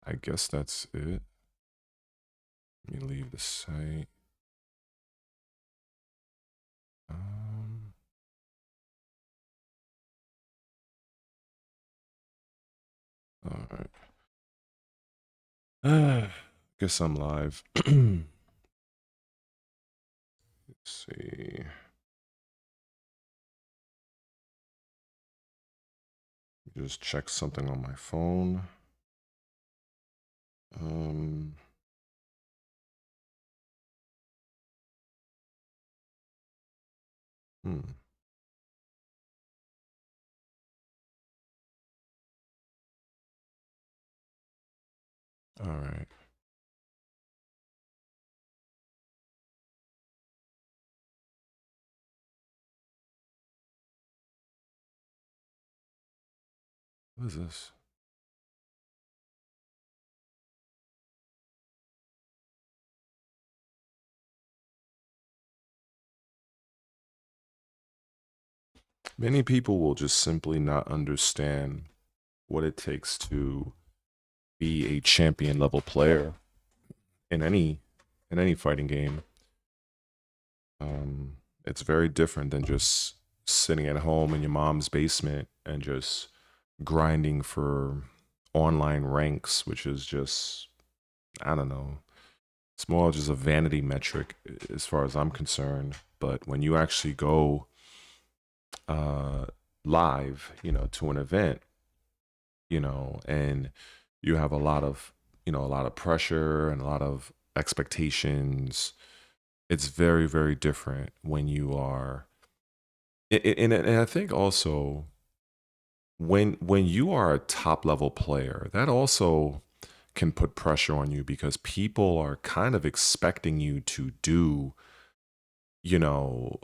I guess that's it. Let me leave the site. All right. Guess I'm live. Let's see. Just check something on my phone. All right. What is this? Many people will just simply not understand what it takes to be a champion level player in any fighting game. It's very different than just sitting at home in your mom's basement and just grinding for online ranks, which is just, I don't know, it's more just a vanity metric as far as I'm concerned. But when you actually go live, you know, to an event, you know, and you have a lot of, you know, a lot of pressure and a lot of expectations, it's very, very different when you are, and I think also when you are a top level player, that also can put pressure on you because people are kind of expecting you to do, you know,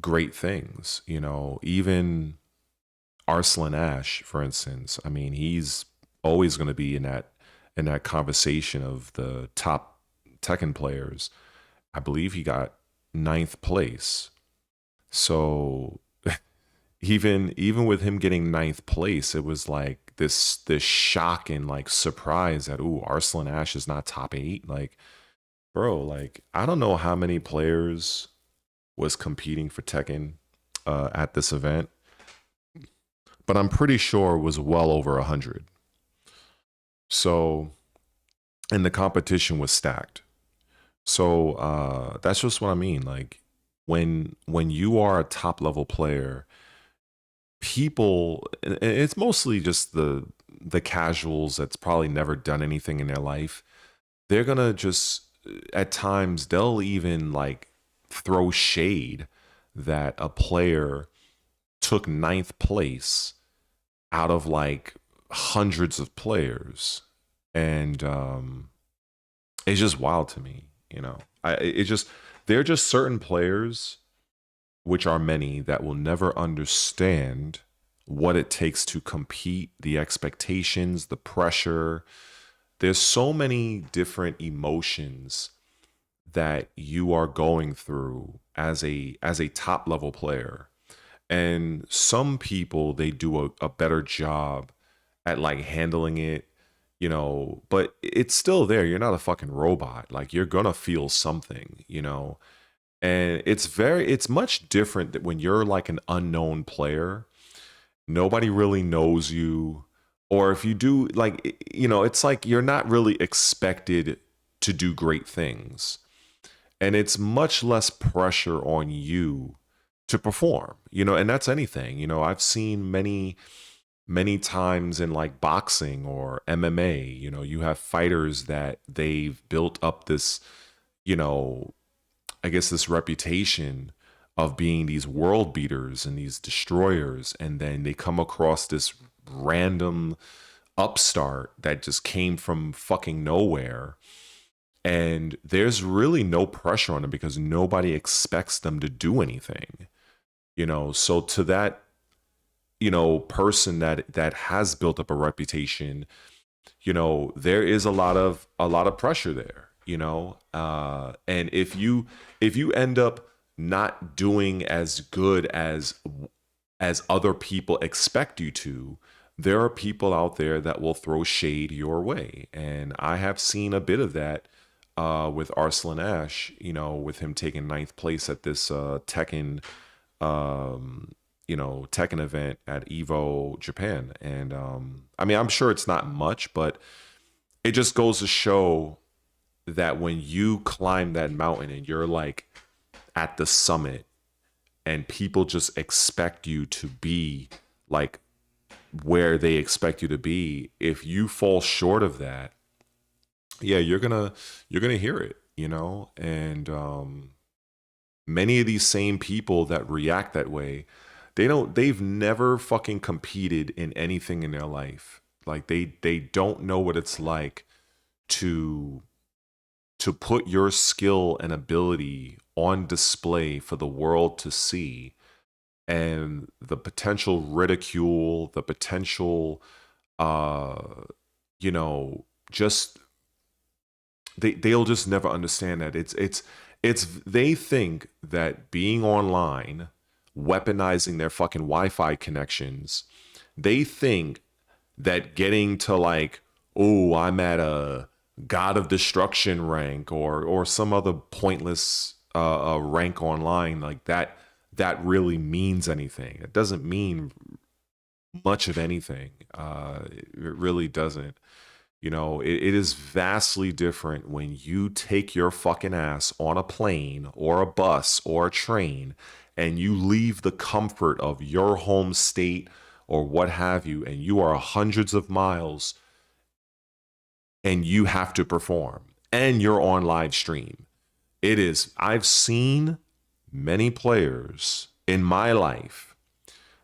great things. You know, even Arslan Ash, for instance. I mean, he's always going to be in that conversation of the top Tekken players. I believe he got 9th place. So even with him getting 9th place, it was like this shock and like surprise that, ooh, Arslan Ash is not top 8. Like, bro, like I don't know how many players was competing for Tekken at this event, but I'm pretty sure it was well over 100. So, and the competition was stacked. So that's just what I mean. Like when you are a top level player, people, and it's mostly just the casuals that's probably never done anything in their life. They're gonna just, at times they'll even like throw shade that a player took 9th place out of like hundreds of players, and it's just wild to me. You know, it just, there are just certain players, which are many, that will never understand what it takes to compete, the expectations, the pressure. There's so many different emotions that you are going through as a top level player. And some people, they do a better job at like handling it, you know, but it's still there. You're not a fucking robot. Like you're gonna feel something, you know. And it's much different that when you're like an unknown player, nobody really knows you. Or if you do, like, you know, it's like you're not really expected to do great things. And it's much less pressure on you to perform, you know, and that's anything. You know, I've seen many times in like boxing or MMA, you know, you have fighters that they've built up this, you know, I guess this reputation of being these world beaters and these destroyers, and then they come across this random upstart that just came from fucking nowhere, and there's really no pressure on them because nobody expects them to do anything, you know. So to that, you know, person that has built up a reputation, you know, there is a lot of pressure there, you know. And if you end up not doing as good as other people expect you to, there are people out there that will throw shade your way. And I have seen a bit of that with Arslan Ash, you know, with him taking ninth place at this Tekken, Tekken event at Evo Japan. And I mean, I'm sure it's not much, but it just goes to show that when you climb that mountain and you're like at the summit and people just expect you to be like where they expect you to be, if you fall short of that, yeah, you're gonna hear it, you know. And many of these same people that react that way, they've never fucking competed in anything in their life. Like they don't know what it's like to put your skill and ability on display for the world to see, and the potential ridicule, the potential you know, just they'll just never understand that it's they think that being online, weaponizing their fucking Wi-Fi connections, they think that getting to like, oh, I'm at a God of Destruction rank or some other pointless rank online, like that really means anything. It doesn't mean much of anything. It really doesn't. You know, it is vastly different when you take your fucking ass on a plane or a bus or a train and you leave the comfort of your home state or what have you, and you are hundreds of miles and you have to perform and you're on live stream. It is, I've seen many players in my life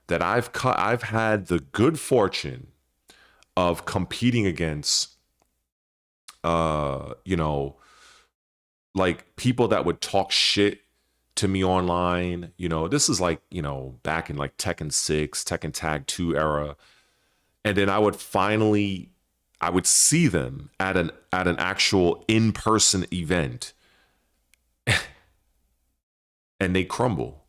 that I've had the good fortune of competing against, you know, like people that would talk shit to me online. You know, this is like, you know, back in like Tekken 6, Tekken Tag 2 era. And then I would see them at an actual in-person event and they crumble.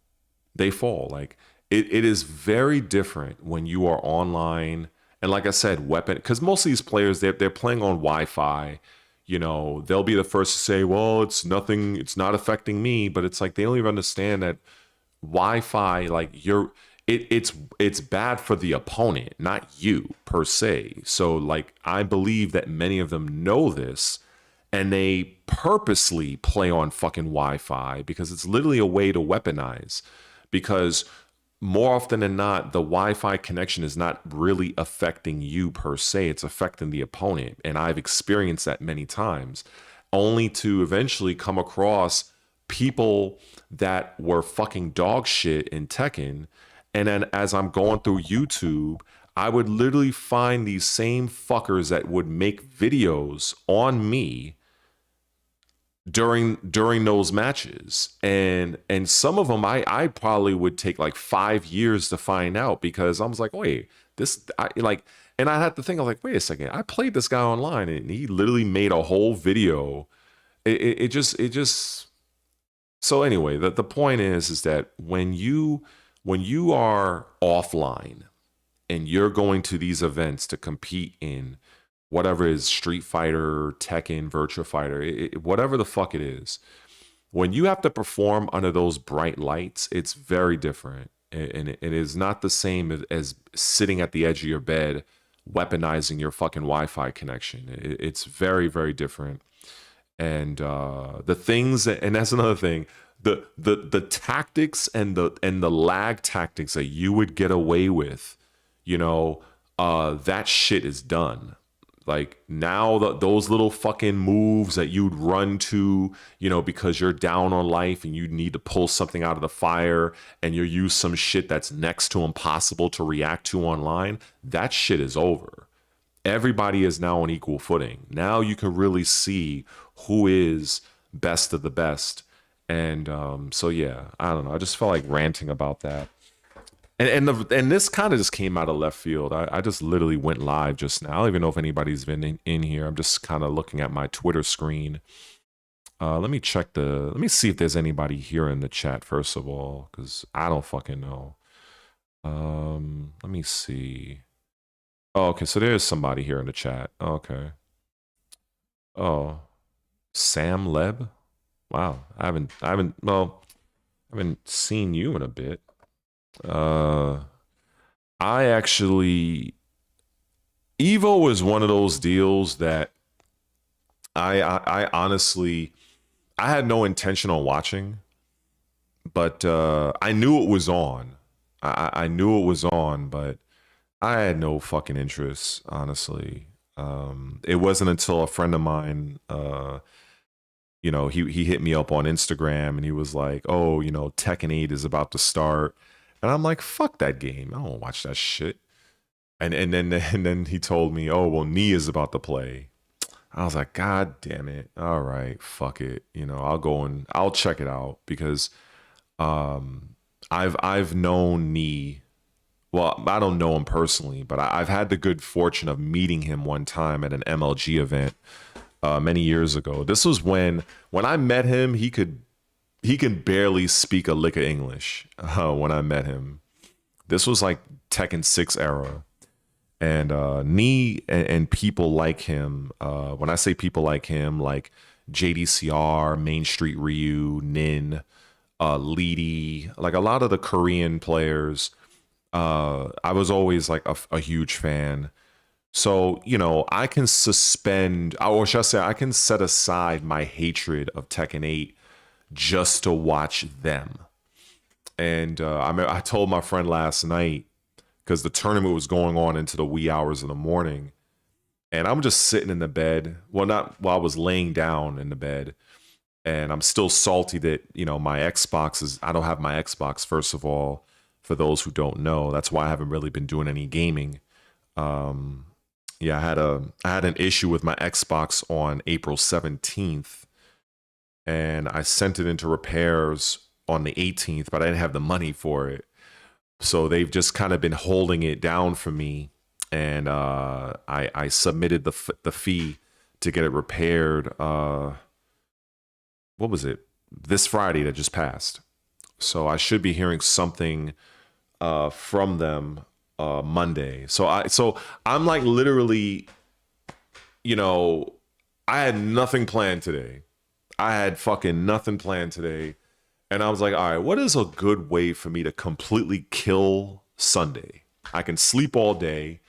They fall. Like it is very different when you are online. And like I said, because most of these players, they're playing on Wi-Fi. You know, they'll be the first to say, well, it's nothing, it's not affecting me. But it's like they don't even understand that Wi-Fi, like it's bad for the opponent, not you per se. So like I believe that many of them know this and they purposely play on fucking Wi-Fi because it's literally a way to weaponize. Because more often than not, the Wi-Fi connection is not really affecting you per se. It's affecting the opponent. And I've experienced that many times, only to eventually come across people that were fucking dog shit in Tekken. And then as I'm going through YouTube, I would literally find these same fuckers that would make videos on me during those matches, and some of them I probably would take like 5 years to find out, because I was like, wait, this I like, and I had to think, I was like, wait a second, I played this guy online and he literally made a whole video. It just so anyway, the point is that when you are offline and you're going to these events to compete in whatever is Street Fighter, Tekken, Virtua Fighter, whatever the fuck it is, when you have to perform under those bright lights, it's very different. And it is not the same as sitting at the edge of your bed, weaponizing your fucking Wi-Fi connection. It's very, very different. And the things, and that's another thing, the tactics and the lag tactics that you would get away with, you know, that shit is done. Like now those little fucking moves that you'd run to, you know, because you're down on life and you need to pull something out of the fire and you use some shit that's next to impossible to react to online, that shit is over. Everybody is now on equal footing. Now you can really see who is best of the best. And so yeah, I don't know. I just felt like ranting about that. And this kind of just came out of left field. I just literally went live just now. I don't even know if anybody's been in here. I'm just kind of looking at my Twitter screen. Let me see if there's anybody here in the chat, first of all, because I don't fucking know. Let me see. Oh, okay. So there's somebody here in the chat. Okay. Oh, Sam Leb. Wow. I haven't seen you in a bit. I actually, Evo was one of those deals that I honestly, I had no intention on watching, but I knew it was on. I knew it was on, but I had no fucking interest, honestly. It wasn't until a friend of mine, he hit me up on Instagram and he was like, "Oh, Tekken 8 is about to start," and I'm like, "Fuck that game! I don't watch that shit." And then he told me, "Oh, well, Knee is about to play." I was like, "God damn it! All right, fuck it. I'll go and I'll check it out because I've known Knee. Well, I don't know him personally, but I've had the good fortune of meeting him one time at an MLG event many years ago. This was when I met him. He can barely speak a lick of English when I met him. This was like Tekken 6 era. And Nee and people like him, when I say people like him, like JDCR, Main Street Ryu, Nin, Leedy, like a lot of the Korean players, I was always like a huge fan. So, I can suspend, or should I say, I can set aside my hatred of Tekken 8 just to watch them. And I told my friend last night, because the tournament was going on into the wee hours of the morning. And I'm just sitting in the bed. Well, not while I was laying down in the bed. And I'm still salty that, my Xbox is, I don't have my Xbox, first of all, for those who don't know. That's why I haven't really been doing any gaming. Yeah, I had an issue with my Xbox on April 17th. And I sent it into repairs on the 18th, but I didn't have the money for it. So they've just kind of been holding it down for me, and I submitted the fee to get it repaired. What was it? This Friday that just passed. So I should be hearing something from them Monday. So I'm like literally, I had nothing planned today. I had fucking nothing planned today. And I was like, all right, what is a good way for me to completely kill Sunday? I can sleep all day.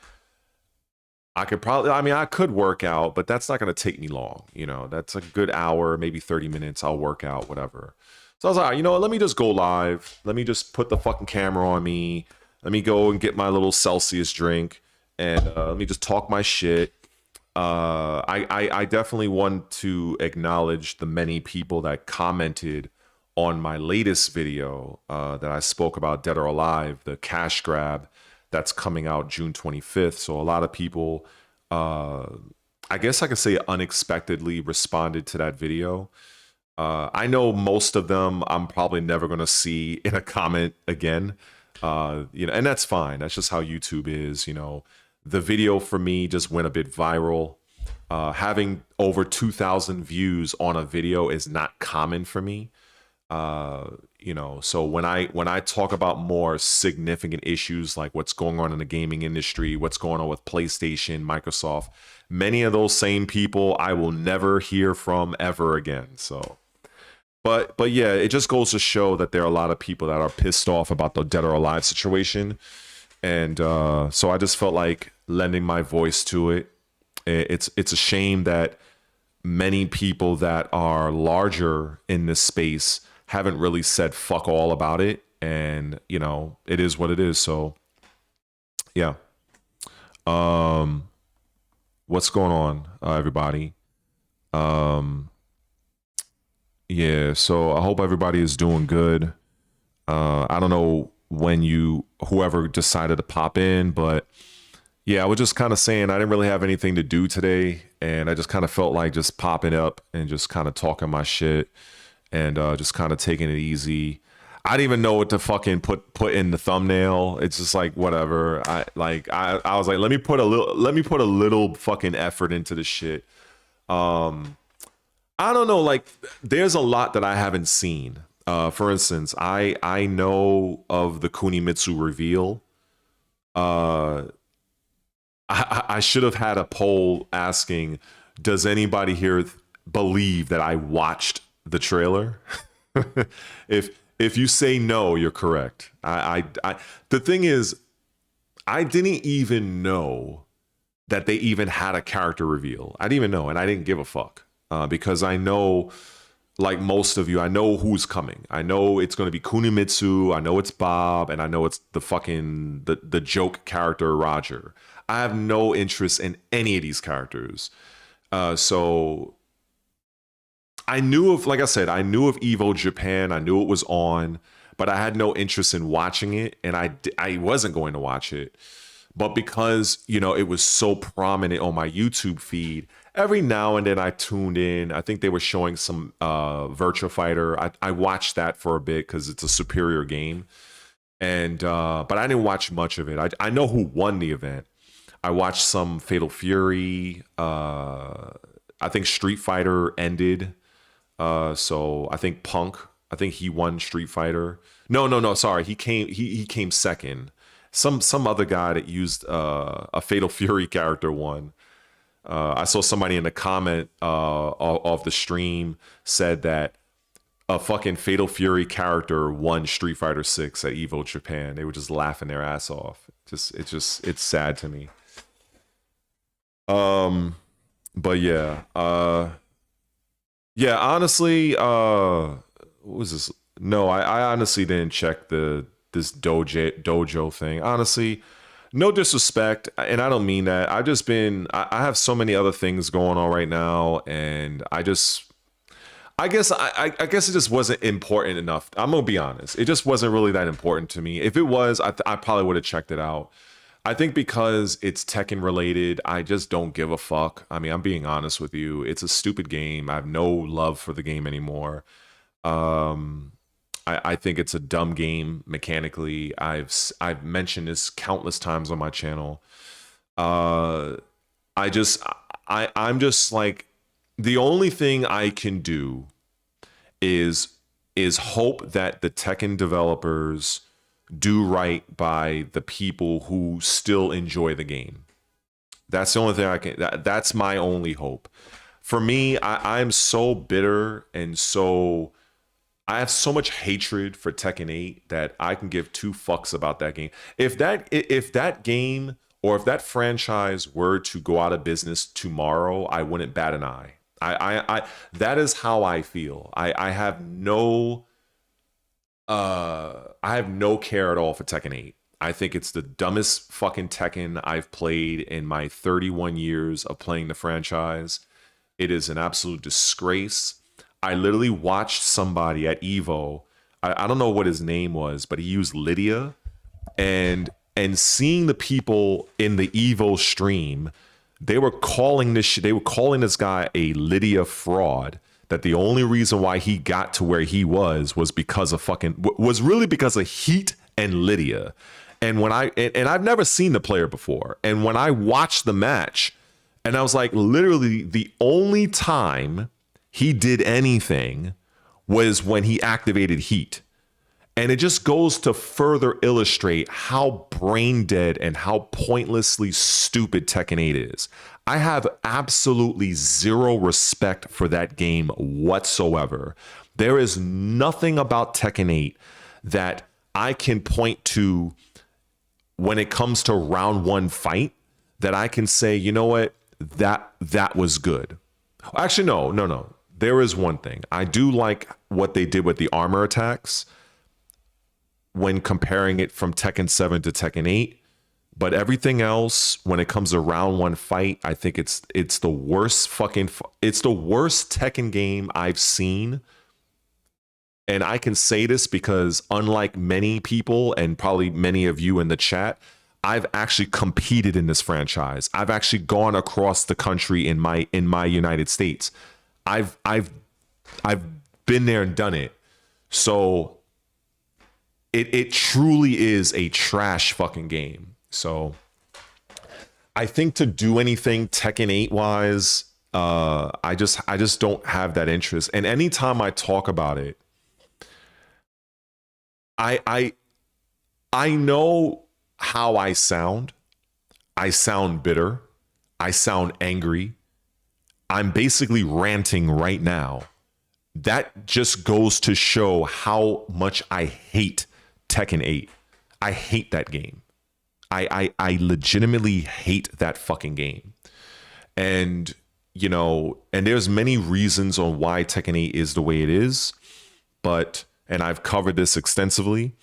I could work out, but that's not going to take me long. That's a good hour, maybe 30 minutes. I'll work out, whatever. So I was like, all right, what? Let me just go live. Let me just put the fucking camera on me. Let me go and get my little Celsius drink. And let me just talk my shit. I definitely want to acknowledge the many people that commented on my latest video that I spoke about Dead or Alive, the cash grab that's coming out June 25th. So a lot of people, I guess I could say unexpectedly responded to that video. I know most of them I'm probably never going to see in a comment again. And that's fine. That's just how YouTube is. The video for me just went a bit viral. Having over 2,000 views on a video is not common for me. So when I talk about more significant issues like what's going on in the gaming industry, what's going on with PlayStation, Microsoft, many of those same people I will never hear from ever again. So but yeah, it just goes to show that there are a lot of people that are pissed off about the Dead or Alive situation. And so I just felt like lending my voice to it. It's a shame that many people that are larger in this space haven't really said fuck all about it. And, it is what it is. So, yeah. What's going on, everybody? Yeah, so I hope everybody is doing good. I don't know when whoever decided to pop in, but yeah, I was just kind of saying I didn't really have anything to do today, and I just kind of felt like just popping up and just kind of talking my shit and just kind of taking it easy. I didn't even know what to fucking put in the thumbnail. It's just like whatever. I was like, let me put a little fucking effort into the shit. I don't know, like there's a lot that I haven't seen. For instance, I know of the Kunimitsu reveal. I should have had a poll asking, does anybody here believe that I watched the trailer? If you say no, you're correct. The thing is, I didn't even know that they even had a character reveal. I didn't even know, and I didn't give a fuck because I know, like most of you, I know who's coming. I know it's going to be Kunimitsu. I know it's Bob, and I know it's the fucking the joke character Roger. I have no interest in any of these characters. So I knew of, like I said, I knew of Evo Japan. I knew it was on, but I had no interest in watching it, and I wasn't going to watch it. But because, you know, it was so prominent on my YouTube feed, every now and then I tuned in. I think they were showing some Virtua Fighter. I watched that for a bit because it's a superior game. And but I didn't watch much of it. I know who won the event. I watched some Fatal Fury. I think Street Fighter ended. So I think Punk. I think he won Street Fighter. No. Sorry, he came second. Some other guy that used a Fatal Fury character won. I saw somebody in the comment of the stream said that a fucking Fatal Fury character won Street Fighter 6 at Evo Japan. They were just laughing their ass off. It's sad to me. But yeah. Yeah, honestly, what was this? No, I honestly didn't check this dojo thing. Honestly, no disrespect, and I don't mean that. I have so many other things going on right now, and I guess it just wasn't important enough. I'm gonna be honest. It just wasn't really that important to me. If it was, I probably would have checked it out. I think because it's Tekken related, I just don't give a fuck. I mean, I'm being honest with you. It's a stupid game. I have no love for the game anymore. I think it's a dumb game mechanically. I've mentioned this countless times on my channel. I'm just like, the only thing I can do is hope that the Tekken developers do right by the people who still enjoy the game. That's the only thing I can. That's my only hope. For me, I'm so bitter and so I have so much hatred for Tekken 8 that I can give two fucks about that game. If that game or if that franchise were to go out of business tomorrow, I wouldn't bat an eye. I that is how I feel. I have no care at all for Tekken 8. I think it's the dumbest fucking Tekken I've played in my 31 years of playing the franchise. It is an absolute disgrace. I literally watched somebody at Evo. I don't know what his name was, but he used Lydia, and seeing the people in the Evo stream, they were calling this guy a Lydia fraud. That the only reason why he got to where he was because of really because of Heat and Lydia. And when I've never seen the player before, and when I watched the match, and I was like, literally the only time he did anything was when he activated Heat. And it just goes to further illustrate how brain dead and how pointlessly stupid Tekken 8 is. I have absolutely zero respect for that game whatsoever. There is nothing about Tekken 8 that I can point to when it comes to round one fight that I can say, you know what, that was good. Actually, no. There is one thing. I do like what they did with the armor attacks when comparing it from Tekken 7 to Tekken 8. But everything else, when it comes to round one fight, I think it's the worst it's the worst Tekken game I've seen. And I can say this because unlike many people and probably many of you in the chat, I've actually competed in this franchise. I've actually gone across the country in my United States. I've been there and done it. So it truly is a trash fucking game. So I think to do anything Tekken 8 wise, I just don't have that interest. And anytime I talk about it, I know how I sound. I sound bitter. I sound angry. I'm basically ranting right now. That just goes to show how much I hate Tekken 8. I hate that game. I legitimately hate that fucking game. And, you know, and there's many reasons on why Tekken 8 is the way it is, and I've covered this extensively.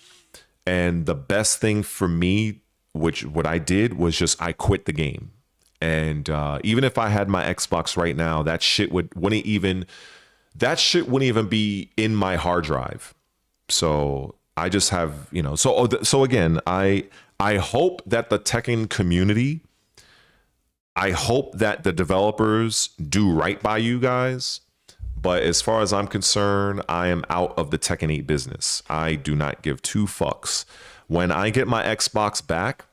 And the best thing for me, what I did was just I quit the game. And even if I had my Xbox right now, that shit wouldn't even be in my hard drive. So I just have, you know, so again, I hope that the Tekken community, I hope that the developers do right by you guys. But as far as I'm concerned, I am out of the Tekken 8 business. I do not give two fucks. When I get my Xbox back,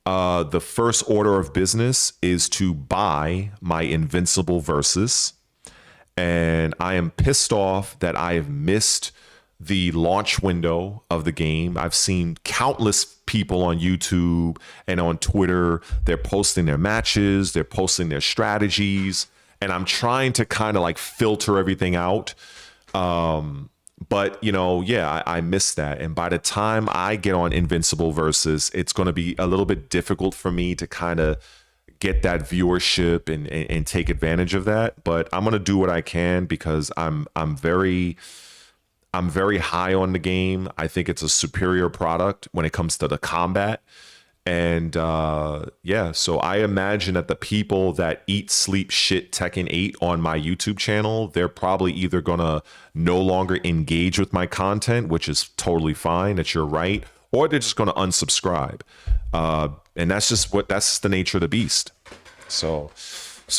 the first order of business is to buy my Invincible Versus. And I am pissed off that I have missed the launch window of the game. I've seen countless people on YouTube and on Twitter. They're posting their matches, they're posting their strategies, and I'm trying to kind of like filter everything out. But, you know, yeah, I missed that. And by the time I get on Invincible Versus, it's going to be a little bit difficult for me to kind of get that viewership and take advantage of that. But I'm going to do what I can because I'm very high on the game. I think it's a superior product when it comes to the combat. And yeah, so I imagine that the people that eat, sleep, shit Tekken 8 on my YouTube channel, they're probably either gonna no longer engage with my content, which is totally fine, that you're right, or they're just gonna unsubscribe. And that's the nature of the beast. So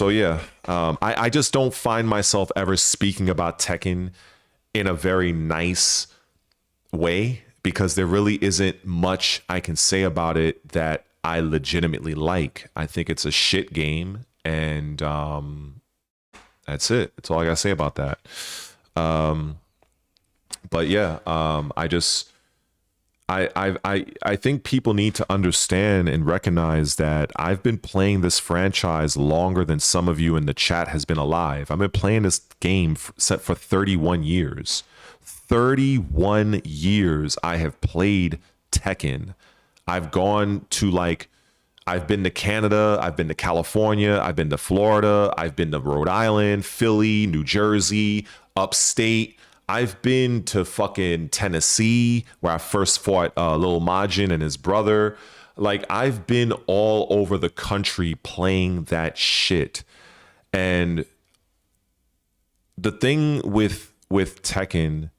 yeah, I just don't find myself ever speaking about Tekken in a very nice way, because there really isn't much I can say about it that I legitimately like. I think it's a shit game, and that's it. That's all I gotta say about that. But yeah, I think people need to understand and recognize that I've been playing this franchise longer than some of you in the chat has been alive. I've been playing this game set for 31 years. 31 years I have played Tekken. I've been to Canada, I've been to California, I've been to Florida, I've been to Rhode Island, Philly, New Jersey, upstate. I've been to fucking Tennessee, where I first fought Lil Majin and his brother. Like, I've been all over the country playing that shit. And the thing with Tekken,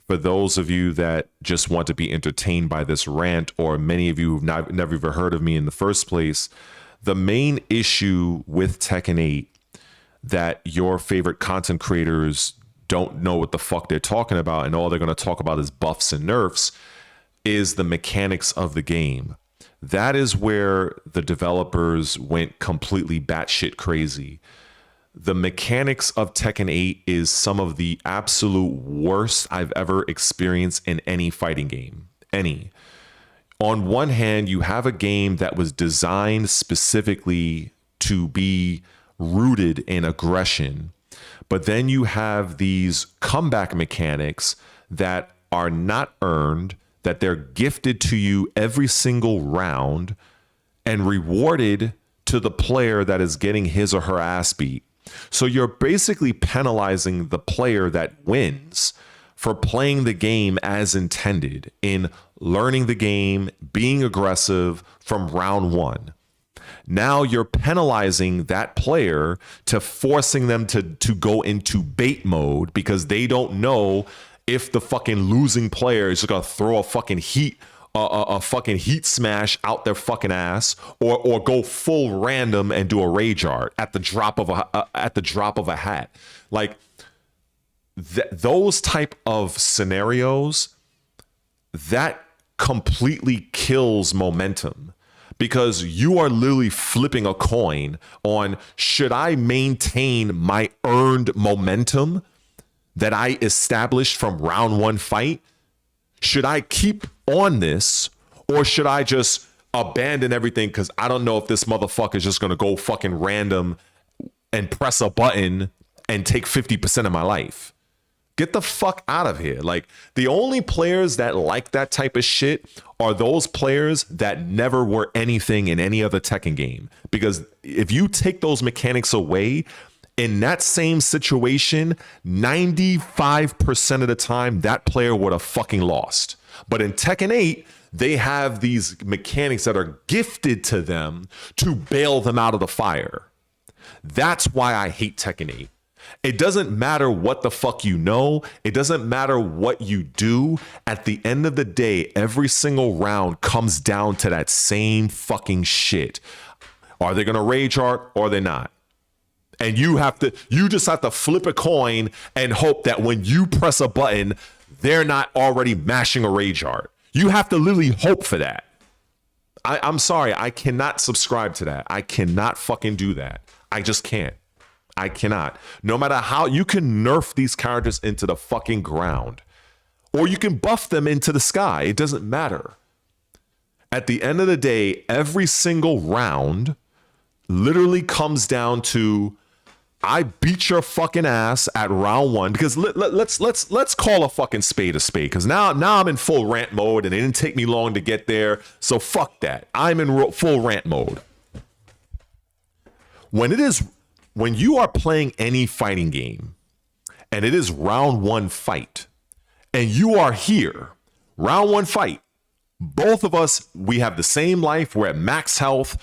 for those of you that just want to be entertained by this rant, or many of you who've never even heard of me in the first place, the main issue with Tekken 8 that your favorite content creators don't know what the fuck they're talking about, and all they're going to talk about is buffs and nerfs, is the mechanics of the game. That is where the developers went completely batshit crazy. The mechanics of Tekken 8 is some of the absolute worst I've ever experienced in any fighting game. Any. On one hand, you have a game that was designed specifically to be rooted in aggression, but then you have these comeback mechanics that are not earned, that they're gifted to you every single round and rewarded to the player that is getting his or her ass beat. So you're basically penalizing the player that wins for playing the game as intended, in learning the game, being aggressive from round one. Now you're penalizing that player to forcing them to go into bait mode, because they don't know if the fucking losing player is just gonna throw a fucking fucking heat smash out their fucking ass, or go full random and do a rage art at the drop of a hat. Like those type of scenarios, that completely kills momentum, because you are literally flipping a coin on, should I maintain my earned momentum that I established from round one fight? Should I keep on this, or should I just abandon everything because I don't know if this motherfucker is just gonna go fucking random and press a button and take 50% of my life. Get the fuck out of here. Like, the only players that like that type of shit are those players that never were anything in any other Tekken game. Because if you take those mechanics away, in that same situation, 95% of the time, that player would have fucking lost. But in Tekken 8, they have these mechanics that are gifted to them to bail them out of the fire. That's why I hate Tekken 8. It doesn't matter what the fuck you know. It doesn't matter what you do. At the end of the day, every single round comes down to that same fucking shit. Are they going to rage art or are they not? And you just have to flip a coin and hope that when you press a button, they're not already mashing a rage art. You have to literally hope for that. I'm sorry. I cannot subscribe to that. I cannot fucking do that. I just can't. I cannot. No matter how you can nerf these characters into the fucking ground, or you can buff them into the sky. It doesn't matter. At the end of the day, every single round literally comes down to, I beat your fucking ass at round one. Because let's call a fucking spade a spade. Because now I'm in full rant mode, and it didn't take me long to get there. So fuck that. I'm in full rant mode. When you are playing any fighting game and it is round one fight and you are here, round one fight, both of us, we have the same life. We're at max health.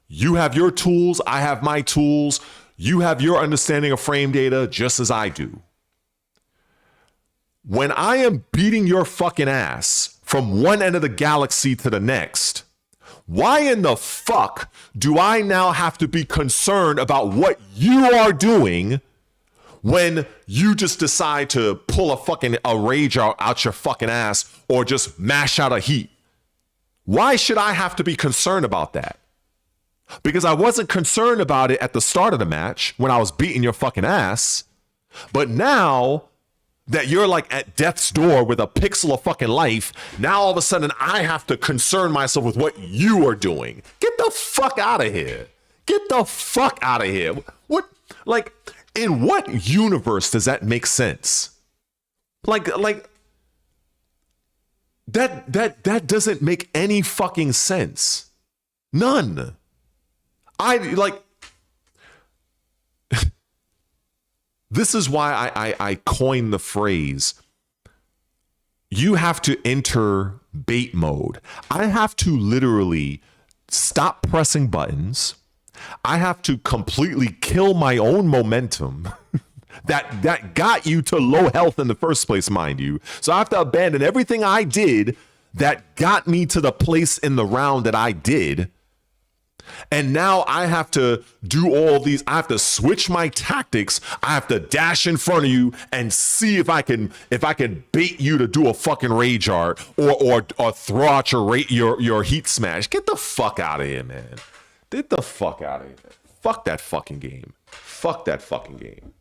You have your tools. I have my tools. You have your understanding of frame data just as I do. When I am beating your fucking ass from one end of the galaxy to the next, why in the fuck do I now have to be concerned about what you are doing when you just decide to pull a rage out your fucking ass or just mash out a heat? Why should I have to be concerned about that? Because I wasn't concerned about it at the start of the match when I was beating your fucking ass. But now that you're like at death's door with a pixel of fucking life, now all of a sudden I have to concern myself with what you are doing. Get the fuck out of here. Get the fuck out of here. What, like, in what universe does that make sense? Like that doesn't make any fucking sense. None. This is why I coined the phrase, you have to enter bait mode. I have to literally stop pressing buttons. I have to completely kill my own momentum that got you to low health in the first place, mind you. So I have to abandon everything I did that got me to the place in the round that I did. And now I have to do all these. I have to switch my tactics. I have to dash in front of you and see if I can bait you to do a fucking rage art or throw out your heat smash. Get the fuck out of here, man. Get the fuck out of here. Fuck that fucking game. Fuck that fucking game.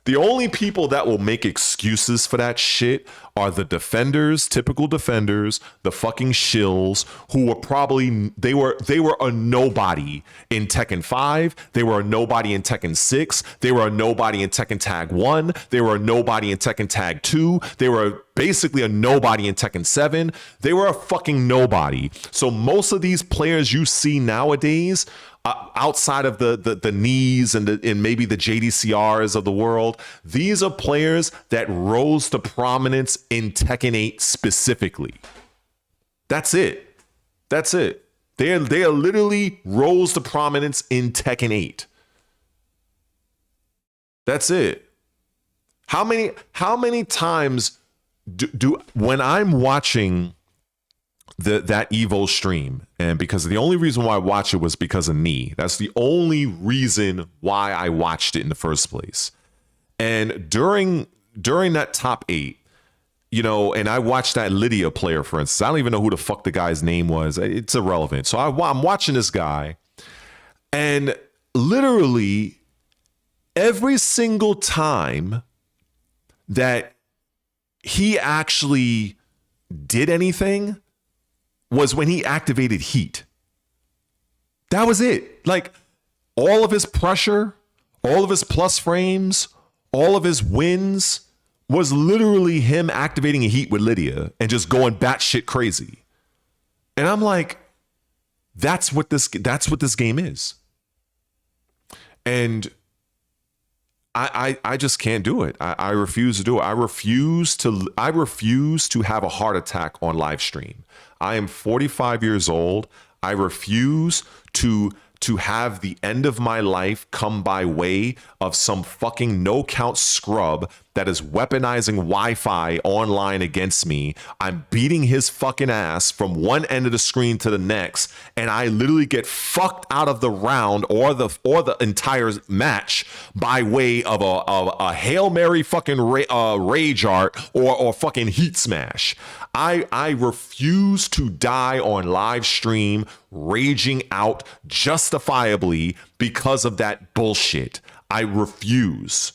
The only people that will make excuses for that shit are the defenders, typical defenders, the fucking shills who were probably, they were a nobody in Tekken 5. They were a nobody in Tekken 6. They were a nobody in Tekken Tag 1. They were a nobody in Tekken Tag 2. They were basically a nobody in Tekken 7. They were a fucking nobody. So most of these players you see nowadays, outside of the knees and maybe the JDCRs of the world, these are players that rose to prominence in Tekken 8 specifically. That's it. That's it. They are literally rose to prominence in Tekken 8. That's it. How many times do when I'm watching that Evo stream, and because the only reason why I watched it was because of me. That's the only reason why I watched it in the first place. And during that top 8, and I watched that Lydia player, for instance. I don't even know who the fuck the guy's name was. It's irrelevant. So I'm watching this guy, and literally every single time that he actually did anything, was when he activated heat. That was it. Like, all of his pressure, all of his plus frames, all of his wins was literally him activating a heat with Lydia and just going batshit crazy. And I'm like, that's what this game is. And I just can't do it. I refuse to do it. I refuse to have a heart attack on live stream. I am 45 years old. I refuse to have the end of my life come by way of some fucking no-count scrub that is weaponizing Wi-Fi online against me. I'm beating his fucking ass from one end of the screen to the next, and I literally get fucked out of the round or the entire match by way of a Hail Mary fucking rage art or fucking heat smash. I refuse to die on live stream raging out justifiably because of that bullshit. I refuse.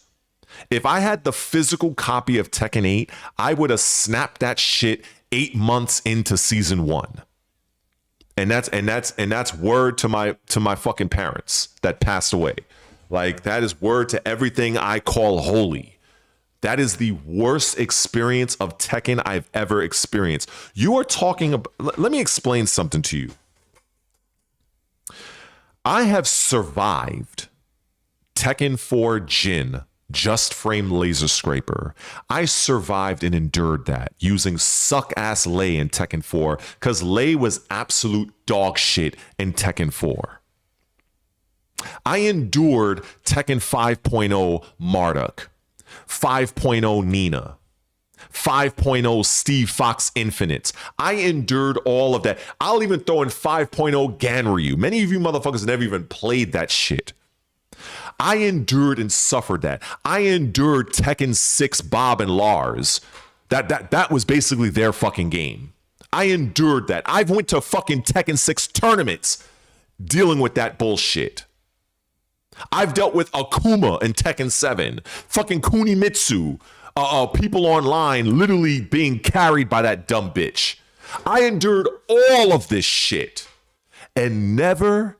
If I had the physical copy of Tekken 8, I would have snapped that shit 8 months into season 1. And that's word to my fucking parents that passed away. Like, that is word to everything I call holy. That is the worst experience of Tekken I've ever experienced. You are talking about, let me explain something to you. I have survived Tekken 4 Jin, Just Frame Laser Scraper. I survived and endured that using suck-ass Lei in Tekken 4 because Lei was absolute dog shit in Tekken 4. I endured Tekken 5.0 Marduk, 5.0 Nina, 5.0 Steve Fox Infinites. I endured all of that. I'll even throw in 5.0 Ganryu. Many of you motherfuckers never even played that shit. I endured and suffered that. I endured Tekken 6 Bob and Lars. That was basically their fucking game. I endured that. I've went to fucking Tekken 6 tournaments dealing with that bullshit. I've dealt with Akuma in Tekken 7, fucking Kunimitsu, people online literally being carried by that dumb bitch. I endured all of this shit and never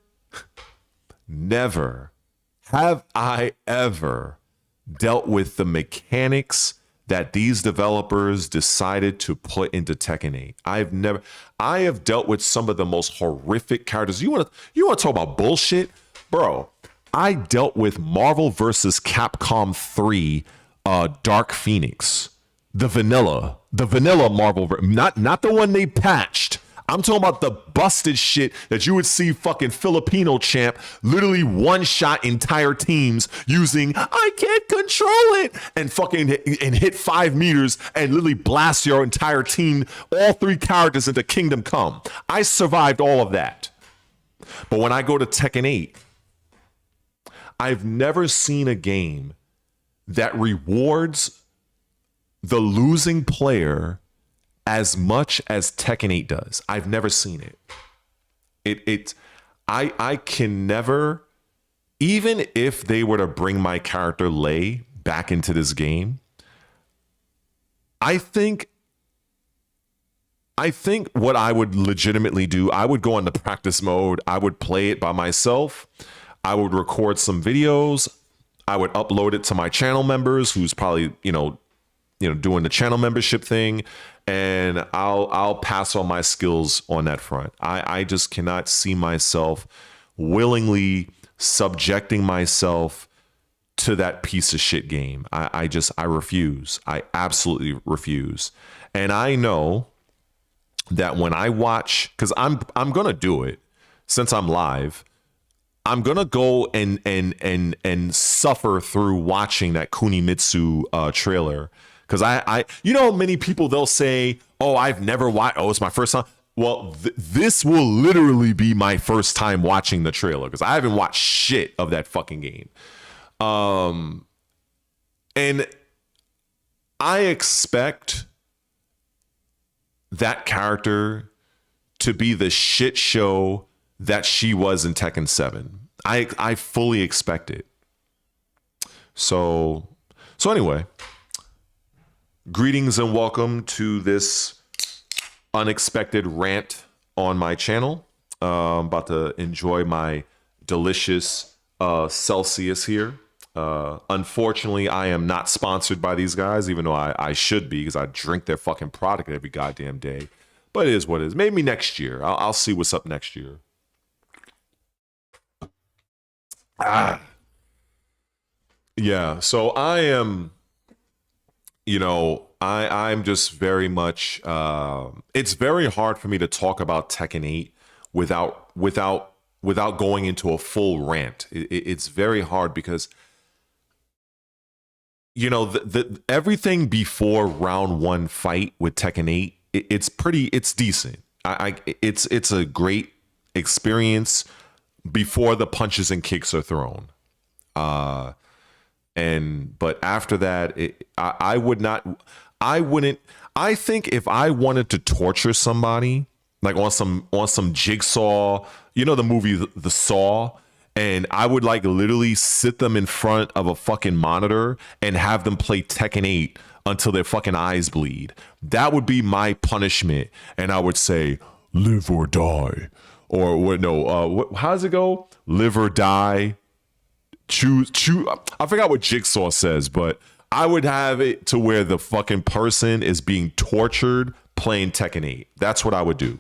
have I ever dealt with the mechanics that these developers decided to put into Tekken 8. I have dealt with some of the most horrific characters. You want to talk about bullshit? Bro, I dealt with Marvel vs. Capcom 3 Dark Phoenix. The vanilla Marvel, not the one they patched. I'm talking about the busted shit that you would see fucking Filipino champ literally one-shot entire teams using I can't control it and fucking hit 5 meters and literally blast your entire team, all 3 characters into Kingdom Come. I survived all of that. But when I go to Tekken 8, I've never seen a game that rewards the losing player as much as Tekken 8 does. I've never seen it. I can never, even if they were to bring my character Lei back into this game, I think what I would legitimately do, I would go into practice mode. I would play it by myself. I would record some videos. I would upload it to my channel members, who's probably, doing the channel membership thing, and I'll pass on my skills on that front. I just cannot see myself willingly subjecting myself to that piece of shit game. I refuse. I absolutely refuse. And I know that when I watch, because I'm gonna do it since I'm live, I'm gonna go and suffer through watching that Kunimitsu trailer. Because many people, they'll say, oh, I've never watched, it's my first time. Well, this will literally be my first time watching the trailer because I haven't watched shit of that fucking game. And I expect that character to be the shit show that she was in Tekken 7. I fully expect it. So anyway, greetings and welcome to this unexpected rant on my channel. I'm about to enjoy my delicious Celsius here. Unfortunately, I am not sponsored by these guys, even though I should be, because I drink their fucking product every goddamn day. But it is what it is. Maybe next year. I'll see what's up next year. Yeah, so I am, I'm just very much, it's very hard for me to talk about Tekken 8 without going into a full rant. It's very hard because, the everything before round 1 fight with Tekken 8, it's decent. It's a great experience before the punches and kicks are thrown. But after that, I think if I wanted to torture somebody, like on some Jigsaw, the movie The Saw, and I would like literally sit them in front of a fucking monitor and have them play Tekken 8 until their fucking eyes bleed. That would be my punishment. And I would say, live or die. Or what? No, how does it go? Live or die. Choose. I forgot what Jigsaw says, but I would have it to where the fucking person is being tortured playing Tekken 8. That's what I would do.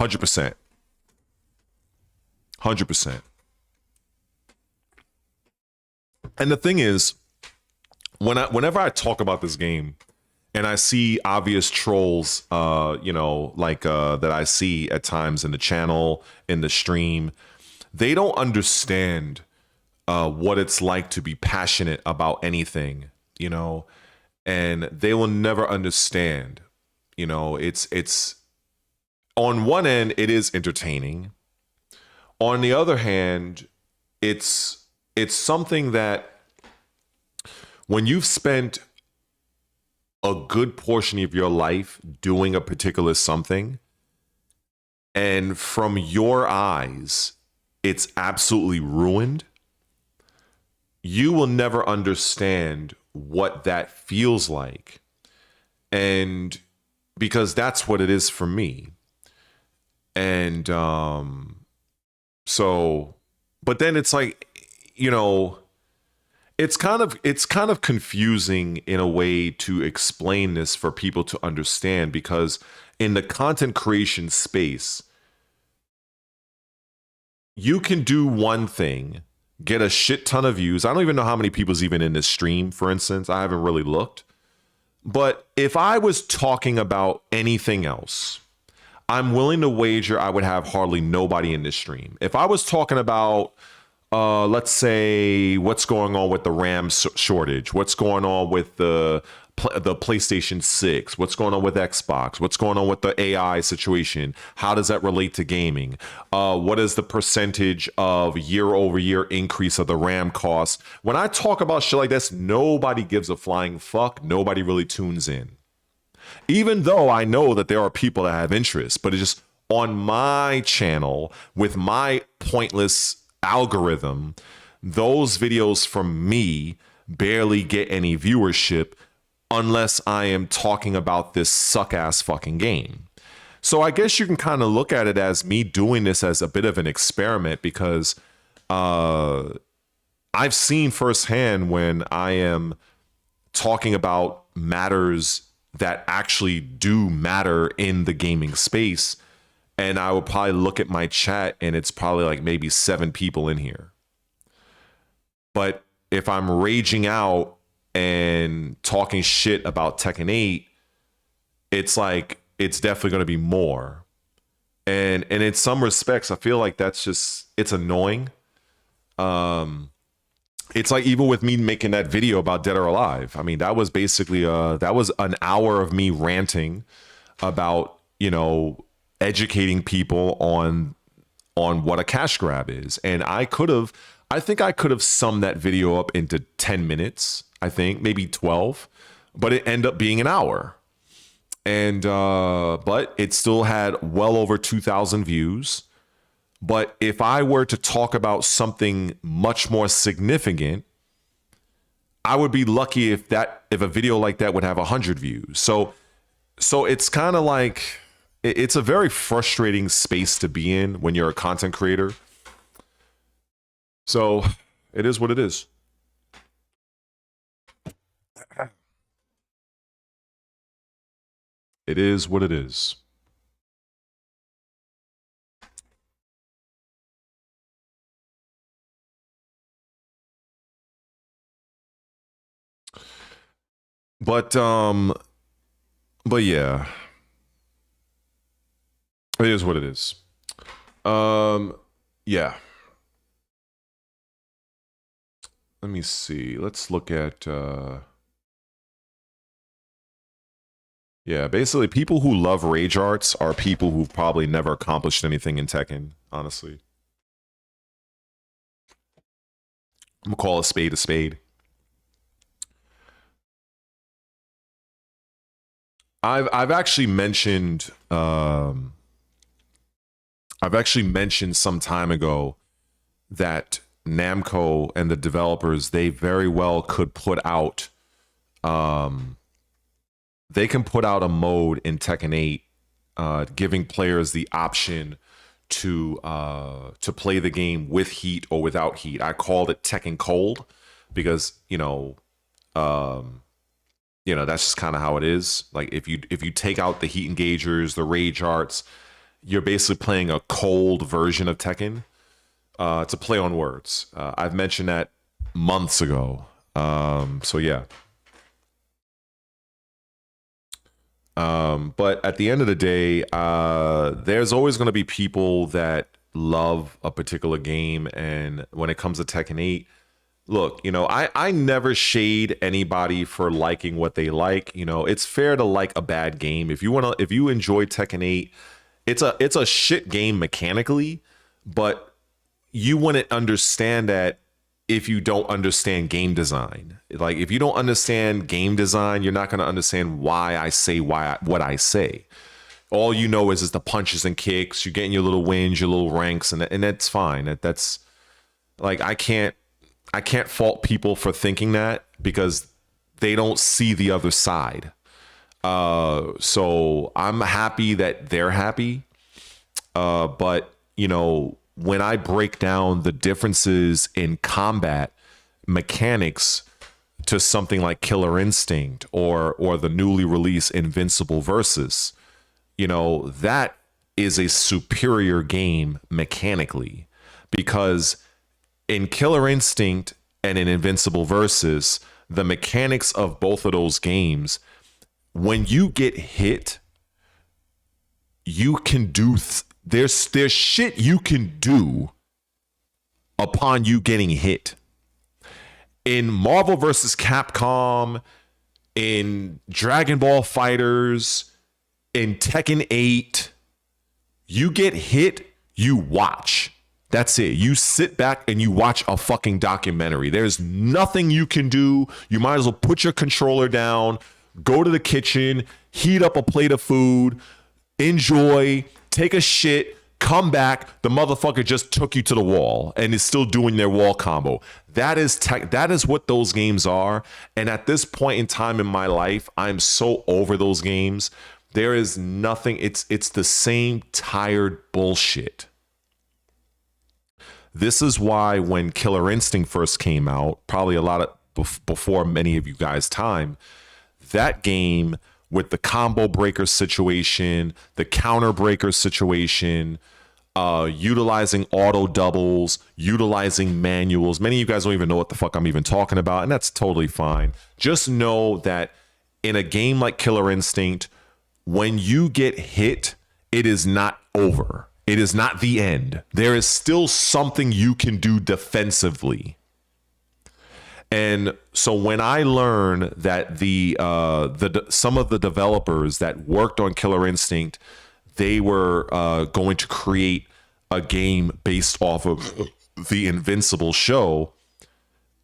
100%. 100%. And the thing is, whenever I talk about this game and I see obvious trolls, that I see at times in the channel, in the stream, they don't understand what it's like to be passionate about anything, and they will never understand. It's on one end, it is entertaining. On the other hand, it's something that when you've spent a good portion of your life doing a particular something, and from your eyes, it's absolutely ruined, you will never understand what that feels like. And because that's what it is for me. And but then it's like, it's kind of confusing in a way to explain this for people to understand, because in the content creation space, you can do one thing, get a shit ton of views. I don't even know how many people's even in this stream, for instance. I haven't really looked. But if I was talking about anything else, I'm willing to wager I would have hardly nobody in this stream. If I was talking about, let's say, what's going on with the RAM shortage, what's going on with the PlayStation 6, what's going on with Xbox, what's going on with the AI situation, how does that relate to gaming, what is the percentage of year-over-year increase of the RAM cost, when I talk about shit like this, nobody gives a flying fuck. Nobody really tunes in. Even though I know that there are people that have interest, but it's just on my channel with my pointless algorithm, those videos from me barely get any viewership unless I am talking about this suck-ass fucking game. So I guess you can kind of look at it as me doing this as a bit of an experiment, because I've seen firsthand when I am talking about matters that actually do matter in the gaming space, and I would probably look at my chat and it's probably like maybe 7 people in here. But if I'm raging out and talking shit about Tekken 8, it's like, it's definitely going to be more. And in some respects, I feel like it's annoying. It's like even with me making that video about Dead or Alive. I mean, that was basically that was an hour of me ranting about, educating people on what a cash grab is. And I think I could have summed that video up into 10 minutes, I think, maybe 12, but it ended up being an hour. And but it still had well over 2,000 views. But if I were to talk about something much more significant, I would be lucky if a video like that would have 100 views. So it's kind of like, it's a very frustrating space to be in when you're a content creator. So it is what it is. It is what it is. But yeah, it is what it is. Yeah. Let me see. Let's look at yeah, basically people who love rage arts are people who've probably never accomplished anything in Tekken, honestly. I'm gonna call a spade a spade. I've actually mentioned some time ago that Namco and the developers, they very well could put out they can put out a mode in Tekken 8 giving players the option to play the game with heat or without heat. I called it Tekken Cold because that's just kind of how it is. Like if you take out the heat engagers, the rage arts, you're basically playing a cold version of Tekken. To play on words. I've mentioned that months ago. So yeah. But at the end of the day, there's always going to be people that love a particular game, and when it comes to Tekken 8, look, I never shade anybody for liking what they like. It's fair to like a bad game. If you enjoy Tekken 8, it's a shit game mechanically, but you wouldn't understand that if you don't understand game design. Like if you don't understand game design, you're not going to understand why I say what I say. All you know is the punches and kicks. You're getting your little wins, your little ranks, and that's fine. That's like I can't fault people for thinking that because they don't see the other side. So I'm happy that they're happy. But when I break down the differences in combat mechanics to something like Killer Instinct or the newly released Invincible Versus, that is a superior game mechanically, because in Killer Instinct and in Invincible Versus, the mechanics of both of those games, when you get hit, you can do there's shit you can do upon you getting hit. In Marvel vs. Capcom, in Dragon Ball Fighters, in Tekken 8, you get hit, you watch. That's it. You sit back and you watch a fucking documentary. There's nothing you can do. You might as well put your controller down, go to the kitchen, heat up a plate of food, enjoy, take a shit, come back. The motherfucker just took you to the wall and is still doing their wall combo. That is what those games are. And at this point in time in my life, I'm so over those games. There is nothing. It's the same tired bullshit. This is why when Killer Instinct first came out, probably a lot of before many of you guys' time, that game with the combo breaker situation, the counter breaker situation, utilizing auto doubles, utilizing manuals. Many of you guys don't even know what the fuck I'm even talking about, and that's totally fine. Just know that in a game like Killer Instinct, when you get hit, it is not over. It is not the end. There is still something you can do defensively. And so when I learned that some of the developers that worked on Killer Instinct, they were going to create a game based off of the Invincible show,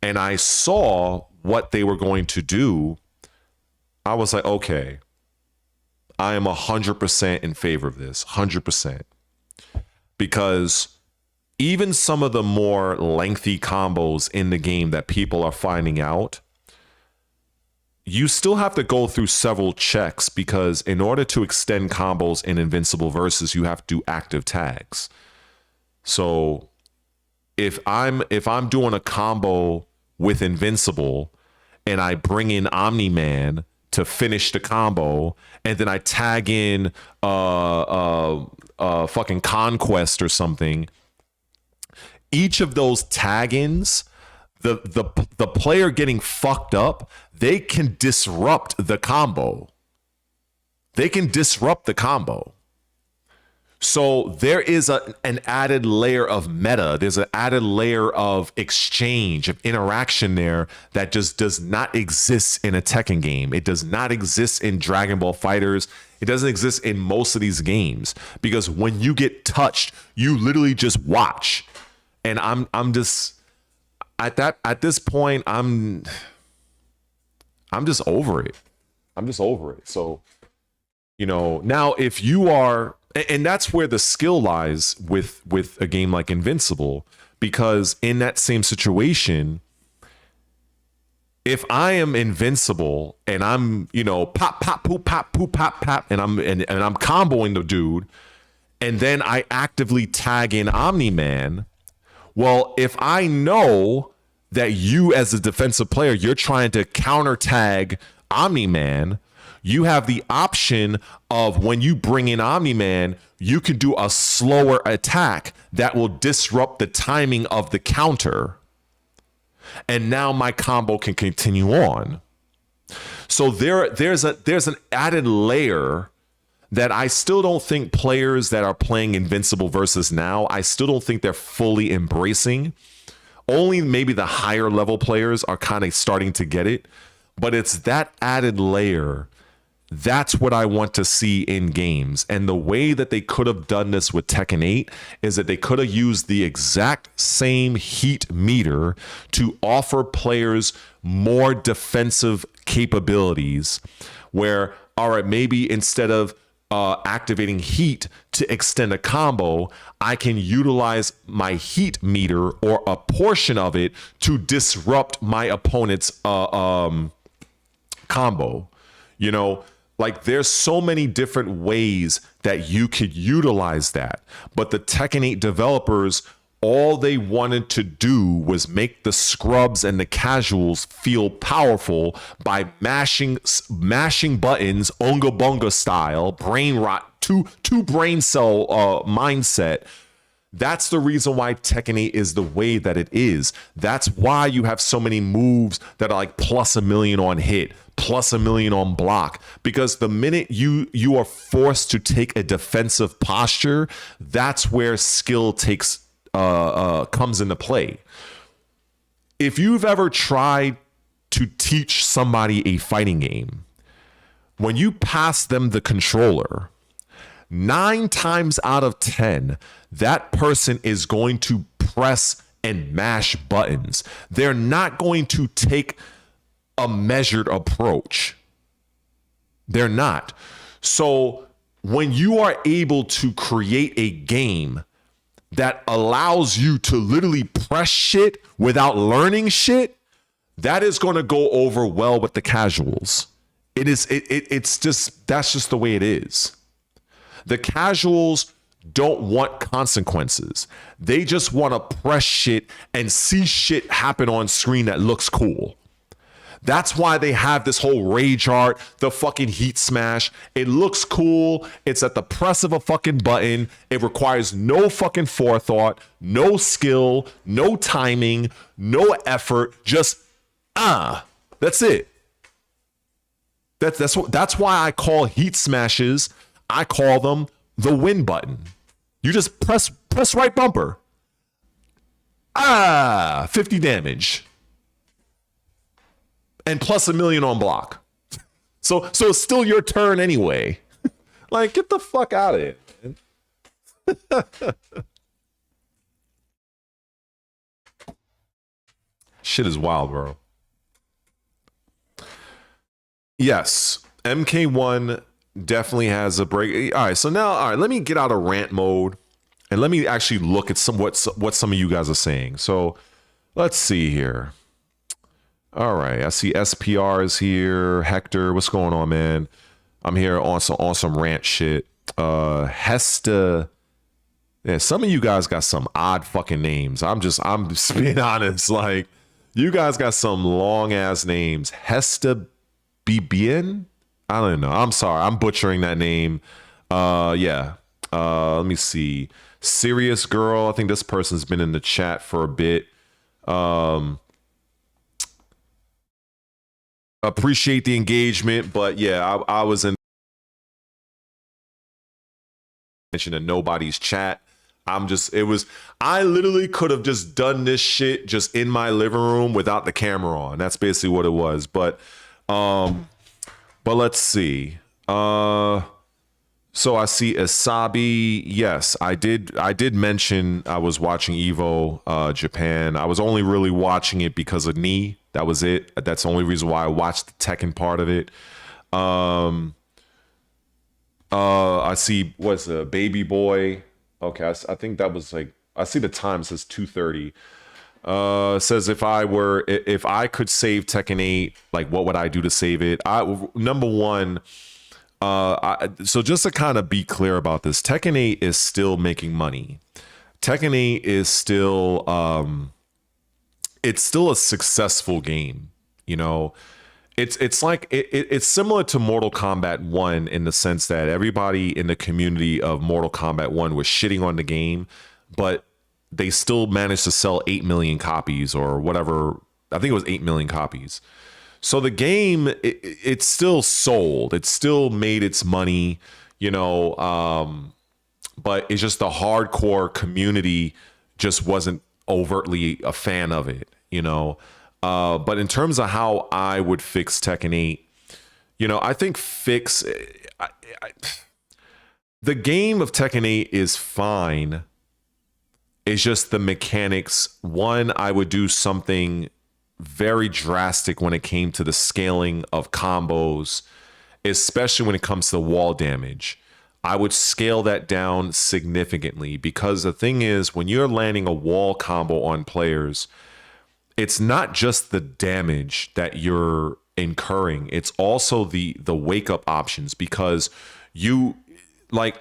and I saw what they were going to do, I was like, okay, I am 100% in favor of this, 100%. Because even some of the more lengthy combos in the game that people are finding out, you still have to go through several checks, because in order to extend combos in Invincible Versus, you have to do active tags. So if I'm doing a combo with Invincible and I bring in Omni-Man to finish the combo, and then I tag in fucking Conquest or something, each of those tag-ins, the player getting fucked up, they can disrupt the combo. They can disrupt the combo. So there is an added layer of meta. There's an added layer of exchange, of interaction there that just does not exist in a Tekken game. It does not exist in Dragon Ball FighterZ. It doesn't exist in most of these games, because when you get touched, you literally just watch. And I'm just at this point, I'm just over it. I'm just over it. So, you know, now if you are, and that's where the skill lies with a game like Invincible, because in that same situation, if I am Invincible and I'm, you know, pop, pop, poop, pop, poop, pop, pop, and I'm comboing the dude, and then I actively tag in Omni-Man, well, if I know that you as a defensive player, you're trying to counter tag Omni-Man, you have the option of, when you bring in Omni-Man, you can do a slower attack that will disrupt the timing of the counter. And now my combo can continue on. So there's an added layer that I still don't think players that are playing Invincible Versus now, I still don't think they're fully embracing. Only maybe the higher level players are kind of starting to get it. But it's that added layer. That's what I want to see in games. And the way that they could have done this with Tekken 8 is that they could have used the exact same heat meter to offer players more defensive capabilities, where, all right, maybe instead of activating heat to extend a combo, I can utilize my heat meter or a portion of it to disrupt my opponent's combo. You know, like, there's so many different ways that you could utilize that. But the Tekken 8 developers, all they wanted to do was make the scrubs and the casuals feel powerful by mashing buttons, onga bonga style, brain rot, two brain cell mindset. That's the reason why Tekken 8 is the way that it is. That's why you have so many moves that are like plus 1,000,000 on hit, plus 1,000,000 on block, because the minute you are forced to take a defensive posture, that's where skill comes into play. If you've ever tried to teach somebody a fighting game, when you pass them the controller, 9 times out of 10, that person is going to press and mash buttons. They're not going to take a measured approach. They're not. So when you are able to create a game that allows you to literally press shit without learning shit, that is going to go over well with the casuals. It's just, that's just the way it is. The casuals don't want consequences. They just want to press shit and see shit happen on screen that looks cool. That's why they have this whole rage art, the fucking heat smash. It looks cool. It's at the press of a fucking button. It requires no fucking forethought, no skill, no timing, no effort. Just that's it. That's why I call heat smashes, I call them the win button. You just press right bumper. 50 damage. And plus 1,000,000 on block. So it's still your turn anyway. Like, get the fuck out of it, man. Shit is wild, bro. Yes, MK1 definitely has a break. All right, let me get out of rant mode and let me actually look at what some of you guys are saying. So let's see here. All right. I see SPR is here. Hector, what's going on, man? I'm here on some rant shit. Hesta. Yeah, some of you guys got some odd fucking names. I'm just being honest. Like, you guys got some long ass names. Hesta Bibien? I don't know. I'm sorry. I'm butchering that name. Yeah. Let me see. Serious Girl. I think this person's been in the chat for a bit. Appreciate the engagement, but yeah, I was in mention of nobody's chat. I literally could have just done this shit just in my living room without the camera on. That's basically what it was. But let's see. So I see Asabi. Yes, I did mention I was watching Evo Japan. I was only really watching it because of Knee. That was it. That's the only reason why I watched the Tekken part of it. I see what's a Baby Boy. Okay, I think that was like, I see the time says 2:30. Says if I could save Tekken 8, like what would I do to save it? Number one, so just to kind of be clear about this, Tekken 8 is still making money. Tekken 8 is still it's still a successful game. You know, it's like it's similar to Mortal Kombat 1 in the sense that everybody in the community of Mortal Kombat 1 was shitting on the game, but they still managed to sell 8 million copies or whatever. I think it was 8 million copies. So the game, it's still sold. It still made its money, you know, but it's just the hardcore community just wasn't overtly a fan of it, you know. But in terms of how I would fix Tekken 8, you know, I think the game of Tekken 8 is fine. It's just the mechanics. One, I would do something very drastic when it came to the scaling of combos, especially when it comes to wall damage. I would scale that down significantly because the thing is, when you're landing a wall combo on players, it's not just the damage that you're incurring, it's also the wake up options, because you, like,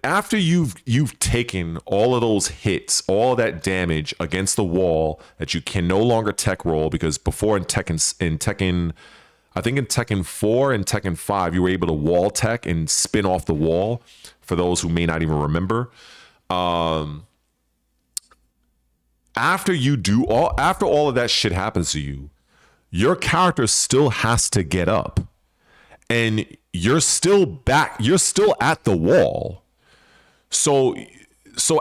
after you've taken all of those hits, all that damage against the wall that you can no longer tech roll, because before in Tekken, I think in Tekken 4 and Tekken 5, you were able to wall tech and spin off the wall, for those who may not even remember. After all of that shit happens to you, your character still has to get up, and you're still at the wall. So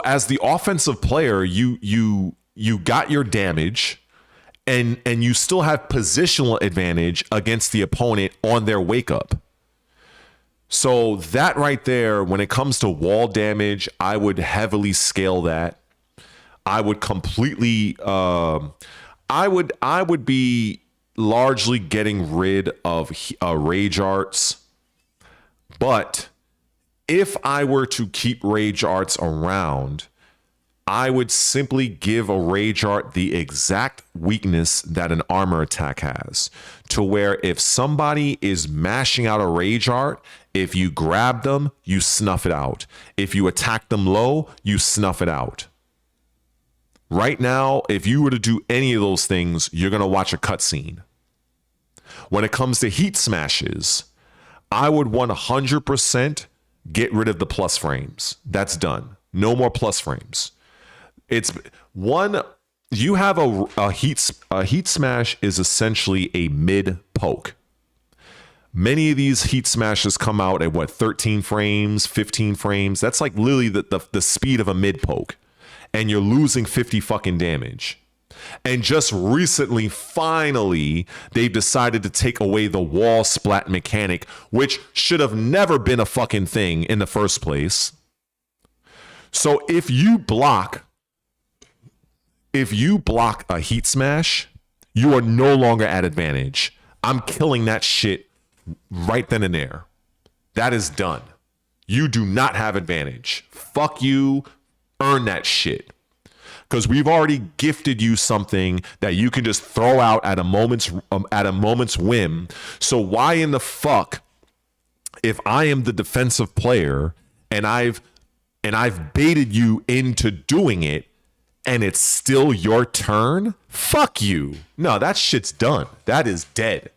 as the offensive player, you got your damage, and you still have positional advantage against the opponent on their wake up. So that right there, when it comes to wall damage, I would heavily scale that. I would completely I would be largely getting rid of rage arts, but if I were to keep rage arts around, I would simply give a rage art the exact weakness that an armor attack has, to where if somebody is mashing out a rage art, if you grab them, you snuff it out. If you attack them low, you snuff it out. Right now, if you were to do any of those things, you're going to watch a cutscene. When it comes to heat smashes, I would 100% get rid of the plus frames. That's done. No more plus frames. It's one, you have a heat smash is essentially a mid poke. Many of these heat smashes come out at 13 frames, 15 frames. That's like literally the speed of a mid poke. And you're losing 50 fucking damage. And just recently, finally, they've decided to take away the wall splat mechanic, which should have never been a fucking thing in the first place. So if you block a heat smash, you are no longer at advantage. I'm killing that shit right then and there. That is done. You do not have advantage. Fuck you. Earn that shit. because we've already gifted you something that you can just throw out at a moment's whim. So why in the fuck, if I am the defensive player and I've baited you into doing it and it's still your turn, fuck you. No, that shit's done. That is dead.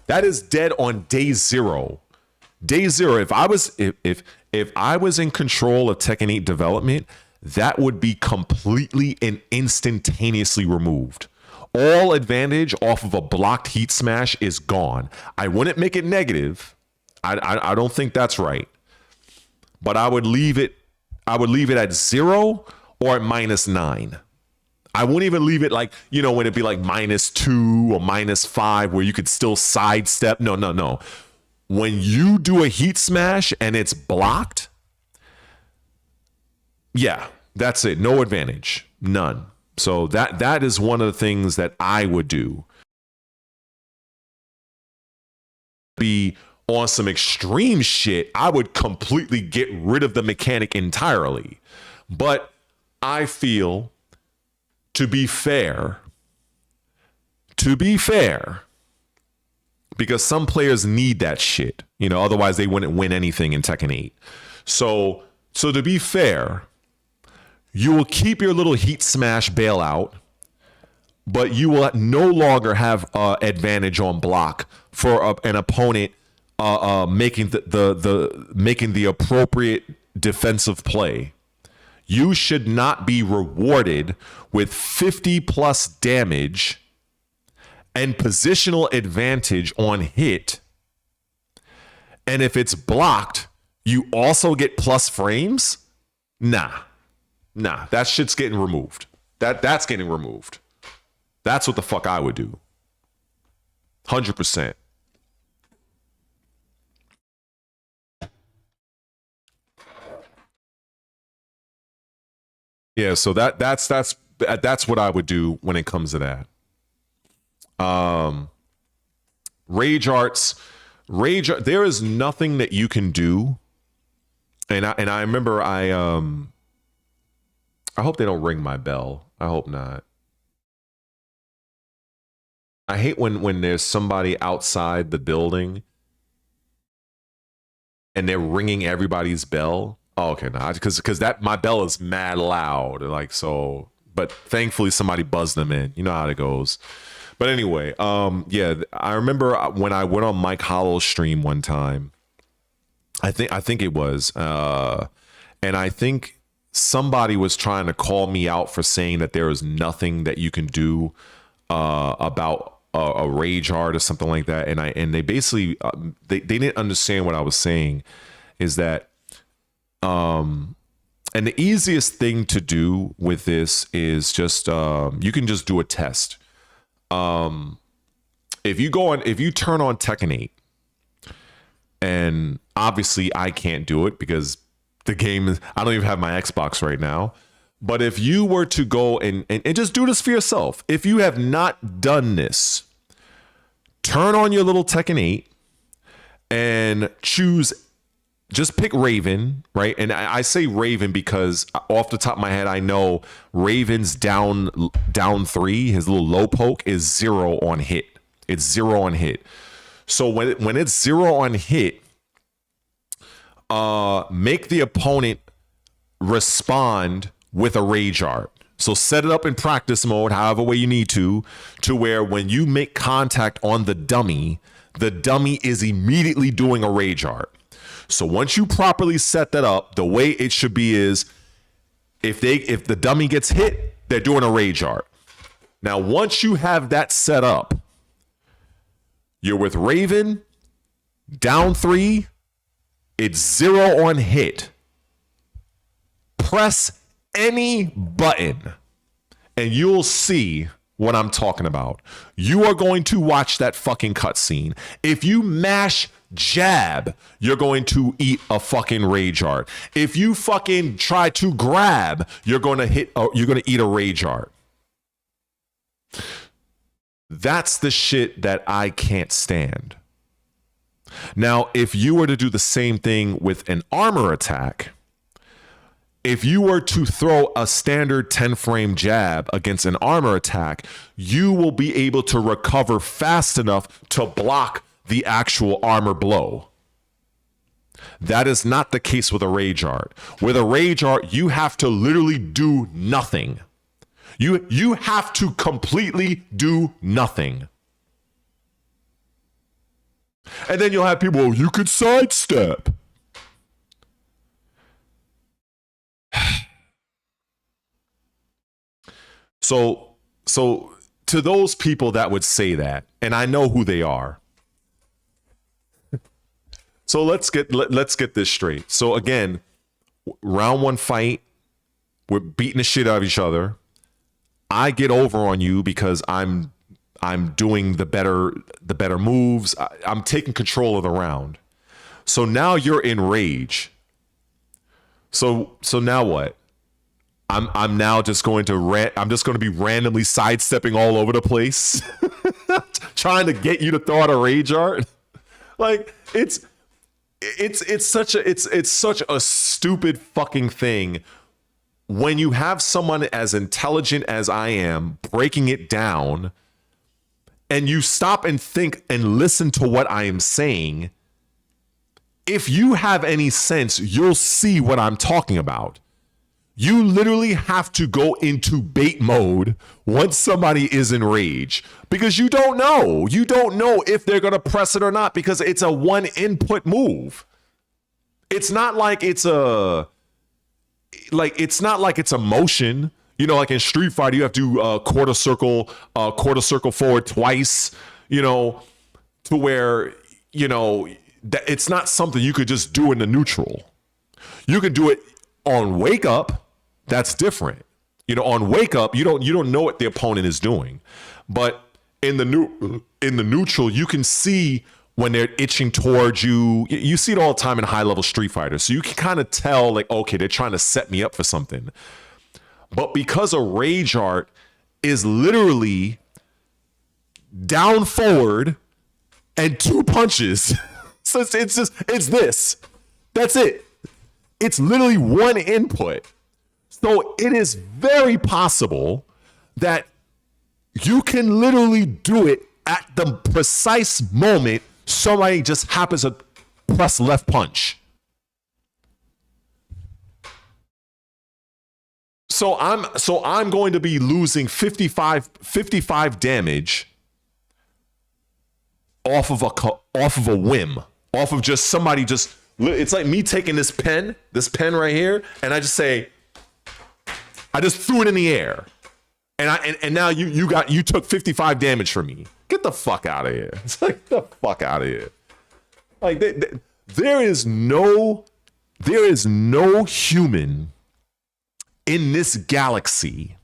That is dead on day zero. Day zero. If I was in control of Tekken 8 development, that would be completely and instantaneously removed. All advantage off of a blocked heat smash is gone. I wouldn't make it negative. I don't think that's right. But I would leave it at 0 or at -9. I wouldn't even leave it like, you know, when it'd be like -2 or -5 where you could still sidestep. No. When you do a heat smash and it's blocked, yeah, that's it. No advantage. None. So that is one of the things that I would do. Be on some extreme shit, I would completely get rid of the mechanic entirely. But I feel, to be fair, because some players need that shit, you know, otherwise they wouldn't win anything in Tekken 8. So to be fair, you will keep your little heat smash bailout, but you will no longer have advantage on block for an opponent making the appropriate defensive play. You should not be rewarded with 50+ damage and positional advantage on hit. And if it's blocked, you also get plus frames? Nah, that shit's getting removed. That's getting removed. That's what the fuck I would do. 100%. Yeah, so that's what I would do when it comes to that. Rage arts, there is nothing that you can do. And I remember I hope they don't ring my bell. I hope not. I hate when there's somebody outside the building and they're ringing everybody's bell. Oh, okay, no, because that my bell is mad loud, like so. But thankfully, somebody buzzed them in. You know how it goes. But anyway, yeah, I remember when I went on Mike Hollow's stream one time. I think it was, and I think somebody was trying to call me out for saying that there is nothing that you can do about a rage art or something like that. And they basically they didn't understand what I was saying. Is that and the easiest thing to do with this is just you can just do a test. If you turn on Tekken 8, and obviously I can't do it because the game is, I don't even have my Xbox right now. But if you were to go and just do this for yourself, if you have not done this, turn on your little Tekken 8 and just pick Raven, right? And I say Raven because off the top of my head, I know Raven's down 3, his little low poke is 0 on hit. It's 0 on hit. So when it's 0 on hit, make the opponent respond with a rage art. So set it up in practice mode, however way you need to where when you make contact on the dummy is immediately doing a rage art. So once you properly set that up, the way it should be is if the dummy gets hit, they're doing a rage art. Now, once you have that set up, you're with Raven, down 3, it's 0 on hit. Press any button and you'll see what I'm talking about. You are going to watch that fucking cutscene. If you mash jab, you're going to eat a fucking rage art. If you fucking try to grab, you're going to eat a rage art. That's the shit that I can't stand. Now, if you were to do the same thing with an armor attack, If you were to throw a standard 10 frame jab against an armor attack, you will be able to recover fast enough to block the actual armor blow. That is not the case with a rage art. With a rage art, you have to literally do nothing. You have to completely do nothing. And then you'll have people, oh, you could sidestep. So to those people that would say that, and I know who they are. So let's get this straight. So again, round one fight, we're beating the shit out of each other. I get over on you because I'm doing the better moves. I'm taking control of the round. So now you're in rage. So now what? I'm now just going to I'm just going to be randomly sidestepping all over the place, trying to get you to throw out a rage art. Like it's such a stupid fucking thing when you have someone as intelligent as I am breaking it down, and you stop and think and listen to what I am saying. If you have any sense, you'll see what I'm talking about. You literally have to go into bait mode once somebody is in rage, because you don't know. You don't know if they're going to press it or not, because it's a one input move. It's not like it's a motion. You know, like in Street Fighter, you have to do quarter circle forward twice, you know, to where, you know, that it's not something you could just do in the neutral. You can do it on wake up. That's different. You know, on wake up, you don't know what the opponent is doing. But in the neutral, you can see when they're itching towards you. You see it all the time in high level Street Fighter. So you can kind of tell, like, okay, they're trying to set me up for something. But because a rage art is literally down forward and two punches, so it's this. That's it. It's literally one input. So it is very possible that you can literally do it at the precise moment somebody just happens to press left punch. So I'm going to be losing 55 damage off of a whim, off of just somebody just. It's like me taking this pen right here, and I just say, I just threw it in the air, and now you took 55 damage from me. Get the fuck out of here! It's like, get the fuck out of here. Like there is no human in this galaxy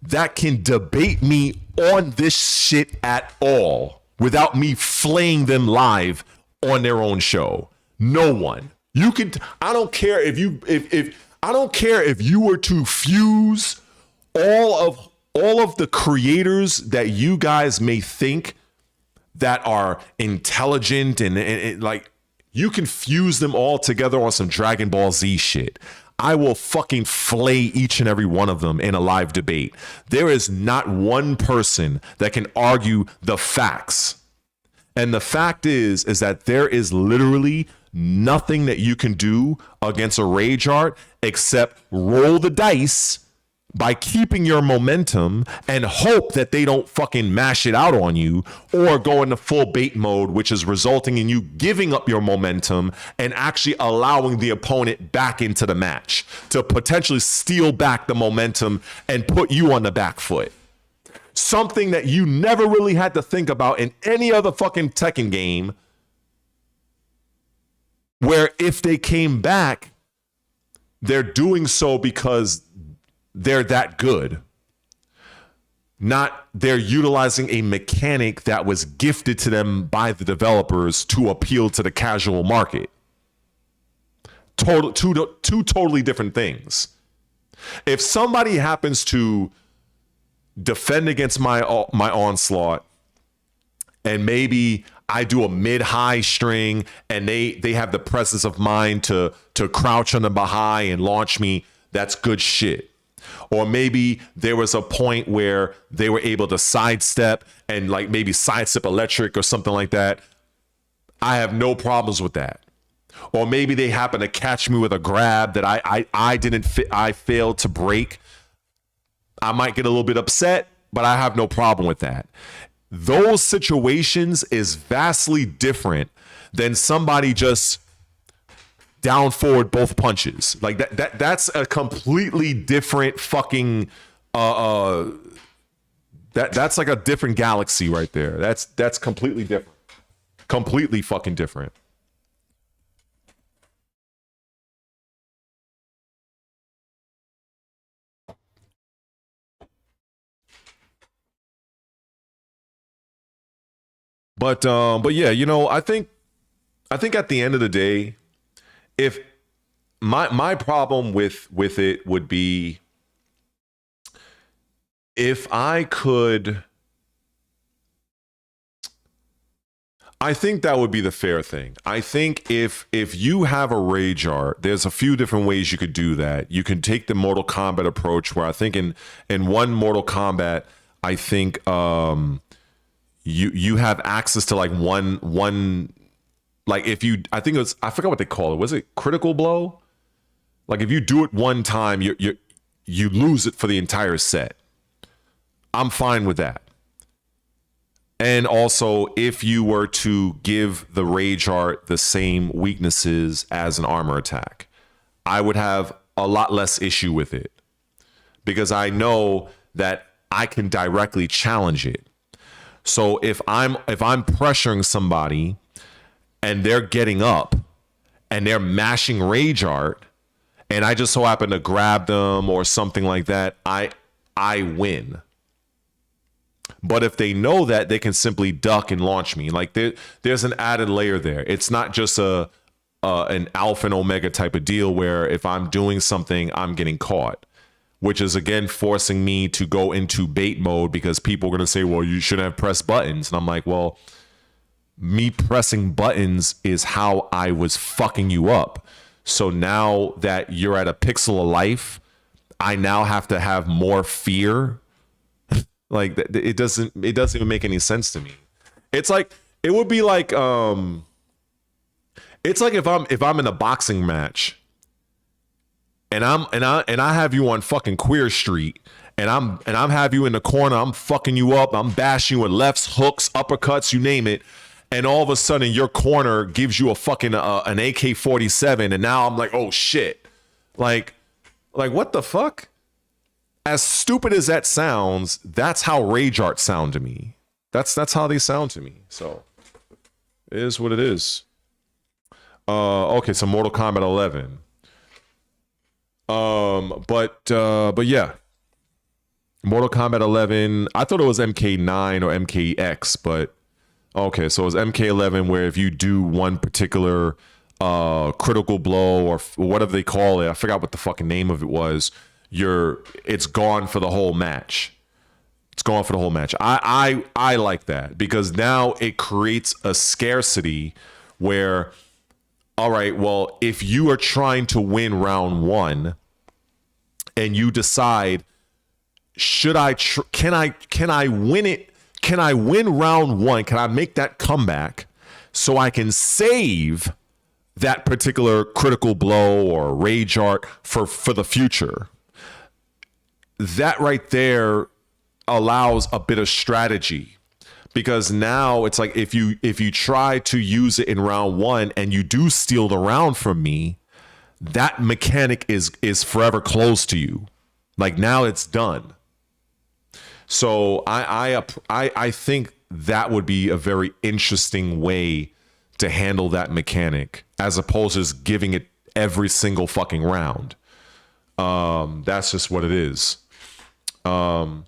that can debate me on this shit at all without me flaying them live on their own show. No one. You can. I don't care if I don't care if you were to fuse all of the creators that you guys may think that are intelligent and like, you can fuse them all together on some Dragon Ball Z shit. I will fucking flay each and every one of them in a live debate. There is not one person that can argue the facts. And the fact is that there is literally nothing that you can do against a rage art except roll the dice by keeping your momentum and hope that they don't fucking mash it out on you, or go into full bait mode, which is resulting in you giving up your momentum and actually allowing the opponent back into the match to potentially steal back the momentum and put you on the back foot. Something that you never really had to think about in any other fucking Tekken game, where if they came back, they're doing so because they're that good. Not they're utilizing a mechanic that was gifted to them by the developers to appeal to the casual market. Two totally different things. If somebody happens to defend against my onslaught, and maybe I do a mid-high string and they have the presence of mind to crouch on the high and launch me, that's good shit. Or maybe there was a point where they were able to sidestep and like maybe sidestep electric or something like that. I have no problems with that. Or maybe they happen to catch me with a grab that I didn't fit, I failed to break. I might get a little bit upset, but I have no problem with that. Those situations is vastly different than somebody just down forward both punches. Like that's a completely different fucking that's like a different galaxy right there. That's completely different. Completely fucking different. But yeah, you know, I think at the end of the day, if my problem with it would be if I could, I think that would be the fair thing. I think if you have a rage art, there's a few different ways you could do that. You can take the Mortal Kombat approach, where I think in one Mortal Kombat, I think you have access to like one like if you, I think it was, I forgot what they call it. Was it critical blow? Like if you do it one time, you lose it for the entire set. I'm fine with that. And also, if you were to give the rage art the same weaknesses as an armor attack, I would have a lot less issue with it, because I know that I can directly challenge it. So if I'm pressuring somebody and they're getting up and they're mashing rage art, and I just so happen to grab them or something like that, I win. But if they know that, they can simply duck and launch me. Like there's an added layer there. It's not just an alpha and omega type of deal where if I'm doing something, I'm getting caught, which is again forcing me to go into bait mode, because people are going to say, well, you shouldn't have pressed buttons. And I'm like, well, me pressing buttons is how I was fucking you up. So now that you're at a pixel of life, I now have to have more fear. Like it doesn't even make any sense to me. It's like, it would be like it's like if I'm in a boxing match and I have you on fucking Queer Street, and I'm have you in the corner, I'm fucking you up, I'm bashing you with lefts, hooks, uppercuts, you name it, and all of a sudden your corner gives you a fucking an AK-47, and now I'm like, oh shit, like what the fuck? As stupid as that sounds, that's how rage art sound to me. That's how they sound to me. So it is what it is. Okay, so Mortal Kombat 11. But yeah, Mortal Kombat 11. I thought it was MK9 or MKX, but okay, so it was MK11, where if you do one particular critical blow or whatever they call it, I forgot what the fucking name of it was, it's gone for the whole match. It's gone for the whole match. I like that, because now it creates a scarcity where, all right, well, if you are trying to win round one and you decide, can I win it? Can I win round one? Can I make that comeback so I can save that particular critical blow or rage art for the future? That right there allows a bit of strategy, because now it's like if you try to use it in round one and you do steal the round from me, that mechanic is forever closed to you. Like now it's done. So I think that would be a very interesting way to handle that mechanic, as opposed to just giving it every single fucking round. That's just what it is. Throw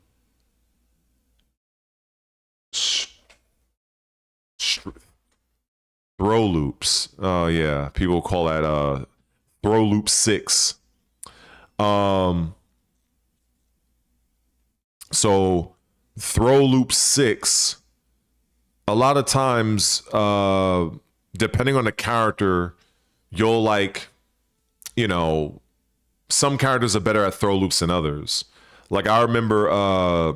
loops. Oh yeah, people call that throw loop 6. So throw loop 6 a lot of times, depending on the character, you'll like, you know, some characters are better at throw loops than others. Like I remember,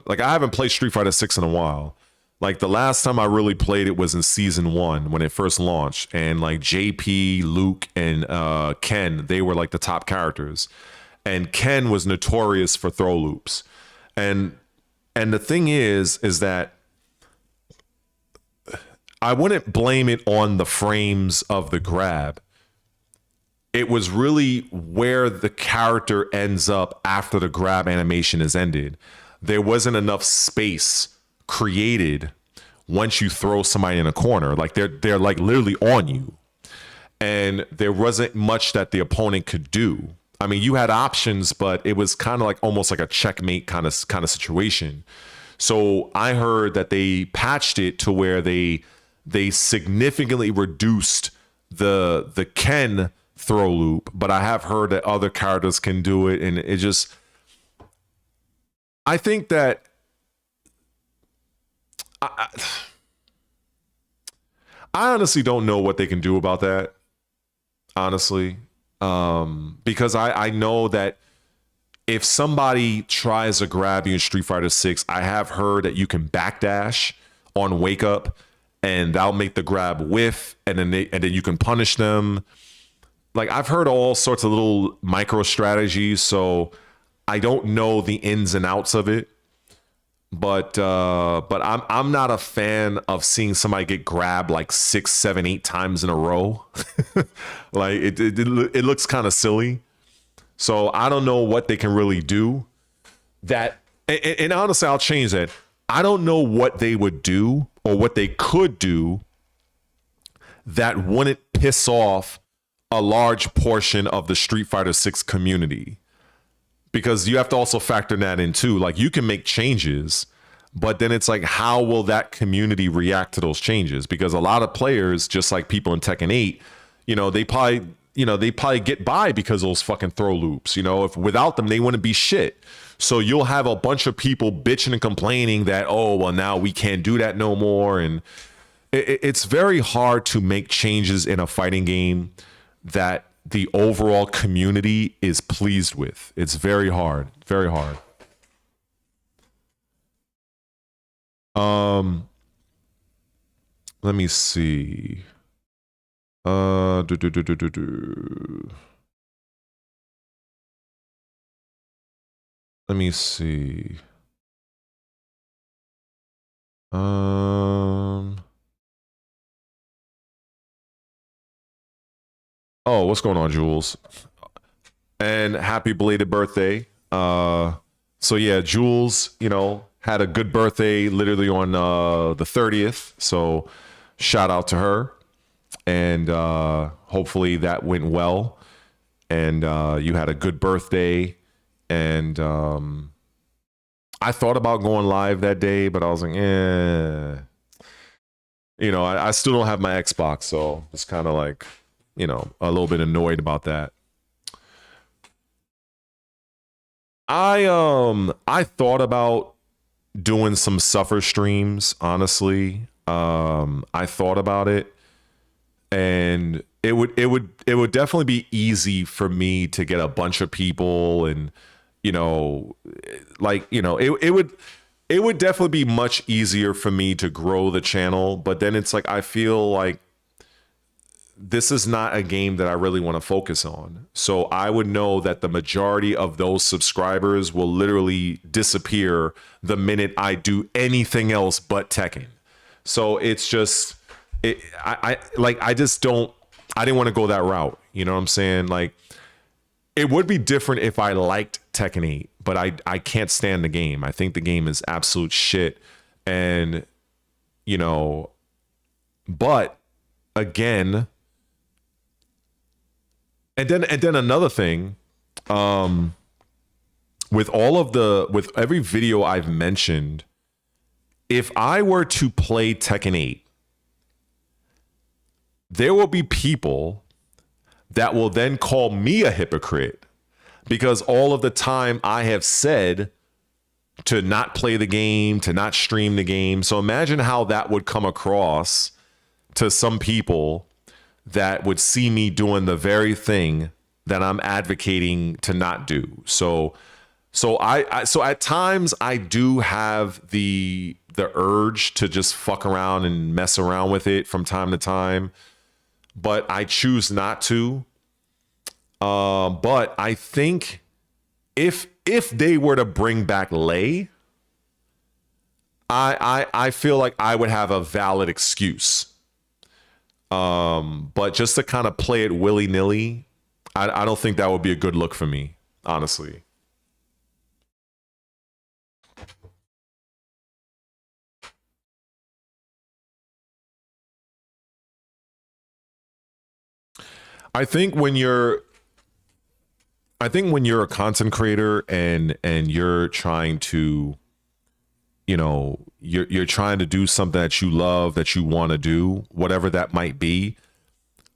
like I haven't played Street Fighter 6 in a while. Like the last time I really played it was in season 1 when it first launched, and like JP, Luke, and Ken, they were like the top characters, and Ken was notorious for throw loops, and the thing is that I wouldn't blame it on the frames of the grab. It was really where the character ends up after the grab animation is ended. There wasn't enough space created once you throw somebody in a corner. Like they're like literally on you, and there wasn't much that the opponent could do. I mean, you had options, but it was kind of like almost like a checkmate kind of situation. So I heard that they patched it to where they significantly reduced the Ken throw loop, but I have heard that other characters can do it, and it just, I think that I honestly don't know what they can do about that, honestly, because I know that if somebody tries to grab you in Street Fighter 6, I have heard that you can backdash on Wake Up, and that'll make the grab whiff, and then you can punish them. Like I've heard all sorts of little micro strategies, so I don't know the ins and outs of it. But I'm not a fan of seeing somebody get grabbed like 6, 7, 8 times in a row. Like it looks kind of silly. So I don't know what they can really do. That and honestly, I'll change that. I don't know what they would do or what they could do that wouldn't piss off a large portion of the Street Fighter 6 community. Because you have to also factor that in too. Like you can make changes, but then it's like, how will that community react to those changes? Because a lot of players, just like people in Tekken 8, they probably get by because of those fucking throw loops. If without them, they wouldn't be shit. So you'll have a bunch of people bitching and complaining that, oh, well, now we can't do that no more. And it's very hard to make changes in a fighting game that the overall community is pleased with. It's very hard. Very hard. Let me see. Let me see. Oh, what's going on, Jules? And happy belated birthday. So yeah, Jules, had a good birthday literally on the 30th. So shout out to her. And hopefully that went well. And you had a good birthday. And I thought about going live that day, but I was like, I still don't have my Xbox. So it's kind of like, a little bit annoyed about that. I thought about doing some suffer streams, honestly. I thought about it, and it would definitely be easy for me to get a bunch of people, and it would definitely be much easier for me to grow the channel. But then it's like, I feel like this is not a game that I really want to focus on. So I would know that the majority of those subscribers will literally disappear the minute I do anything else but Tekken. So it's just, I didn't want to go that route. You know what I'm saying? Like, it would be different if I liked Tekken 8, but I can't stand the game. I think the game is absolute shit. And, but again, and then another thing, with every video I've mentioned, if I were to play Tekken 8, there will be people that will then call me a hypocrite because all of the time I have said to not play the game, to not stream the game. So imagine how that would come across to some people that would see me doing the very thing that I'm advocating to not do. So at times I do have the urge to just fuck around and mess around with it from time to time, but I choose not to. But I think if they were to bring back Lay, I feel like I would have a valid excuse. But just to kind of play it willy-nilly, I don't think that would be a good look for me, honestly. I think when you're a content creator and you're trying to, you know, you're trying to do something that you love, that you want to do, whatever that might be,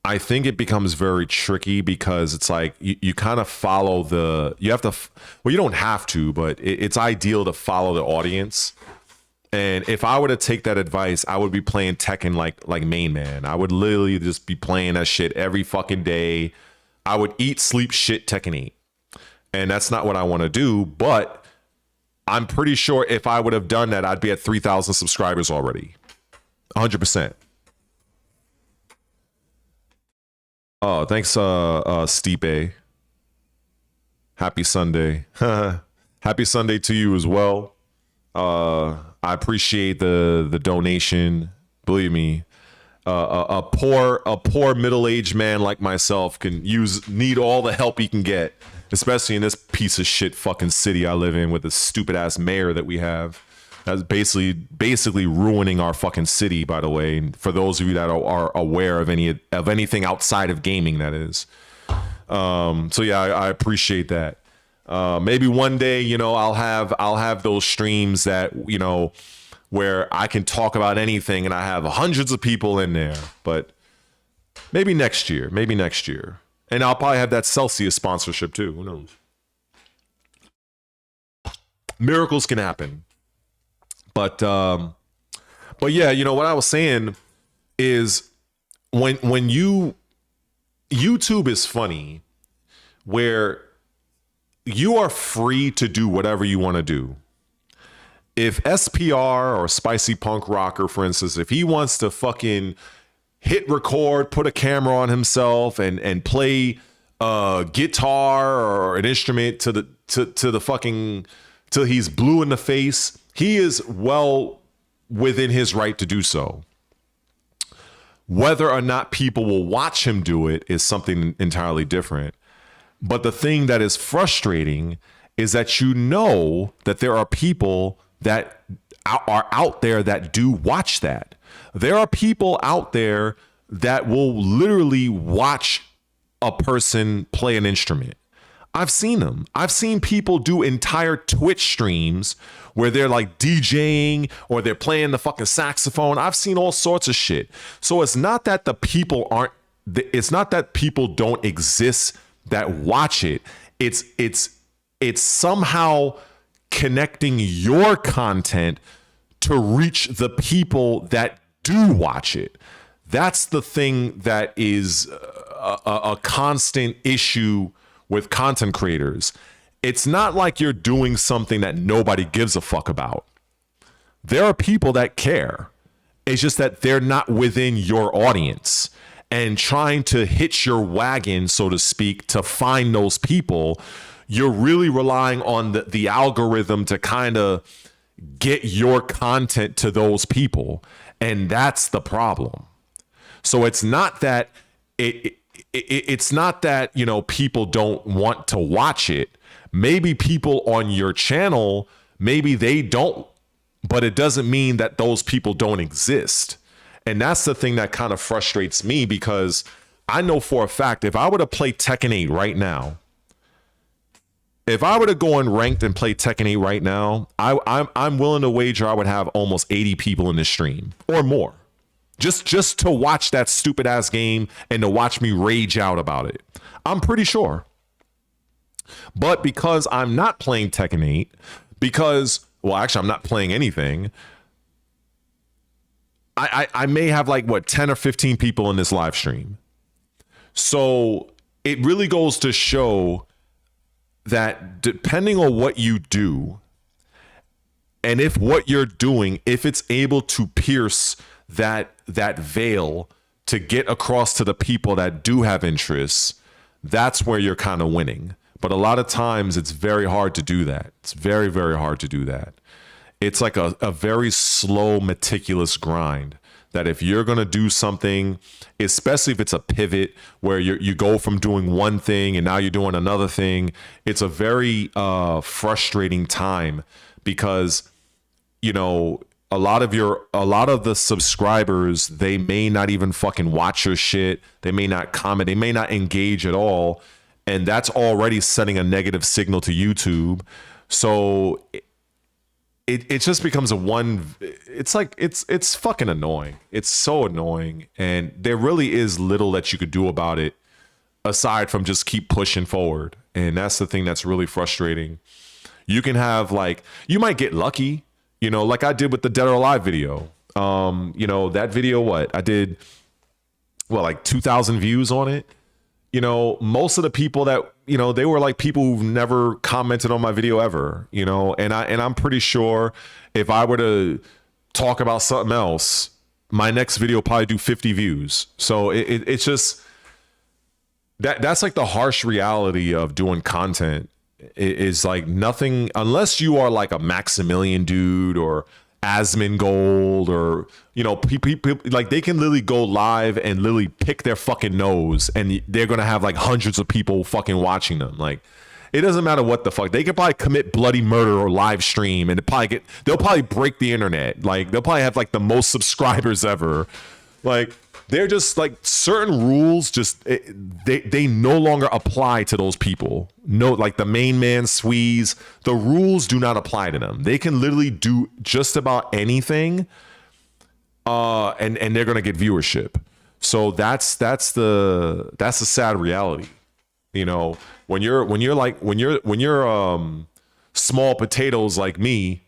I think it becomes very tricky because it's like you kind of follow you don't have to, but it's ideal to follow the audience. And if I were to take that advice, I would be playing Tekken like main man. I would literally just be playing that shit every fucking day. I would eat, sleep, shit Tekken 8. And that's not what I want to do, but I'm pretty sure if I would have done that, I'd be at 3,000 subscribers already. 100%. Oh, thanks, Stipe. Happy Sunday. Happy Sunday to you as well. I appreciate the donation. Believe me, a poor middle-aged man like myself need all the help he can get, especially in this piece of shit fucking city I live in with the stupid ass mayor that we have. That's basically ruining our fucking city, by the way. And for those of you that are aware of anything outside of gaming, that is. So yeah, I appreciate that. Maybe one day, you know, I'll have those streams that, you know, where I can talk about anything and I have hundreds of people in there. But maybe next year. And I'll probably have that Celsius sponsorship too. Who knows? Miracles can happen. But yeah, you know what I was saying is when YouTube is funny, where you are free to do whatever you want to do. If SPR or Spicy Punk Rocker, for instance, if he wants to fucking hit record, put a camera on himself and play a guitar or an instrument to the fucking till he's blue in the face, he is well within his right to do so. Whether or not people will watch him do it is something entirely different. But the thing that is frustrating is that you know that there are people that are out there that do watch that. There are people out there that will literally watch a person play an instrument. I've seen them. I've seen people do entire Twitch streams where they're like DJing or they're playing the fucking saxophone. I've seen all sorts of shit. So it's not that it's not that people don't exist that watch it. It's somehow connecting your content to reach the people that do watch it. That's the thing that is a constant issue with content creators. It's not like you're doing something that nobody gives a fuck about. There are people that care. It's just that they're not within your audience. And trying to hitch your wagon, so to speak, to find those people, you're really relying on the algorithm to kind of get your content to those people. And that's the problem. So it's not that it's not that, you know, people don't want to watch it. Maybe people on your channel, maybe they don't, but it doesn't mean that those people don't exist. And that's the thing that kind of frustrates me, because I know for a fact, if I were to play Tekken 8 right now, if I were to go in ranked and play Tekken 8 right now, I'm willing to wager I would have almost 80 people in the stream or more. Just to watch that stupid ass game and to watch me rage out about it. I'm pretty sure. But because I'm not playing Tekken 8, because well, actually, I'm not playing anything. I may have like what 10 or 15 people in this live stream. So it really goes to show that depending on what you do, and if what you're doing, if it's able to pierce that veil to get across to the people that do have interests, that's where you're kind of winning. But a lot of times it's very hard to do that. It's very, very hard to do that. It's like a very slow, meticulous grind that if you're going to do something, especially if it's a pivot where you go from doing one thing and now you're doing another thing, it's a very frustrating time because, you know, a lot of the subscribers, they may not even fucking watch your shit. They may not comment. They may not engage at all. And that's already sending a negative signal to YouTube. So it just becomes it's like, it's fucking annoying. It's so annoying. And there really is little that you could do about it aside from just keep pushing forward. And that's the thing that's really frustrating. You can have like, you might get lucky, you know, like I did with the Dead or Alive video. You know, that video, what I did, like 2,000 views on it. You know, most of the people that, you know, they were like people who've never commented on my video ever, you know, and I'm pretty sure if I were to talk about something else, my next video will probably do 50 views. So it's just that's like the harsh reality of doing content is like nothing, unless you are like a Maximilian dude or Asmongold or, you know, people like they can literally go live and literally pick their fucking nose and they're gonna have like hundreds of people fucking watching them. Like it doesn't matter what the fuck, they could probably commit bloody murder or live stream and they'll probably break the internet. Like they'll probably have like the most subscribers ever. Like they're just like certain rules just they no longer apply to those people. No, like the main man Squeeze, the rules do not apply to them. They can literally do just about anything and they're gonna get viewership. So that's the sad reality. You know, when you're small potatoes like me,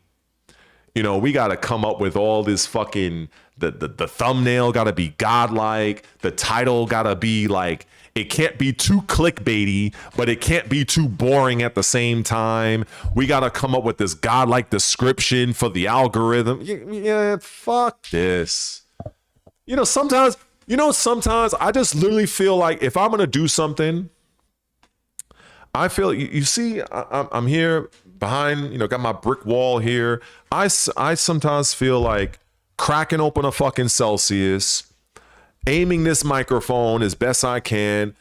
you know, we got to come up with all this fucking the thumbnail got to be godlike, the title got to be like, it can't be too clickbaity, but it can't be too boring at the same time. We got to come up with this godlike description for the algorithm. Yeah, fuck this. You know, sometimes I just literally feel like if I'm going to do something, I feel, you see, I'm here behind, you know, got my brick wall here. I sometimes feel like cracking open a fucking Celsius, aiming this microphone as best I can,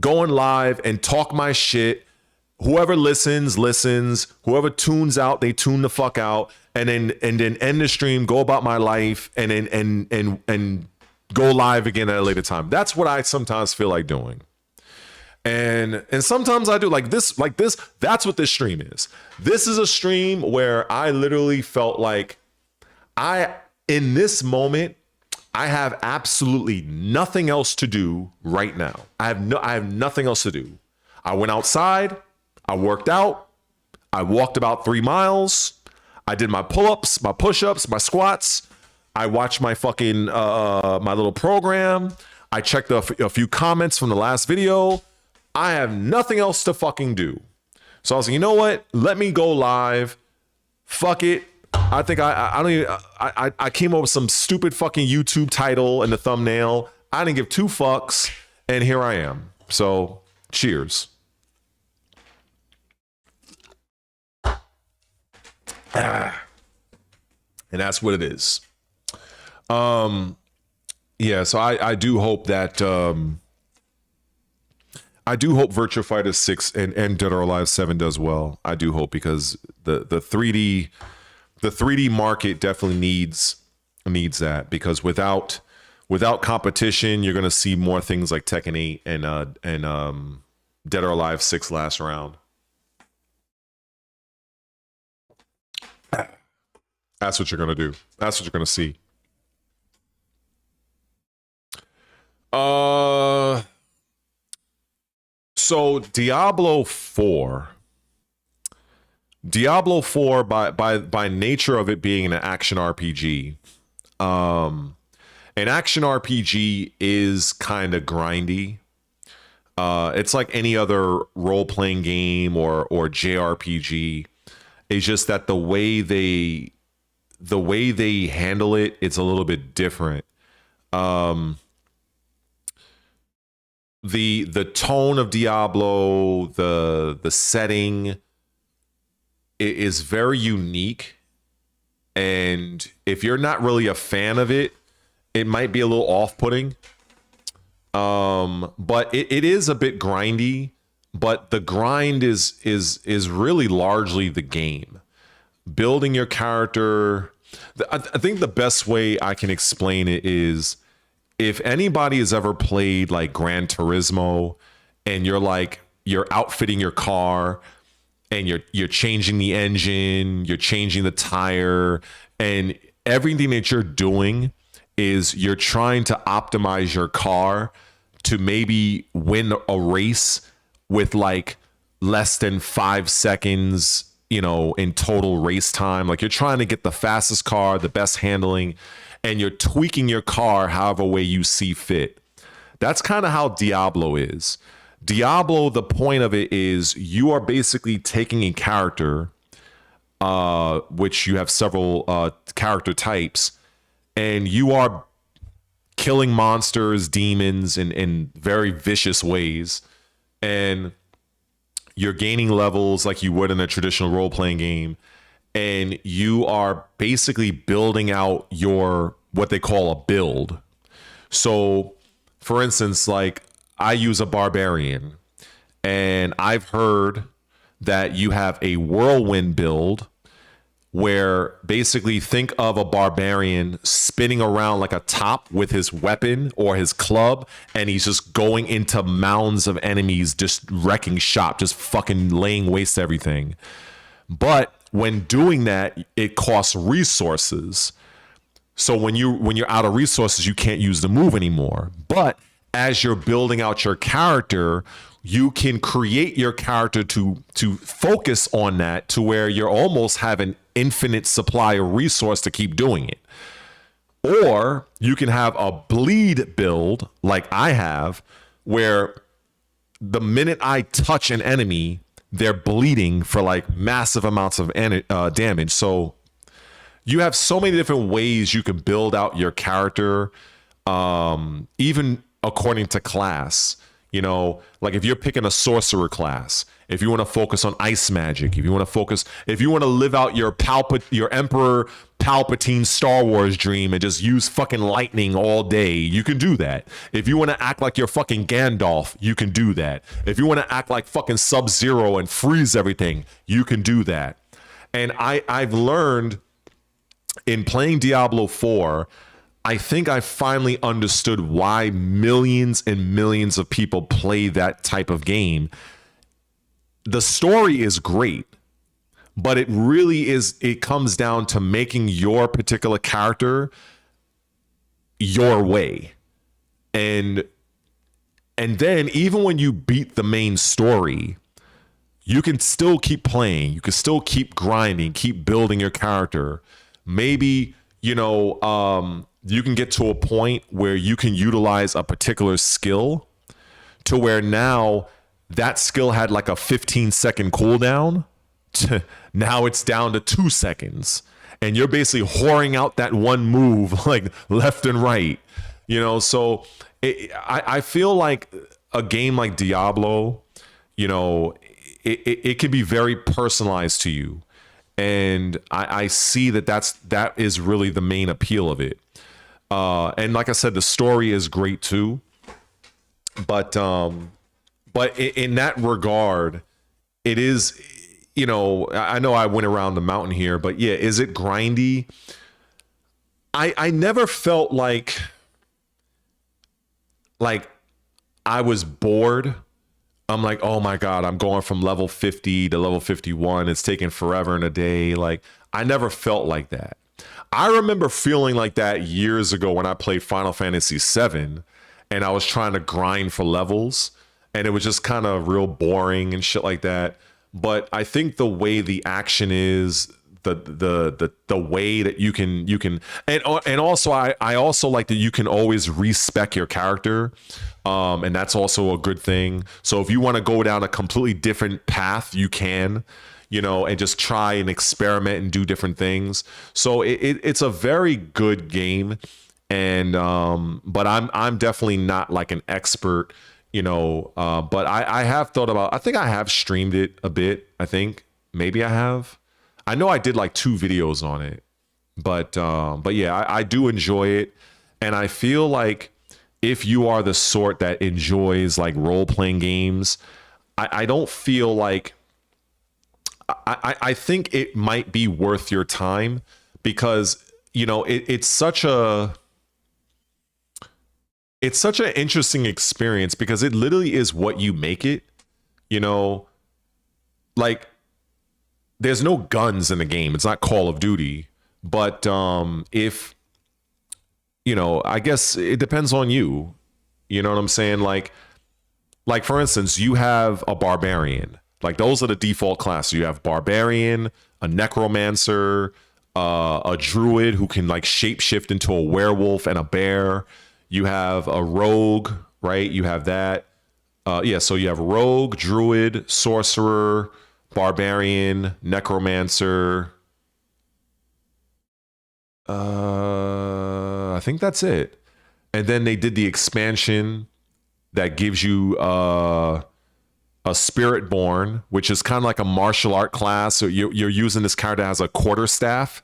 going live and talk my shit. Whoever listens. Whoever tunes out, they tune the fuck out, and then end the stream, go about my life, and then go live again at a later time. That's what I sometimes feel like doing. And sometimes I do like this, that's what this stream is. This is a stream where I literally felt like in this moment, I have absolutely nothing else to do right now. I have nothing else to do. I went outside, I worked out, I walked about 3 miles, I did my pull-ups, my push-ups, my squats, I watched my fucking my little program, I checked a few comments from the last video. I have nothing else to fucking do. So I was like, you know what? Let me go live. Fuck it. I think I came up with some stupid fucking YouTube title and the thumbnail. I didn't give 2 fucks, and here I am. So cheers. And that's what it is. Yeah, so I do hope that I do hope Virtua Fighter 6 and Dead or Alive 7 does well. I do hope, because the 3D market definitely needs that, because without competition, you're gonna see more things like Tekken 8 and Dead or Alive 6 last round. That's what you're gonna do. That's what you're gonna see. So Diablo 4, Diablo 4, by nature of it being an action RPG, an action RPG is kind of grindy. It's like any other role-playing game or JRPG. It's just that the way they handle it, it's a little bit different. The tone of Diablo, the setting is very unique, and if you're not really a fan of it, it might be a little off-putting. But it is a bit grindy, but the grind is really largely the game. Building your character. I think the best way I can explain it is, if anybody has ever played like Gran Turismo and you're outfitting your car and you're changing the engine, you're changing the tire, and everything that you're doing is you're trying to optimize your car to maybe win a race with like less than 5 seconds, in total race time. Like, you're trying to get the fastest car, the best handling, and you're tweaking your car however way you see fit. That's kind of how Diablo is. Diablo, the point of it is you are basically taking a character, which you have several character types, and you are killing monsters, demons in very vicious ways. And you're gaining levels like you would in a traditional role-playing game. And you are basically building out your, what they call a build. So, for instance, like, I use a barbarian, and I've heard that you have a whirlwind build, where basically think of a barbarian spinning around like a top with his weapon or his club, and he's just going into mounds of enemies, just wrecking shop, just fucking laying waste to everything. But when doing that, it costs resources. So when you're out of resources, you can't use the move anymore. But as you're building out your character, you can create your character to focus on that, to where you're almost have an infinite supply of resource to keep doing it. Or you can have a bleed build like I have, where the minute I touch an enemy, they're bleeding for like massive amounts of damage. So you have so many different ways you can build out your character, even according to class. Like if you're picking a sorcerer class, if you want to focus on ice magic, if you want to live out your Emperor Palpatine Star Wars dream and just use fucking lightning all day, you can do that. If you want to act like you're fucking Gandalf, you can do that. If you want to act like fucking Sub-Zero and freeze everything, you can do that. And I've learned in playing Diablo 4, I think I finally understood why millions and millions of people play that type of game. The story is great, but it comes down to making your particular character your way. And then even when you beat the main story, you can still keep playing. You can still keep grinding, keep building your character. Maybe, you can get to a point where you can utilize a particular skill to where now that skill had like a 15-second cooldown. Now it's down to 2 seconds. And you're basically whoring out that one move like left and right. So I feel like a game like Diablo, it can be very personalized to you. And I see that is really the main appeal of it. And like I said, the story is great too. But in that regard, it is, I know I went around the mountain here, but yeah, is it grindy? I never felt like I was bored. I'm like, oh my God, I'm going from level 50 to level 51. It's taking forever and a day. Like, I never felt like that. I remember feeling like that years ago when I played Final Fantasy VII and I was trying to grind for levels, and it was just kind of real boring and shit like that. but I think the way the action is, the way that you can and also I also like that you can always respec your character, and that's also a good thing. So if you want to go down a completely different path, you can, and just try and experiment and do different things. So it's a very good game, and but I'm definitely not like an expert, but I have thought about, I think I have streamed it a bit. I think maybe I have. I know I did like 2 videos on it, but yeah, I do enjoy it. And I feel like if you are the sort that enjoys like role-playing games, I don't feel like, I think it might be worth your time, because, it's such an interesting experience, because it literally is what you make it, like, there's no guns in the game. It's not Call of Duty, but if, I guess it depends on you. You know what I'm saying? Like for instance, you have a barbarian. Like, those are the default classes. You have barbarian, a necromancer, a druid who can like shapeshift into a werewolf and a bear. You have a rogue, right? You have that. Yeah, so you have rogue, druid, sorcerer, barbarian, necromancer. I think that's it. And then they did the expansion that gives you a Spiritborn, which is kind of like a martial art class. So you're using this character that has a quarterstaff,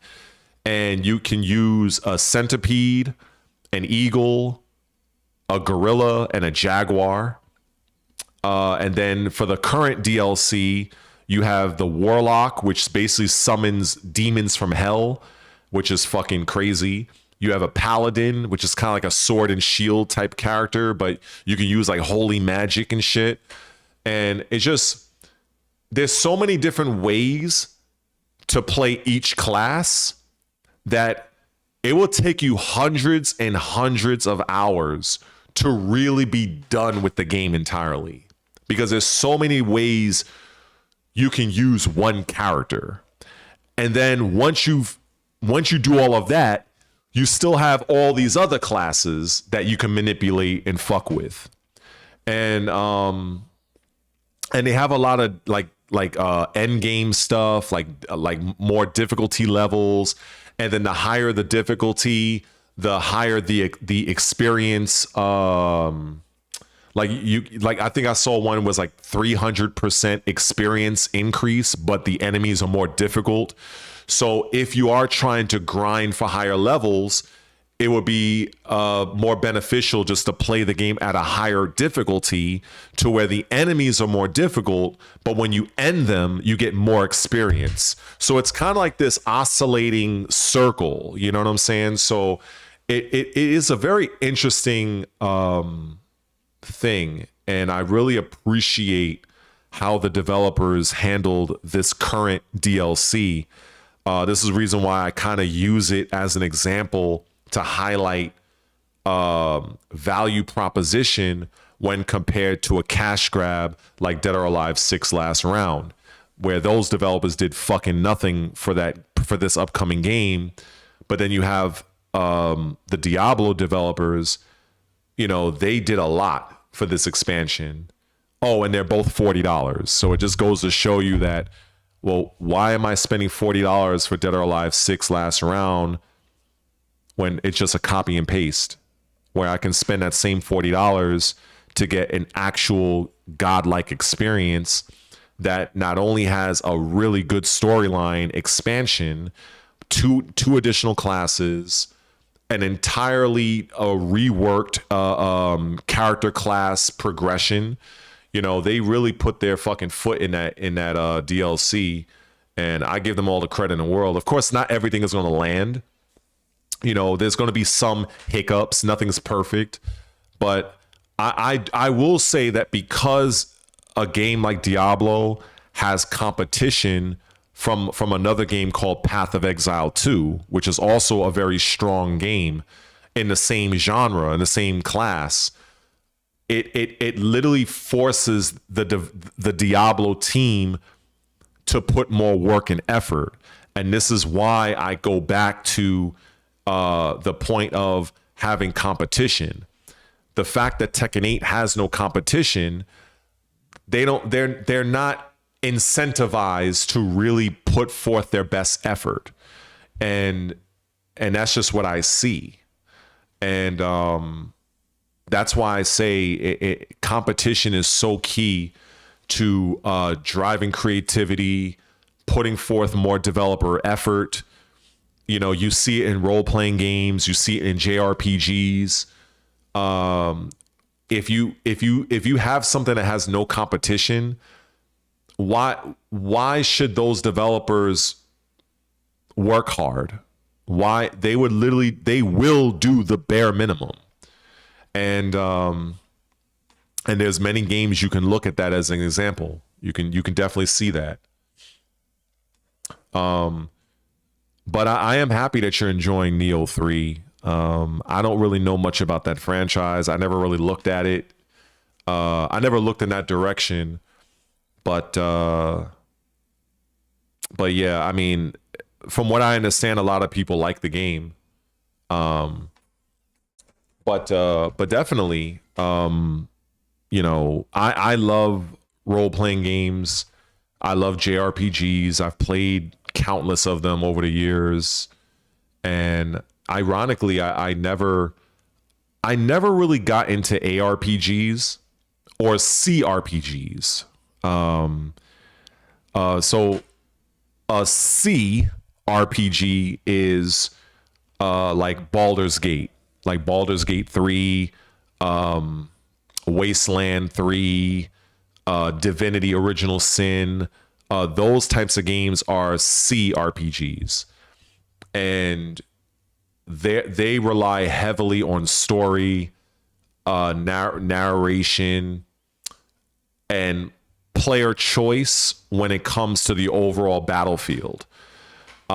and you can use a centipede, an eagle, a gorilla, and a jaguar. And then for the current DLC, you have the Warlock, which basically summons demons from hell, which is fucking crazy. You have a Paladin, which is kind of like a sword and shield type character, but you can use like holy magic and shit. And it's just, there's so many different ways to play each class that it will take you hundreds and hundreds of hours to really be done with the game entirely, because there's so many ways you can use one character. And then once you do all of that, you still have all these other classes that you can manipulate and fuck with. And they have a lot of like end game stuff, like more difficulty levels. And then the higher the difficulty, the higher the experience. I think I saw one was like 300% experience increase, but the enemies are more difficult. So if you are trying to grind for higher levels, it would be more beneficial just to play the game at a higher difficulty, to where the enemies are more difficult, but when you end them, you get more experience. So it's kind of like this oscillating circle, you know what I'm saying? So it is a very interesting thing, and I really appreciate how the developers handled this current DLC. This is the reason why I kind of use it as an example to highlight value proposition when compared to a cash grab like Dead or Alive 6 Last Round, where those developers did fucking nothing for this upcoming game. But then you have the Diablo developers, they did a lot for this expansion. Oh, and they're both $40. So it just goes to show you that, well, why am I spending $40 for Dead or Alive 6 Last Round when it's just a copy and paste, where I can spend that same $40 to get an actual godlike experience that not only has a really good storyline expansion, two additional classes, an entirely reworked character class progression. They really put their fucking foot in that DLC, and I give them all the credit in the world. Of course, not everything is going to land. There's going to be some hiccups. Nothing's perfect, but I will say that because a game like Diablo has competition from another game called Path of Exile 2, which is also a very strong game in the same genre, in the same class. It literally forces the Diablo team to put more work and effort. And this is why I go back to the point of having competition. The fact that Tekken 8 has no competition, they're not incentivized to really put forth their best effort. And that's just what I see. And that's why I say competition is so key to driving creativity, putting forth more developer effort. You know, you see it in role-playing games, you see it in JRPGs. If you have something that has no competition, why should those developers work hard? Why they will do the bare minimum. And there's many games you can look at that as an example. You can definitely see that. But I am happy that you're enjoying Neo 3. I don't really know much about that franchise. I never really looked at it. I never looked in that direction. But yeah, I mean, from what I understand, a lot of people like the game. But definitely, you know, I love role-playing games. I love JRPGs. I've played countless of them over the years. And ironically, I never really got into ARPGs or CRPGs. So a C RPG is like Baldur's Gate, like Baldur's Gate 3, Wasteland 3, Divinity Original Sin. Those types of games are C RPGs, and they rely heavily on story, narration, and player choice when it comes to the overall battlefield. They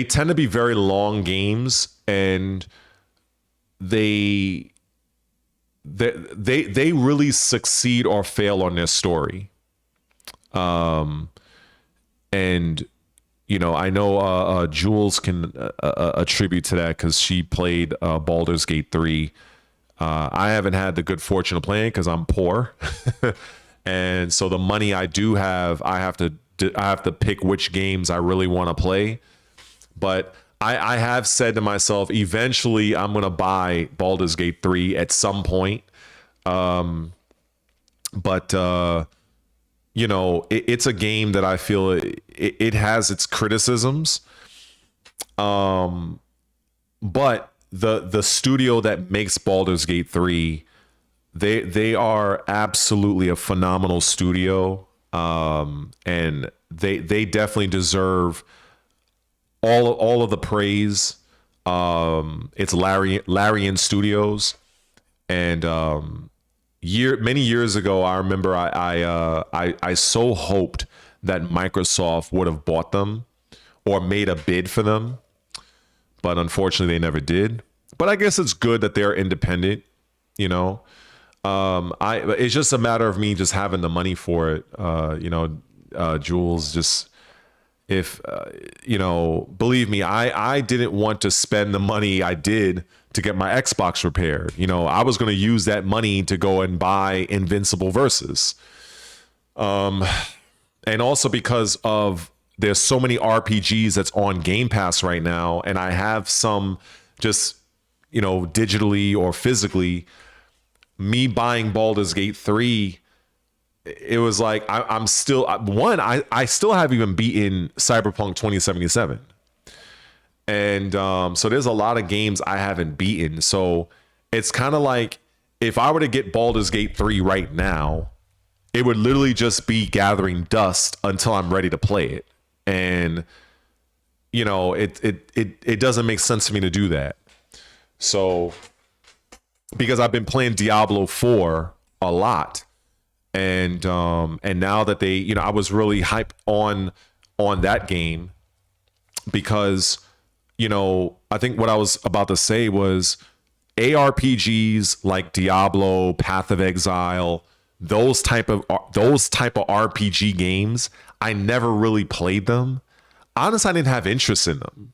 tend to be very long games, and they really succeed or fail on their story. And you know, I know Jules can attribute to that because she played Baldur's Gate 3. I haven't had the good fortune of playing because I'm poor. And so the money I do have, I have to pick which games I really want to play. But I have said to myself, eventually I'm going to buy Baldur's Gate 3 at some point. You know, it's a game that I feel it has its criticisms. But the studio that makes Baldur's Gate 3, they are absolutely a phenomenal studio. And they definitely deserve all of the praise. It's Larian Studios, and many years ago, I remember I so hoped that Microsoft would have bought them or made a bid for them, but unfortunately they never did. But I guess it's good that they're independent, you know. It's just a matter of me just having the money for it. You know, Jules, just if you know, believe me, I didn't want to spend the money I did to get my Xbox repaired. You know, I was going to use that money to go and buy Invincible Versus. And also because of there's so many RPGs that's on Game Pass right now, and I have some just, you know, digitally or physically. Me buying Baldur's Gate 3, it was like I'm still I still haven't even beaten Cyberpunk 2077. And so there's a lot of games I haven't beaten. So it's kind of like if I were to get Baldur's Gate 3 right now, it would literally just be gathering dust until I'm ready to play it. And, you know, it doesn't make sense to me to do that. So because I've been playing Diablo 4 a lot. And now that they, you know, I was really hyped on that game because, you know, I think what I was about to say was ARPGs like Diablo, Path of Exile, those type of RPG games, I never really played them. Honestly, I didn't have interest in them.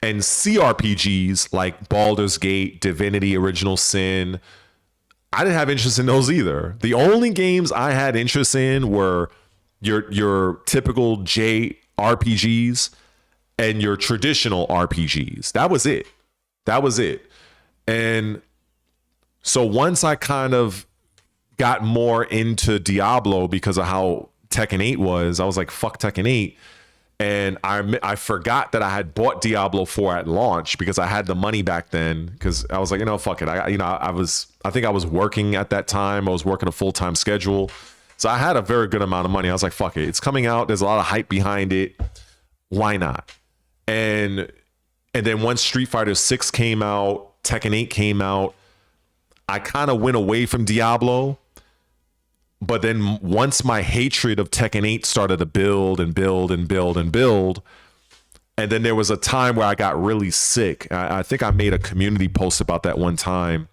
And CRPGs like Baldur's Gate, Divinity, Original Sin, I didn't have interest in those either. The only games I had interest in were your typical JRPGs and your traditional RPGs. That was it. That was it. And so once I kind of got more into Diablo because of how Tekken 8 was, I was like, fuck Tekken 8. And I forgot that I had bought Diablo 4 at launch because I had the money back then, because I was like, fuck it. I think I was working at that time. I was working a full-time schedule. So I had a very good amount of money. I was like, fuck it. It's coming out. There's a lot of hype behind it. Why not? And then once Street Fighter 6 came out, Tekken 8 came out, I kind of went away from Diablo. But then once my hatred of Tekken 8 started to build and build and build and build, and then there was a time where I got really sick. I think I made a community post about that one time,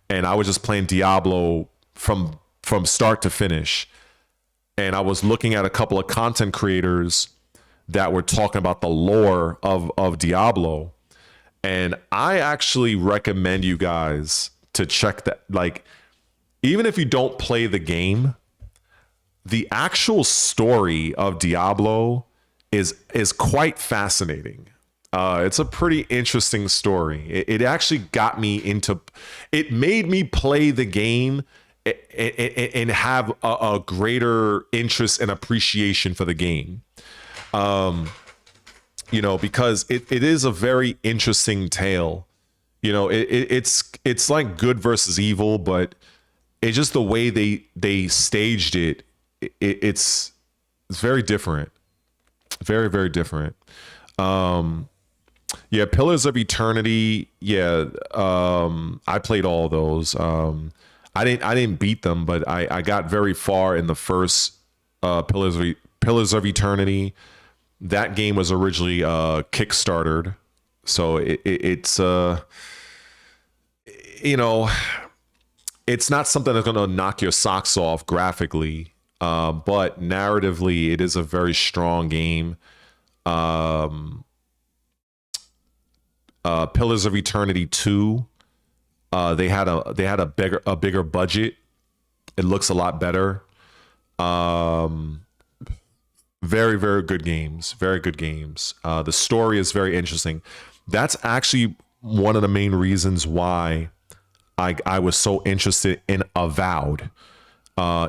and I was just playing Diablo from start to finish. And I was looking at a couple of content creators that were talking about the lore of Diablo. And I actually recommend you guys to check that. Like, even if you don't play the game, the actual story of Diablo is quite fascinating. It's a pretty interesting story. It actually got me into, it made me play the game and have a greater interest and appreciation for the game. Because it is a very interesting tale. It's like good versus evil, but it's just the way they staged it. It's very different. Very, very different. Pillars of Eternity. I played all those. I didn't beat them, but I got very far in the first Pillars of Eternity. That game was originally Kickstartered, so it's it's not something that's going to knock your socks off graphically, but narratively, it is a very strong game. Pillars of Eternity 2, they had a bigger budget. It looks a lot better. Very, very good games. Very good games. The story is very interesting. That's actually one of the main reasons why I was so interested in ADVIII.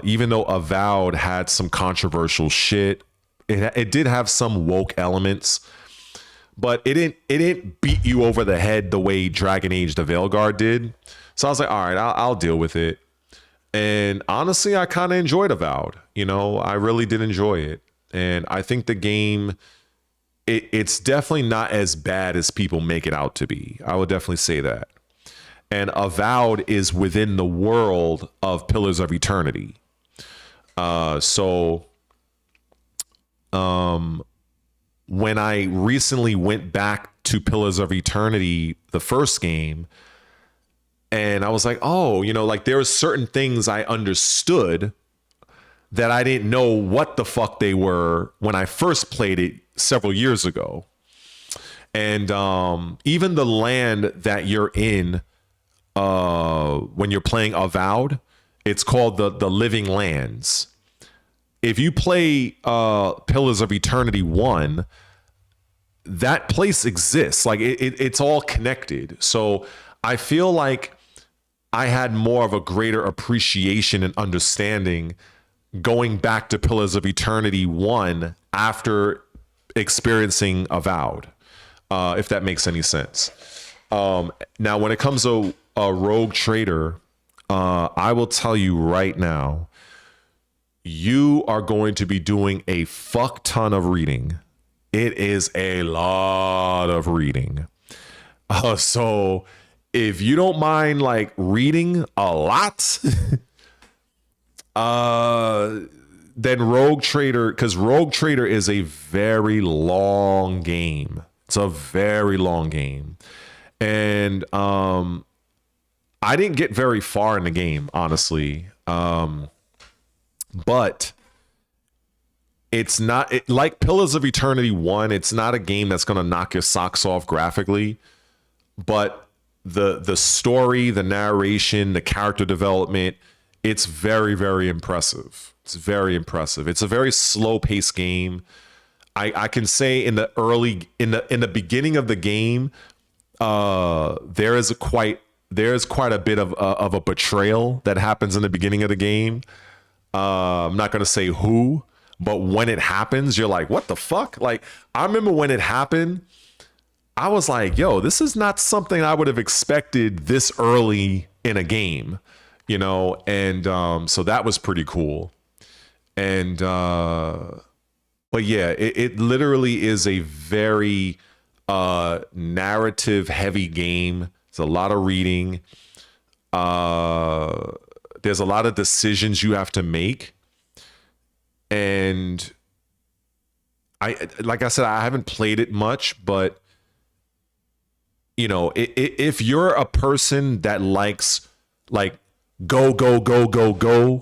Even though ADVIII had some controversial shit, it did have some woke elements, but it didn't beat you over the head the way Dragon Age the Veilguard did. So I was like, all right, I'll deal with it. And honestly, I kind of enjoyed ADVIII. I really did enjoy it. And I think the game, it's definitely not as bad as people make it out to be. I would definitely say that. And ADVIII is within the world of Pillars of Eternity. When I recently went back to Pillars of Eternity, the first game, and I was like, oh, there were certain things I understood that I didn't know what the fuck they were when I first played it several years ago. And even the land that you're in, when you're playing ADVIII, it's called the Living Lands. If you play Pillars of Eternity 1, that place exists. Like it's all connected. So I feel like I had more of a greater appreciation and understanding going back to Pillars of Eternity 1 after experiencing ADVIII, if that makes any sense. Now, when it comes to Rogue Trader, I will tell you right now, you are going to be doing a fuck ton of reading. It is a lot of reading. So if you don't mind like reading a lot, then Rogue Trader, because Rogue Trader is a very long game. It's a very long game. And I didn't get very far in the game, honestly. But it's not like Pillars of Eternity 1. It's not a game that's going to knock your socks off graphically, but the story, the narration, the character development, it's very, very impressive. It's very impressive. It's a very slow paced game. I can say in the beginning of the game, there's quite a bit of a betrayal that happens in the beginning of the game. I'm not gonna say who, but when it happens, you're like, what the fuck? Like, I remember when it happened, I was like, yo, this is not something I would have expected this early in a game, you know? And so that was pretty cool. And but yeah, it literally is a very narrative heavy game. It's a lot of reading. There's a lot of decisions you have to make. And like I said, I haven't played it much, but you know, if you're a person that likes like go,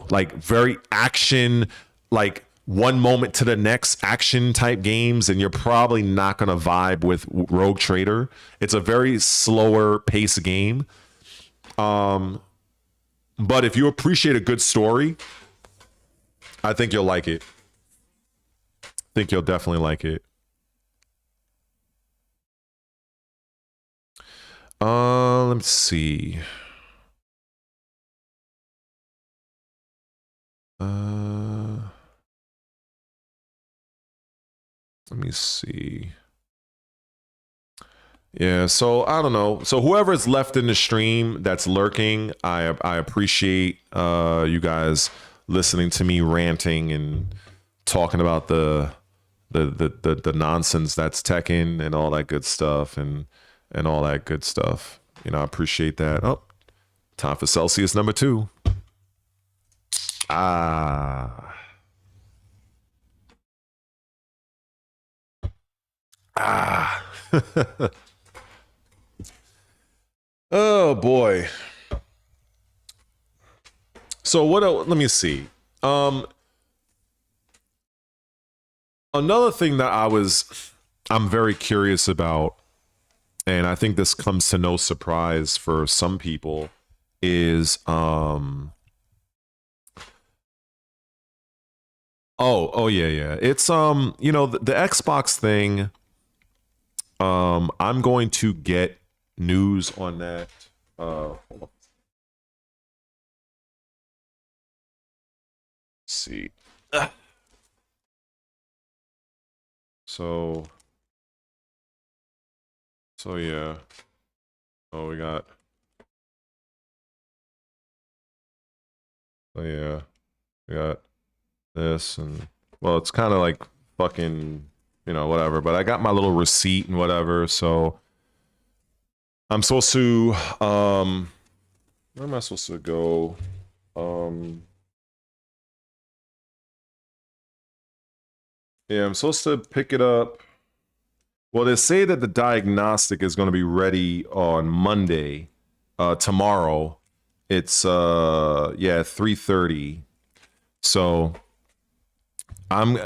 like very action, like one moment to the next action type games, and you're probably not going to vibe with Rogue Trader. It's a very slower pace game. But if you appreciate a good story, I think you'll like it. I think you'll definitely like it. Let me see. Let me see. Yeah, so I don't know. So whoever's left in the stream that's lurking, I appreciate you guys listening to me ranting and talking about the nonsense that's Tekken and all that good stuff and all that good stuff. You know, I appreciate that. Oh, time for Celsius number 2. Ah. Oh boy. So what else? Let me see. Another thing that I'm very curious about, and I think this comes to no surprise for some people, is oh yeah. It's you know, the Xbox thing. I'm going to get news on that. Hold on. Let's see. So yeah. Oh, we got. Oh yeah, we got this, and well, it's kind of like fucking, you know, whatever. But I got my little receipt and whatever, so I'm supposed to where am I supposed to go? Yeah, I'm supposed to pick it up. Well, they say that the diagnostic is going to be ready on Monday, tomorrow. It's yeah, 3:30. So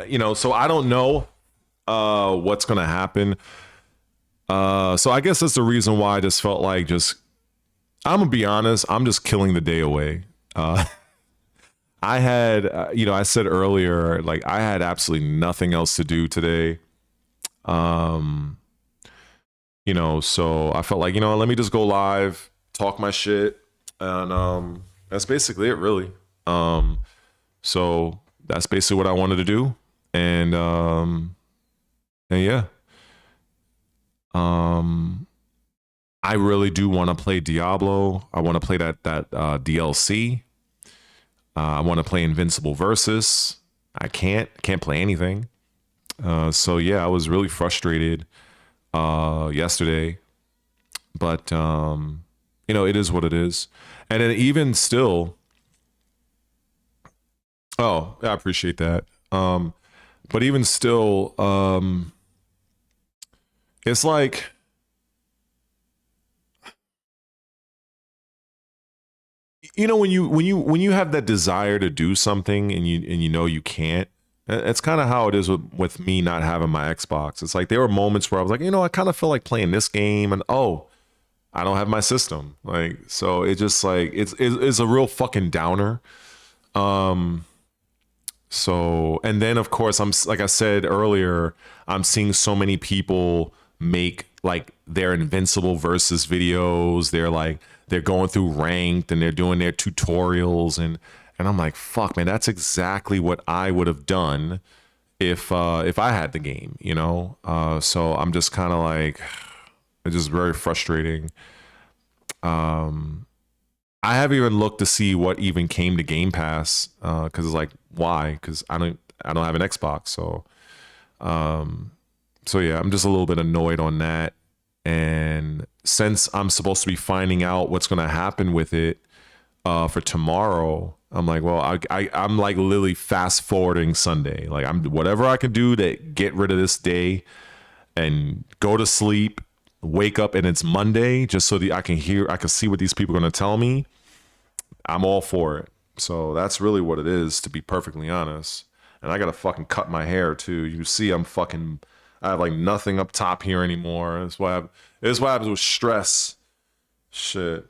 you know, so I don't know what's going to happen. So I guess that's the reason why I just felt like I'm gonna be honest, I'm just killing the day away. I had, you know, I said earlier, like I had absolutely nothing else to do today. You know, so I felt like, you know, let me just go live, talk my shit, and that's basically it, really. So that's basically what I wanted to do, and yeah. I really do want to play Diablo. I want to play that DLC. I want to play Invincible Versus. I can't play anything. So yeah, I was really frustrated yesterday, but you know, it is what it is. And then even still, oh, I appreciate that. But even still, it's like you know, when you have that desire to do something and you know you can't. It's kind of how it is with me not having my Xbox. It's like there were moments where I was like, you know, I kind of feel like playing this game, and oh, I don't have my system. Like, so it just like it's a real fucking downer. So, and then of course I'm, like I said earlier, I'm seeing so many people make like their Invincible versus videos. They're going through ranked and they're doing their tutorials, and I'm like, fuck, man, that's exactly what I would have done if I had the game, you know? So I'm just kind of like, it's just very frustrating. I haven't even looked to see what even came to Game Pass, because it's like, why? Because I don't have an Xbox, so yeah, I'm just a little bit annoyed on that. And since I'm supposed to be finding out what's going to happen with it for tomorrow, I'm like, well, I'm like literally fast forwarding Sunday. Like, I'm whatever I can do to get rid of this day and go to sleep, wake up, and it's Monday, just so that I can see what these people are going to tell me. I'm all for it. So that's really what it is, to be perfectly honest. And I got to fucking cut my hair too. You see, I have like nothing up top here anymore. That's what happens with stress. Shit.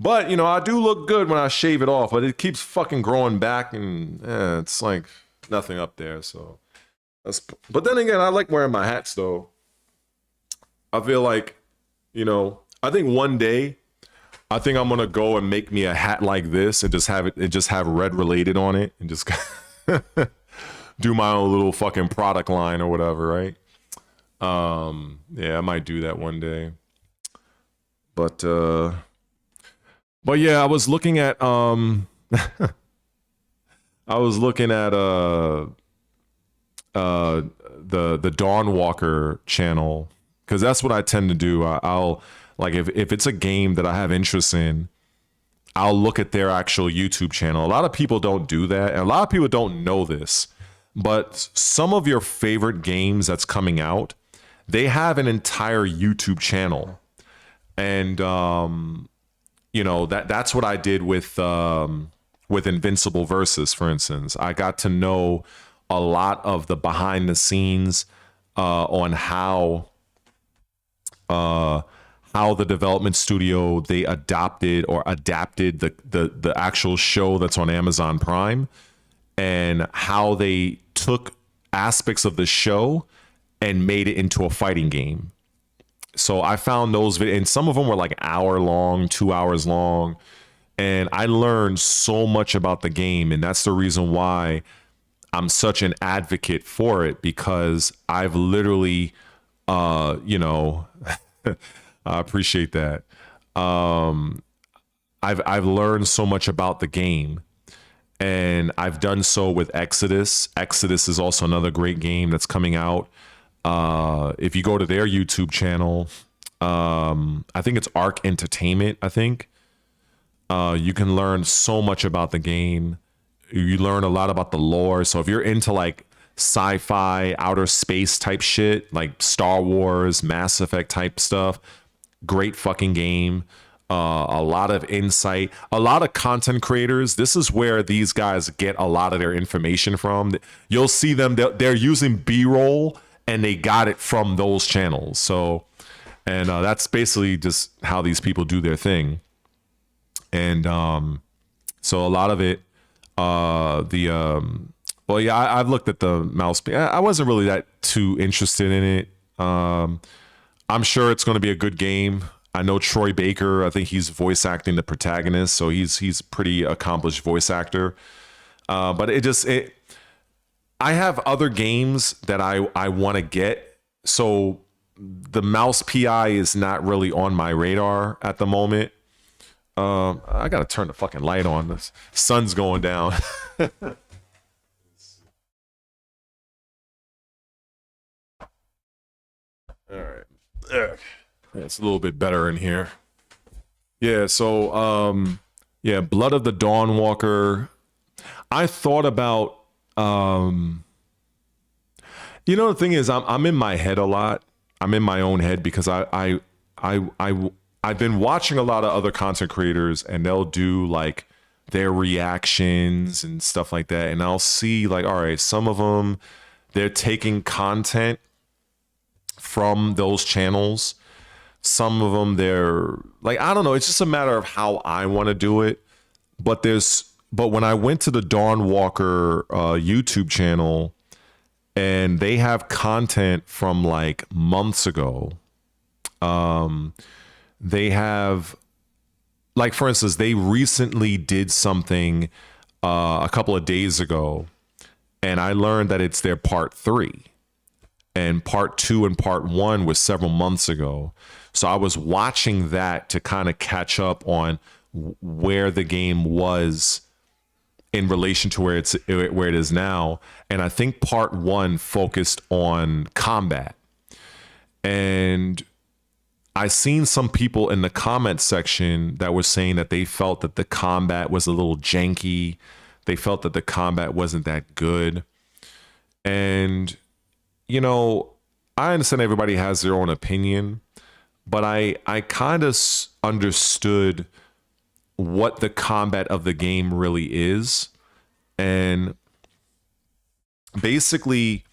But, you know, I do look good when I shave it off, but it keeps fucking growing back, and it's like nothing up there. So but then again, I like wearing my hats though. I feel like, you know, I think one day, I think I'm gonna go and make me a hat like this and just have Red Related on it, and just do my own little fucking product line or whatever, right? Yeah, I might do that one day. But yeah, I was looking at the Dawnwalker channel, because that's what I tend to do. I'll like, if it's a game that I have interest in, I'll look at their actual YouTube channel. A lot of people don't do that, and a lot of people don't know this, but some of your favorite games that's coming out, they have an entire YouTube channel. And you know, that's what I did with Invincible Versus, for instance. I got to know a lot of the behind the scenes on how the development studio, they adapted the actual show that's on Amazon Prime, and how they took aspects of the show and made it into a fighting game. So I found those videos, and some of them were like an hour long, 2 hours long, and I learned so much about the game. And that's the reason why I'm such an advocate for it, because I've literally, you know, I appreciate that. I've learned so much about the game, and I've done so with Exodus. Exodus is also another great game that's coming out. If you go to their YouTube channel, I think it's Arc Entertainment, I think, you can learn so much about the game. You learn a lot about the lore. So if you're into like sci-fi, outer space type shit, like Star Wars, Mass Effect type stuff, great fucking game. A lot of insight, a lot of content creators. This is where these guys get a lot of their information from. You'll see them, they're using B-roll, and they got it from those channels. So, and that's basically just how these people do their thing. And so a lot of it, well, yeah, I've looked at the mouse. I wasn't really that too interested in it. I'm sure it's going to be a good game. I know Troy Baker, I think he's voice acting the protagonist, so he's pretty accomplished voice actor. But I have other games that I want to get, so the mouse PI is not really on my radar at the moment. I gotta turn the fucking light on. The sun's going down. All right. It's a little bit better in here. Yeah, so yeah, Blood of the Dawnwalker. I thought about you know, the thing is, I'm in my head a lot. I'm in my own head because I've been watching a lot of other content creators, and they'll do like their reactions and stuff like that. And I'll see like, all right, some of them, they're taking content from those channels. Some of them, they're like, I don't know. It's just a matter of how I want to do it. But when I went to the Dawn Walker YouTube channel, and they have content from like months ago. They have, like, for instance, they recently did something a couple of days ago, and I learned that it's their part 3, and part 2 and part 1 was several months ago. So I was watching that to kind of catch up on where the game was in relation to where it is now. And I think part 1 focused on combat. And I seen some people in the comment section that were saying that they felt that the combat was a little janky. They felt that the combat wasn't that good. And, you know, I understand everybody has their own opinion, but I kind of understood what the combat of the game really is. And basically,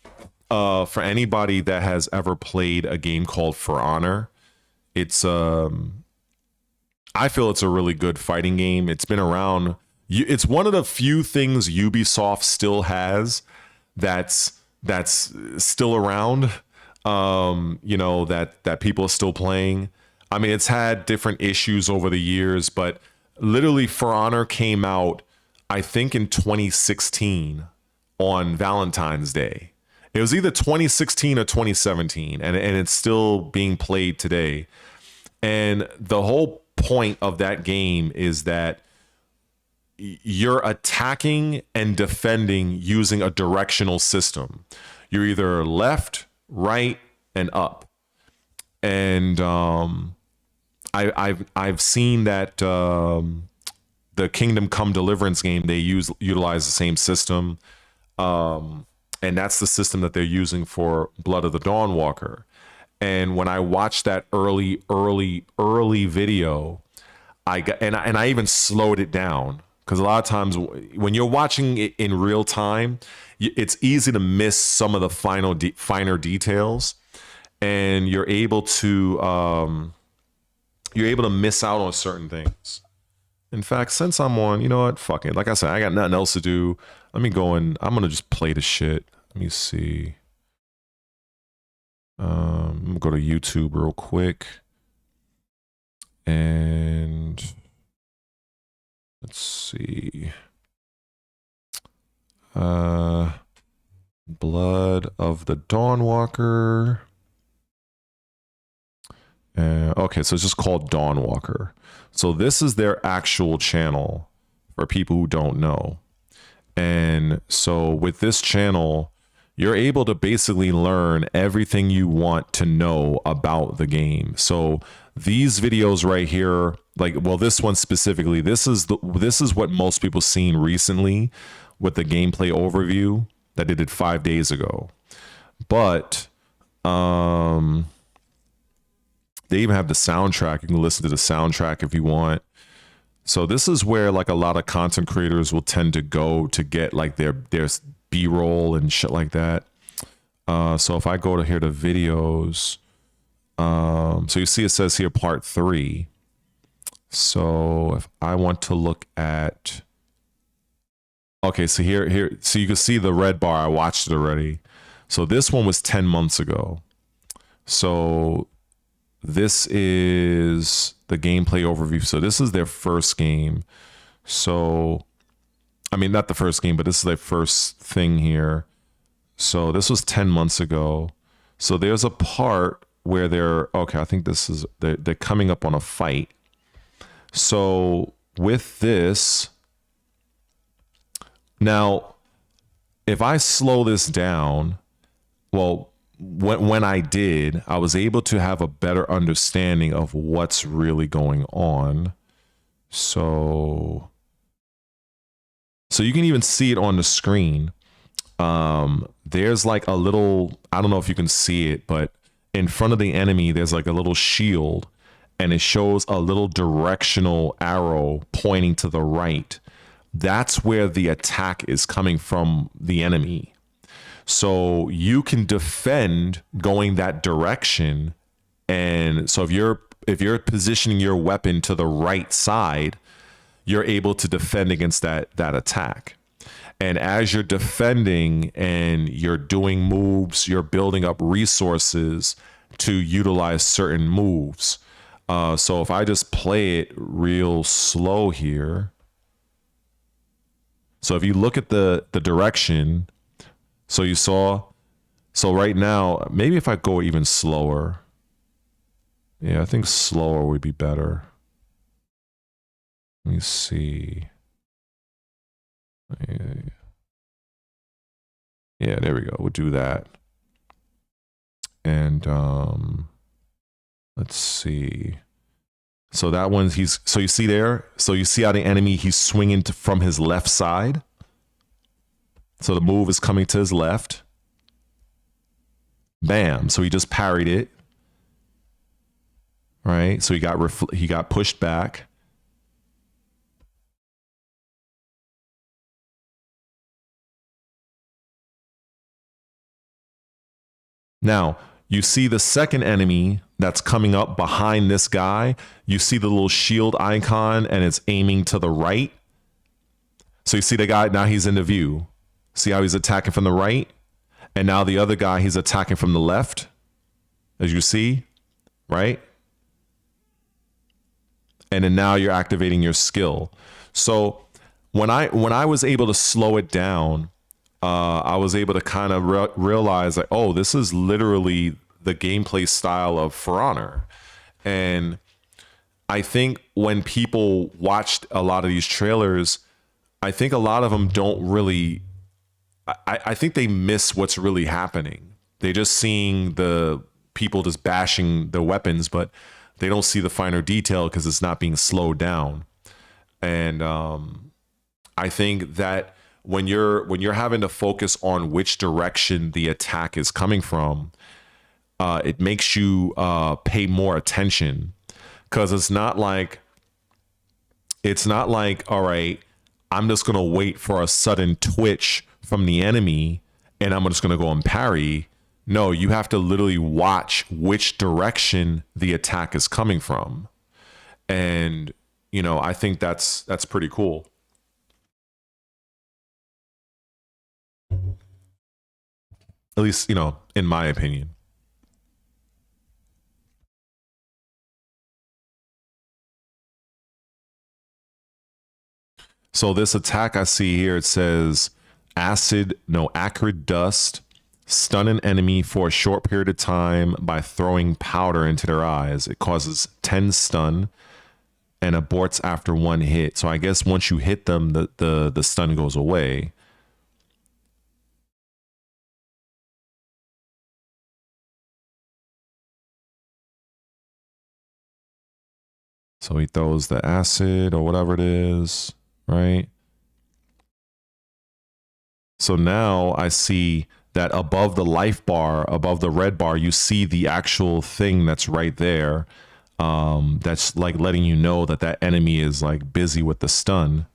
for anybody that has ever played a game called For Honor, it's I feel it's a really good fighting game. It's been around. It's one of the few things Ubisoft still has that's still around. You know, that people are still playing. I mean, it's had different issues over the years, but literally For Honor came out, I think, in 2016 on Valentine's Day. It was either 2016 or 2017, and it's still being played today. And the whole point of that game is that you're attacking and defending using a directional system. You're either left, right, and up. And I've seen that the Kingdom Come Deliverance game, they utilize the same system. And that's the system that they're using for Blood of the Dawnwalker. And when I watched that early video, I even slowed it down, because a lot of times when you're watching it in real time, it's easy to miss some of the finer details, and you're able to miss out on certain things. In fact, since I'm on, you know what, fuck it. Like I said, I got nothing else to do. Let me go and I'm gonna just play the shit. Let me see. I'm gonna go to YouTube real quick, and let's see. Blood of the Dawnwalker. Okay, so it's just called Dawnwalker. So this is their actual channel for people who don't know. And so with this channel, you're able to basically learn everything you want to know about the game. So these videos right here, like, well, this one specifically, this is what most people seen recently with the gameplay overview that they did 5 days ago. But they even have the soundtrack. You can listen to the soundtrack if you want. So this is where like a lot of content creators will tend to go to get like their B-roll and shit like that. So if I go to here to videos, so you see it says here part 3. So if I want to look at, okay, so here, so you can see the red bar. I watched it already. So this one was 10 months ago. So this is the gameplay overview. So this is their first game. So, I mean, not the first game, but this is their first thing here. So this was 10 months ago. So there's a part where they're, okay, I think this is, they're coming up on a fight. So with this, now, if I slow this down, well, when I did, I was able to have a better understanding of what's really going on. So you can even see it on the screen. There's like a little, I don't know if you can see it, but in front of the enemy, there's like a little shield, and it shows a little directional arrow pointing to the right. that's where the attack is coming from the enemy. So you can defend going that direction. And so if you're positioning your weapon to the right side, you're able to defend against that attack. And as you're defending and you're doing moves, you're building up resources to utilize certain moves. So if I just play it real slow here. So if you look at the direction, so you saw, so right now, maybe if I go even slower. Yeah, I think slower would be better. Let me see. Yeah, there we go. We'll do that. And let's see. So that one's so you see there. So you see how the enemy, he's swinging from his left side. So the move is coming to his left. Bam. So he just parried it. Right. So he got pushed back. Now, you see the second enemy that's coming up behind this guy. You see the little shield icon and it's aiming to the right. So you see the guy, now he's in the view. See how he's attacking from the right? And now the other guy, he's attacking from the left, as you see, right? And then now you're activating your skill. So when I was able to slow it down, I was able to kind of realize like, oh, this is literally the gameplay style of For Honor. And I think when people watched a lot of these trailers, I think a lot of them don't really, I think they miss what's really happening. They're just seeing the people just bashing the weapons, but they don't see the finer detail because it's not being slowed down. And I think that when you're having to focus on which direction the attack is coming from, it makes you pay more attention, because it's not like, all right, I'm just gonna wait for a sudden twitch from the enemy and I'm just gonna go and parry. No, you have to literally watch which direction the attack is coming from. And, you know, I think that's pretty cool. At least, you know, in my opinion. So this attack I see here, it says acrid dust, stun an enemy for a short period of time by throwing powder into their eyes. It causes 10 stun and aborts after one hit. So I guess once you hit them, the stun goes away. So he throws the acid or whatever it is, right? So now I see that above the life bar, above the red bar, you see the actual thing that's right there. That's like letting you know that that enemy is like busy with the stun.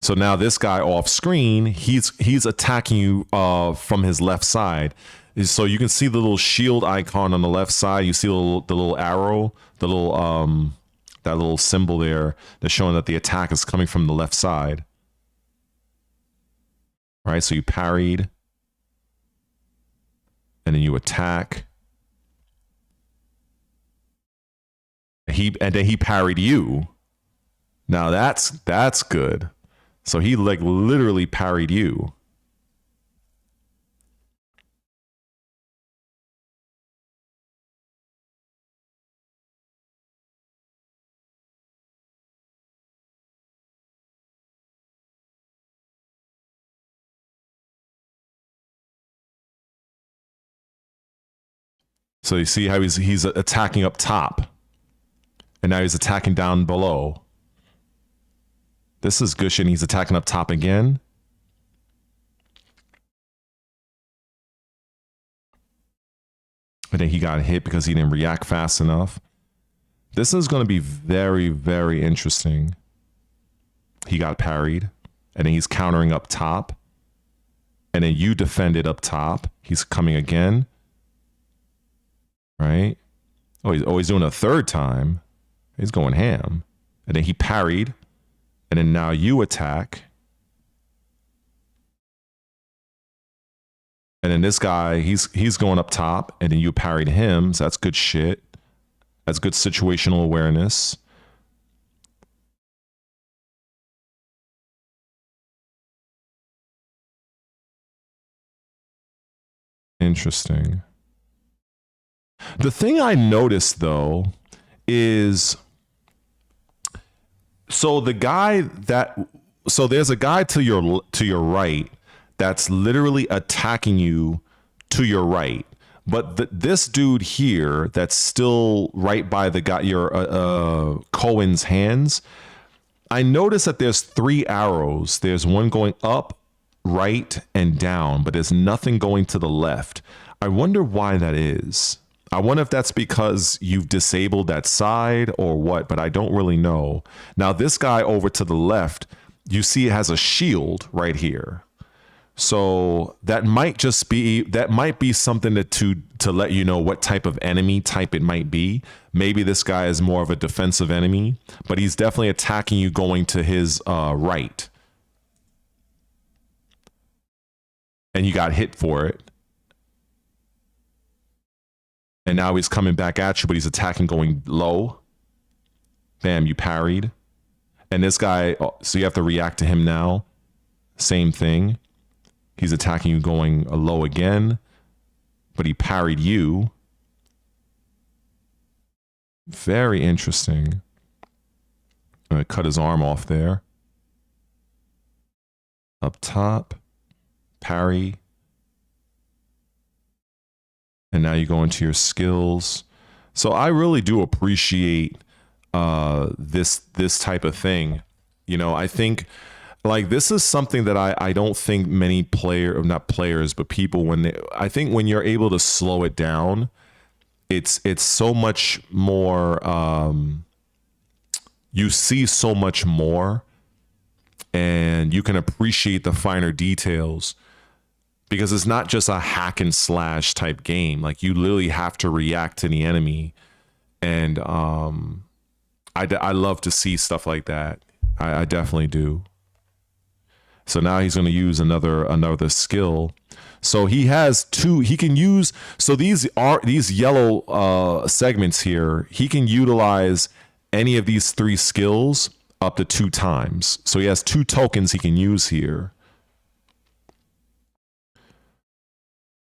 So now this guy off screen, he's attacking you from his left side. So you can see the little shield icon on the left side. You see the little arrow, the little that little symbol there that's showing that the attack is coming from the left side. All right, so you parried, and then you attack. And then he parried you. Now that's good. So he like literally parried you. So you see how he's attacking up top, and now he's attacking down below. This is Gushin. He's attacking up top again. And then he got hit because he didn't react fast enough. This is going to be very, very interesting. He got parried, and then he's countering up top. And then you defended up top. He's coming again. Right? Oh, he's doing a third time. He's going ham. And then he parried. And then now you attack. And then this guy, he's going up top. And then you parried him. So that's good shit. That's good situational awareness. Interesting. The thing I noticed though is, so the guy that, so there's a guy to your right that's literally attacking you to your right, but this dude here that's still right by the guy, your Cohen's hands. I noticed that there's 3 arrows. There's one going up, right, and down, but there's nothing going to the left. I wonder why that is. I wonder if that's because you've disabled that side or what, but I don't really know. Now, this guy over to the left, you see it has a shield right here. So that might just be, that might be something to let you know what type of enemy type it might be. Maybe this guy is more of a defensive enemy, but he's definitely attacking you going to his right. And you got hit for it. And now he's coming back at you, but he's attacking going low. Bam, you parried. And this guy, so you have to react to him now. Same thing. He's attacking you going low again, but he parried you. Very interesting. I'm going to cut his arm off there. Up top, parry. And now you go into your skills. So I really do appreciate this type of thing. You know, I think like this is something that I don't think many not players, but people, I think when you're able to slow it down, it's so much more, you see so much more, and you can appreciate the finer details. Because it's not just a hack and slash type game. Like you literally have to react to the enemy. And I love to see stuff like that. I definitely do. So now he's going to use another skill. So he has two, he can use, so these yellow segments here, he can utilize any of these 3 skills up to 2 times. So he has 2 tokens he can use here.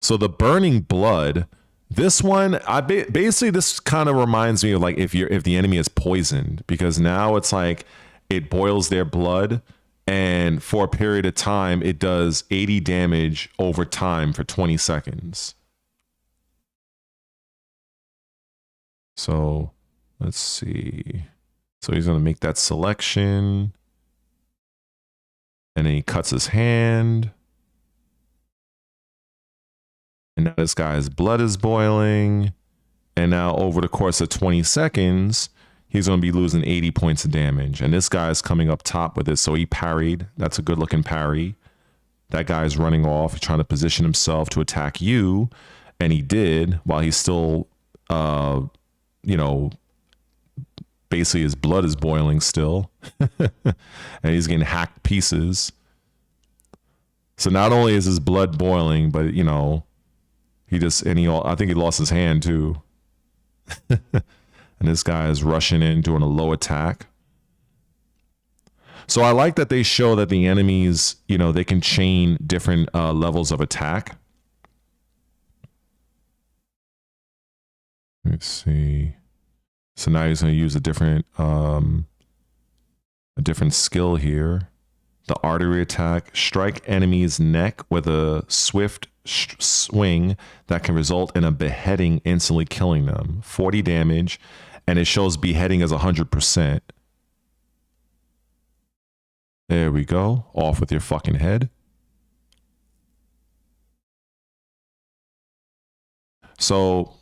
So the burning blood, this one, basically this kind of reminds me of like if the enemy is poisoned, because now it's like it boils their blood, and for a period of time it does 80 damage over time for 20 seconds. So let's see. So he's going to make that selection, and then he cuts his hand. And now this guy's blood is boiling. And now over the course of 20 seconds, he's going to be losing 80 points of damage. And this guy is coming up top with it. So he parried. That's a good looking parry. That guy is running off. He's trying to position himself to attack you. And he did, while he's still, you know, basically his blood is boiling still. And he's getting hacked pieces. So not only is his blood boiling, but, you know, I think he lost his hand too. And this guy is rushing in, doing a low attack. So I like that they show that the enemies, you know, they can chain different levels of attack. Let's see. So now he's going to use a different skill here. The artery attack, strike enemy's neck with a swift swing that can result in a beheading, instantly killing them. 40 damage, and it shows beheading as 100%. There we go. Off with your fucking head. So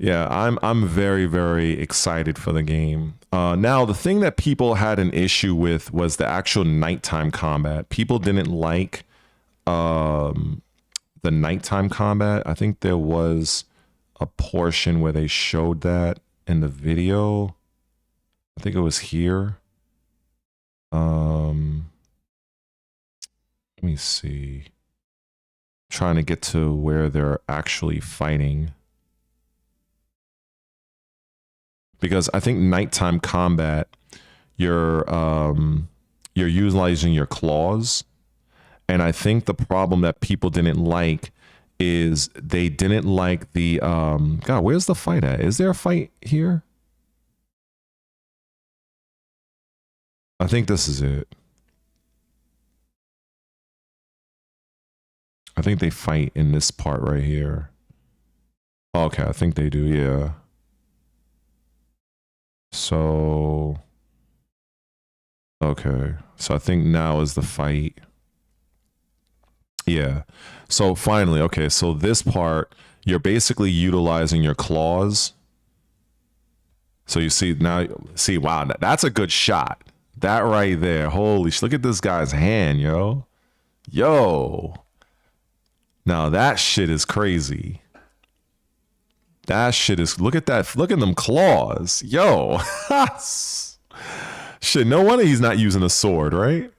Yeah, I'm very, very excited for the game. Now, the thing that people had an issue with was the actual nighttime combat. People didn't like the nighttime combat. I think there was a portion where they showed that in the video. I think it was here. Let me see. Trying to get to where they're actually fighting. Because I think nighttime combat, you're utilizing your claws. And I think the problem that people didn't like is they didn't like the God, where's the fight at? Is there a fight here? I think this is it. I think they fight in this part right here. Okay, I think they do, yeah. So, okay. So I think now is the fight. Yeah. So finally, okay, so this part, you're basically utilizing your claws. So you see now, see, wow, that's a good shot. That right there. Holy sh! Look at this guy's hand, yo. Yo. Now that shit is crazy. That shit is, look at that. Look at them claws. Yo. Shit, no wonder he's not using a sword, right?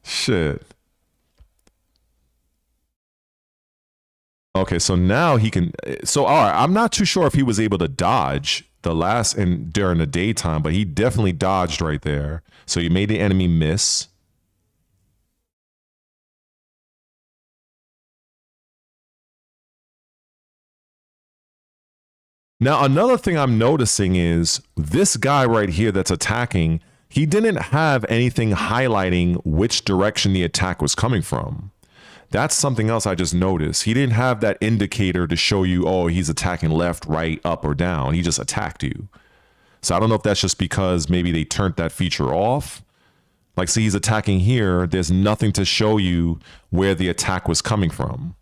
Shit. Okay, so now he can, so all right, I'm not too sure if he was able to dodge the last and during the daytime, but he definitely dodged right there. So he made the enemy miss. Now, another thing I'm noticing is this guy right here that's attacking, he didn't have anything highlighting which direction the attack was coming from. That's something else I just noticed. He didn't have that indicator to show you, oh, he's attacking left, right, up, or down. He just attacked you. So I don't know if that's just because maybe they turned that feature off. Like, see, he's attacking here. There's nothing to show you where the attack was coming from.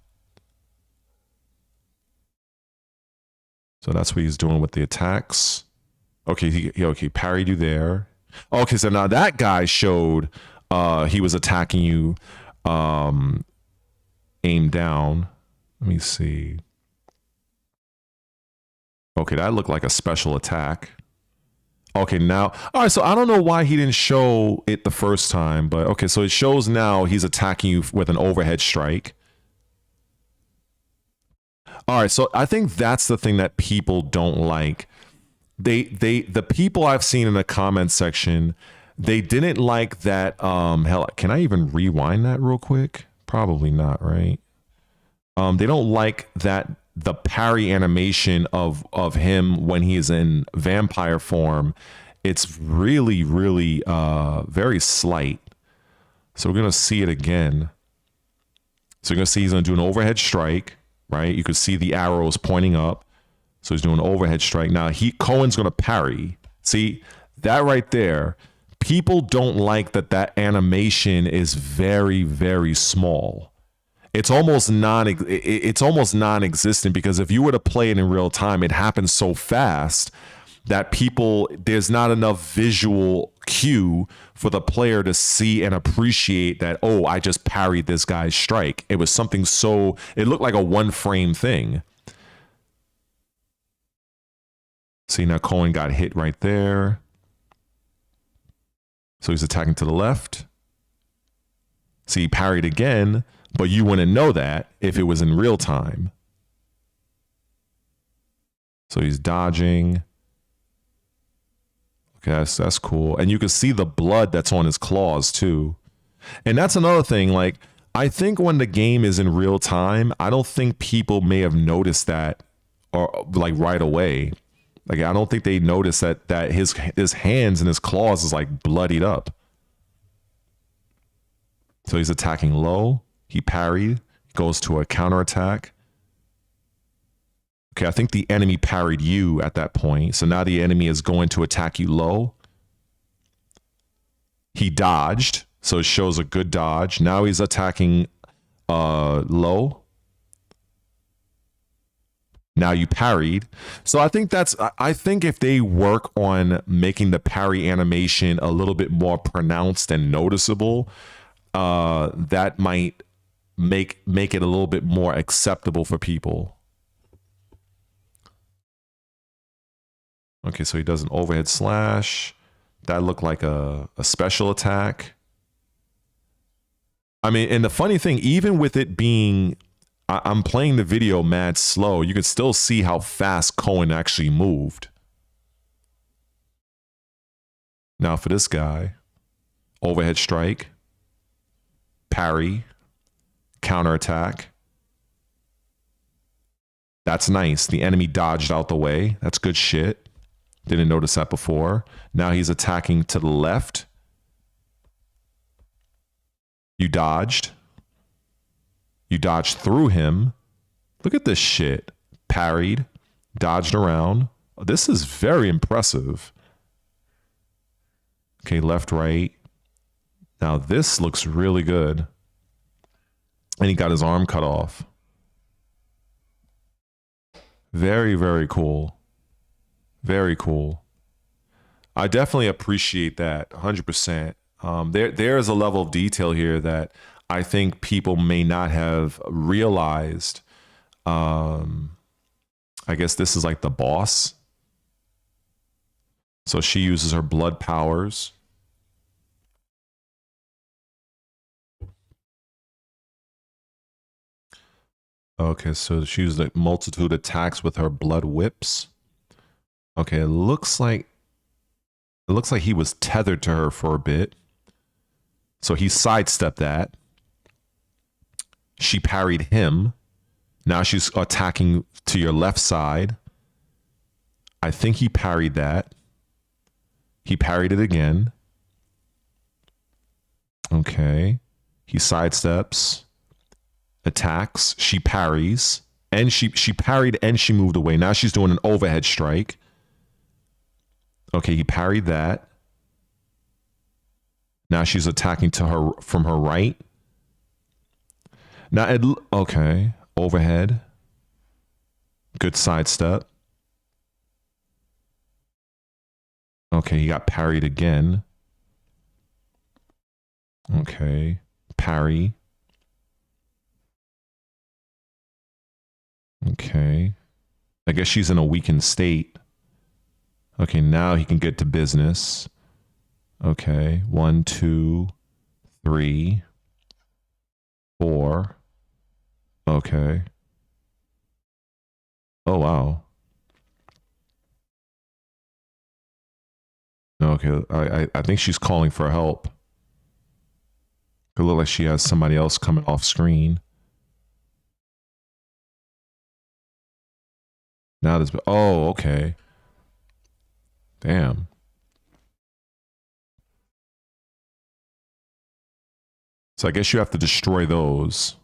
So that's what he's doing with the attacks. Okay, he parried you there. Okay, so now that guy showed he was attacking you aim down. Let me see. Okay, that looked like a special attack. Okay, now, all right, so I don't know why he didn't show it the first time, but okay, so it shows now he's attacking you with an overhead strike. All right, so I think that's the thing that people don't like. The people I've seen in the comment section, they didn't like that. Hell, can I even rewind that real quick? Probably not, right? They don't like that the parry animation of him when he is in vampire form. It's really, really very slight. So we're gonna see it again. So you're gonna see he's gonna do an overhead strike. Right, you could see the arrows pointing up. So he's doing an overhead strike. Now Cohen's gonna parry. See that right there? People don't like that animation is very, very small. It's almost non-existent because if you were to play it in real time, it happens so fast that there's not enough visual cue for the player to see and appreciate that, oh, I just parried this guy's strike. It was something it looked like a one frame thing. See, now Cohen got hit right there. So he's attacking to the left. See, he parried again, but you wouldn't know that if it was in real time. So he's dodging. Okay, that's cool. And you can see the blood that's on his claws too. And that's another thing. Like, I think when the game is in real time, I don't think people may have noticed that or like right away. Like, I don't think they noticed that his hands and his claws is like bloodied up. So he's attacking low. He parried, goes to a counterattack. Okay, I think the enemy parried you at that point. So now the enemy is going to attack you low. He dodged, so it shows a good dodge. Now he's attacking low. Now you parried. So I think I think if they work on making the parry animation a little bit more pronounced and noticeable, that might make it a little bit more acceptable for people. Okay, so he does an overhead slash. That looked like a special attack. I mean, and the funny thing, even with it being, I'm playing the video mad slow, you can still see how fast Cohen actually moved. Now for this guy, overhead strike, parry, counterattack. That's nice. The enemy dodged out the way. That's good shit. Didn't notice that before. Now he's attacking to the left. You dodged. You dodged through him. Look at this shit. Parried. Dodged around. This is very impressive. Okay, left, right. Now this looks really good. And he got his arm cut off. Very, very cool. Very cool. I definitely appreciate that 100%. There is a level of detail here that I think people may not have realized. I guess this is like the boss. So she uses her blood powers. Okay, so she used a multitude of attacks with her blood whips. Okay, it looks like he was tethered to her for a bit. So he sidestepped that. She parried him. Now she's attacking to your left side. I think he parried that. He parried it again. Okay. He sidesteps. Attacks. She parries. And she parried and she moved away. Now she's doing an overhead strike. Okay, he parried that. Now she's attacking to her from her right. Now, okay, overhead. Good sidestep. Okay, he got parried again. Okay, parry. Okay. I guess she's in a weakened state. Okay, now he can get to business. Okay, 1, 2, 3, 4. Okay. Oh, wow. Okay, I think she's calling for help. It looks like she has somebody else coming off screen. Now this, oh, okay. Damn. So I guess you have to destroy those.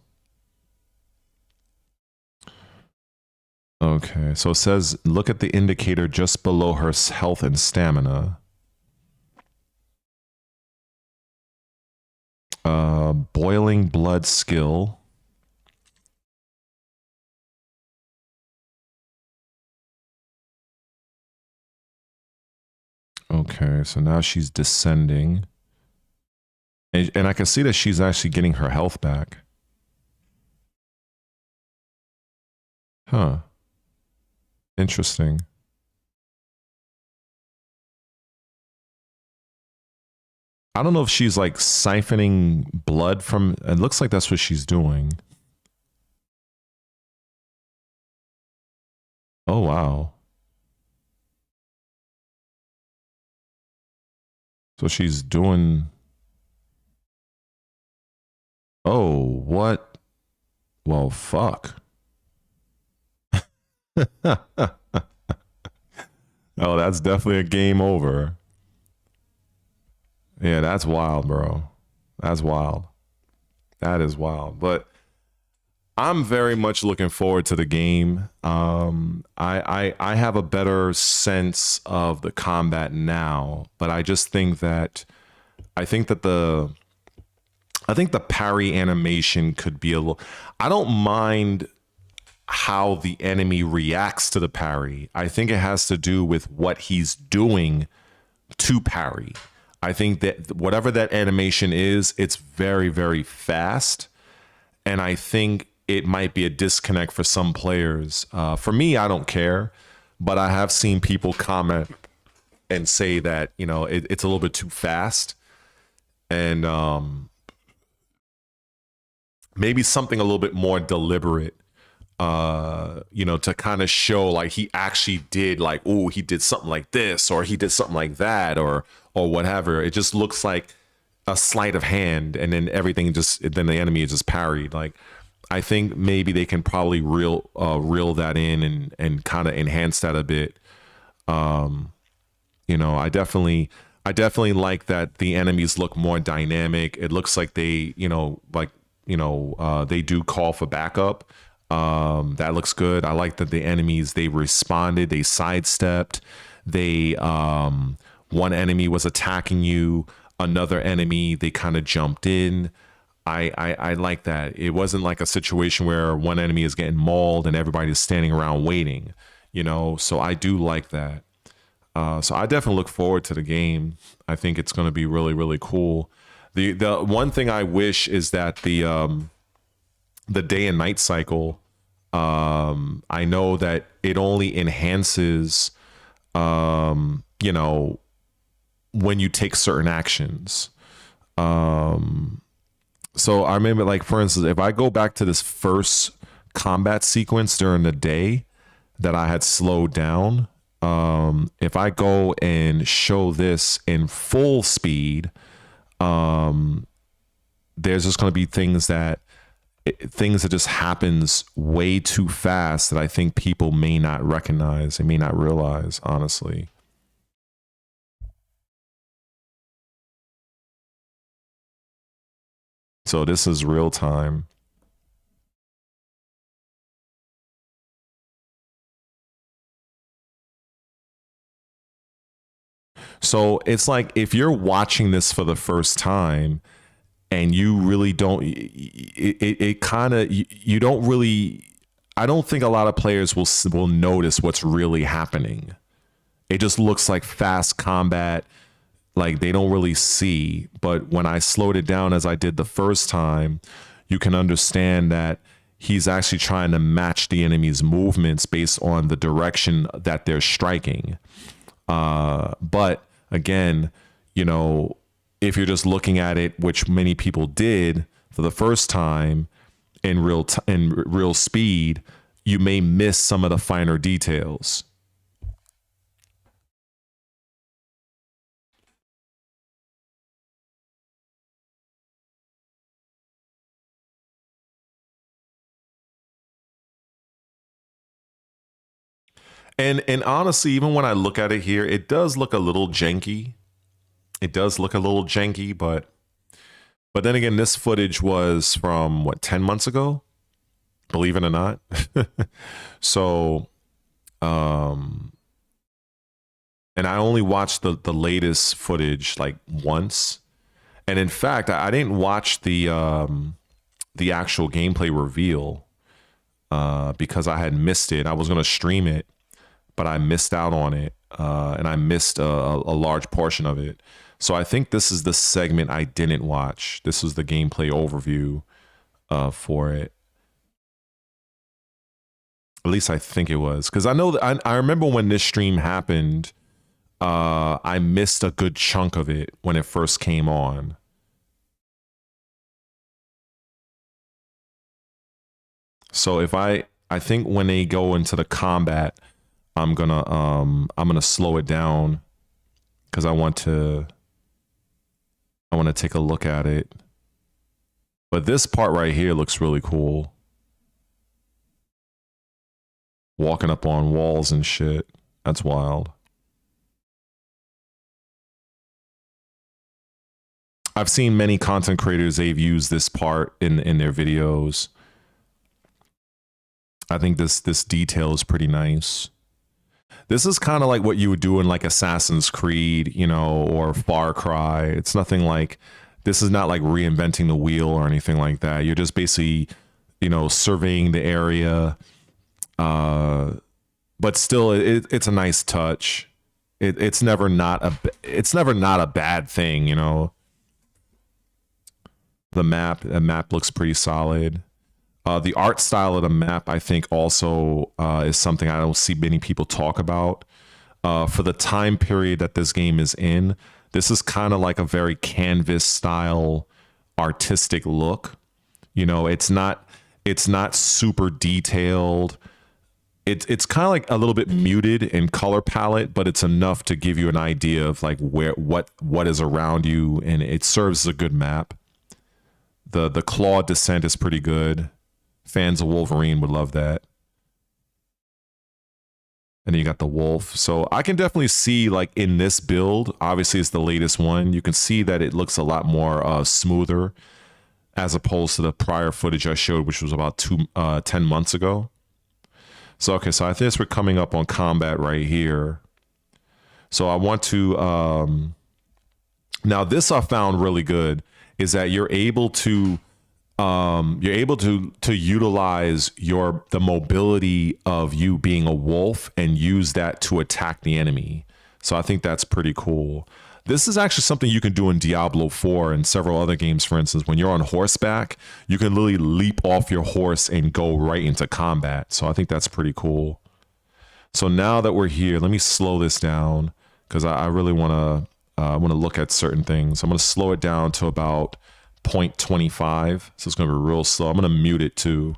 Okay, so it says, look at the indicator just below her health and stamina. Boiling blood skill. Okay, so now she's descending. And I can see that she's actually getting her health back. Huh. Interesting. I don't know if she's like siphoning blood from... It looks like that's what she's doing. Oh, wow. So she's doing... Oh, what? Well, fuck. Oh, that's definitely a game over. Yeah, that's wild, bro. That's wild. That is wild. But I'm very much looking forward to the game. I have a better sense of the combat now, but I just think that the parry animation could be a little... I don't mind how the enemy reacts to the parry. I think it has to do with what he's doing to parry. I think that whatever that animation is, it's very, very fast. And I think it might be a disconnect for some players. For me, I don't care, but I have seen people comment and say that, you know, it's a little bit too fast. And maybe something a little bit more deliberate, you know, to kind of show like he actually did like, oh, he did something like this, or he did something like that, or whatever. It just looks like a sleight of hand, and then everything then the enemy is just parried. Like, I think maybe they can probably reel that in and kind of enhance that a bit. You know, I definitely like that the enemies look more dynamic. It looks like they, you know, they do call for backup. That looks good. I like that the enemies, they responded, they sidestepped. They one enemy was attacking you, another enemy, they kind of jumped in. I like that. It wasn't like a situation where one enemy is getting mauled and everybody's standing around waiting, you know. So I do like that. So I definitely look forward to the game. I think it's going to be really, really cool. The one thing I wish is that the day and night cycle, I know that it only enhances, you know, when you take certain actions. So I remember, like, for instance, if I go back to this first combat sequence during the day that I had slowed down, if I go and show this in full speed, there's just going to be things that just happens way too fast that I think people may not recognize and may not realize, honestly. So this is real time. So it's like, if you're watching this for the first time and you really don't, it kind of, you don't really, I don't think a lot of players will notice what's really happening. It just looks like fast combat, like they don't really see. But when I slowed it down as I did the first time, you can understand that he's actually trying to match the enemy's movements based on the direction that they're striking. But again, you know, if you're just looking at it, which many people did for the first time in real speed, you may miss some of the finer details. And honestly, even when I look at it here, it does look a little janky. It does look a little janky, but then again, this footage was from what, 10 months ago, believe it or not. So, and I only watched the latest footage like once. And in fact, I didn't watch the actual gameplay reveal because I had missed it. I was going to stream it, but I missed out on it, and I missed a large portion of it. So I think this is the segment I didn't watch. This was the gameplay overview for it. At least I think it was, because I know that I remember when this stream happened, I missed a good chunk of it when it first came on. So if I think when they go into the combat, I'm gonna slow it down because I want to take a look at it. But this part right here looks really cool. Walking up on walls and shit. That's wild. I've seen many content creators, they've used this part in their videos. I think this detail is pretty nice. This is kind of like what you would do in like Assassin's Creed, you know, or Far Cry. It's nothing like, this is not like reinventing the wheel or anything like that. You're just basically, you know, surveying the area, But still, it's a nice touch. It's never not a bad thing, you know. The map looks pretty solid. The art style of the map, I think, also is something I don't see many people talk about. For the time period that this game is in, this is kind of like a very canvas style artistic look. You know, it's not super detailed. It's kind of like a little bit muted in color palette, but it's enough to give you an idea of like what is around you, and it serves as a good map. The claw descent is pretty good. Fans of Wolverine would love that. And then you got the wolf. So I can definitely see, like, in this build, obviously it's the latest one, you can see that it looks a lot more smoother as opposed to the prior footage I showed, which was about 10 months ago. So, okay, so I think we're coming up on combat right here. So I want to, now this I found really good, is that you're able to utilize the mobility of you being a wolf and use that to attack the enemy. So I think that's pretty cool. This is actually something you can do in Diablo 4 and several other games. For instance, when you're on horseback, you can literally leap off your horse and go right into combat. So I think that's pretty cool. So now that we're here, let me slow this down because I really want to look at certain things. I'm going to slow it down to about 0.25, so it's going to be real slow. I'm going to mute it too.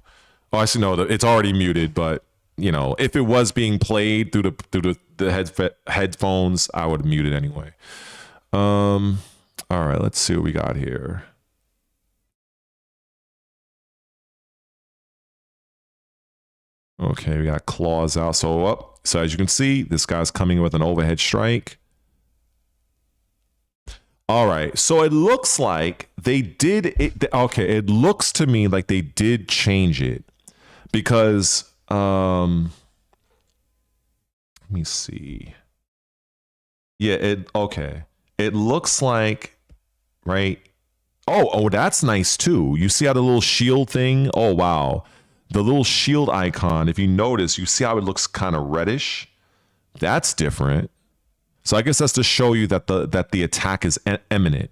Oh, actually, no, it's already muted, but you know, if it was being played through the headphones, I would mute it anyway. All right, let's see what we got here. Okay, we got claws out. So as you can see, this guy's coming with an overhead strike. All right, so it looks like they did it. Okay, it looks to me like they did change it because let me see. Yeah, okay. It looks like, right? Oh, that's nice too. You see how the little shield thing? Oh, wow. The little shield icon, if you notice, you see how it looks kind of reddish? That's different. So I guess that's to show you that the attack is imminent.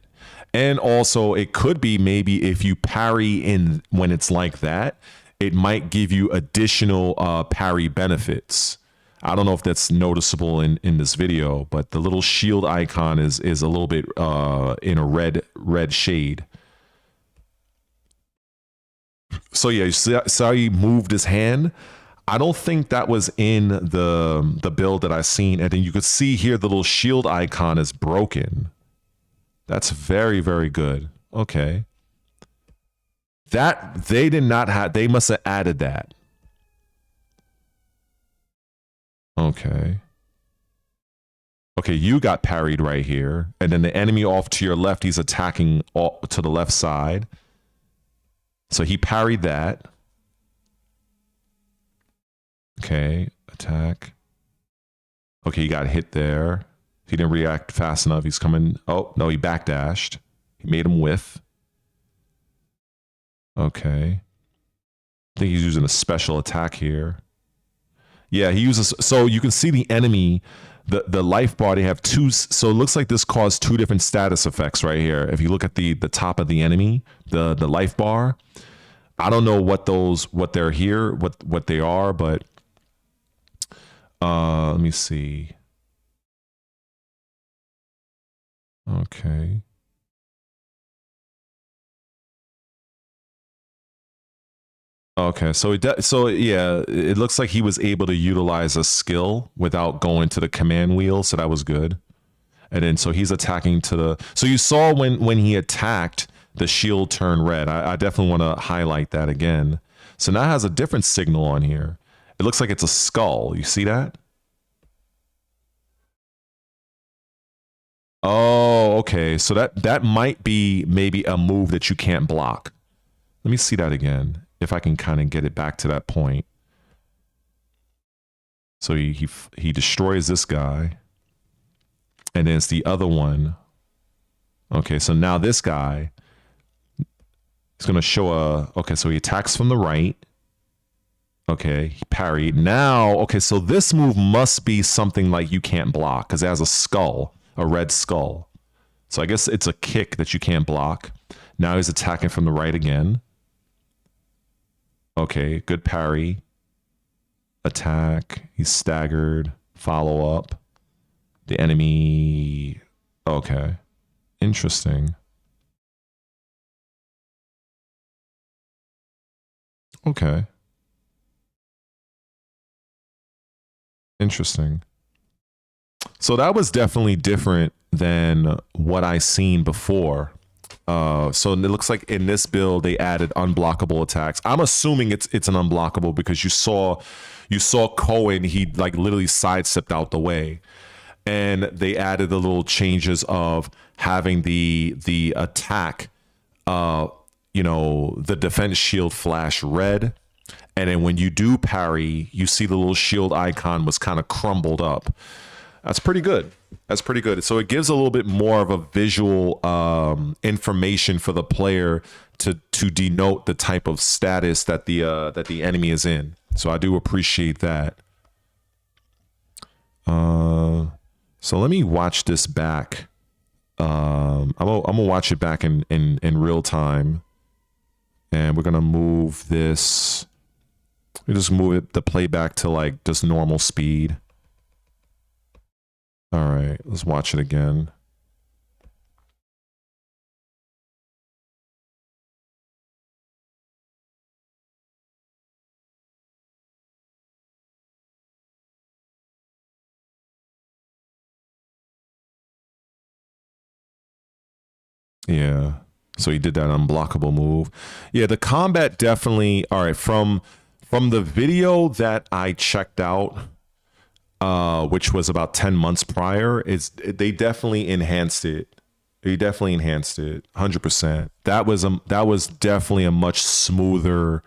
And also it could be maybe if you parry in when it's like that, it might give you additional parry benefits. I don't know if that's noticeable in this video, but the little shield icon is a little bit in a red shade. So yeah, you see how he moved his hand? I don't think that was in the build that I seen. And then you could see here the little shield icon is broken. That's very, very good. Okay. That they did not have, they must have added that. Okay. Okay, you got parried right here. And then the enemy off to your left, he's attacking to the left side. So he parried that. Okay, attack. Okay, he got hit there. He didn't react fast enough. He's coming. Oh, no, he backdashed. He made him whiff. Okay. I think he's using a special attack here. Yeah, he uses, so you can see the enemy, the life bar, they have two, so it looks like this caused two different status effects right here. If you look at the top of the enemy, the life bar, I don't know what they're here, what they are, but let me see. Okay. Okay, so yeah, it looks like he was able to utilize a skill without going to the command wheel, so that was good. And then so he's attacking to the, so you saw when he attacked, the shield turned red. I definitely want to highlight that again. So now it has a different signal on here. It looks like it's a skull. You see that? Oh, okay. So that might be maybe a move that you can't block. Let me see that again, if I can kind of get it back to that point. So he destroys this guy. And then it's the other one. Okay, so now this guy is going to show a... Okay, so he attacks from the right. Okay, he parried. Now, okay, so this move must be something like you can't block because it has a skull, a red skull. So I guess it's a kick that you can't block. Now he's attacking from the right again. Okay, good parry. Attack. He's staggered. Follow up. The enemy. Okay. Interesting. Okay. Interesting. So that was definitely different than what I seen before. So it looks like in this build they added unblockable attacks. I'm assuming it's an unblockable because you saw Cohen, he like literally sidestepped out the way. And they added the little changes of having the attack you know, the defense shield flash red. And then when you do parry, you see the little shield icon was kind of crumbled up. That's pretty good. That's pretty good. So it gives a little bit more of a visual information for the player to denote the type of status that the enemy is in. So I do appreciate that. So let me watch this back. I'm gonna watch it back in real time, and we're gonna move this. We just move it the playback to like just normal speed. All right, let's watch it again. Yeah. So he did that unblockable move. Yeah, the combat definitely, all right, from the video that I checked out, which was about 10 months prior, they definitely enhanced it. They definitely enhanced it 100%. That was definitely a much smoother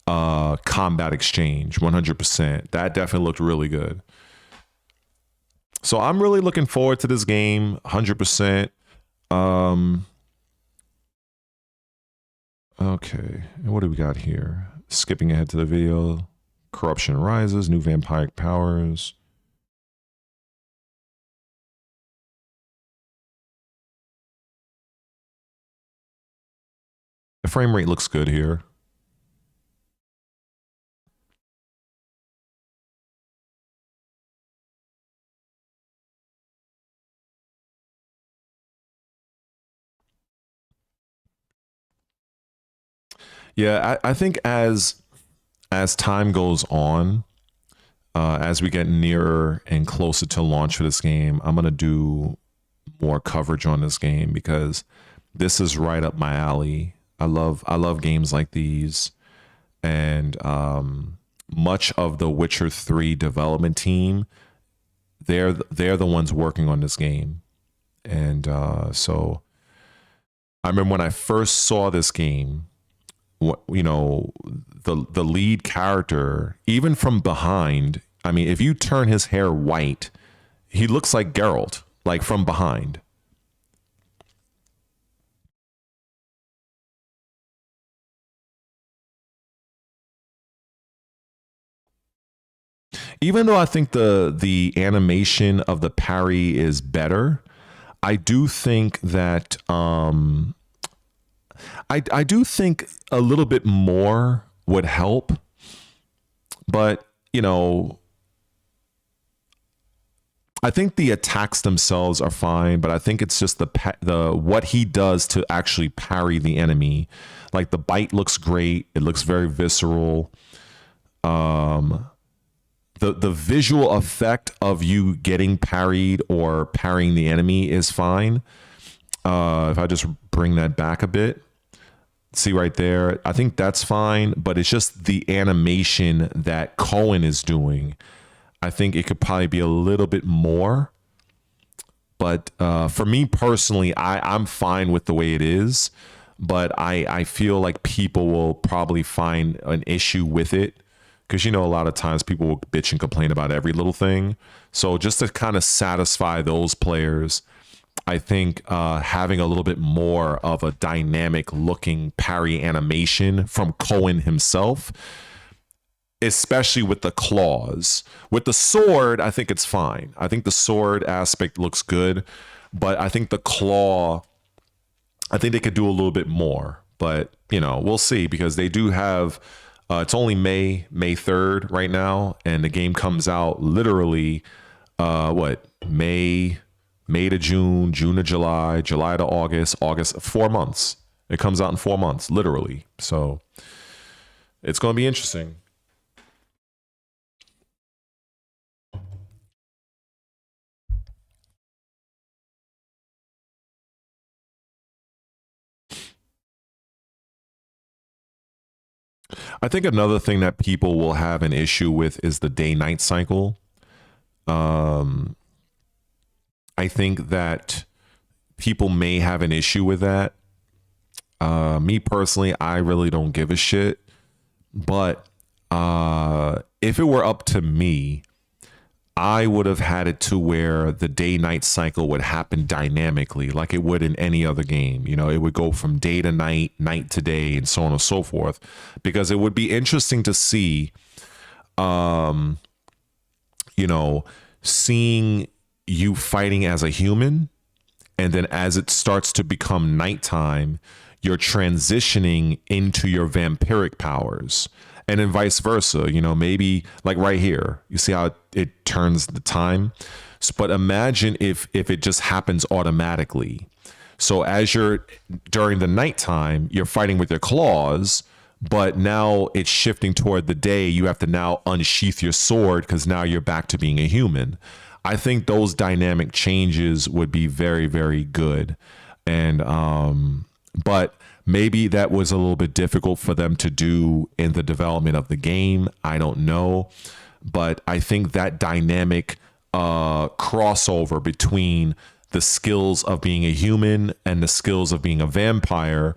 combat exchange, 100%. That definitely looked really good. So I'm really looking forward to this game, 100%. Okay, and what do we got here? Skipping ahead to the video. Corruption rises, new vampiric powers. The frame rate looks good here. Yeah, I think as time goes on, as we get nearer and closer to launch for this game, I'm gonna do more coverage on this game because this is right up my alley. I love games like these, and much of the Witcher 3 development team, they're the ones working on this game, and so I remember when I first saw this game. You know, the lead character, even from behind, I mean, if you turn his hair white, he looks like Geralt, like from behind. Even though I think the animation of the parry is better, I do think that I do think a little bit more would help, but you know, I think the attacks themselves are fine, but I think it's just the what he does to actually parry the enemy. Like the bite looks great; it looks very visceral. The visual effect of you getting parried or parrying the enemy is fine. If I just bring that back a bit. See right there, I think that's fine, but it's just the animation that Cohen is doing. I think it could probably be a little bit more, but for me personally, I'm fine with the way it is, but I feel like people will probably find an issue with it because, you know, a lot of times people will bitch and complain about every little thing. So just to kind of satisfy those players, I think having a little bit more of a dynamic looking parry animation from Cohen himself especially with the claws. With the sword, I think it's fine. I think the sword aspect looks good, but I think the claw, I think they could do a little bit more. But, you know, we'll see, because they do have, it's only May 3rd right now, and the game comes out literally, May to June, June to July, July to August, 4 months. It comes out in 4 months, literally. So it's going to be interesting. I think another thing that people will have an issue with is the day-night cycle. I think that people may have an issue with that. Me personally, I really don't give a shit. But if it were up to me, I would have had it to where the day-night cycle would happen dynamically, like it would in any other game. You know, it would go from day to night, night to day, and so on and so forth. Because it would be interesting to see, you know, seeing you fighting as a human, and then as it starts to become nighttime, you're transitioning into your vampiric powers, and then vice versa. You know, maybe like right here, you see how it turns the time. But imagine if it just happens automatically. So as you're during the nighttime, you're fighting with your claws, but now it's shifting toward the day. You have to now unsheath your sword because now you're back to being a human. I think those dynamic changes would be very, very good. And but maybe that was a little bit difficult for them to do in the development of the game. I don't know. But I think that dynamic crossover between the skills of being a human and the skills of being a vampire,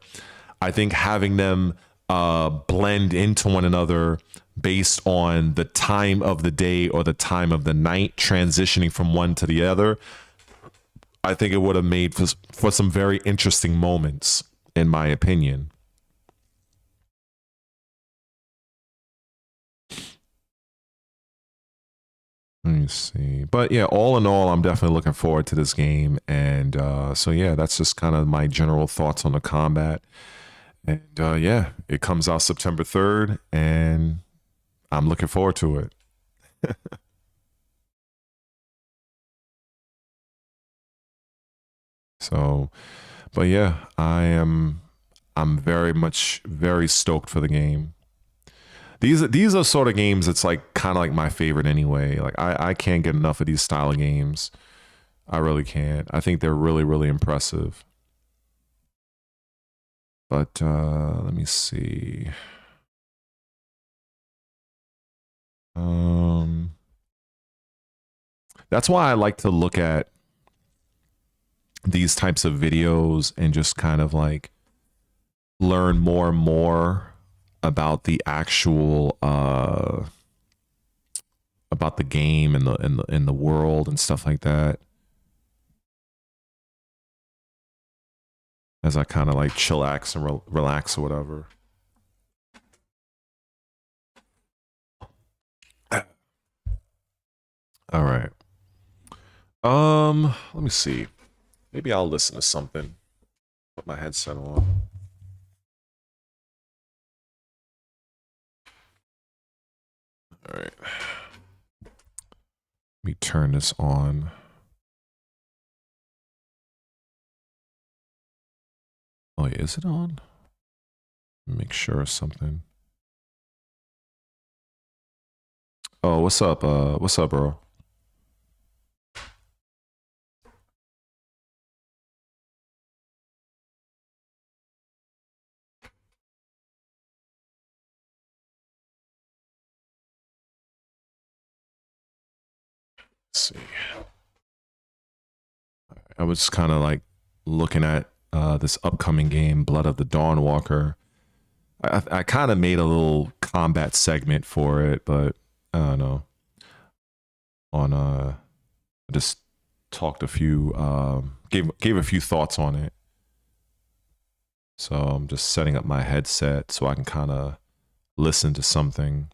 I think having them blend into one another based on the time of the day or the time of the night, transitioning from one to the other, I think it would have made for some very interesting moments, in my opinion. Let me see. But yeah, all in all, I'm definitely looking forward to this game. And so yeah, that's just kind of my general thoughts on the combat. And yeah, it comes out September 3rd, and I'm looking forward to it. So, but yeah, I'm very stoked for the game. These are sort of games that's like kind of like my favorite anyway. Like I can't get enough of these style of games. I really can't. I think they're really, really impressive. But let me see. That's why I like to look at these types of videos and just kind of like learn more and more about the actual about the game and the world and stuff like that, as I kind of like chillax and relax or whatever. All right. Let me see. Maybe I'll listen to something. Put my headset on. All right. Let me turn this on. Oh, yeah, is it on? Make sure of something. Oh, what's up? What's up, bro? Let's see. I was kind of like looking at this upcoming game, Blood of the Dawnwalker. I kind of made a little combat segment for it, but I don't know. On I just talked a few, gave a few thoughts on it. So I'm just setting up my headset so I can kind of listen to something.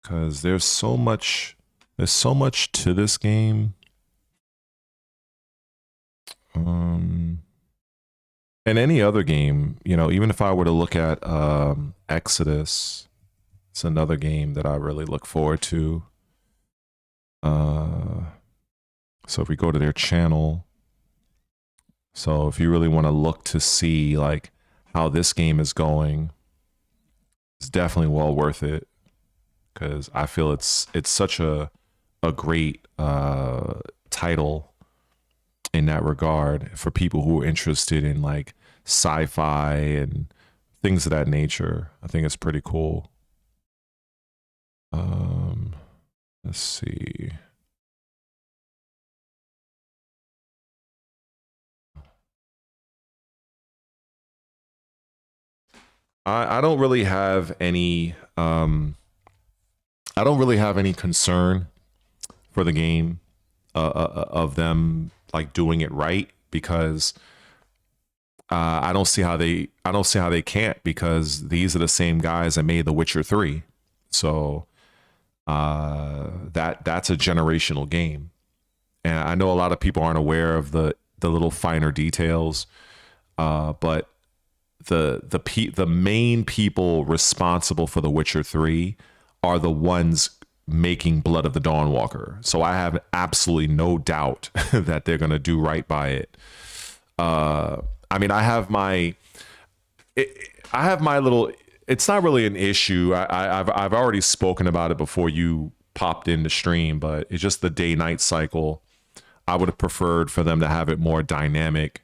Because there's so much to this game. And any other game, you know, even if I were to look at Exodus, it's another game that I really look forward to. So if we go to their channel, so if you really want to look to see like how this game is going, it's definitely well worth it, because I feel it's such a great title in that regard for people who are interested in like sci-fi and things of that nature. I think it's pretty cool. Let's see. I don't really have any concern for the game of them like doing it right, because I don't see how they can't, because these are the same guys that made The Witcher 3. So that's a generational game. And I know a lot of people aren't aware of the little finer details, but the main people responsible for The Witcher 3 are the ones making Blood of the Dawnwalker. So I have absolutely no doubt that they're going to do right by it. I mean, I have my little, it's not really an issue. I've already spoken about it before you popped in the stream, but it's just the day-night cycle. I would have preferred for them to have it more dynamic,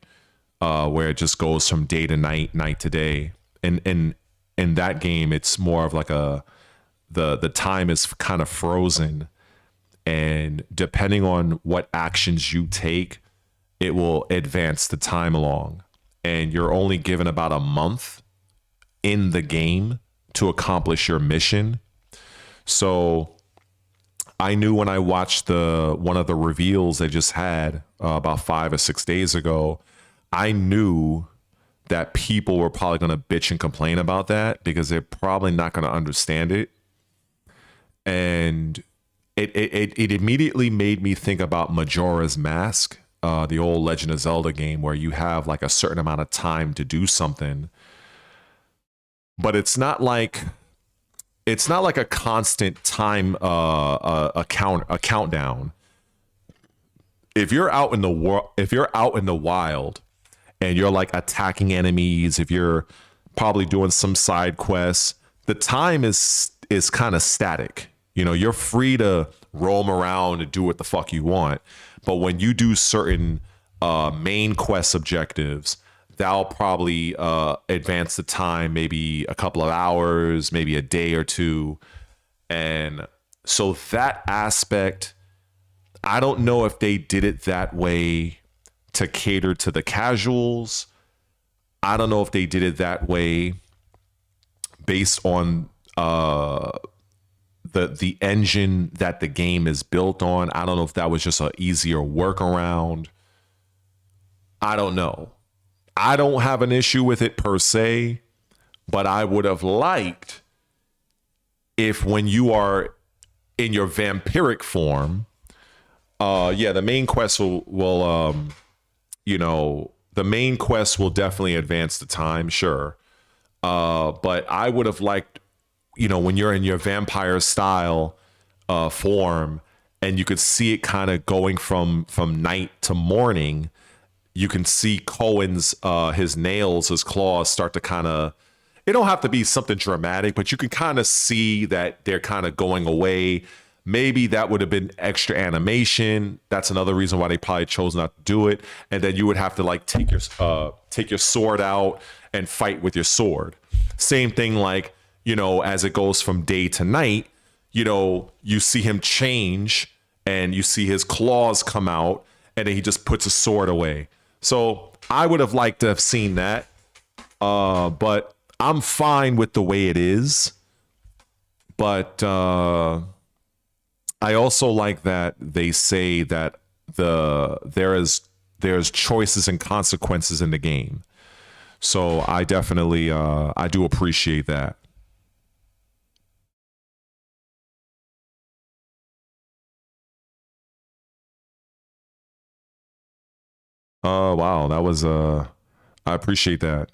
where it just goes from day to night, night to day. And in that game, it's more of like the time is kind of frozen, and depending on what actions you take, it will advance the time along. And you're only given about a month in the game to accomplish your mission. So I knew when I watched one of the reveals they just had about 5 or 6 days ago, I knew that people were probably going to bitch and complain about that, because they're probably not going to understand it. And it immediately made me think about Majora's Mask, the old Legend of Zelda game, where you have like a certain amount of time to do something, but it's not like a constant time a countdown. If you're out in the wild and you're like attacking enemies, if you're probably doing some side quests, the time is kind of static. You know, you're free to roam around and do what the fuck you want. But when you do certain main quest objectives, that'll probably advance the time maybe a couple of hours, maybe a day or two. And so that aspect, I don't know if they did it that way to cater to the casuals. I don't know if they did it that way based on the engine that the game is built on. I don't know if that was just an easier workaround. I don't know. I don't have an issue with it per se, but I would have liked if when you are in your vampiric form, the main quest will the main quest will definitely advance the time, sure. But I would have liked, when you're in your vampire style form, and you could see it kind of going from night to morning. You can see Cohen's his nails, his claws start to kind of, it don't have to be something dramatic, but you can kind of see that they're kind of going away. Maybe that would have been extra animation. That's another reason why they probably chose not to do it. And then you would have to like take your sword out and fight with your sword. Same thing, like, as it goes from day to night, you see him change and you see his claws come out, and then he just puts his sword away. So I would have liked to have seen that. But I'm fine with the way it is. But I also like that they say that there is there's choices and consequences in the game. So I definitely I do appreciate that. Wow, that was I appreciate that.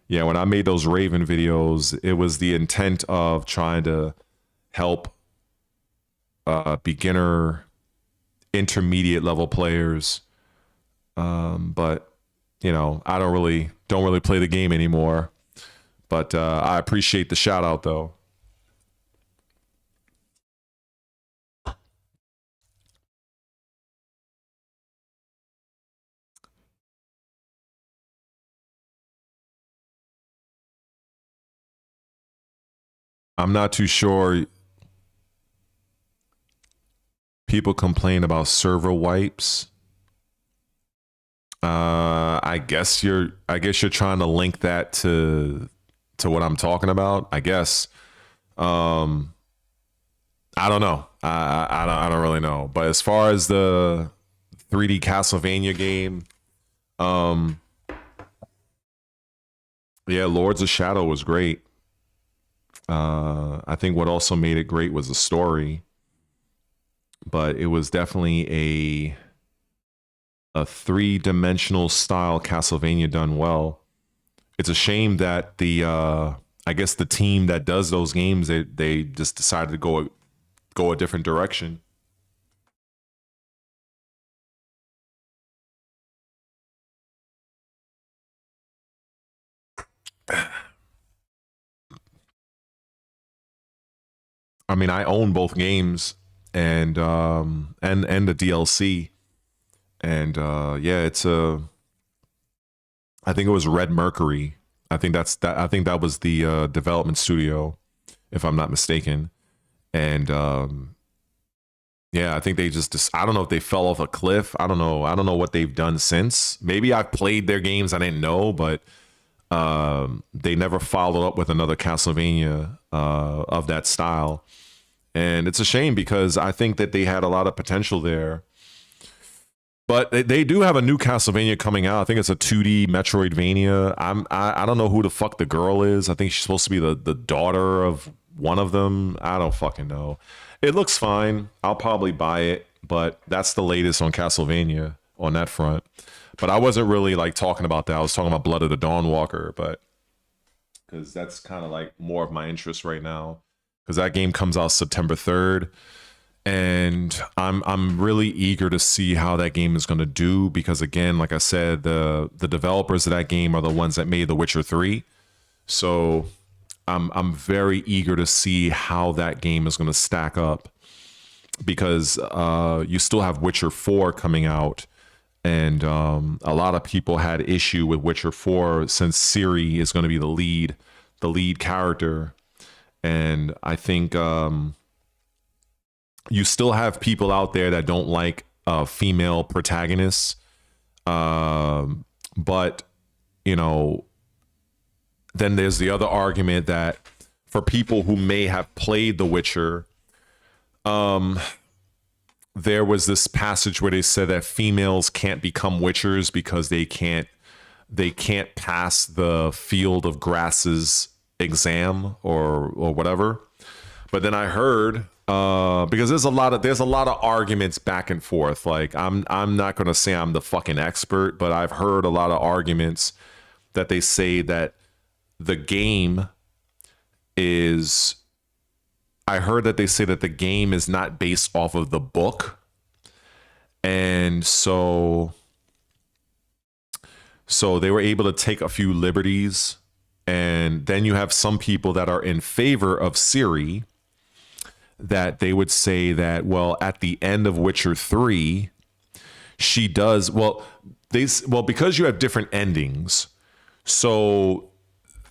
Yeah, when I made those Raven videos, it was the intent of trying to help beginner, intermediate level players. But you know, I don't really play the game anymore. But I appreciate the shout out though. I'm not too sure. People complain about server wipes. I guess you're trying to link that to what I'm talking about. I guess. I don't know. I don't really know. But as far as the 3D Castlevania game, yeah, Lords of Shadow was great. I think what also made it great was the story, but it was definitely a three-dimensional style Castlevania done well. It's a shame that the I guess the team that does those games, they just decided to go a different direction. I mean, I own both games and the DLC, and yeah, it's a. I think it was Red Mercury. I think that was the development studio, if I'm not mistaken, and yeah, I think they just I don't know if they fell off a cliff. I don't know what they've done since. Maybe I've played their games, I didn't know, but they never followed up with another Castlevania of that style. And it's a shame because I think that they had a lot of potential there. But they do have a new Castlevania coming out. I think it's a 2D Metroidvania. I don't know who the fuck the girl is. I think she's supposed to be the daughter of one of them. I don't fucking know. It looks fine. I'll probably buy it, but that's the latest on Castlevania on that front. But I wasn't really like talking about that. I was talking about Blood of the Dawnwalker, but because that's kind of like more of my interest right now. Because that game comes out September 3rd, and I'm really eager to see how that game is going to do. Because again, like I said, the developers of that game are the ones that made The Witcher 3, so I'm very eager to see how that game is going to stack up. Because you still have Witcher 4 coming out, and a lot of people had issue with Witcher 4 since Ciri is going to be the lead character. And I think you still have people out there that don't like female protagonists. But, you know, then there's the other argument that for people who may have played The Witcher, there was this passage where they said that females can't become witchers because they can't pass the Field of Grasses exam or whatever. But then I heard because there's a lot of arguments back and forth. Like I'm not going to say I'm the fucking expert, but I've heard a lot of arguments that they say that the game is I heard that they say that the game is not based off of the book. And so they were able to take a few liberties. And then you have some people that are in favor of Ciri, that they would say that, well, at the end of Witcher 3, she does, because you have different endings. So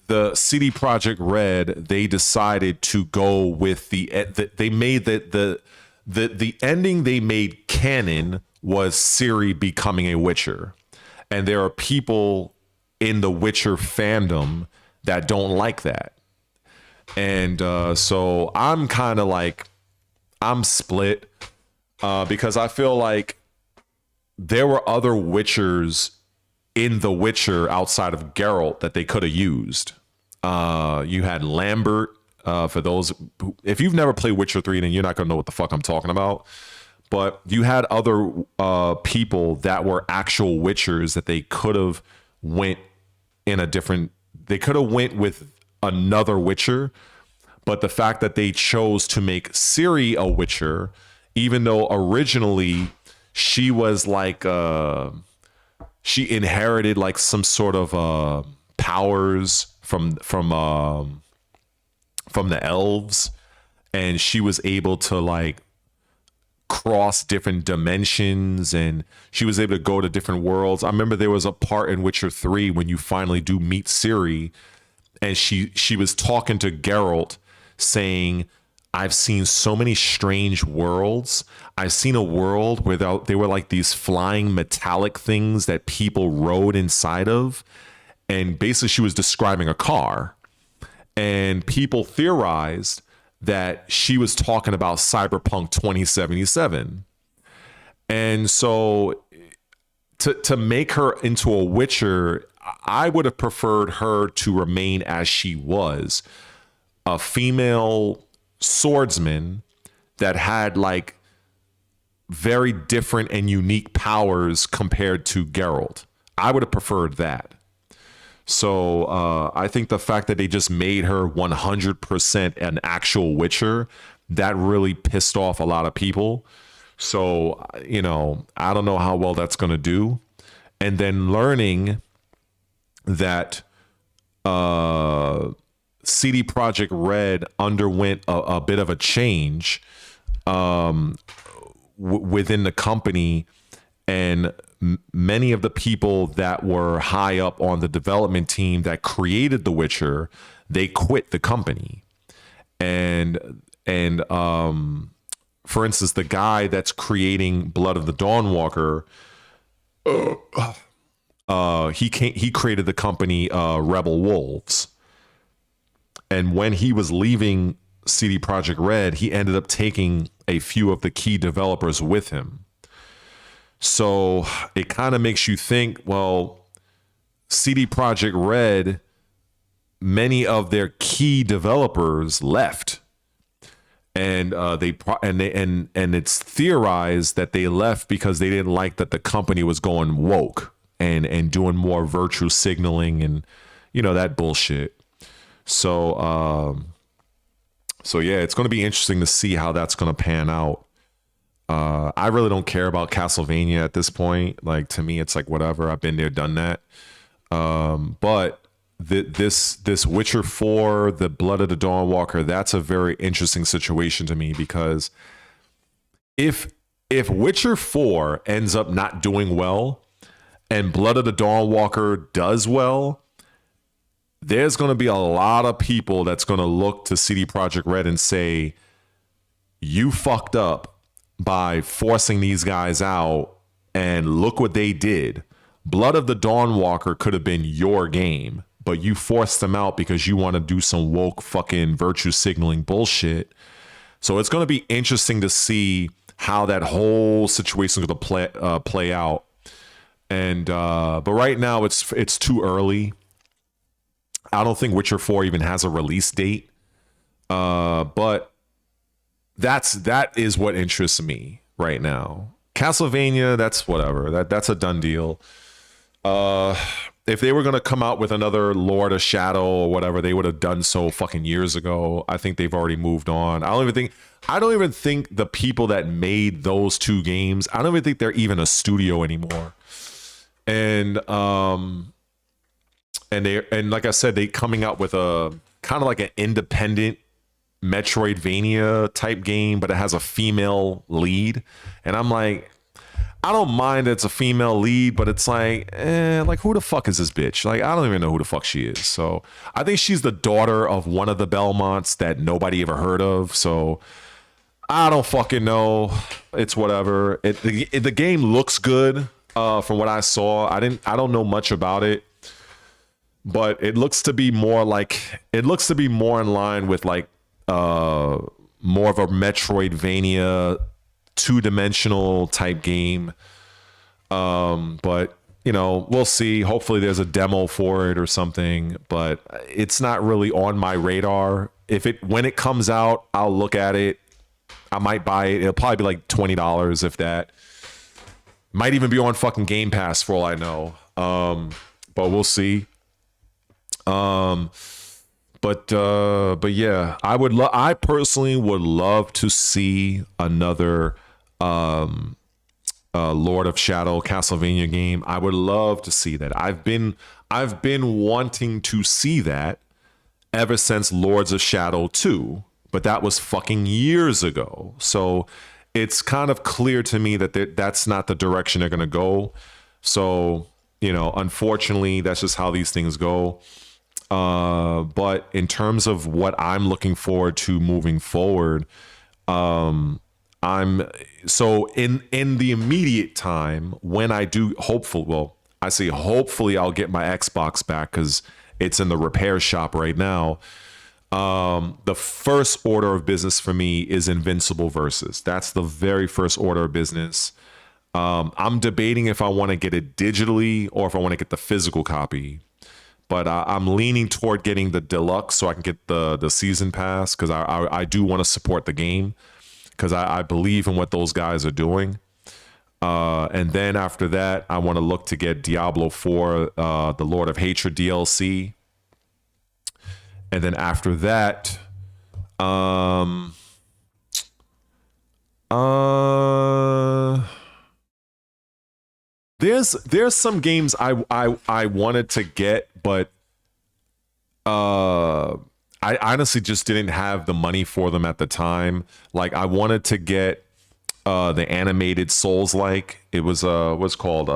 the CD Projekt Red, they decided to go with they made the ending they made canon was Ciri becoming a Witcher. And there are people in the Witcher fandom that don't like that. And so I'm kind of like, I'm split because I feel like there were other Witchers in The Witcher outside of Geralt that they could have used. You had Lambert. For those who, if you've never played Witcher 3, then you're not gonna know what the fuck I'm talking about. But you had other people that were actual Witchers that they could have went in a different. They could have went with another Witcher, but the fact that they chose to make Ciri a Witcher, even though originally she was like she inherited like some sort of powers from the elves, and she was able to like cross different dimensions, and she was able to go to different worlds. I remember there was a part in Witcher 3 when you finally do meet Ciri, and she was talking to Geralt saying, I've seen so many strange worlds. I've seen a world where they were like these flying metallic things that people rode inside of. And basically she was describing a car. And people theorized that she was talking about Cyberpunk 2077. And so to make her into a Witcher, I would have preferred her to remain as she was, a female swordsman that had like very different and unique powers compared to Geralt. I would have preferred that. So I think the fact that they just made her 100% an actual Witcher, that really pissed off a lot of people. So, you know, I don't know how well that's going to do. And then learning that CD Projekt Red underwent a bit of a change within the company, and many of the people that were high up on the development team that created The Witcher, they quit the company. And for instance, the guy that's creating Blood of the Dawnwalker, he created the company Rebel Wolves. And when he was leaving CD Projekt Red, he ended up taking a few of the key developers with him. So it kind of makes you think, well, CD Projekt Red, many of their key developers left. And it's theorized that they left because they didn't like that the company was going woke and doing more virtue signaling and, you know, that bullshit. So yeah, it's going to be interesting to see how that's going to pan out. I really don't care about Castlevania at this point. Like, to me, it's like, whatever. I've been there, done that. But this Witcher 4, the Blood of the Dawnwalker, that's a very interesting situation to me, because if Witcher 4 ends up not doing well and Blood of the Dawnwalker does well, there's going to be a lot of people that's going to look to CD Projekt Red and say, you fucked up by forcing these guys out, and look what they did. Blood of the Dawnwalker could have been your game, but you forced them out because you want to do some woke fucking virtue signaling bullshit. So it's going to be interesting to see how that whole situation is going to play out. And but right now it's too early. I don't think Witcher 4 even has a release date. But that is what interests me right now. Castlevania, that's whatever. That's a done deal. If they were going to come out with another Lord of Shadow or whatever, they would have done so fucking years ago. I think they've already moved on. I don't even think the people that made those two games, I don't even think they're even a studio anymore. And like I said, they coming out with a kind of like an independent Metroidvania type game, but it has a female lead. And I'm like, I don't mind it's a female lead, but it's like who the fuck is this bitch? Like, I don't even know who the fuck she is. So I think she's the daughter of one of the Belmonts that nobody ever heard of. So I don't fucking know. It's whatever. The game looks good from what I saw. I don't know much about it, but it looks to be more in line with like more of a Metroidvania 2-dimensional type game. But you know, we'll see. Hopefully there's a demo for it or something, but it's not really on my radar. When it comes out, I'll look at it. I might buy it. It'll probably be like $20 if that. Might even be on fucking Game Pass for all I know. But we'll see. But yeah, I personally would love to see another Lord of Shadow Castlevania game. I would love to see that. I've been wanting to see that ever since Lords of Shadow 2, but that was fucking years ago. So it's kind of clear to me that that's not the direction they're going to go. So, you know, unfortunately, that's just how these things go. But in terms of what I'm looking forward to moving forward, I'm so in the immediate time when I do hopefully I'll get my Xbox back because it's in the repair shop right now. The first order of business for me is Invincible Versus. That's the very first order of business. I'm debating if I want to get it digitally or if I want to get the physical copy. But I'm leaning toward getting the deluxe so I can get the season pass because I do want to support the game because I believe in what those guys are doing. And then after that, I want to look to get Diablo 4, the Lord of Hatred DLC. And then after that, there's some games I wanted to get, but I honestly just didn't have the money for them at the time. Like I wanted to get the animated Souls-like. It was what's called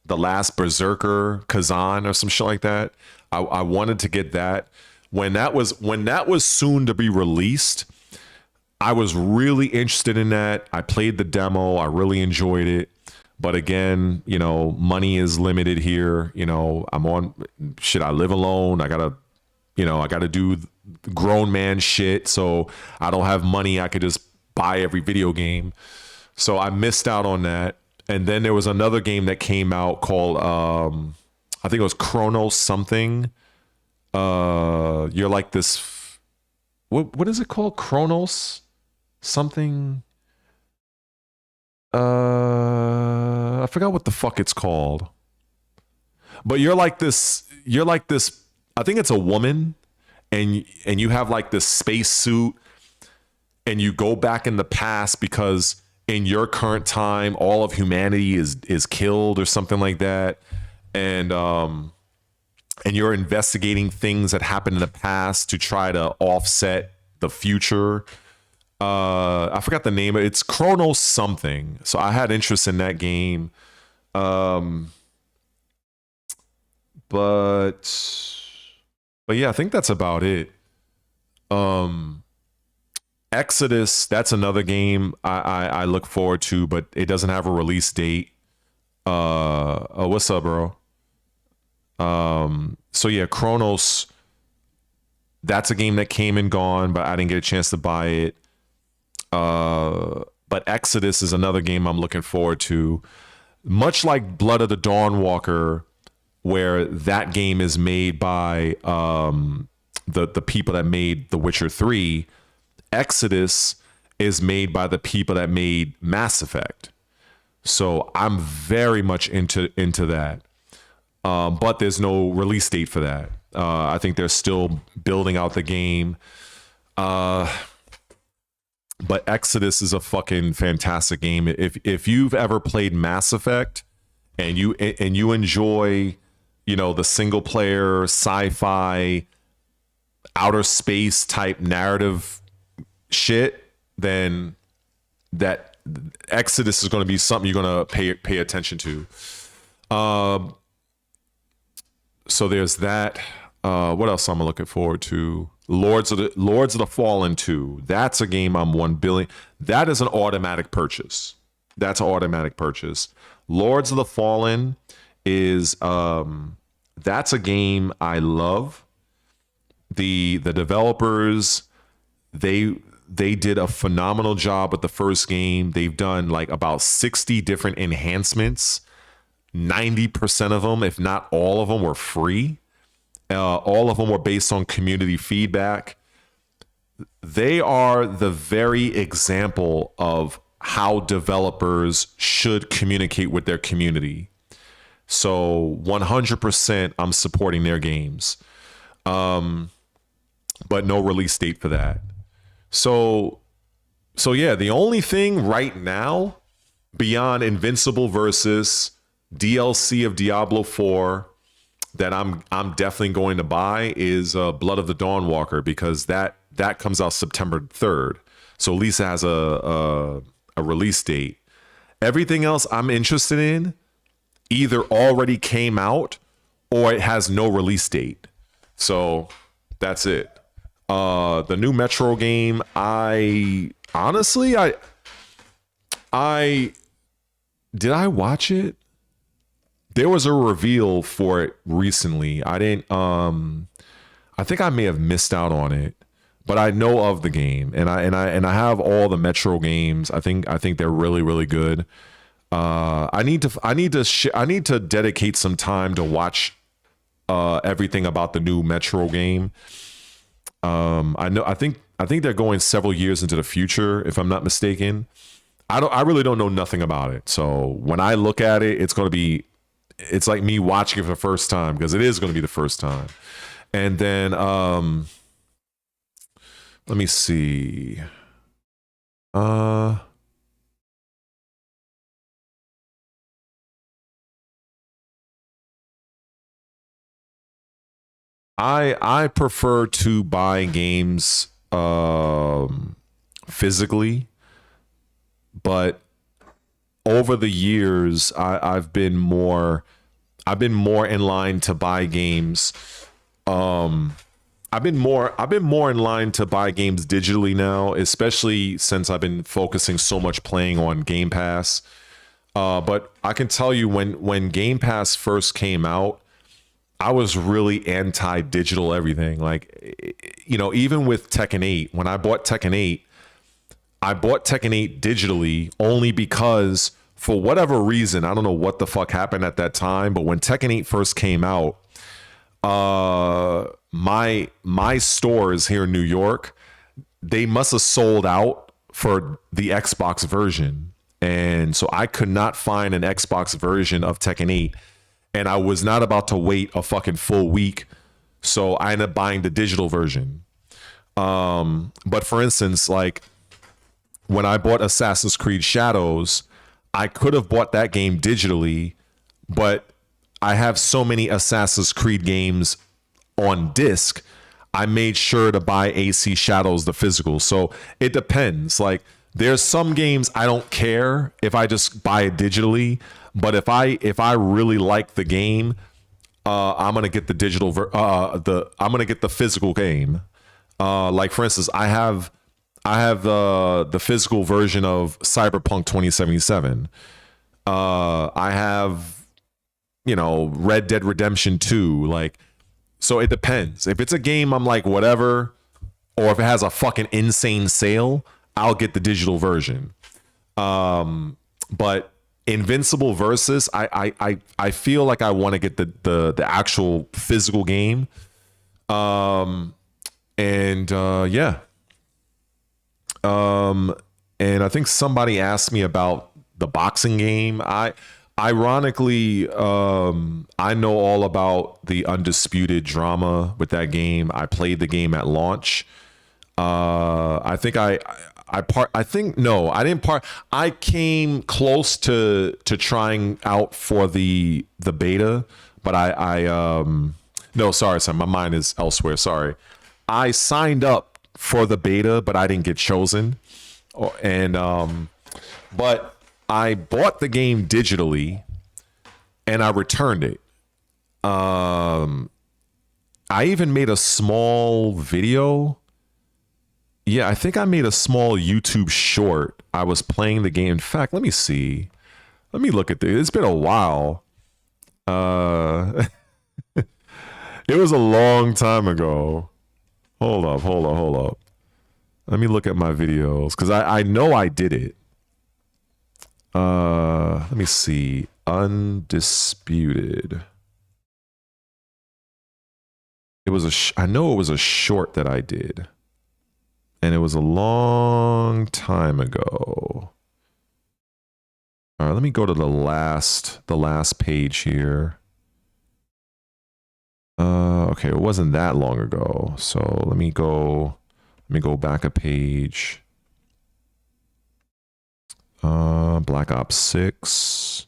The Last Berserker Kazan or some shit like that. I wanted to get that. When that was soon to be released, I was really interested in that. I played the demo. I really enjoyed it. But again, you know, money is limited here. You know, I live alone. I gotta do grown man shit. So I don't have money. I could just buy every video game. So I missed out on that. And then there was another game that came out called, I think it was Chronos something. You're like this, what is it called? Chronos something. I forgot what the fuck it's called. But you're like this, I think it's a woman, and you have like this space suit, and you go back in the past because in your current time all of humanity is killed or something like that. And you're investigating things that happened in the past to try to offset the future. I forgot the name of it. It's Chronos something. So I had interest in that game. But yeah, I think that's about it. Exodus, that's another game I look forward to, but it doesn't have a release date. Oh, what's up, bro? So yeah, Chronos, that's a game that came and gone, but I didn't get a chance to buy it. But Exodus is another game I'm looking forward to. Much like Blood of the Dawnwalker, where that game is made by the people that made The Witcher 3, Exodus is made by the people that made Mass Effect. So I'm very much into that. But there's no release date for that. I think they're still building out the game. But Exodus is a fucking fantastic game. If you've ever played Mass Effect and you enjoy, you know, the single player sci-fi outer space type narrative shit, then that Exodus is going to be something you're going to pay attention to. So there's that. What else am I looking forward to? Lords of the Fallen 2. That's a game I'm 1 billion. That is an automatic purchase. That's an automatic purchase. Lords of the Fallen is that's a game I love. The developers, they they did a phenomenal job with the first game. They've done like about 60 different enhancements. 90% of them, if not all of them, were free. All of them were based on community feedback. They are the very example of how developers should communicate with their community. So 100% I'm supporting their games. But no release date for that. So yeah, the only thing right now beyond Invincible versus DLC of Diablo 4 that I'm definitely going to buy is Blood of the Dawnwalker, because that comes out September 3rd. So at least it has a release date. Everything else I'm interested in either already came out or it has no release date. So that's it. The new Metro game, I honestly did I watch it? There was a reveal for it recently. I didn't I think I may have missed out on it, but I know of the game, and I have all the Metro games. I think they're really, really good. I need to dedicate some time to watch everything about the new Metro game. I think they're going several years into the future, if I'm not mistaken. I really don't know nothing about it. So when I look at it, it's like me watching it for the first time, because it is going to be the first time. And then let me see. I prefer to buy games physically, but over the years I've been more in line to buy games. I've been more in line to buy games digitally now, especially since I've been focusing so much playing on Game Pass. But I can tell you, when Game Pass first came out, I was really anti-digital everything. Like, even with Tekken 8, when I bought Tekken 8, I bought Tekken 8 digitally only because, for whatever reason, I don't know what the fuck happened at that time, but when Tekken 8 first came out, my stores here in New York, they must have sold out for the Xbox version. And so I could not find an Xbox version of Tekken 8. And I was not about to wait a fucking full week. So I ended up buying the digital version. But for instance, like when I bought Assassin's Creed Shadows, I could have bought that game digitally, but I have so many Assassin's Creed games on disc, I made sure to buy AC Shadows, the physical. So it depends. Like, there's some games I don't care if I just buy it digitally, but if I really like the game, I'm gonna get the digital I'm gonna get the physical game. Like for instance, I have the physical version of Cyberpunk 2077. I have, Red Dead Redemption 2. Like, so it depends. If it's a game I'm like, whatever, or if it has a fucking insane sale, I'll get the digital version. But Invincible versus, I feel like I want to get the actual physical game. Yeah. And I think somebody asked me about the boxing game. Ironically, I know all about the Undisputed drama with that game. I played the game at launch. I came close to trying out for the beta, but no, sorry, my mind is elsewhere. Sorry. I signed up for the beta, but I didn't get chosen. But I bought the game digitally and I returned it. I even made a small video. Yeah, I think I made a small YouTube short. I was playing the game. In fact, let me see. Let me look at this. It's been a while. It was a long time ago. Hold up. Let me look at my videos because I know I did it. Let me see. Undisputed. It was I know it was a short that I did. And it was a long time ago. All right, let me go to the last page here. Okay, it wasn't that long ago. So let me go back a page. Black Ops 6.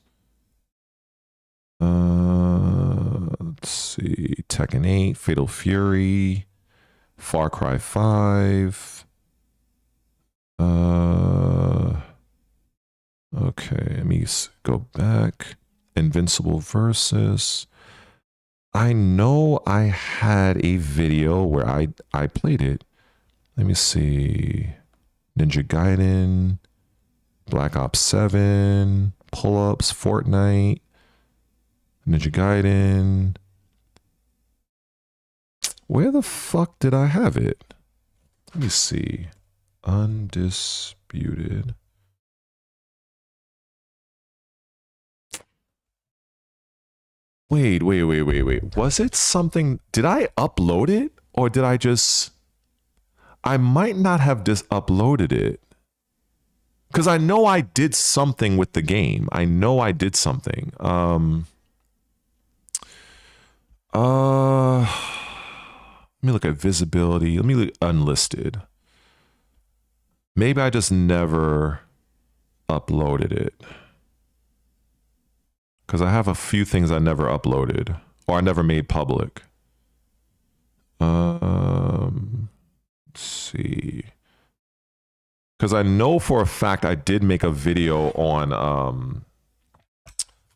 Let's see. Tekken 8, Fatal Fury, Far Cry 5. Okay, let me go back. Invincible Versus. I know I had a video where I played it. Let me see. Ninja Gaiden, Black Ops 7, Pull-Ups, Fortnite, Ninja Gaiden. Where the fuck did I have it? Let me see. Undisputed. Wait. Was it something? Did I upload it? Or did I just... I might not have just uploaded it. Because I know I did something with the game. I know I did something. Let me look at visibility. Let me look unlisted. Maybe I just never uploaded it. Because I have a few things I never uploaded. Or I never made public. Let's see. Because I know for a fact I did make a video on...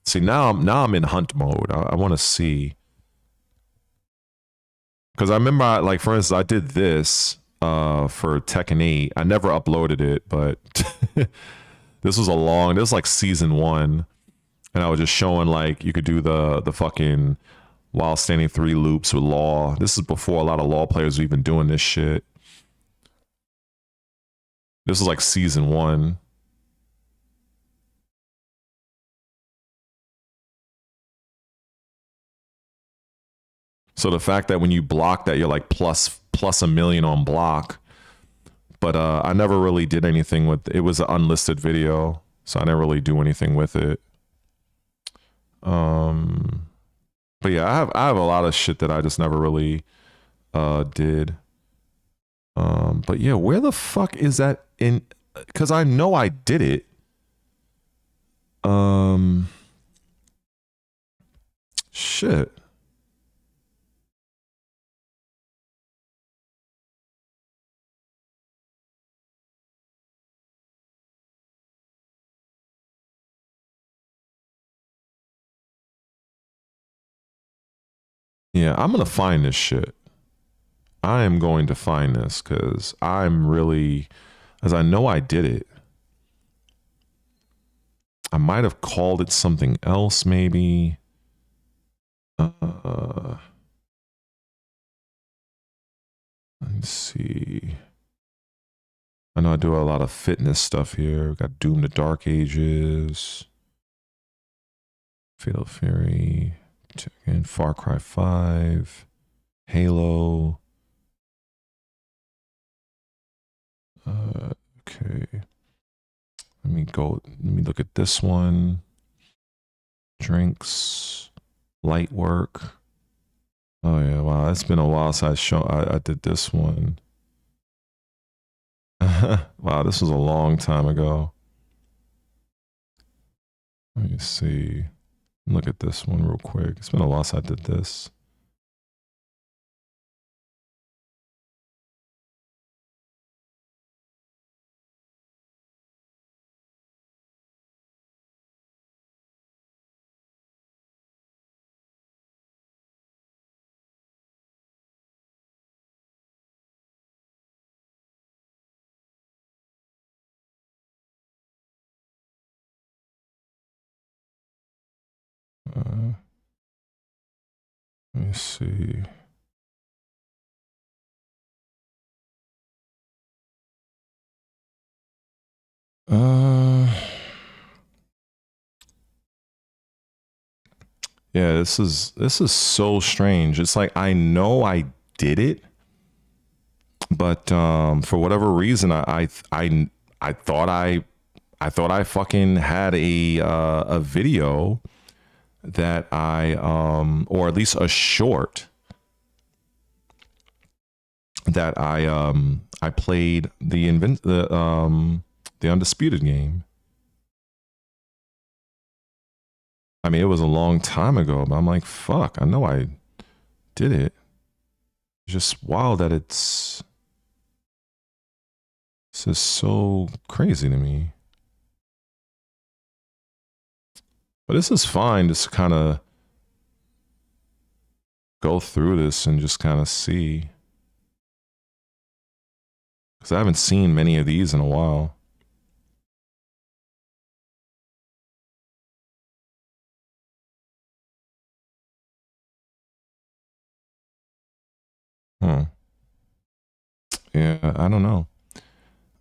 see, now I'm in hunt mode. I want to see. Because I remember, like, for instance, I did this for Tekken 8. I never uploaded it, but this was like season 1. And I was just showing, like, you could do the fucking while standing 3 loops with Law. This is before a lot of Law players were even doing this shit. This was like season 1. So the fact that when you block that, you're like plus a million on block. But I never really did anything with it. It was an unlisted video, so I didn't really do anything with it. But yeah, I have a lot of shit that I just never really did. But yeah, where the fuck is that in? Because I know I did it. Shit. Yeah, I'm gonna find this shit. I am going to find this because I'm really, as I know I did it. I might have called it something else, maybe. Let's see. I know I do a lot of fitness stuff here. We got Doom the Dark Ages, Fatal Fury, Tekken, Far Cry 5, Halo. Okay. Let me look at this one. Drinks, light work. Oh yeah, wow, it's been a while since I did this one. Wow, this was a long time ago. Let me see. Look at this one real quick. It's been a while since I did this. Let me see. Yeah, this is so strange. It's like I know I did it, but for whatever reason, I thought I fucking had a video that I or at least a short that I played the Undisputed game. I mean, it was a long time ago, but I'm like, fuck, I know I did it. It's just wild that this is so crazy to me. But this is fine, just to kind of go through this and just kind of see. Because I haven't seen many of these in a while. Yeah, I don't know.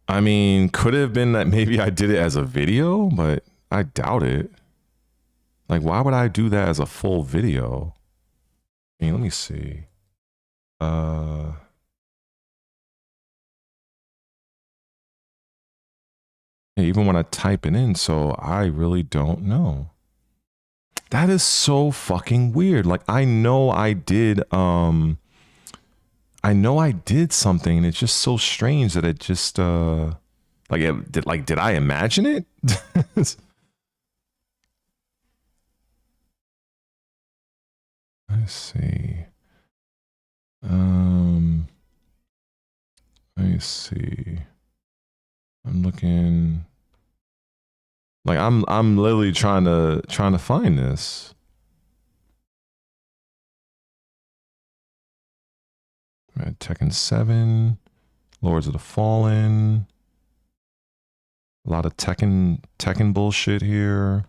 I mean, could it have been that maybe I did it as a video, but I doubt it. Like, why would I do that as a full video? I mean, let me see. Yeah, even when I type it in, so I really don't know. That is so fucking weird. Like, I know I did something, and it's just so strange that it just did I imagine it? Let's see. Let me see. I'm looking. Like I'm literally trying to find this. Right, Tekken 7, Lords of the Fallen. A lot of Tekken bullshit here.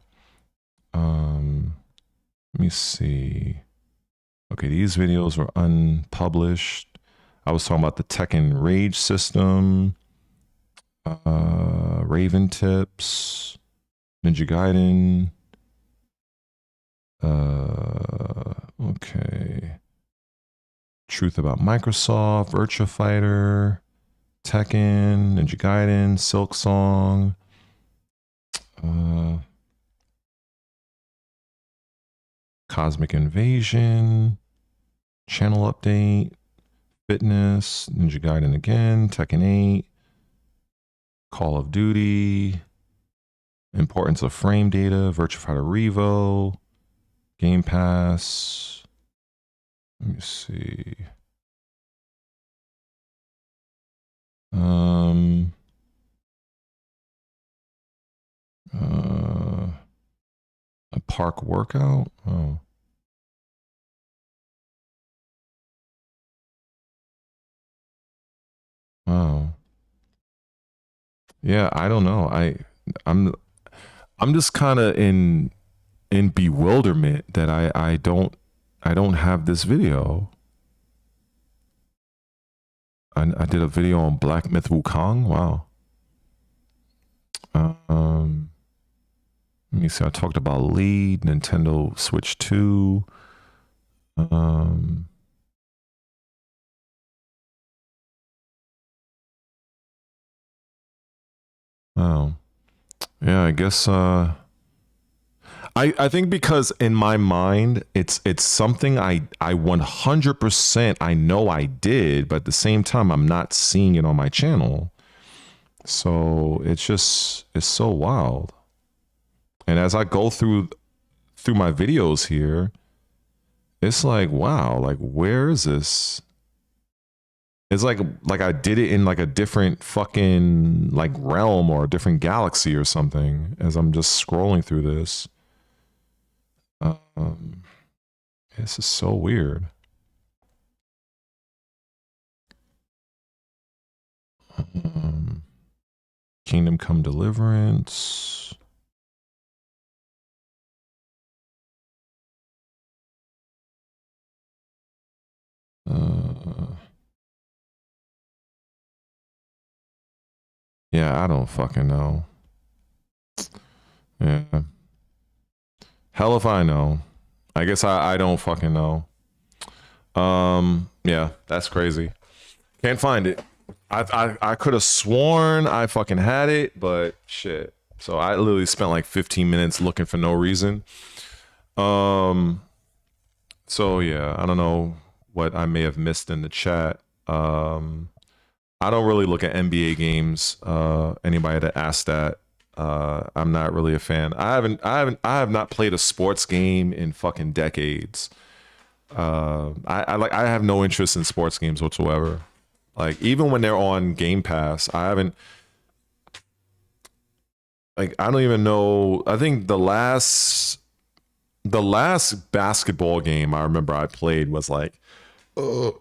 Let me see. Okay, these videos were unpublished. I was talking about the Tekken Rage system, Raven tips, Ninja Gaiden. Okay. Truth about Microsoft, Virtua Fighter, Tekken, Ninja Gaiden, Silk Song. Cosmic Invasion, channel update, fitness, Ninja Gaiden again, Tekken 8, Call of Duty, importance of frame data, Virtua Fighter Revo, Game Pass. Let me see. A park workout. Oh. Wow. Yeah, I don't know. I'm just kind of in bewilderment that I don't have this video. I did a video on Black Myth Wukong. Wow. Let me see. I talked about Lead, Nintendo Switch 2. Oh. Yeah, I guess I think because in my mind it's something I 100% I know I did, but at the same time I'm not seeing it on my channel. So it's so wild. And as I go through my videos here, it's like, wow, like where is this? It's like I did it in like a different fucking like realm or a different galaxy or something as I'm just scrolling through this. This is so weird. Kingdom Come Deliverance. Yeah, I don't fucking know. Yeah. Hell if I know. I guess I don't fucking know. Yeah, that's crazy. Can't find it. I could have sworn I fucking had it, but shit. So I literally spent like 15 minutes looking for no reason. So yeah, I don't know what I may have missed in the chat. I don't really look at NBA games. Anybody that asked that, I'm not really a fan. I have not played a sports game in fucking decades. I have no interest in sports games whatsoever. Like even when they're on Game Pass, I haven't. Like I don't even know. I think the last basketball game I remember I played was like, I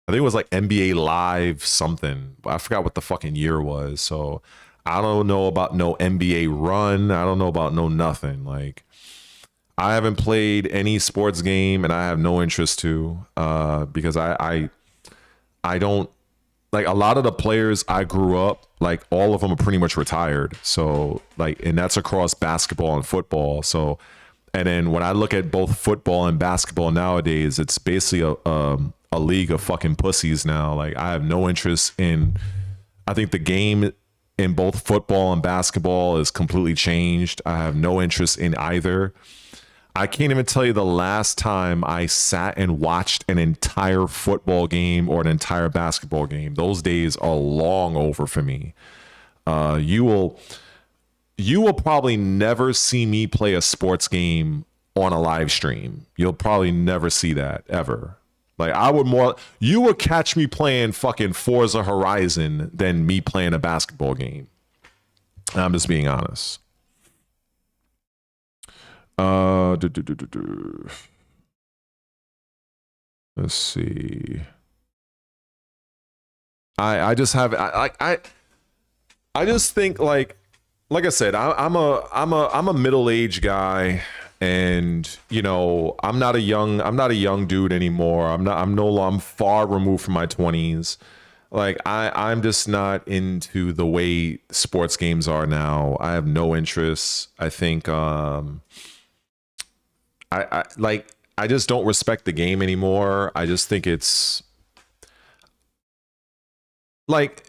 think it was like NBA Live something. I forgot what the fucking year was. So I don't know about no NBA Run. I don't know about no nothing. Like I haven't played any sports game, and I have no interest to, because I don't like a lot of the players I grew up, like all of them are pretty much retired. So like, and that's across basketball and football. So, and then when I look at both football and basketball nowadays, it's basically a league of fucking pussies now. Like I have no interest in, I think the game in both football and basketball is completely changed. I have no interest in either. I can't even tell you the last time I sat and watched an entire football game or an entire basketball game. Those days are long over for me. You will probably never see me play a sports game on a live stream. You'll probably never see that ever. Like you would catch me playing fucking Forza Horizon than me playing a basketball game. I'm just being honest. Let's see. I just have I just think like I said, I'm a middle-aged guy, and you know I'm not a young dude anymore. I'm far removed from my 20s. Like I'm just not into the way sports games are now. I have no interest. I think I just don't respect the game anymore. I just think it's like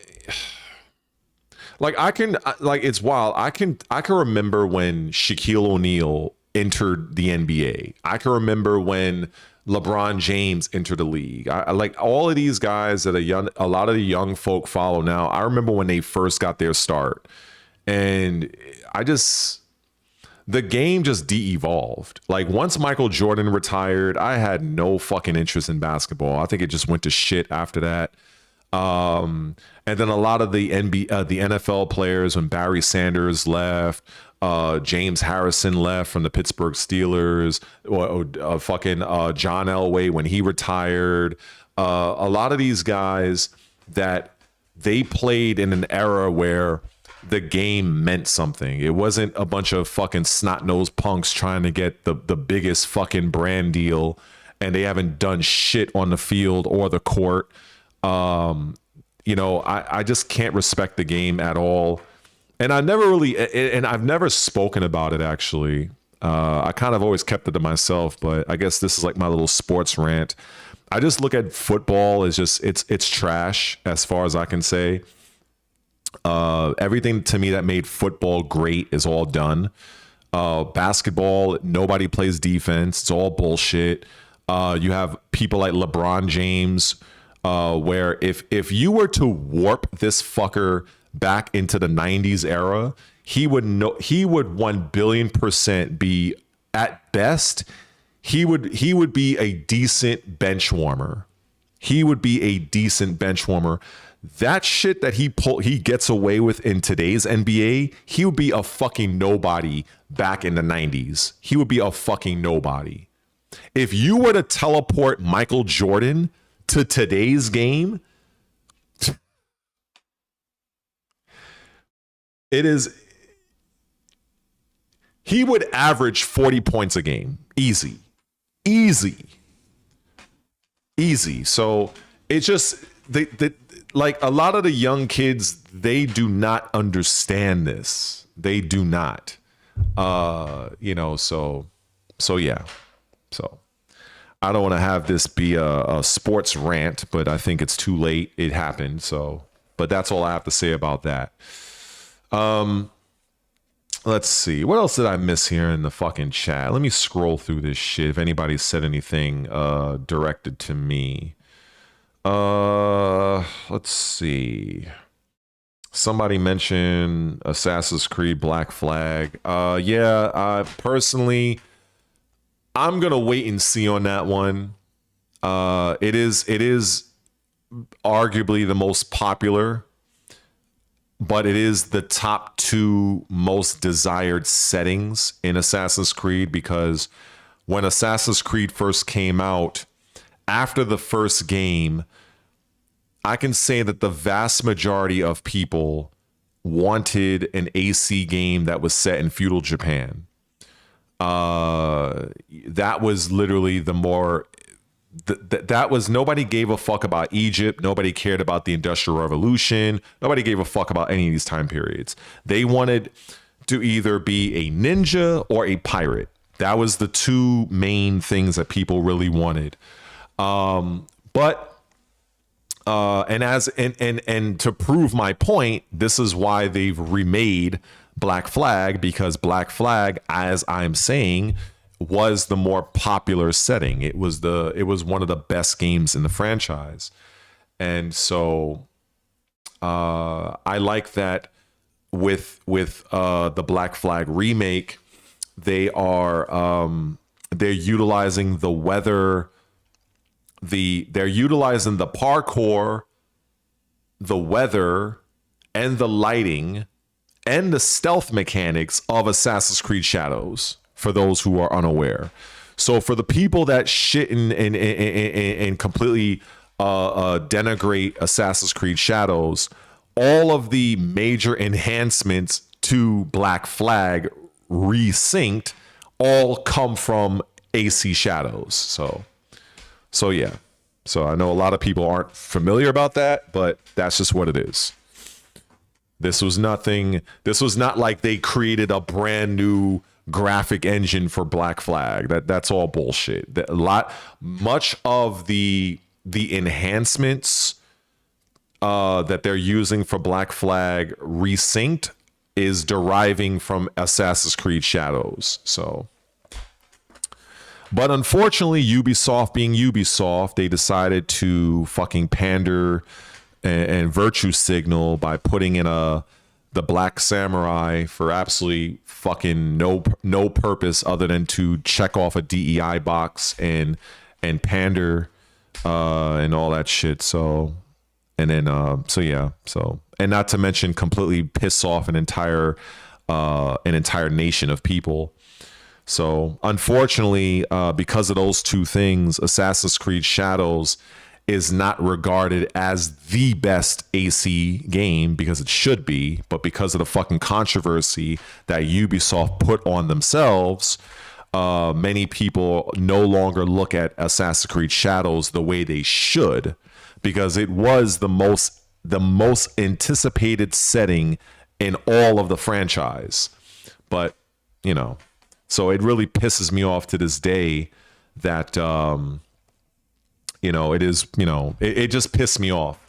it's wild. I can remember when Shaquille O'Neal entered the NBA. I can remember when LeBron James entered the league. I like all of these guys that a lot of the young folk follow now. I remember when they first got their start, and the game just de-evolved. Like once Michael Jordan retired, I had no fucking interest in basketball. I think it just went to shit after that. And then a lot of the NFL players, when Barry Sanders left, James Harrison left from the Pittsburgh Steelers, or fucking John Elway when he retired. A lot of these guys that they played in an era where the game meant something. It wasn't a bunch of fucking snot-nosed punks trying to get the biggest fucking brand deal, and they haven't done shit on the field or the court. You know, I just can't respect the game at all. And I've never spoken about it, actually. I kind of always kept it to myself, but I guess this is like my little sports rant. I just look at football as just, it's trash as far as I can say. Everything to me that made football great is all done. Basketball, nobody plays defense. It's all bullshit. You have people like LeBron James, where if you were to warp this fucker back into the 90s era, he would 1,000,000,000% be, at best, he would be a decent bench warmer. He would be a decent bench warmer. That shit that he gets away with in today's NBA, he would be a fucking nobody back in the 90s. He would be a fucking nobody. If you were to teleport Michael Jordan to today's game, he would average 40 points a game. Easy. So it's just like a lot of the young kids, they do not understand this. They do not. You know, so yeah. So I don't want to have this be a sports rant, but I think it's too late. It happened. So, but that's all I have to say about that. Let's see. What else did I miss here in the fucking chat? Let me scroll through this shit. If anybody said anything directed to me. Let's see. Somebody mentioned Assassin's Creed Black Flag. Yeah, personally, I'm gonna wait and see on that one. It is arguably the most popular, but it is the top 2 most desired settings in Assassin's Creed, because when Assassin's Creed first came out, after the first game, I can say that the vast majority of people wanted an AC game that was set in feudal Japan. That was literally the more... that was, nobody gave a fuck about Egypt. Nobody cared about the Industrial Revolution. Nobody gave a fuck about any of these time periods. They wanted to either be a ninja or a pirate. That was the 2 main things that people really wanted. And to prove my point, this is why they've remade Black Flag, because Black Flag, as I'm saying, was the more popular setting. It was one of the best games in the franchise. And so I like that with the Black Flag remake, they're utilizing the weather, they're utilizing the parkour, the weather, and the lighting, and the stealth mechanics of Assassin's Creed Shadows, for those who are unaware. So for the people that shit and completely denigrate Assassin's Creed Shadows, all of the major enhancements to Black Flag resynced all come from AC Shadows. So yeah. So I know a lot of people aren't familiar about that, but that's just what it is. This was not like they created a brand new graphic engine for Black Flag. That's all bullshit. Much of the enhancements that they're using for Black Flag resynced is deriving from Assassin's Creed Shadows. So, but unfortunately, Ubisoft being Ubisoft, they decided to fucking pander and virtue signal by putting in the Black Samurai for absolutely fucking no purpose other than to check off a DEI box and pander and all that shit. So, and then yeah. So, and not to mention completely piss off an entire nation of people. So unfortunately, because of those 2 things, Assassin's Creed Shadows is not regarded as the best AC game, because it should be, but because of the fucking controversy that Ubisoft put on themselves, many people no longer look at Assassin's Creed Shadows the way they should, because it was the most anticipated setting in all of the franchise. But, you know, so it really pisses me off to this day that, you know, it is, you know, it just pissed me off.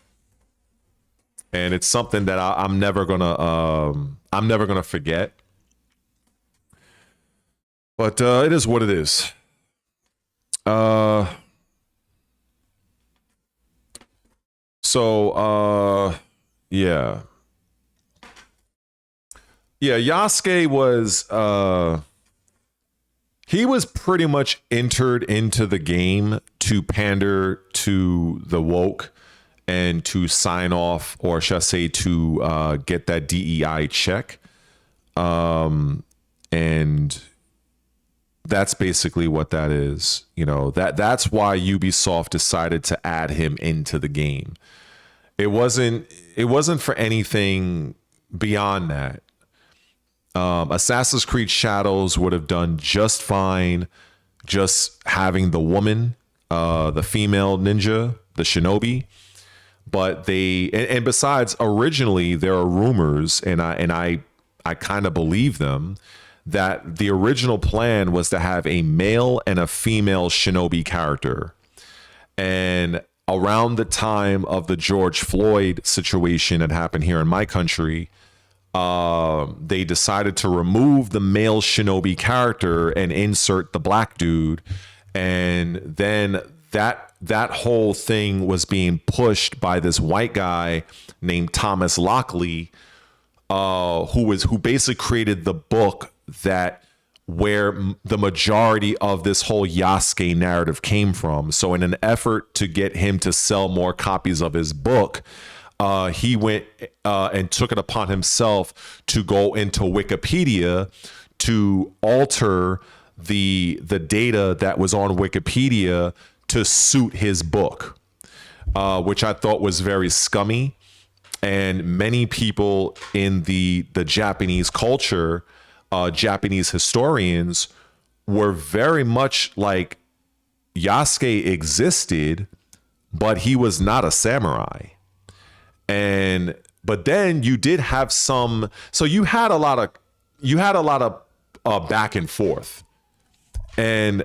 And it's something that I'm never gonna forget. But it is what it is. Yeah. Yeah, Yasuke was he was pretty much entered into the game to pander to the woke and to sign off, or should I say to get that DEI check. And that's basically what that is. You know, that's why Ubisoft decided to add him into the game. It wasn't for anything beyond that. Assassin's Creed Shadows would have done just fine just having the woman, the female ninja, the shinobi. But and besides, originally there are rumors, and I kind of believe them, that the original plan was to have a male and a female shinobi character. And around the time of the George Floyd situation that happened here in my country, they decided to remove the male shinobi character and insert the black dude. And then that whole thing was being pushed by this white guy named Thomas Lockley, who basically created the book that where the majority of this whole Yasuke narrative came from. So in an effort to get him to sell more copies of his book, he went and took it upon himself to go into Wikipedia to alter the data that was on Wikipedia to suit his book, which I thought was very scummy. And many people in the Japanese culture, Japanese historians, were very much like, Yasuke existed, but he was not a samurai. But then you did have some, so you had a lot of back and forth. And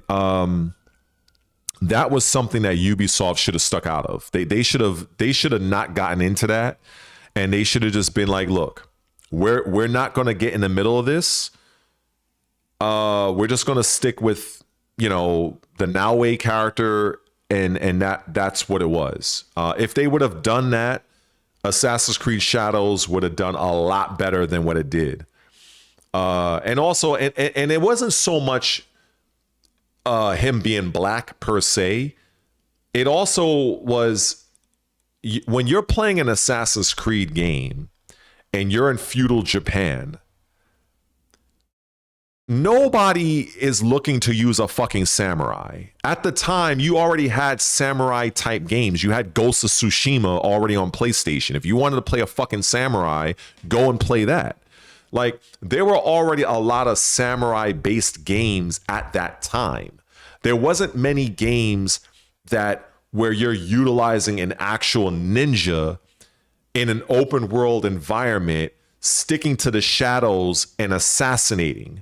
that was something that Ubisoft should have stuck out of. They should have not gotten into that, and they should have just been like, look, we're not going to get in the middle of this. We're just going to stick with, the Naoe character, and that's what it was. If they would have done that, Assassin's Creed Shadows would have done a lot better than what it did. And also, and it wasn't so much him being black per se. It also was, when you're playing an Assassin's Creed game and you're in feudal Japan, nobody is looking to use a fucking samurai. At the time, you already had samurai type games. You had Ghost of Tsushima already on PlayStation. If you wanted to play a fucking samurai, go and play that. Like, there were already a lot of samurai-based games at that time. There wasn't many games where you're utilizing an actual ninja in an open world environment, sticking to the shadows and assassinating.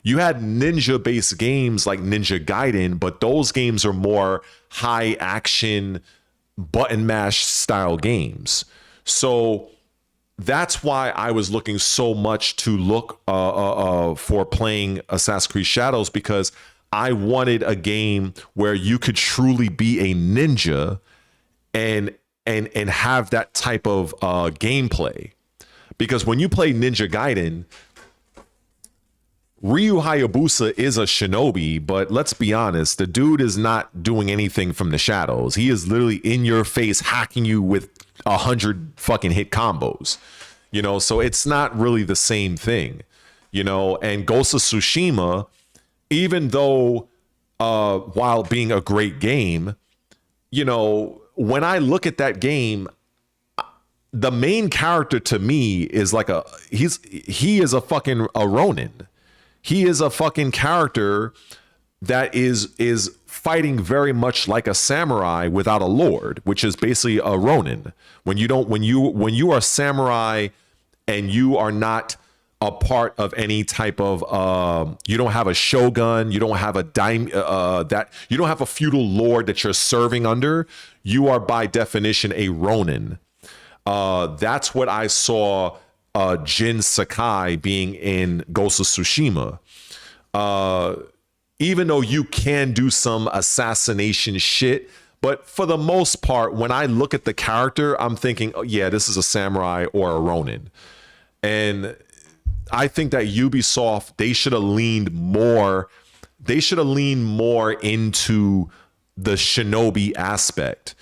You had ninja-based games like Ninja Gaiden, but those games are more high-action, button mash style games. So that's why I was looking so much to look for playing Assassin's Creed Shadows, because I wanted a game where you could truly be a ninja and have that type of gameplay. Because when you play Ninja Gaiden, Ryu Hayabusa is a shinobi, but let's be honest, the dude is not doing anything from the shadows. He is literally in your face, hacking you with 100 fucking hit combos, so it's not really the same thing, and Ghost of Tsushima, even though while being a great game, when I look at that game, the main character to me is like he is a fucking a Ronin. He is a fucking character that is fighting very much like a samurai without a lord, which is basically a Ronin. When you are a samurai and you are not a part of any type of you don't have a shogun, you don't have a you don't have a feudal lord that you're serving under, you are by definition a Ronin. That's what I saw Jin Sakai being in Ghost of Tsushima. Even though you can do some assassination shit, but for the most part, when I look at the character, I'm thinking, oh yeah, this is a samurai or a Ronin. And I think that Ubisoft, they should have leaned more into the shinobi aspect.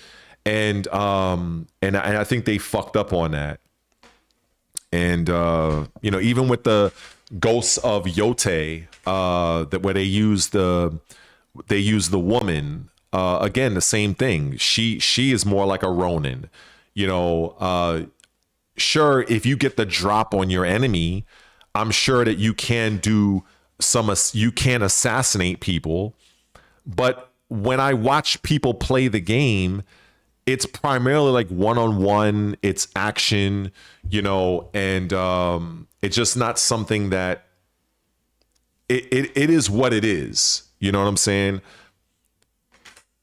And I think they fucked up on that. And even with the Ghosts of Yote, where they use the woman, again, the same thing. She is more like a Ronin. Sure, if you get the drop on your enemy, I'm sure that you can assassinate people. But when I watch people play the game, it's primarily like one-on-one, it's action, and it's just not something that it is what it is. You know what I'm saying?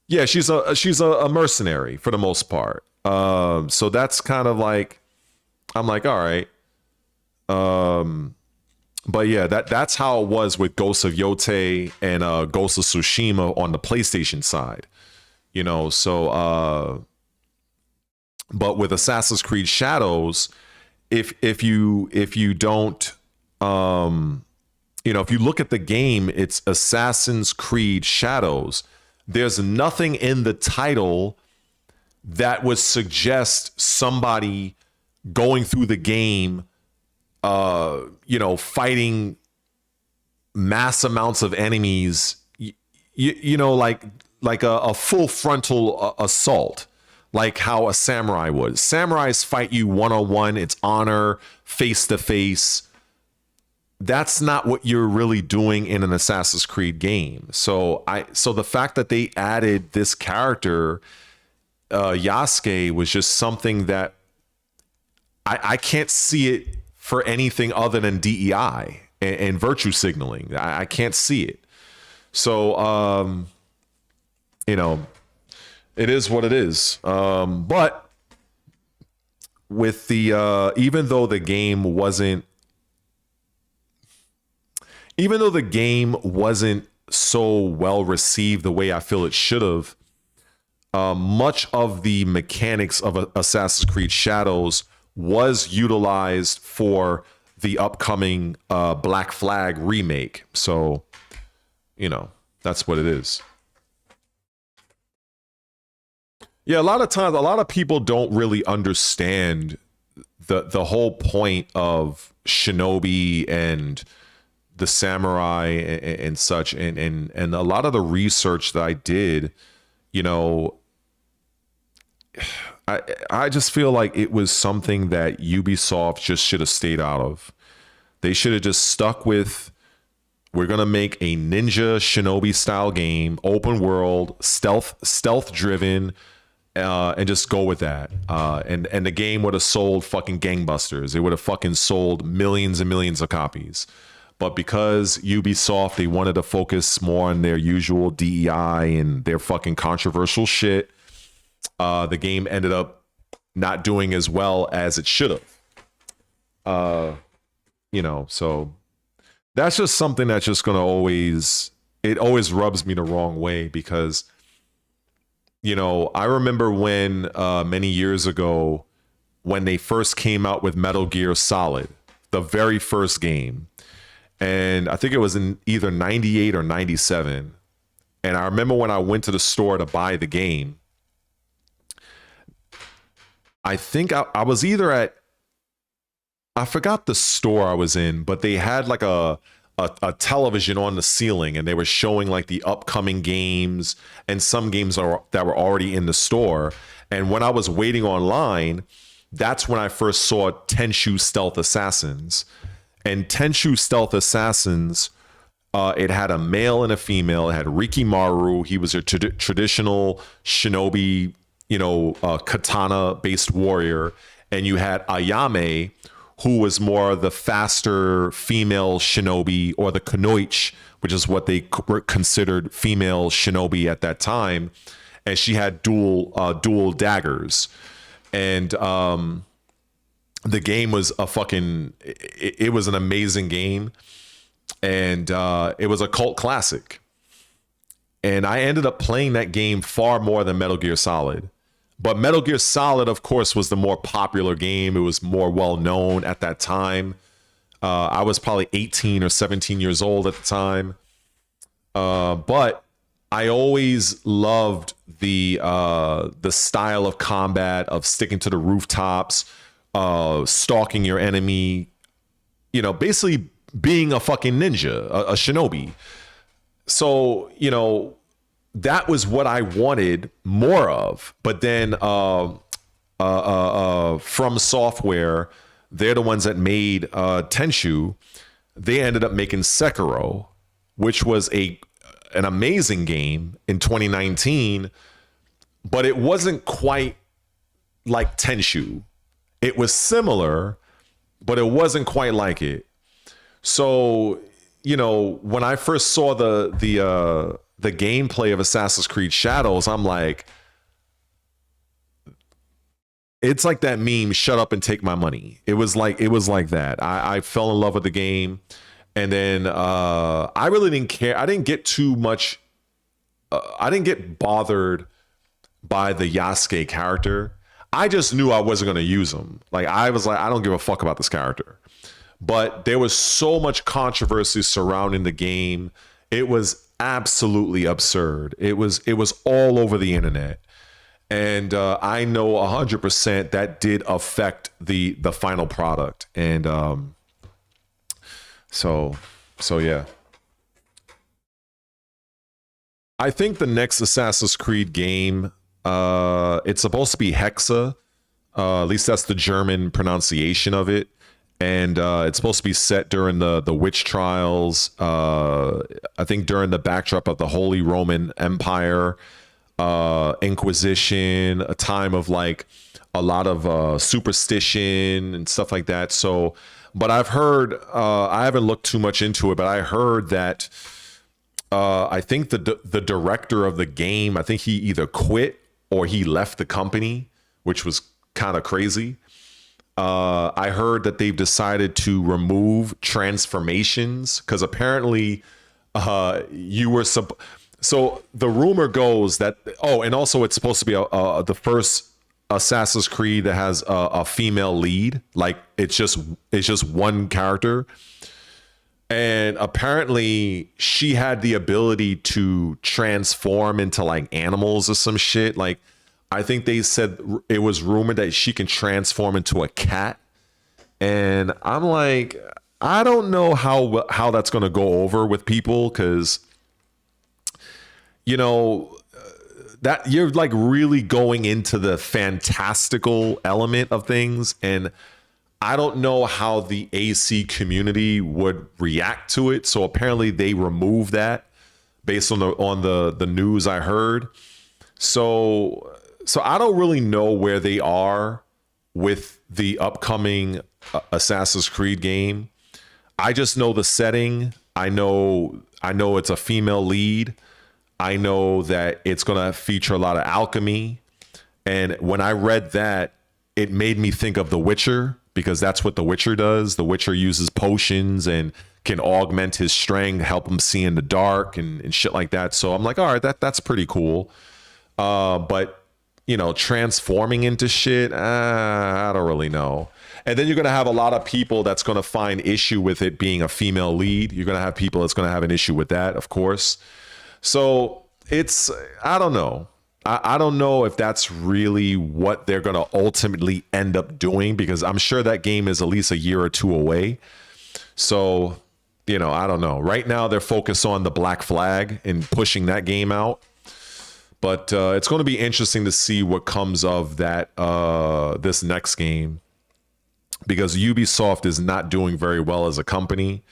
Yeah, she's a mercenary for the most part. So that's kind of like, I'm like, all right. But yeah, that's how it was with Ghost of Yotei and Ghost of Tsushima on the PlayStation side. You know, so but with Assassin's Creed Shadows, if you don't you know, if you look at the game, it's Assassin's Creed Shadows. There's nothing in the title that would suggest somebody going through the game, you know, fighting mass amounts of enemies, you know, like a full frontal assault, like how a samurai would. Samurais fight you one-on-one. It's honor, face to face. That's not what you're really doing in an Assassin's Creed game. So the fact that they added this character, Yasuke, was just something that I can't see it for anything other than DEI and virtue signaling. I can't see it. So, you know, it is what it is. But with the, even though the game wasn't so well received the way I feel it should have, much of the mechanics of Assassin's Creed Shadows was utilized for the upcoming Black Flag remake. So, you know, that's what it is. Yeah, a lot of times, a lot of people don't really understand the whole point of Shinobi and the samurai and such, and a lot of the research that I did, you know, I just feel like it was something that Ubisoft just should have stayed out of. They should have just stuck with, we're gonna make a ninja shinobi style game, open world, stealth driven, and just go with that. And the game would have sold fucking gangbusters. It would have fucking sold millions and millions of copies. But because Ubisoft, they wanted to focus more on their usual DEI and their fucking controversial shit, the game ended up not doing as well as it should have. You know, so that's just something that's just gonna always rubs me the wrong way, because, you know, I remember when many years ago when they first came out with Metal Gear Solid, the very first game. And I think it was in either 98 or 97. And I remember when I went to the store to buy the game, I think I was either at, I forgot the store I was in, but they had like a television on the ceiling, and they were showing like the upcoming games and some games that were already in the store. And when I was waiting online, that's when I first saw Tenchu Stealth Assassins. And Tenchu Stealth Assassins, it had a male and a female. It had Rikimaru. He was a traditional shinobi, you know, katana-based warrior. And you had Ayame, who was more the faster female shinobi, or the kunoichi, which is what they considered female shinobi at that time. And she had dual daggers. And the game was it was an amazing game, and it was a cult classic. And I ended up playing that game far more than Metal Gear Solid. But Metal Gear Solid, of course, was the more popular game. It was more well known at that time. I was probably 18 or 17 years old at the time. But I always loved the style of combat, of sticking to the rooftops, stalking your enemy, you know, basically being a fucking ninja, a shinobi. So, you know, that was what I wanted more of. But then From Software, they're the ones that made Tenchu. They ended up making Sekiro, which was an amazing game in 2019, but it wasn't quite like Tenchu. It was similar, but it wasn't quite like it. So, you know, when I first saw the gameplay of Assassin's Creed Shadows, I'm like, it's like that meme, shut up and take my money. It was like that. I fell in love with the game. And then I really didn't care. I didn't get too much. I didn't get bothered by the Yasuke character. I just knew I wasn't going to use him. Like, I was like, I don't give a fuck about this character. But there was so much controversy surrounding the game. It was absolutely absurd. It was all over the internet. And I know 100% that did affect the final product. And so yeah. I think the next Assassin's Creed game, it's supposed to be Hexa. At least that's the German pronunciation of it. And it's supposed to be set during the witch trials. I think during the backdrop of the Holy Roman Empire, Inquisition, a time of like a lot of superstition and stuff like that. So, but I've heard, I haven't looked too much into it, but I heard that I think the director of the game, I think he either quit or he left the company, which was kind of crazy. I heard that they've decided to remove transformations because apparently you were so the rumor goes that, oh, and also it's supposed to be the first Assassin's Creed that has a female lead. Like it's just one character. And apparently she had the ability to transform into like animals or some shit. Like, I think they said it was rumored that she can transform into a cat. And I'm like, I don't know how that's going to go over with people because, you know, that you're like really going into the fantastical element of things. And I don't know how the AC community would react to it. So apparently they removed that based on the news I heard. So I don't really know where they are with the upcoming Assassin's Creed game. I just know the setting. I know it's a female lead. I know that it's going to feature a lot of alchemy. And when I read that, it made me think of The Witcher, because that's what The Witcher does. The Witcher uses potions and can augment his strength, help him see in the dark and shit like that. So I'm like, all right, that's pretty cool. But, you know, transforming into shit, I don't really know. And then you're going to have a lot of people that's going to find issue with it being a female lead. You're going to have people that's going to have an issue with that, of course. So it's, I don't know. I don't know if that's really what they're going to ultimately end up doing, because I'm sure that game is at least a year or two away. So, you know, I don't know. Right now they're focused on the Black Flag and pushing that game out. But it's going to be interesting to see what comes of that this next game, because Ubisoft is not doing very well as a company.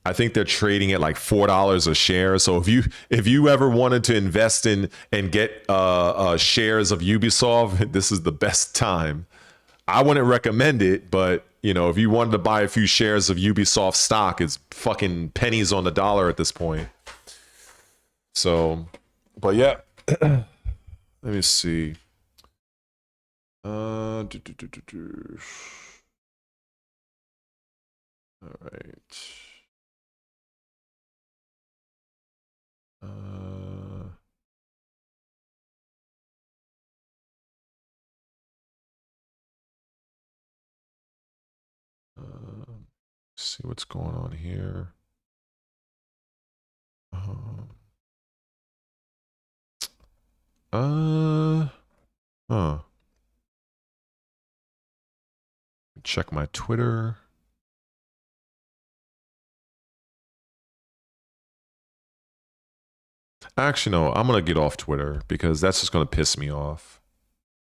I think they're trading at like $4 a share. So if you ever wanted to invest in and get shares of Ubisoft, this is the best time. I wouldn't recommend it, but you know, if you wanted to buy a few shares of Ubisoft stock, it's fucking pennies on the dollar at this point. So, but yeah, let me see. All right. See what's going on here. Check my Twitter. Actually, no, I'm going to get off Twitter because that's just going to piss me off.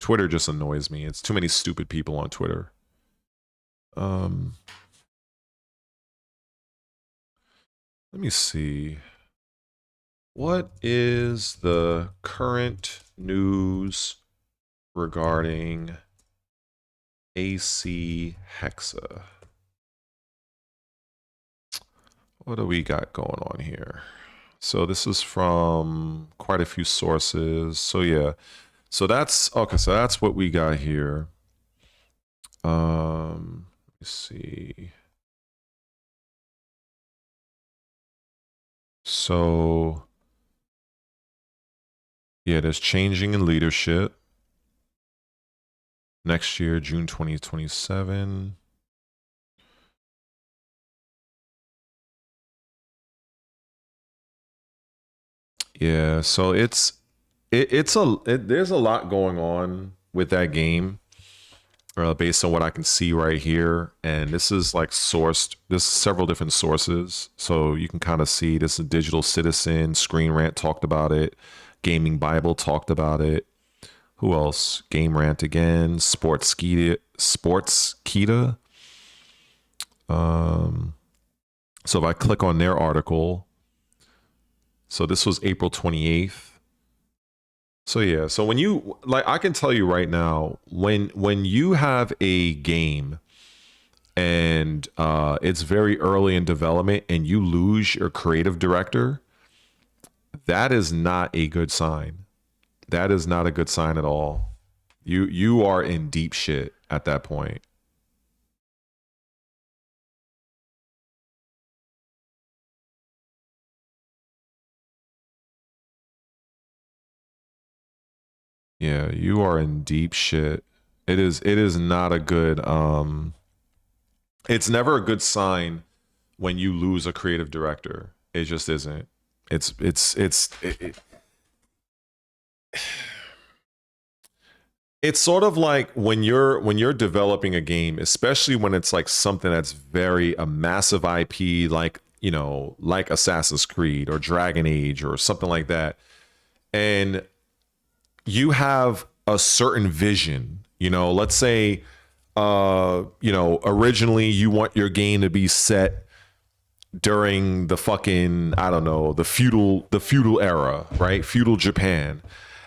Twitter just annoys me. It's too many stupid people on Twitter. Let me see. What is the current news regarding AC Hexa? what do we got going on here? So this is from quite a few sources. So yeah, so that's okay. So that's what we got here. Let's see. So yeah, there's changing in leadership next year, June 2027. Yeah, so there's a lot going on with that game, based on what I can see right here. And this is like sourced. There's several different sources, so you can kind of see this. Is Digital Citizen, Screen Rant talked about it. Gaming Bible talked about it. Who else? Game Rant again. Sports Kita. So if I click on their article, so this was April 28th. So yeah, so when you like, I can tell you right now, when you have a game and it's very early in development and you lose your creative director, that is not a good sign. That is not a good sign at all. You are in deep shit at that point. Yeah, you are in deep shit. It is not a good it's never a good sign when you lose a creative director. It just isn't. It's sort of like when you're developing a game, especially when it's like something that's very a massive IP, like like Assassin's Creed or Dragon Age or something like that, and you have a certain vision. Let's say, originally you want your game to be set during the fucking, I don't know, the feudal era, right? Feudal Japan.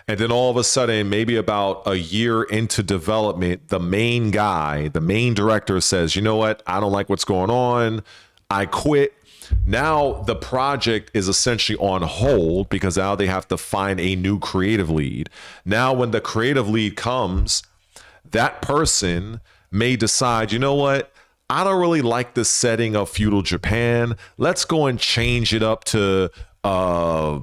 And then all of a sudden, maybe about a year into development, the main director says, you know what? I don't like what's going on. I quit. Now the project is essentially on hold because now they have to find a new creative lead. Now, when the creative lead comes, that person may decide, you know what? I don't really like the setting of feudal Japan. Let's go and change it up to the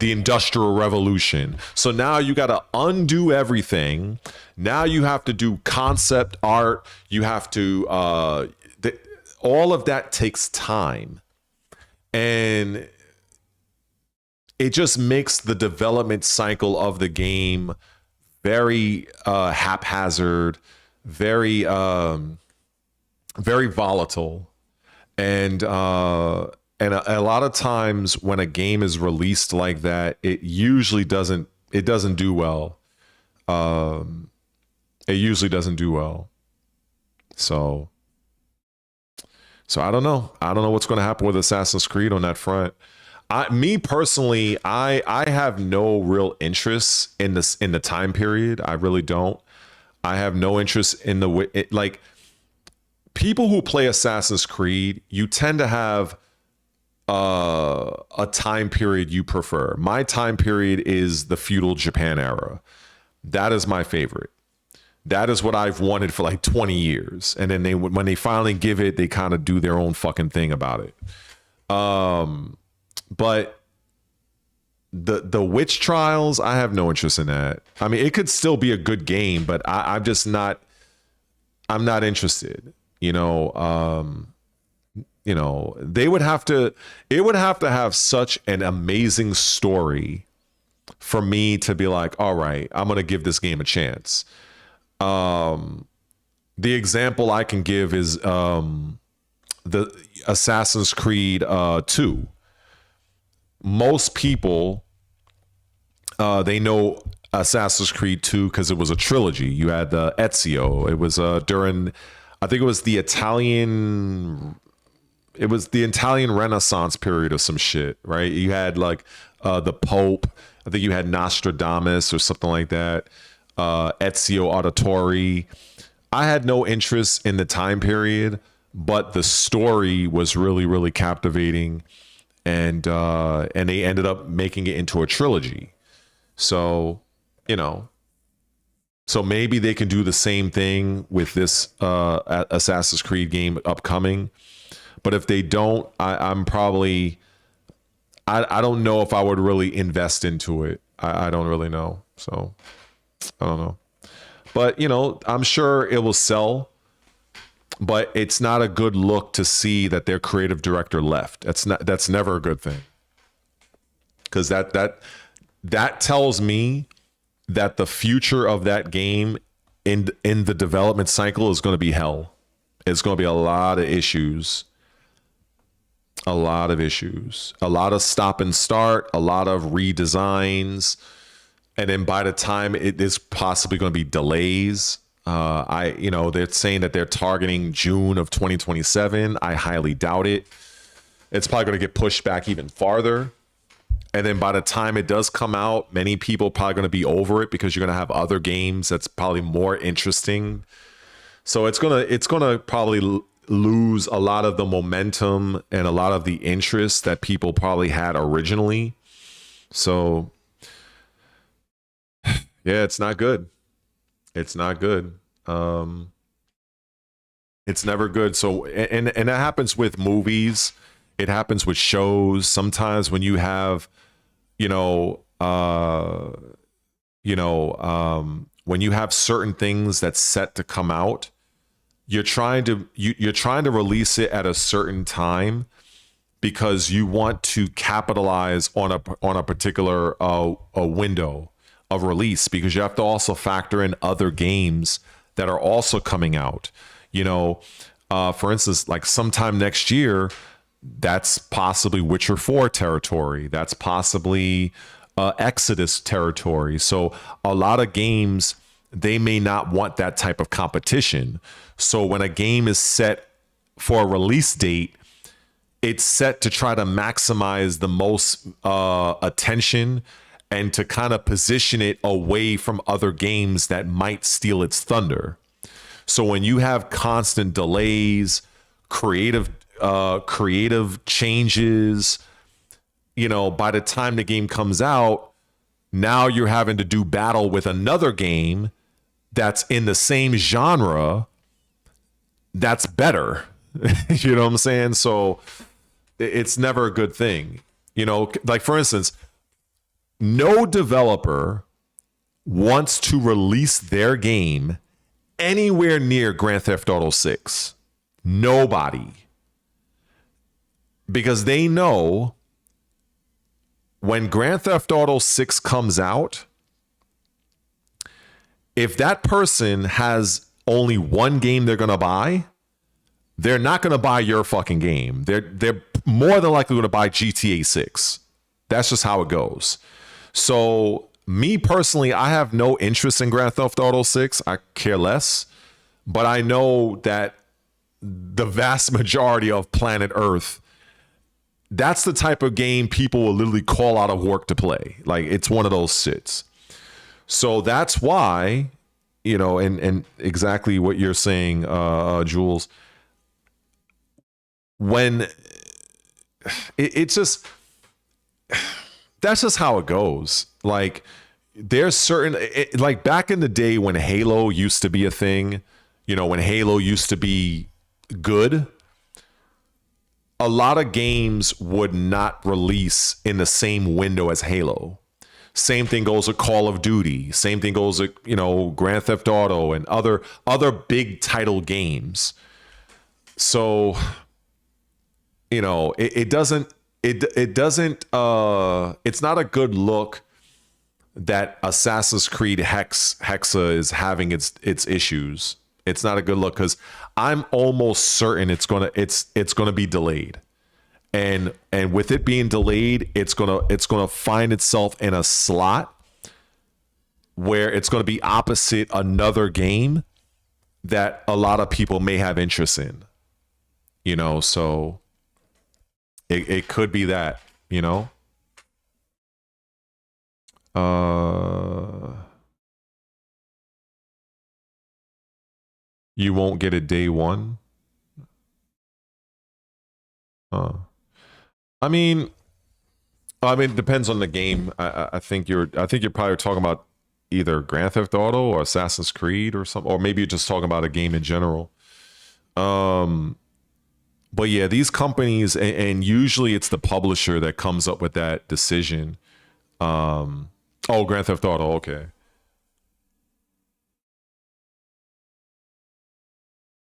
Industrial Revolution. So now you got to undo everything. Now you have to do concept art. You have to, all of that takes time. And it just makes the development cycle of the game very haphazard, very very volatile, and a lot of times when a game is released like that, it usually doesn't do well. It usually doesn't do well. So I don't know. I don't know what's going to happen with Assassin's Creed on that front. Me personally, I have no real interest in the time period. I really don't. I have no interest in like people who play Assassin's Creed. You tend to have a time period you prefer. My time period is the feudal Japan era. That is my favorite. That is what I've wanted for like 20 years. And then when they finally give it, they kind of do their own fucking thing about it. But the Witch Trials, I have no interest in that. I mean, it could still be a good game, but I'm just not. I'm not interested. They would have to. It would have to have such an amazing story for me to be like, all right, I'm gonna give this game a chance. The example I can give is the Assassin's Creed 2. Most people they know Assassin's Creed 2 because it was a trilogy. You had the Ezio. It was during, I think it was the Italian Renaissance period or some shit, right? You had like the Pope. I think you had Nostradamus or something like that. Ezio Auditore. I had no interest in the time period, but the story was really, really captivating, and they ended up making it into a trilogy. So, you know, so maybe they can do the same thing with this Assassin's Creed game upcoming. But if they don't, I'm probably, I don't know if I would really invest into it. I don't really know. So I don't know. But, you know, I'm sure it will sell. But it's not a good look to see that their creative director left. That's never a good thing. Because that tells me that the future of that game in the development cycle is going to be hell. It's going to be a lot of issues. A lot of issues. A lot of stop and start, a lot of redesigns. And then by the time it is possibly going to be delays. They're saying that they're targeting June of 2027. I highly doubt it. It's probably going to get pushed back even farther. And then by the time it does come out, many people are probably going to be over it because you're going to have other games that's probably more interesting. So it's going to probably lose a lot of the momentum and a lot of the interest that people probably had originally. So yeah, it's not good. It's not good. It's never good. So, and that happens with movies. It happens with shows. Sometimes when you have, when you have certain things that's set to come out, you're trying to release it at a certain time because you want to capitalize on a particular a window of release, because you have to also factor in other games that are also coming out. For instance, like sometime next year, that's possibly Witcher 4 territory. That's possibly Exodus territory. So a lot of games, they may not want that type of competition. So when a game is set for a release date, it's set to try to maximize the most attention and to kind of position it away from other games that might steal its thunder. So when you have constant delays, creative changes, by the time the game comes out, now you're having to do battle with another game that's in the same genre that's better. You know what I'm saying? So it's never a good thing. Like for instance, no developer wants to release their game anywhere near Grand Theft Auto 6. Nobody. Because they know when Grand Theft Auto 6 comes out, if that person has only one game they're going to buy, they're not going to buy your fucking game. They're more than likely going to buy GTA 6. That's just how it goes. So me personally, I have no interest in Grand Theft Auto 6. I care less. But I know that the vast majority of planet Earth, that's the type of game people will literally call out of work to play. Like, it's one of those shits. So that's why, and exactly what you're saying, Jules, when it's just, that's just how it goes. Like, there's certain, like back in the day when Halo used to be a thing, when Halo used to be good, a lot of games would not release in the same window as Halo. Same thing goes with Call of Duty. Same thing goes with, Grand Theft Auto and other big title games. So, it doesn't, it's not a good look that Assassin's Creed Hexa is having its issues. It's not a good look because I'm almost certain it's gonna be delayed, and with it being delayed, it's gonna find itself in a slot where it's gonna be opposite another game that a lot of people may have interest in. So it could be that, you won't get it day one. I mean, it depends on the game. I think you're probably talking about either Grand Theft Auto or Assassin's Creed or something, or maybe you're just talking about a game in general. But yeah, these companies, and usually it's the publisher that comes up with that decision. Oh, Grand Theft Auto, okay.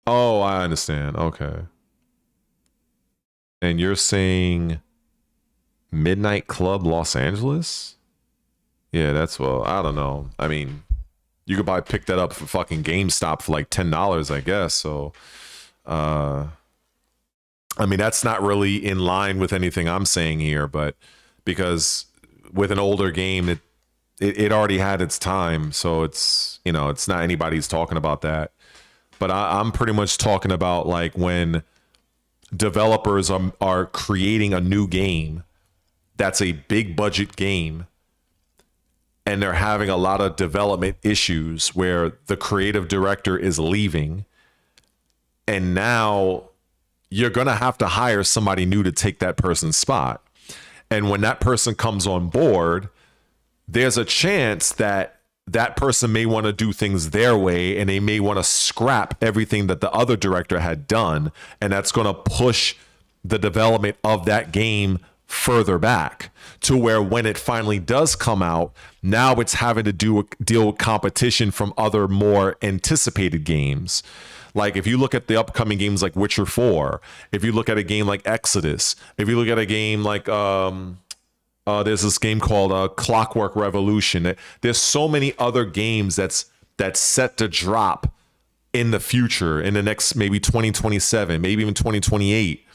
Oh, I understand. Okay. And you're saying Midnight Club Los Angeles? Yeah, that's, well, I don't know. I mean, you could probably pick that up for fucking GameStop for like $10, I guess. So, I mean, that's not really in line with anything I'm saying here, but because with an older game, it already had its time, so it's, you know, it's not anybody's talking about that. But I'm pretty much talking about like when developers are creating a new game that's a big budget game, and they're having a lot of development issues where the creative director is leaving, and now you're going to have to hire somebody new to take that person's spot. And when that person comes on board, there's a chance that that person may want to do things their way, and they may want to scrap everything that the other director had done. And that's going to push the development of that game further back to where when it finally does come out, now it's having to deal with competition from other more anticipated games. Like if you look at the upcoming games like Witcher 4, if you look at a game like Exodus, if you look at a game like there's this game called Clockwork Revolution. There's so many other games that's set to drop in the future, in the next maybe 2027, maybe even 2028.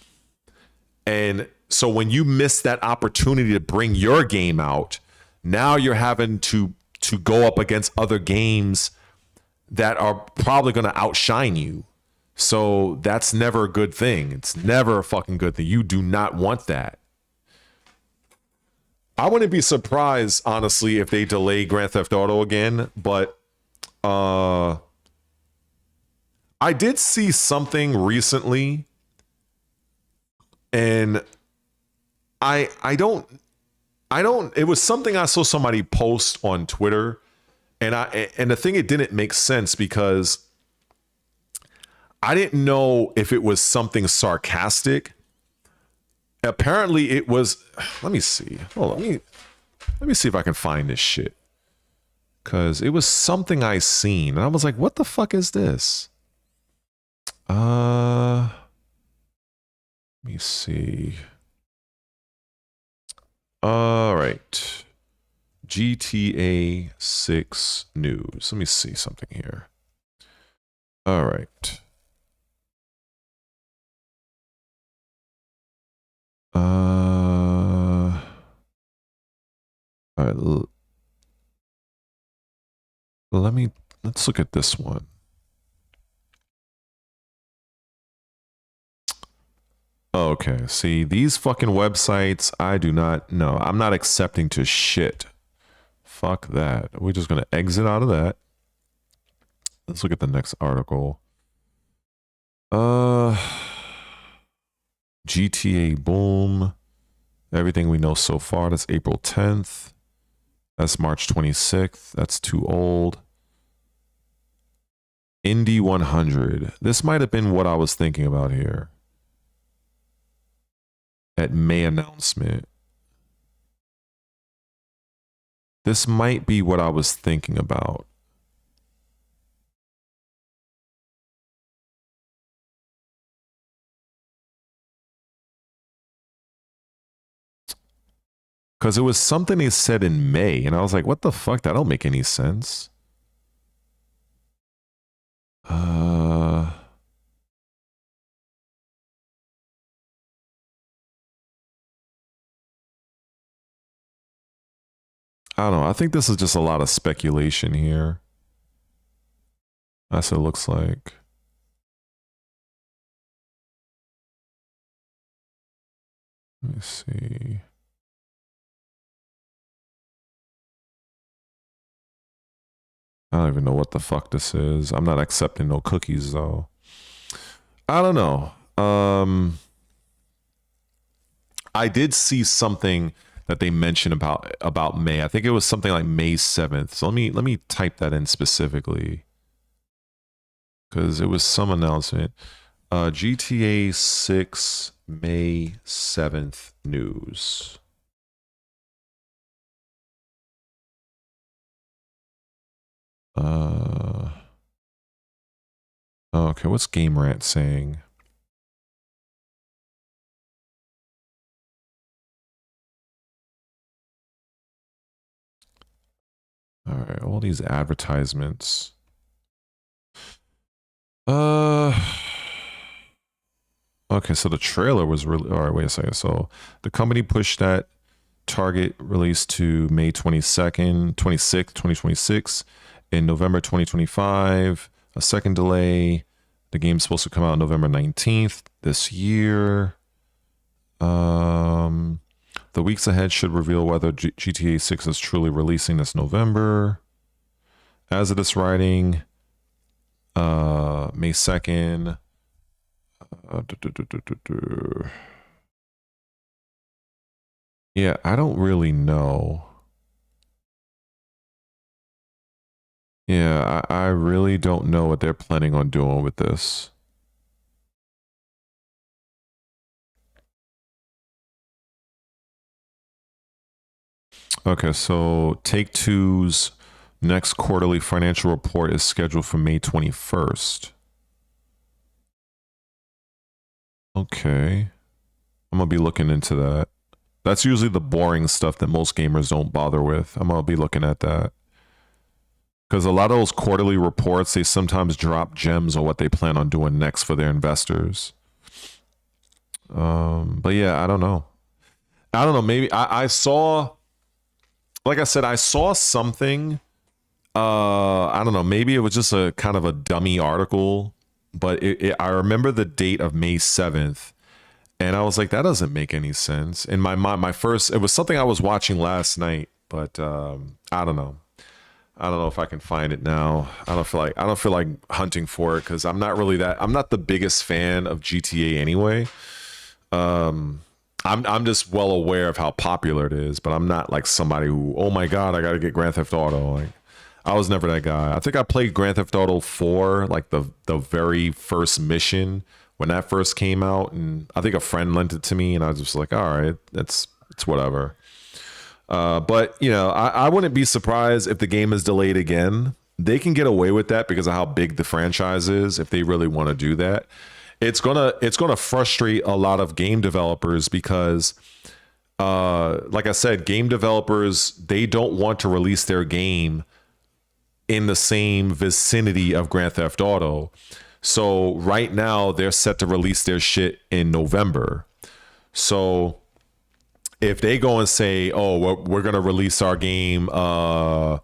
And so when you miss that opportunity to bring your game out, now you're having to go up against other games that are probably going to outshine you. So that's never a good thing. It's never a fucking good thing. You do not want that. I wouldn't be surprised, honestly, if they delay Grand Theft Auto again, but I did see something recently, and I don't it was something I saw somebody post on Twitter, and the thing, it didn't make sense because I didn't know if it was something sarcastic. Apparently it was, let me see. Hold on, let me see if I can find this shit. Cause it was something I seen and I was like, what the fuck is this? Let me see. All right. GTA 6 news. Let me see something here. All right. All right. Let's look at this one. Okay, see, these fucking websites, I do not know. I'm not accepting to shit. Fuck that. We're just gonna exit out of that. Let's look at the next article. GTA Boom. Everything we know so far. That's April 10th. That's March 26th. That's too old. Indy 100. This might have been what I was thinking about here. At May announcement. This might be what I was thinking about. Because it was something they said in May, and I was like, what the fuck? That don't make any sense. I don't know. I think this is just a lot of speculation here. That's what it looks like. Let me see. I don't even know what the fuck this is. I'm not accepting no cookies though. I don't know. I did see something that they mentioned about May. I think it was something like May 7th. So let me type that in specifically because it was some announcement. GTA 6 May 7th news. Okay, what's Game Rant saying? All right, all these advertisements. Okay, so the trailer was really all right. Wait a second. So the company pushed that target release to May 22nd, 26th, 2026. In November 2025, a second delay. The game's supposed to come out November 19th this year. The weeks ahead should reveal whether GTA 6 is truly releasing this November. As of this writing, May 2nd. Yeah, I don't really know. Yeah, I really don't know what they're planning on doing with this. Okay, so Take-Two's next quarterly financial report is scheduled for May 21st. Okay. I'm going to be looking into that. That's usually the boring stuff that most gamers don't bother with. I'm going to be looking at that. Because a lot of those quarterly reports, they sometimes drop gems on what they plan on doing next for their investors. But yeah, I don't know. Maybe I saw, like I said, I saw something. I don't know. Maybe it was just a kind of a dummy article, but I remember the date of May 7th. And I was like, that doesn't make any sense. In my mind, it was something I was watching last night, but I don't know. I don't know if I can find it now. I don't feel like hunting for it because I'm not the biggest fan of GTA anyway. I'm just well aware of how popular it is, but I'm not like somebody who, oh my God, I gotta get Grand Theft Auto. Like, I was never that guy. I think I played Grand Theft Auto 4, like the very first mission when that first came out, and I think a friend lent it to me, and I was just like, all right, it's whatever. But you know, I wouldn't be surprised if the game is delayed again. They can get away with that because of how big the franchise is. If they really want to do that, it's gonna frustrate a lot of game developers because, like I said, game developers, they don't want to release their game in the same vicinity of Grand Theft Auto. So right now they're set to release their shit in November. So if they go and say, "Oh, we're going to release our game Q2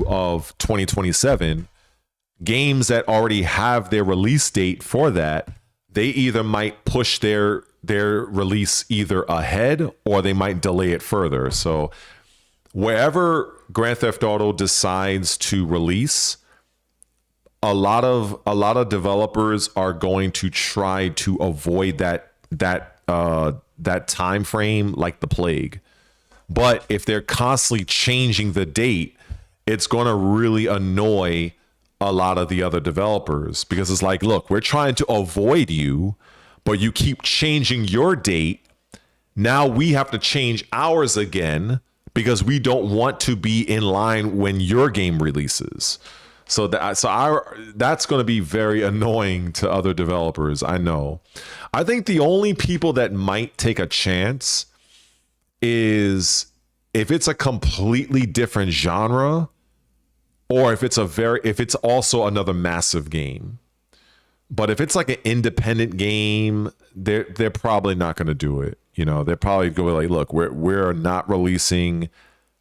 of 2027," games that already have their release date for that, they either might push their release either ahead or they might delay it further. So wherever Grand Theft Auto decides to release, a lot of developers are going to try to avoid that time frame like the plague. But if they're constantly changing the date, it's going to really annoy a lot of the other developers because it's like, look, we're trying to avoid you, but you keep changing your date. Now we have to change ours again because we don't want to be in line when your game releases. So that's going to be very annoying to other developers. I know. I think the only people that might take a chance is if it's a completely different genre, or if it's also another massive game. But if it's like an independent game, they're probably not going to do it. You know, they're probably going to like, look, we're not releasing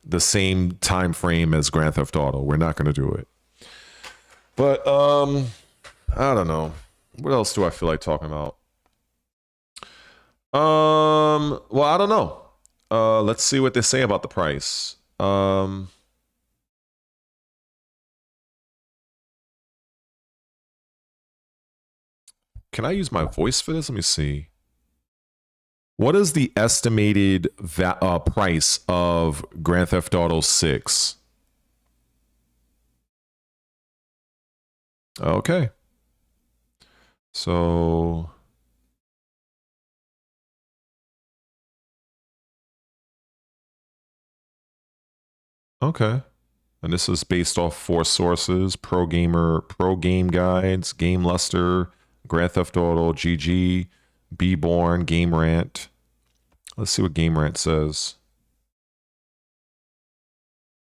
the same time frame as Grand Theft Auto. We're not going to do it. But I don't know. What else do I feel like talking about? Well, I don't know. Let's see what they say about the price. Can I use my voice for this? Let me see. What is the estimated price of Grand Theft Auto 6? Okay. So okay. And this is based off 4 sources: Pro Gamer, Pro Game Guides, Game Luster, Grand Theft Auto, GG, Be Born, Game Rant. Let's see what Game Rant says.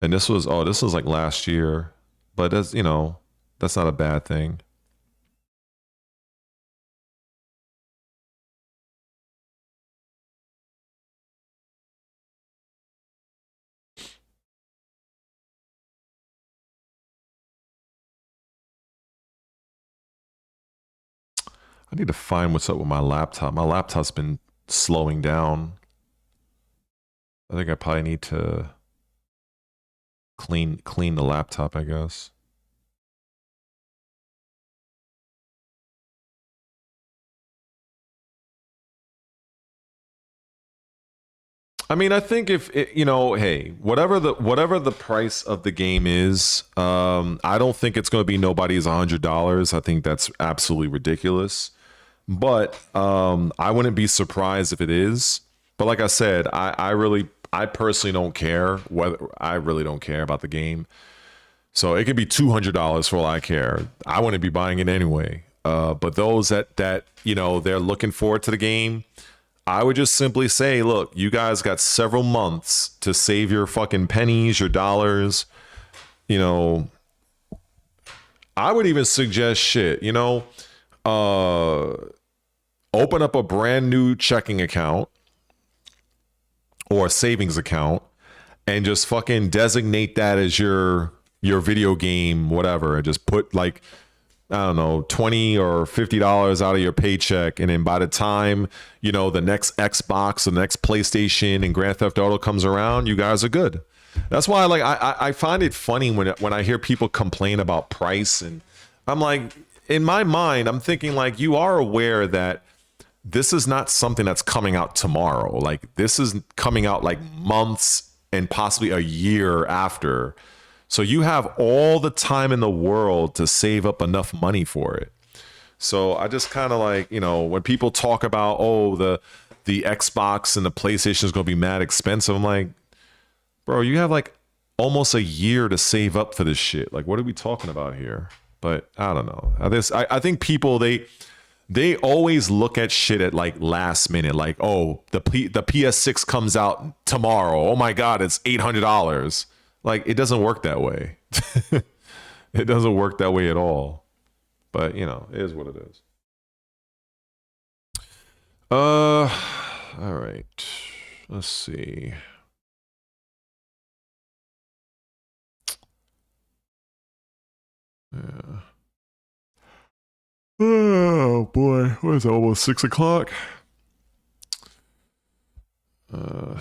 And this was like last year, but that's, you know, that's not a bad thing. I need to find what's up with my laptop. My laptop's been slowing down. I think I probably need to clean the laptop, I guess. I mean, I think if it, you know, hey, whatever the price of the game is, I don't think it's going to be nobody's $100. I think that's absolutely ridiculous. But I wouldn't be surprised if it is. But like I said, I personally don't care whether I really don't care about the game. So it could be $200 for all I care. I wouldn't be buying it anyway. But those that you know they're looking forward to the game, I would just simply say, look, you guys got several months to save your fucking pennies, your dollars. You know, I would even suggest shit. You know, open up a brand new checking account or a savings account and just fucking designate that as your video game, whatever, and just put like, I don't know, $20 or $50 out of your paycheck. And then by the time, you know, the next Xbox, the next PlayStation and Grand Theft Auto comes around, you guys are good. That's why I find it funny when I hear people complain about price. And I'm like, in my mind, I'm thinking like, you are aware that this is not something that's coming out tomorrow. Like this is coming out like months and possibly a year after. So you have all the time in the world to save up enough money for it. So I just kind of like, you know, when people talk about, oh, the Xbox and the PlayStation is going to be mad expensive, I'm like, bro, you have like almost a year to save up for this shit. Like, what are we talking about here? But I don't know. I think people, they always look at shit at like last minute. Like, oh, the PS6 comes out tomorrow. Oh my God, it's $800. Like, it doesn't work that way. It doesn't work that way at all. But, you know, it is what it is. All right. Let's see. Yeah. Oh boy, what is it? Almost 6 o'clock. I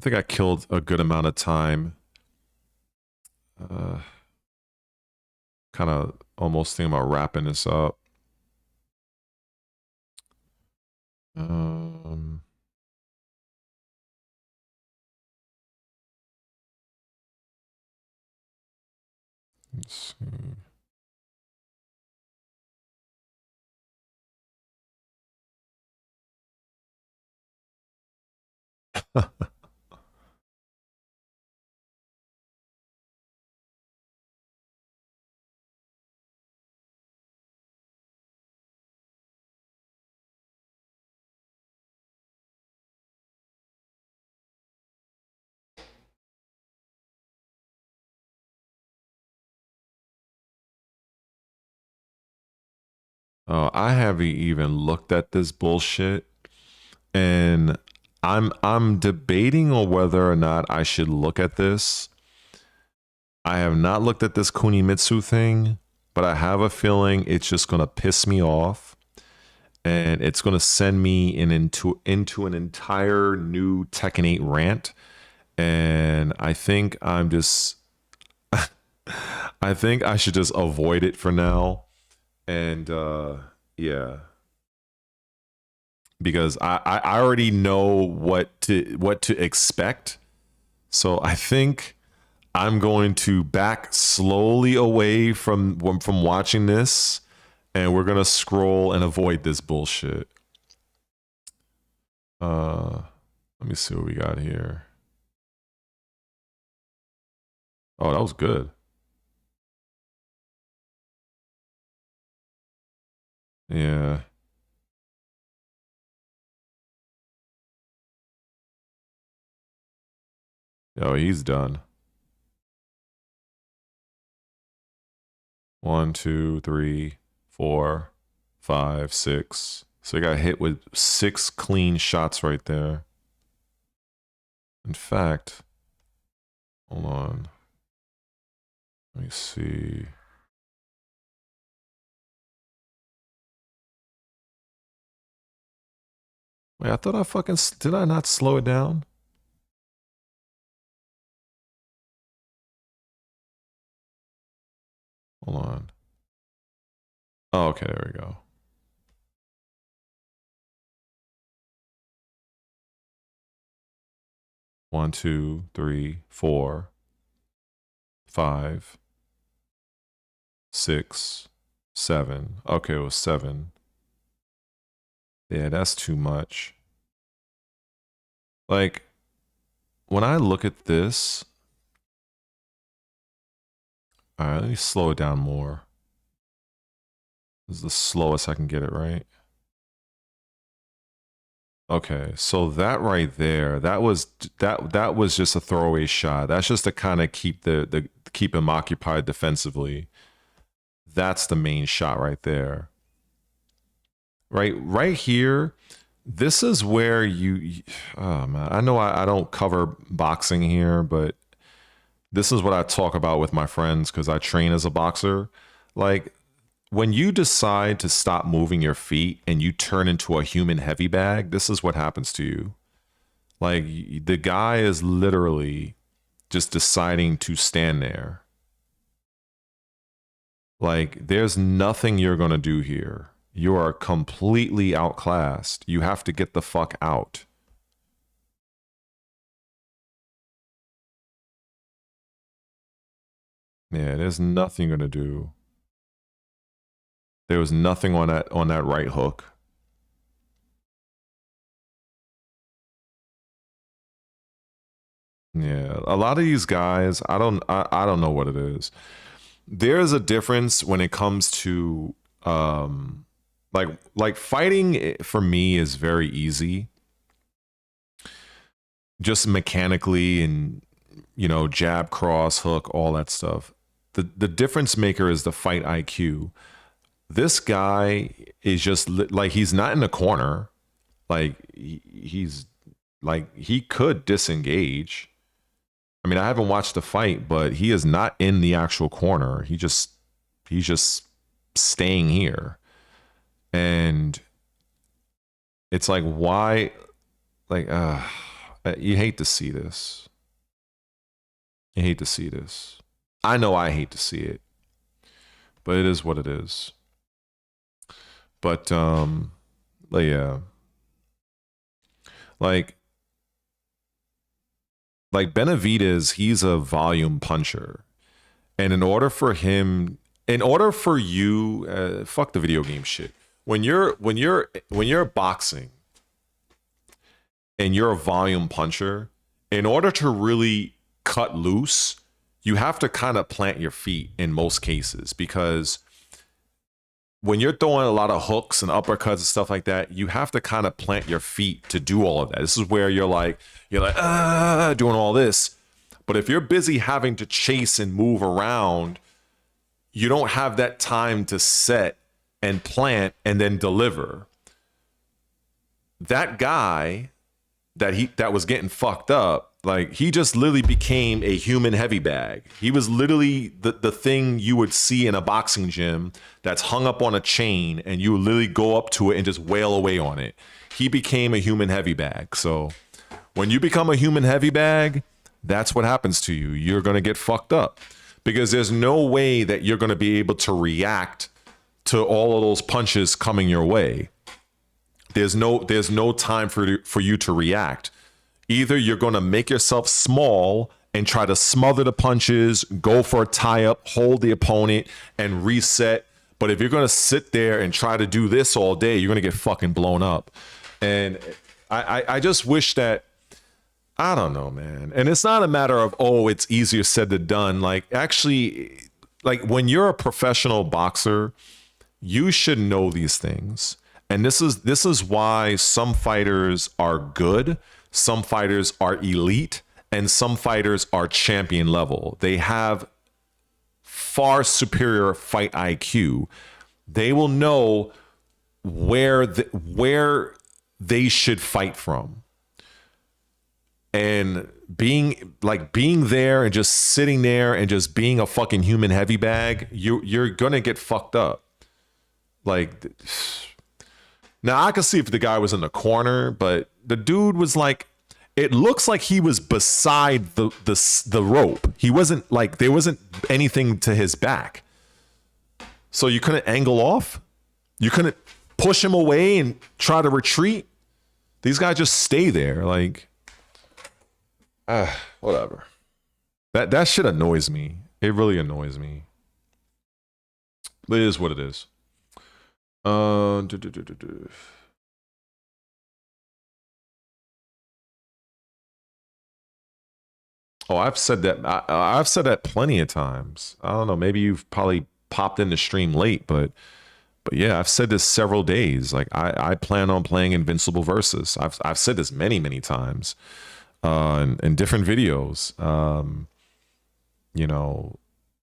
think I killed a good amount of time. Kind of almost thinking about wrapping this up. Let's see. I haven't even looked at this bullshit, and I'm debating on whether or not I should look at this. I have not looked at this Kunimitsu thing, but I have a feeling it's just gonna piss me off, and it's gonna send me into an entire new Tekken 8 rant. And I think I'm just I think I should just avoid it for now. And yeah. because I already know what to expect. So I think I'm going to back slowly away from watching this, and we're gonna scroll and avoid this bullshit. Let me see what we got here. Oh, that was good. Yeah. Oh, he's done. 1, 2, 3, 4, 5, 6. So he got hit with 6 clean shots right there. In fact, hold on. Let me see. Wait, I thought I fucking... Did I not slow it down? Hold on. Oh, okay, there we go. One, 2, 3, 4, 5, 6, 7. Okay, it was 7. Yeah, that's too much. Like, when I look at this... Alright, let me slow it down more. This is the slowest I can get it, right? Okay, so that right there, that was just a throwaway shot. That's just to kind of keep keep him occupied defensively. That's the main shot right there. Right here, this is where you... Oh man, I know I don't cover boxing here, but this is what I talk about with my friends because I train as a boxer. Like, when you decide to stop moving your feet and you turn into a human heavy bag, this is what happens to you. Like, the guy is literally just deciding to stand there. Like, there's nothing you're going to do here. You are completely outclassed. You have to get the fuck out. Yeah, there's nothing you're going to do. There was nothing on that right hook. Yeah, a lot of these guys, I don't know what it is. There's a difference when it comes to like fighting for me is very easy. Just mechanically and jab, cross, hook, all that stuff. The difference maker is the fight IQ. This guy is just like, he's not in the corner. Like he's like, he could disengage. I mean, I haven't watched the fight, but he is not in the actual corner. He's just staying here. And it's like, why? Like, you hate to see this. You hate to see this. I know I hate to see it, but it is what it is. But yeah, like Benavidez, he's a volume puncher, and in order for you, fuck the video game shit. When you're boxing and you're a volume puncher, in order to really cut loose, you have to kind of plant your feet in most cases, because when you're throwing a lot of hooks and uppercuts and stuff like that, you have to kind of plant your feet to do all of that. This is where you're like doing all this. But if you're busy having to chase and move around, you don't have that time to set and plant and then deliver. That guy that was getting fucked up, like, he just literally became a human heavy bag. He was literally the thing you would see in a boxing gym that's hung up on a chain, and you would literally go up to it and just wail away on it. He became a human heavy bag. So when you become a human heavy bag, that's what happens to you. You're going to get fucked up, because there's no way that you're going to be able to react to all of those punches coming your way. There's no time for you to react. Either you're going to make yourself small and try to smother the punches, go for a tie-up, hold the opponent, and reset. But if you're going to sit there and try to do this all day, you're going to get fucking blown up. And I just wish that, I don't know, man. And it's not a matter of, oh, it's easier said than done. Like, actually, like when you're a professional boxer, you should know these things. And this is why some fighters are good, some fighters are elite, and some fighters are champion level. They have far superior fight IQ. They will know where they should fight from. And being there and just sitting there and just being a fucking human heavy bag, you're gonna get fucked up. Like, now I could see if the guy was in the corner, but the dude was like, it looks like he was beside the rope. He wasn't like, there wasn't anything to his back. So you couldn't angle off. You couldn't push him away and try to retreat. These guys just stay there. Like, whatever. That shit annoys me. It really annoys me. It is what it is. Oh, I've said that. I've said that plenty of times. I don't know. Maybe you've probably popped in the stream late, but yeah, I've said this several days. Like, I plan on playing Invincible Versus. I've said this many times in different videos. You know,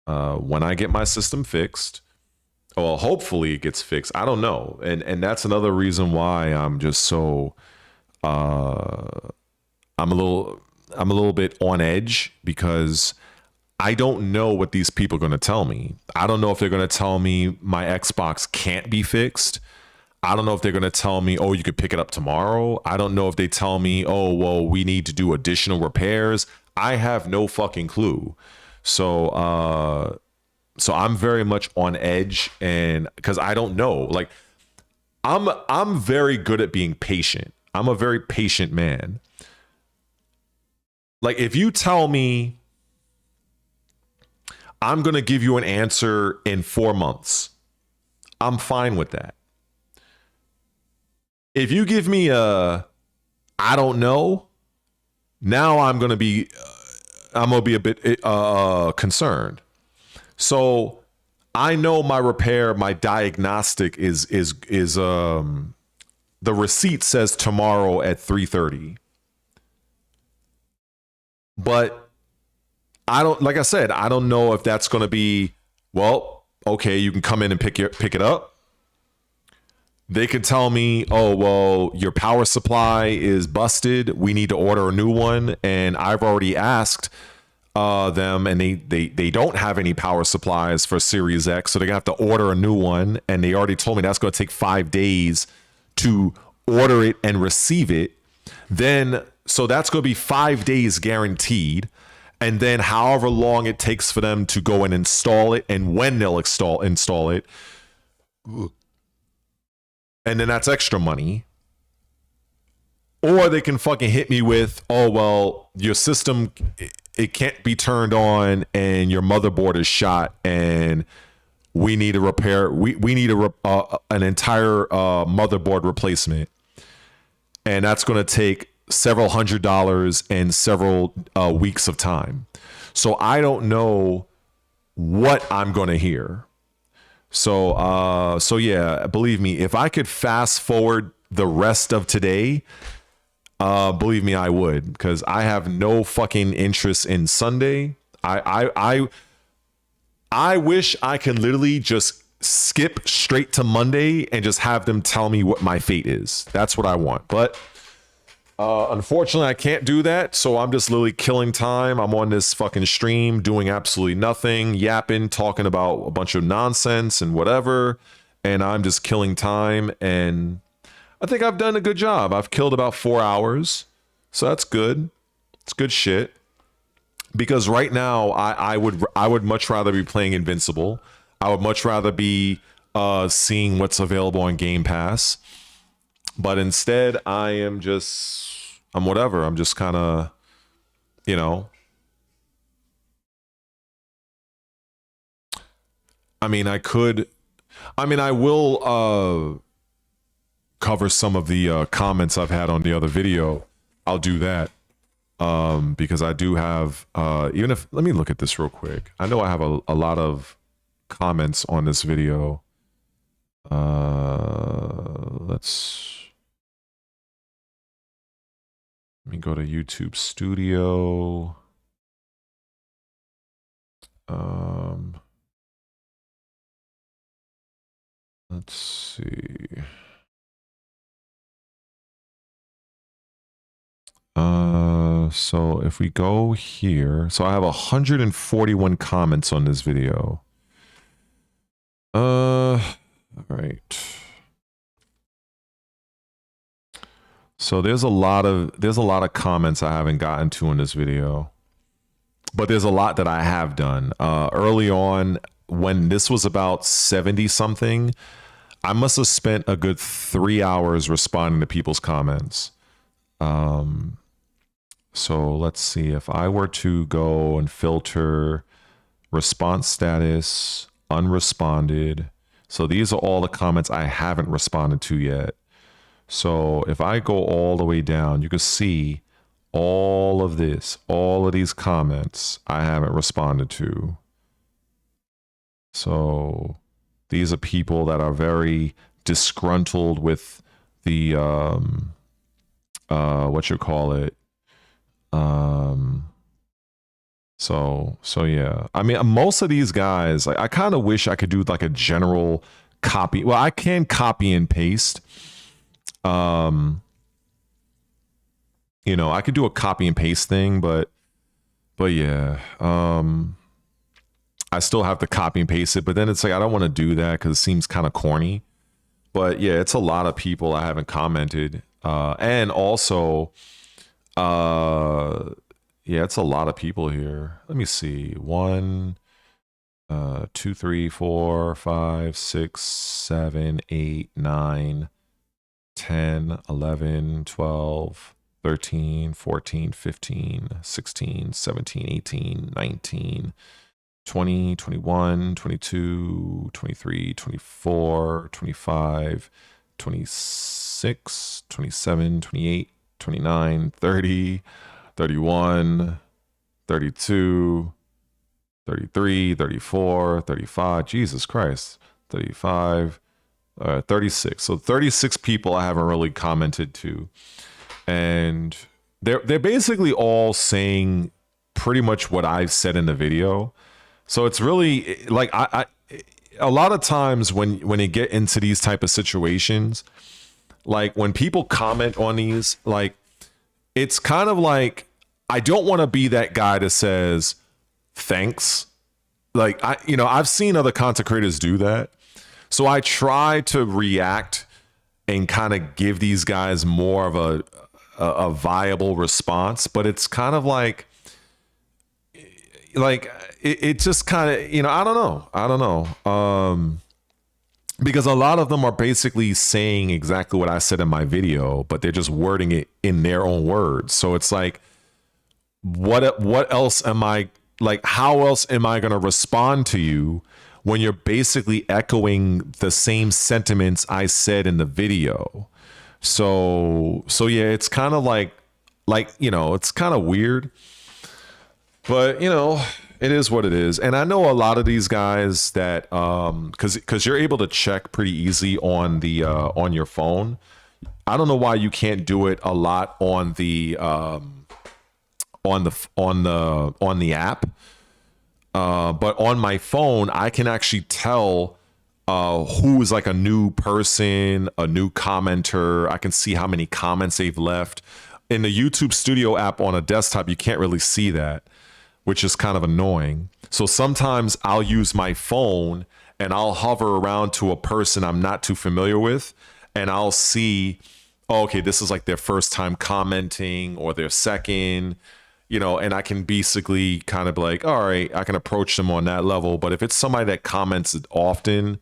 when I get my system fixed, well, hopefully it gets fixed. I don't know, and that's another reason why I'm just so I'm a little bit on edge, because I don't know what these people are going to tell me. I don't know if they're going to tell me my Xbox can't be fixed. I don't know if they're going to tell me, oh, you could pick it up tomorrow. I don't know if they tell me, oh, well, we need to do additional repairs. I have no fucking clue. So I'm very much on edge, and because I don't know. Like, I'm very good at being patient. I'm a very patient man. Like, if you tell me I'm going to give you an answer in 4 months, I'm fine with that. If you give me I don't know, now I'm going to be a bit concerned. So I know my repair, my diagnostic is the receipt says tomorrow at 3:30. But I don't, like I said, I don't know if that's going to be, well, okay, you can come in and pick it up. They could tell me, oh, well, your power supply is busted. We need to order a new one. And I've already asked them, and they don't have any power supplies for Series X. So they're going to have to order a new one. And they already told me that's going to take 5 days to order it and receive it. So that's going to be 5 days guaranteed. And then however long it takes for them to go and install it, and when they'll install it. And then that's extra money. Or they can fucking hit me with, oh, well, your system, it can't be turned on and your motherboard is shot and we need a repair. We need an entire motherboard replacement. And that's going to take several $100s and several weeks of time. So I don't know what I'm going to hear. So yeah, believe me, if I could fast forward the rest of today, believe me, I would, because I have no fucking interest in Sunday. I wish I could literally just skip straight to Monday and just have them tell me what my fate is. That's what I want. But unfortunately, I can't do that. So I'm just literally killing time. I'm on this fucking stream doing absolutely nothing, yapping, talking about a bunch of nonsense and whatever. And I'm just killing time. And I think I've done a good job. I've killed about 4 hours. So that's good. It's good shit. Because right now, I would much rather be playing Invincible. I would much rather be seeing what's available on Game Pass. But instead, I'm whatever. I'm just kind of, you know, I mean, I will cover some of the comments I've had on the other video. I'll do that because I do have, even if, let me look at this real quick. I know I have a lot of comments on this video. Let me go to YouTube Studio. Let's see. So if we go here, so I have 141 comments on this video. All right. So there's a lot of comments I haven't gotten to in this video, but there's a lot that I have done. Early on, when this was about 70 something, I must have spent a good 3 hours responding to people's comments. So let's see, if I were to go and filter response status, unresponded. So these are all the comments I haven't responded to yet. So if I go all the way down, you can see all of these comments I haven't responded to. So these are people that are very disgruntled with the, so yeah, I mean, most of these guys, like, I kind of wish I could do like a general copy. Well, I can copy and paste. You know, I could do a copy and paste thing, but yeah, I still have to copy and paste it, but then it's like, I don't want to do that because it seems kind of corny. But yeah, it's a lot of people I haven't commented. And also, yeah, it's a lot of people here. Let me see. 1, 2, 3, 4, 5, 6, 7, 8, 9, 10, 11, 12, 13, 14, 15, 16, 17, 18, 19, 20, 21, 22, 23, 24, 25, 26, 27, 28, 29, 30, 31, 32, 33, 34, 35, Jesus Christ, 35, 36. So 36 people I haven't really commented to. And they're basically all saying pretty much what I've said in the video. So it's really like I a lot of times when you get into these type of situations, like when people comment on these, like it's kind of like, I don't want to be that guy that says thanks. Like I've seen other content creators do that. So I try to react and kind of give these guys more of a viable response, but it's kind of like it just kind of, I don't know. Because a lot of them are basically saying exactly what I said in my video, but they're just wording it in their own words. So it's like, what else am I, like, how else am I going to respond to you when you're basically echoing the same sentiments I said in the video? So yeah, it's kind of like, it's kind of weird, but it is what it is. And I know a lot of these guys that, cause you're able to check pretty easy on the, on your phone. I don't know why you can't do it a lot on the, on the app. But on my phone, I can actually tell who is like a new person, a new commenter. I can see how many comments they've left. In the YouTube Studio app on a desktop, you can't really see that, which is kind of annoying. So sometimes I'll use my phone and I'll hover around to a person I'm not too familiar with, and I'll see, oh, okay, this is like their first time commenting or their second. And I can basically kind of be like, all right, I can approach them on that level. But if it's somebody that comments often,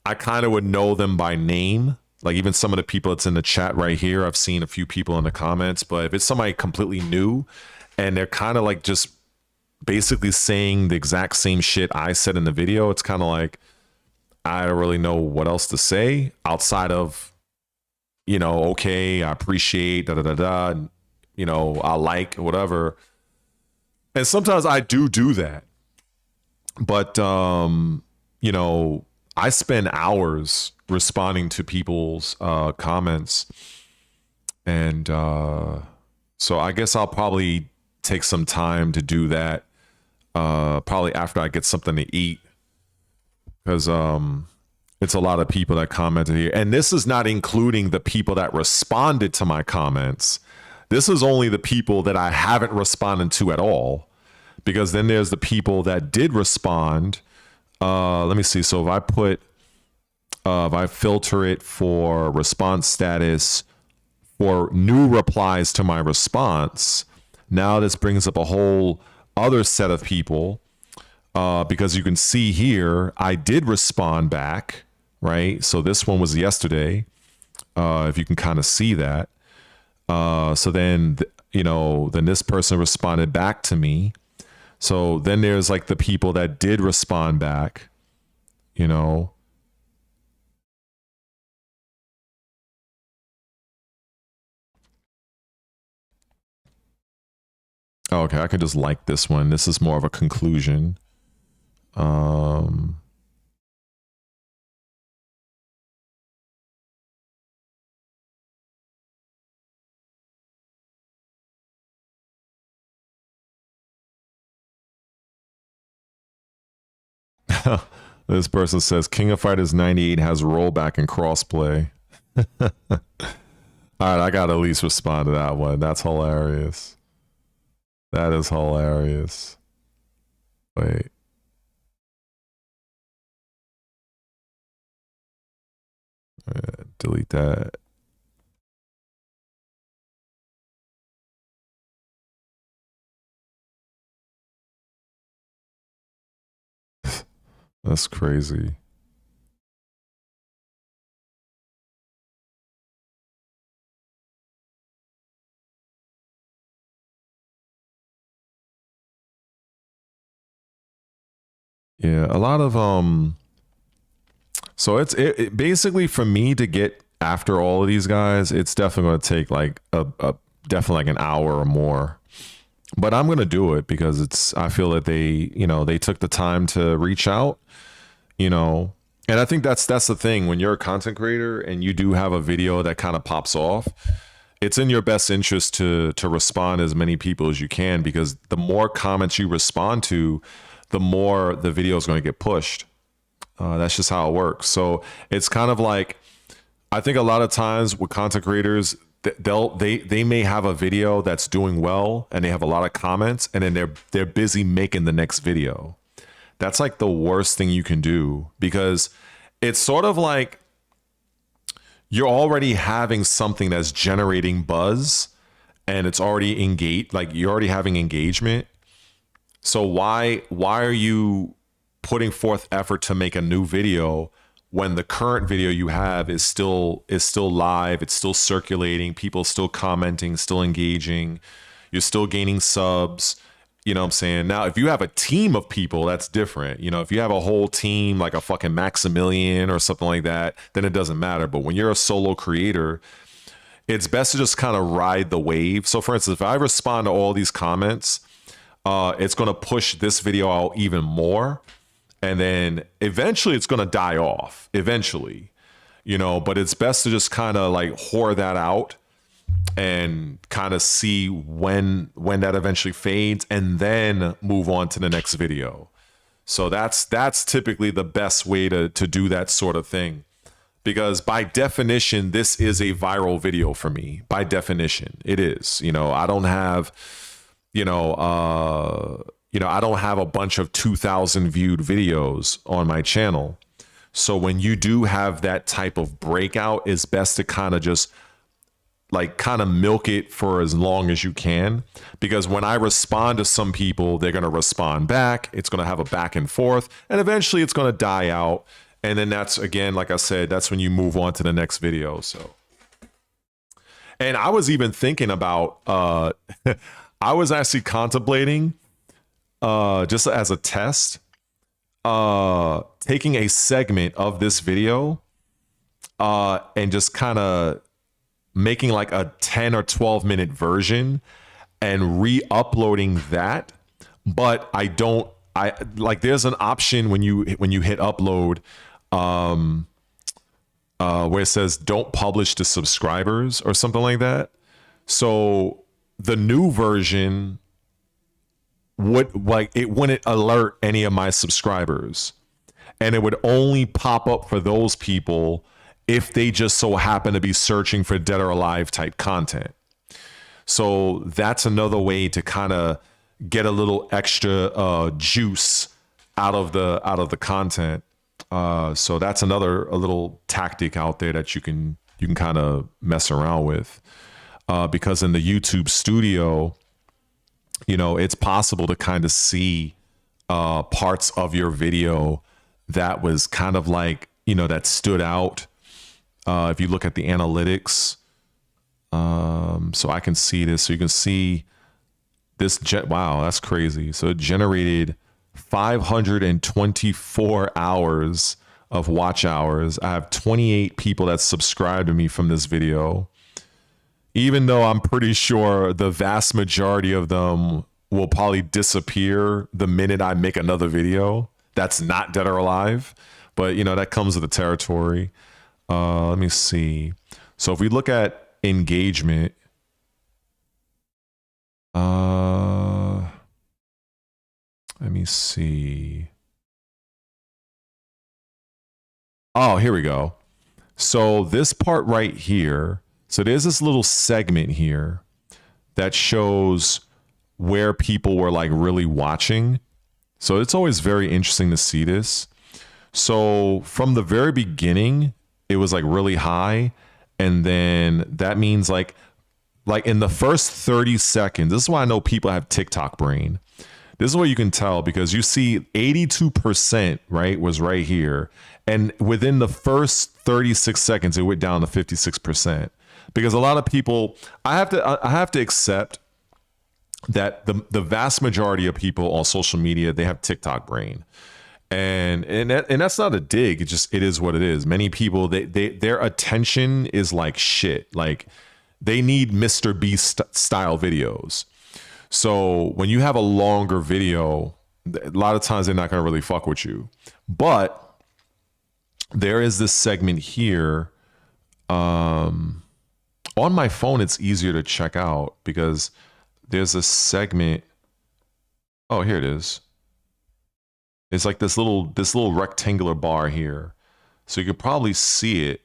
I kind of would know them by name. Like even some of the people that's in the chat right here, I've seen a few people in the comments, but if it's somebody completely new and they're kind of like just basically saying the exact same shit I said in the video, it's kind of like, I don't really know what else to say outside of, you know, okay, I appreciate, da da da da, and, you know, I like, whatever. And sometimes I do that. But, you know, I spend hours responding to people's comments. And so I guess I'll probably take some time to do that. Probably after I get something to eat. Because it's a lot of people that commented here. And this is not including the people that responded to my comments. This is only the people that I haven't responded to at all. Because then there's the people that did respond. Let me see. So if I filter it for response status for new replies to my response, now this brings up a whole other set of people. Because you can see here, I did respond back, right? So this one was yesterday, if you can kind of see that. So then, you know, then this person responded back to me. So then there's like the people that did respond back, you know. Oh, okay, I can just like this one. This is more of a conclusion. This person says King of Fighters 98 has rollback and crossplay. All right, I gotta at least respond to that one. That's hilarious. That is hilarious. Wait. Delete that. That's crazy. Yeah, a lot of so it basically, for me to get after all of these guys, it's definitely going to take like a definitely like an hour or more. But I'm going to do it because I feel that they, you know, they took the time to reach out, you know. And I think that's the thing, when you're a content creator and you do have a video that kind of pops off, it's in your best interest to respond to as many people as you can, because the more comments you respond to, the more the video is going to get pushed. That's just how it works. So it's kind of like, I think a lot of times with content creators, they may have a video that's doing well and they have a lot of comments, and then they're busy making the next video. That's like the worst thing you can do, because it's sort of like you're already having something that's generating buzz and it's already engaged, like you're already having engagement. So why are you putting forth effort to make a new video when the current video you have is still live, it's still circulating, people still commenting, still engaging, you're still gaining subs, you know what I'm saying? Now, if you have a team of people, that's different. You know, if you have a whole team like a fucking Maximilian or something like that, then it doesn't matter. But when you're a solo creator, it's best to just kind of ride the wave. So for instance, if I respond to all these comments, it's going to push this video out even more. And then eventually it's going to die off eventually, you know, but it's best to just kind of like whore that out and kind of see when that eventually fades, and then move on to the next video. So that's typically the best way to do that sort of thing, because by definition, this is a viral video for me. By definition, it is. You know, I don't have, I don't have a bunch of 2,000 viewed videos on my channel. So when you do have that type of breakout, it's best to kind of just like kind of milk it for as long as you can, because when I respond to some people, they're going to respond back. It's going to have a back and forth, and eventually it's going to die out. And then that's, again, like I said, that's when you move on to the next video. So, and I was even thinking about, I was actually contemplating, just as a test, taking a segment of this video, and just kind of making like a 10 or 12-minute version and re-uploading that. But I like, there's an option when you hit upload, where it says don't publish to subscribers or something like that. So the new version it wouldn't alert any of my subscribers, and it would only pop up for those people if they just so happen to be searching for Dead or Alive type content. So that's another way to kind of get a little extra juice out of the content. So that's a little tactic out there that you can kind of mess around with, because in the YouTube studio, you know, it's possible to kind of see parts of your video that was kind of like, you know, that stood out. If you look at the analytics, so I can see this. So you can see this. Wow, that's crazy. So it generated 524 hours of watch hours. I have 28 people that subscribed to me from this video, even though I'm pretty sure the vast majority of them will probably disappear the minute I make another video that's not Dead or Alive. But, you know, that comes with the territory. Let me see. So if we look at engagement, let me see. Oh, here we go. So this part right here. So there's this little segment here that shows where people were like really watching. So it's always very interesting to see this. So from the very beginning, it was like really high. And then that means like in the first 30 seconds, this is why I know people have TikTok brain. This is what you can tell, because you see 82%, right, was right here. And within the first 36 seconds, it went down to 56%. Because a lot of people, I have to accept that the vast majority of people on social media, they have TikTok brain. And that's not a dig. It is what it is. Many people, their attention is like shit. Like, they need Mr. Beast style videos. So when you have a longer video, a lot of times they're not going to really fuck with you. But there is this segment here. On my phone, it's easier to check out because there's a segment. Oh, here it is. It's like this little rectangular bar here. So you could probably see it.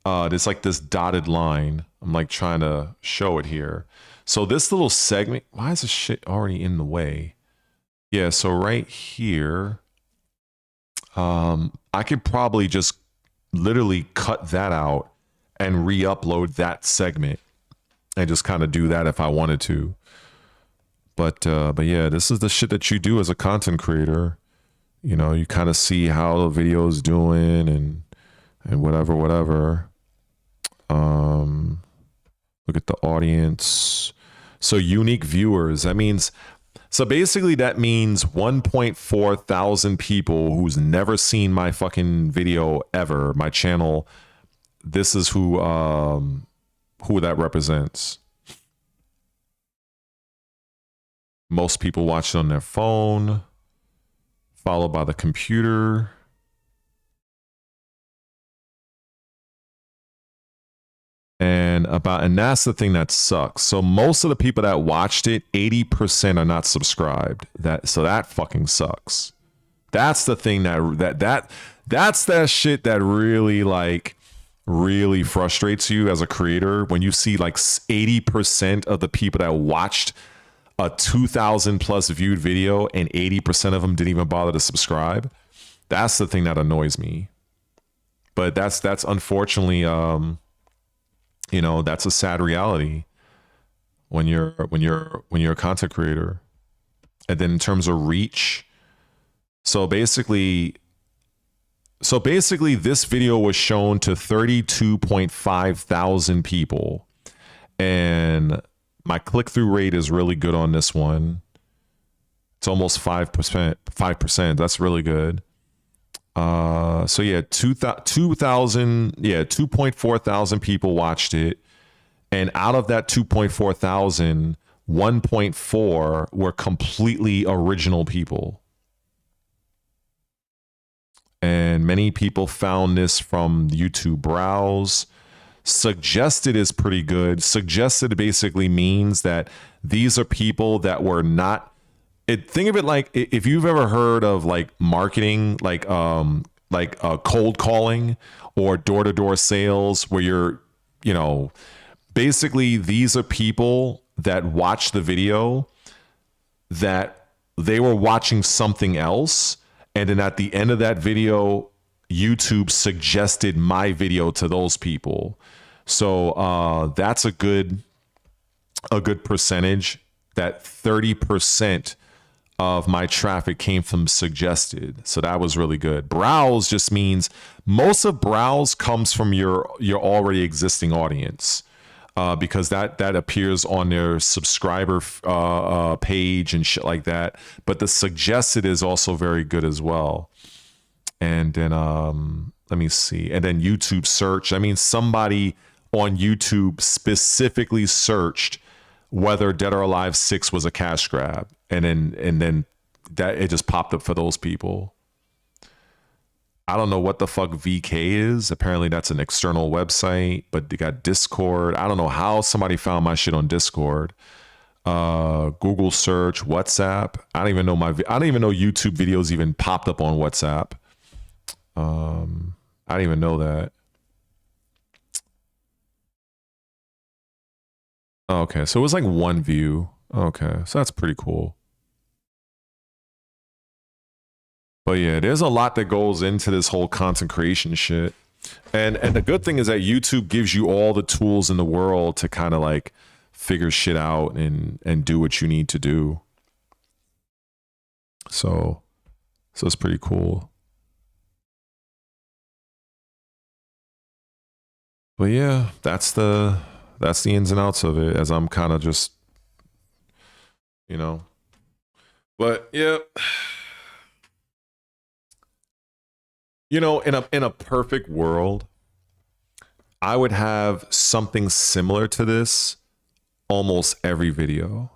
There's like this dotted line. I'm like trying to show it here. So this little segment, why is this shit already in the way? Yeah, so right here, I could probably just literally cut that out and re-upload that segment and just kind of do that if I wanted to. But yeah, this is the shit that you do as a content creator. You know, you kind of see how the video is doing and whatever. Look at the audience. So unique viewers, that means, so basically that means 1.4 thousand people who's never seen my fucking video ever, my channel. This is who that represents. Most people watch it on their phone, followed by the computer. And that's the thing that sucks. So most of the people that watched it, 80% are not subscribed. So that fucking sucks. That's the thing that's that shit that really frustrates you as a creator, when you see like 80% of the people that watched a 2,000 plus viewed video and 80% of them didn't even bother to subscribe. That's the thing that annoys me. But that's unfortunately, you know, that's a sad reality when you're a content creator. And then in terms of reach, so basically So basically, this video was shown to 32.5 thousand people, and my click-through rate is really good on this one. It's almost 5%. 5%. That's really good. So yeah, 2.4 thousand people watched it, and out of that 2.4 thousand, 1.4 were completely original people. And many people found this from YouTube Browse. Suggested is pretty good. Suggested basically means that these are people that were not. Think of it like if you've ever heard of like marketing, like cold calling or door-to-door sales, where you're, basically these are people that watch the video that they were watching something else. And then at the end of that video, YouTube suggested my video to those people. So that's a good percentage. That 30% of my traffic came from suggested. So that was really good. Browse just means most of browse comes from your already existing audience. Because that appears on their subscriber page and shit like that. But the suggested is also very good as well. And then let me see. And then YouTube search. I mean, somebody on YouTube specifically searched whether Dead or Alive 6 was a cash grab, and then that it just popped up for those people. I don't know what the fuck VK is. Apparently that's an external website, but they got Discord. I don't know how somebody found my shit on Discord. Google search, WhatsApp. I don't even know YouTube videos even popped up on WhatsApp. I didn't even know that. Okay, so it was like one view. Okay, so that's pretty cool. But yeah, there's a lot that goes into this whole content creation shit. And the good thing is that YouTube gives you all the tools in the world to kind of like figure shit out and do what you need to do. So it's pretty cool. But yeah, that's the ins and outs of it, as I'm kind of just, But yeah. In a perfect world, I would have something similar to this almost every video.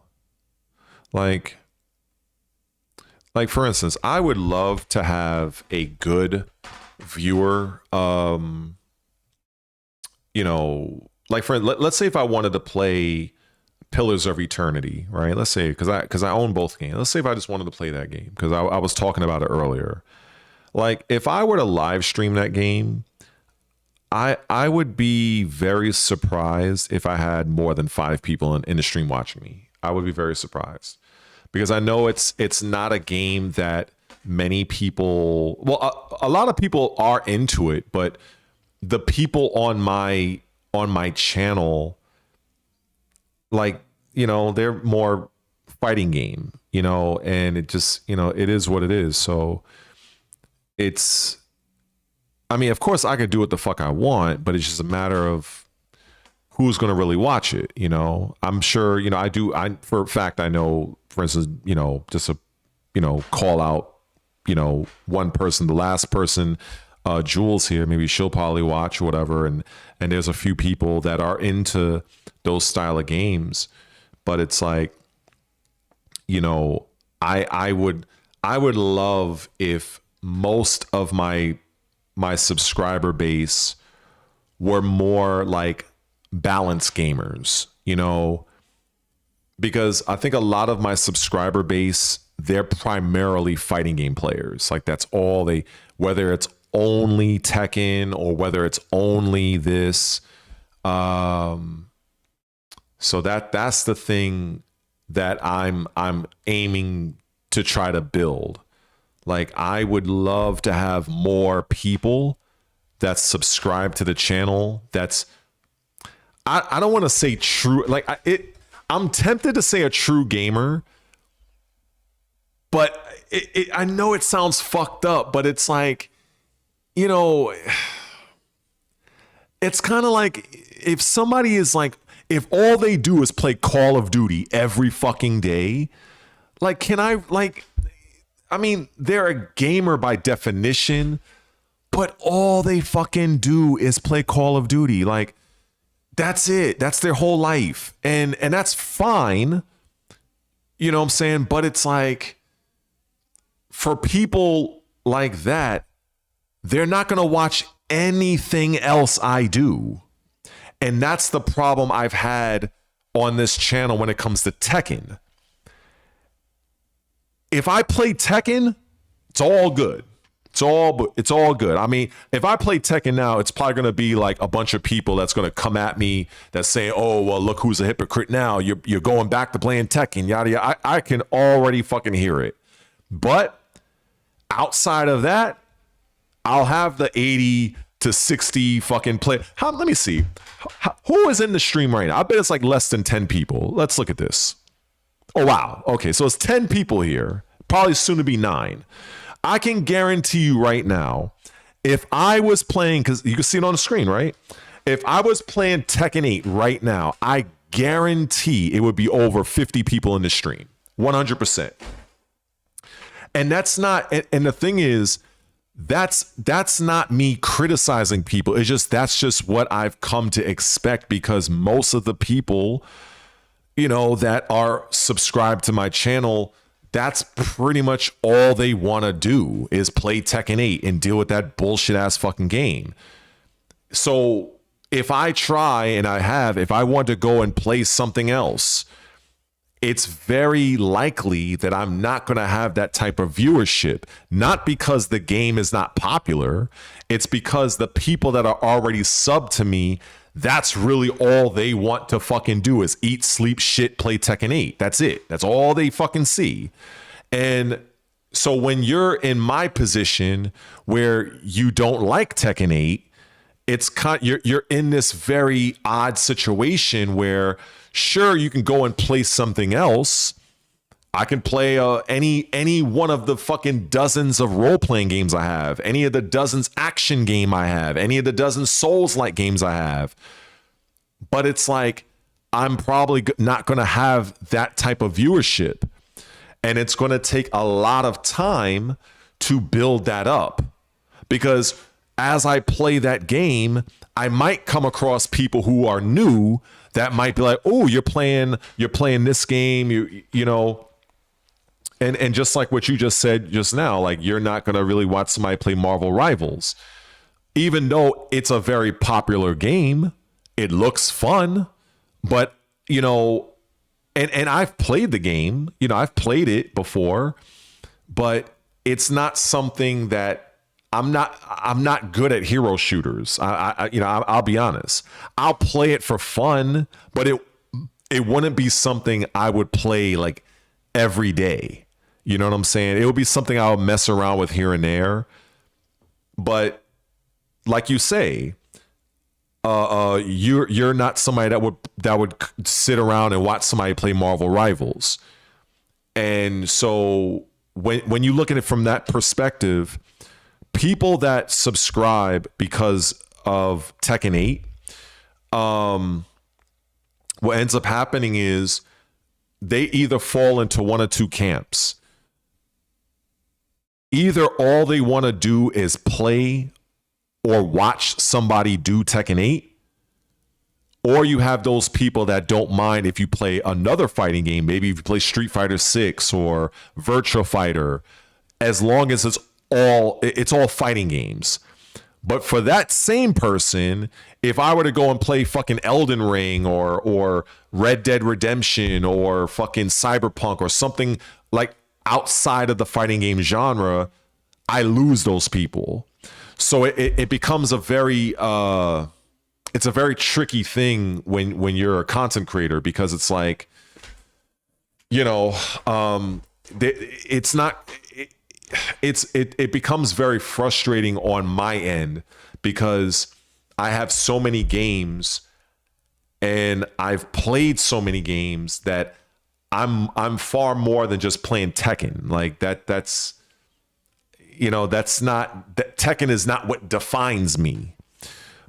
Like for instance, I would love to have a good viewer, let's say if I wanted to play Pillars of Eternity, right? Let's say, because I own both games. Let's say if I just wanted to play that game, because I was talking about it earlier. Like, if I were to live stream that game, I would be very surprised if I had more than 5 people in the stream watching me. I would be very surprised, because I know it's not a game that many people, well, a lot of people are into it, but the people on my channel, like, they're more fighting game, and it just, it is what it is. So I mean, of course I could do what the fuck I want, but it's just a matter of who's going to really watch it. I'm sure, for a fact, I know, for instance, just call out, one person, the last person, Jules here, maybe she'll probably watch or whatever. And there's a few people that are into those style of games, but it's like, I would love if most of my subscriber base were more like balanced gamers, because I think a lot of my subscriber base, they're primarily fighting game players. Like, that's all whether it's only Tekken or whether it's only this. So that's the thing that I'm aiming to try to build. Like, I would love to have more people that subscribe to the channel. I don't want to say true. Like, I'm tempted to say a true gamer, but I know it sounds fucked up, but it's like, you know, it's kind of like if somebody is like, if all they do is play Call of Duty every fucking day, like, can I, like, I mean, they're a gamer by definition, but all they fucking do is play Call of Duty. Like, that's it. That's their whole life. And that's fine. You know what I'm saying? But it's like, for people like that, they're not going to watch anything else I do. And that's the problem I've had on this channel when it comes to Tekken. If I play Tekken, it's all good. It's all good. I mean, if I play Tekken now, it's probably going to be like a bunch of people that's going to come at me that's saying, oh, well, look who's a hypocrite now. You're going back to playing Tekken, yada, yada. I can already fucking hear it. But outside of that, I'll have the 80 to 60 fucking play. Let me see. Who is in the stream right now? I bet it's like less than 10 people. Let's look at this. Oh, wow. Okay, so it's 10 people here. Probably soon to be 9. I can guarantee you right now, if I was playing, because you can see it on the screen, right? If I was playing Tekken 8 right now, I guarantee it would be over 50 people in the stream. 100%. And that's not, and the thing is, that's not me criticizing people. It's just, that's just what I've come to expect, because most of the people, you know, that are subscribed to my channel, that's pretty much all they want to do is play Tekken 8 and deal with that bullshit ass fucking game. So if I try, and I have, if I want to go and play something else, it's very likely that I'm not going to have that type of viewership. Not because the game is not popular. It's because the people that are already subbed to me, that's really all they want to fucking do is eat, sleep, shit, play Tekken 8. That's it. That's all they fucking see. And so when you're in my position where you don't like Tekken 8, it's you're in this very odd situation where, sure, you can go and play something else. I can play any one of the fucking dozens of role-playing games I have, any of the dozens action game I have, any of the dozens Souls-like games I have. But it's like, I'm probably not going to have that type of viewership. And it's going to take a lot of time to build that up. Because as I play that game, I might come across people who are new that might be like, oh, you're playing this game, you know. And just like what you just said just now, like, you're not going to really watch somebody play Marvel Rivals. Even though it's a very popular game, it looks fun, but, you know, and I've played the game, you know, I've played it before, but it's not something that I'm not good at hero shooters. I'll be honest. I'll play it for fun, but it wouldn't be something I would play like every day. You know what I'm saying? It would be something I'll mess around with here and there. But like you say, you're not somebody that would sit around and watch somebody play Marvel Rivals. And so when you look at it from that perspective, people that subscribe because of Tekken 8, what ends up happening is they either fall into one of two camps. Either all they want to do is play or watch somebody do Tekken 8, or you have those people that don't mind if you play another fighting game, maybe if you play Street Fighter 6 or Virtua Fighter, as long as it's all fighting games. But for that same person, if I were to go and play fucking Elden Ring or Red Dead Redemption or fucking Cyberpunk or something like outside of the fighting game genre, I lose those people. So it becomes a very it's a very tricky thing when you're a content creator, because it's like, you know, it's not. It becomes very frustrating on my end, because I have so many games and I've played so many games that I'm far more than just playing Tekken. Like that's you know, Tekken is not what defines me.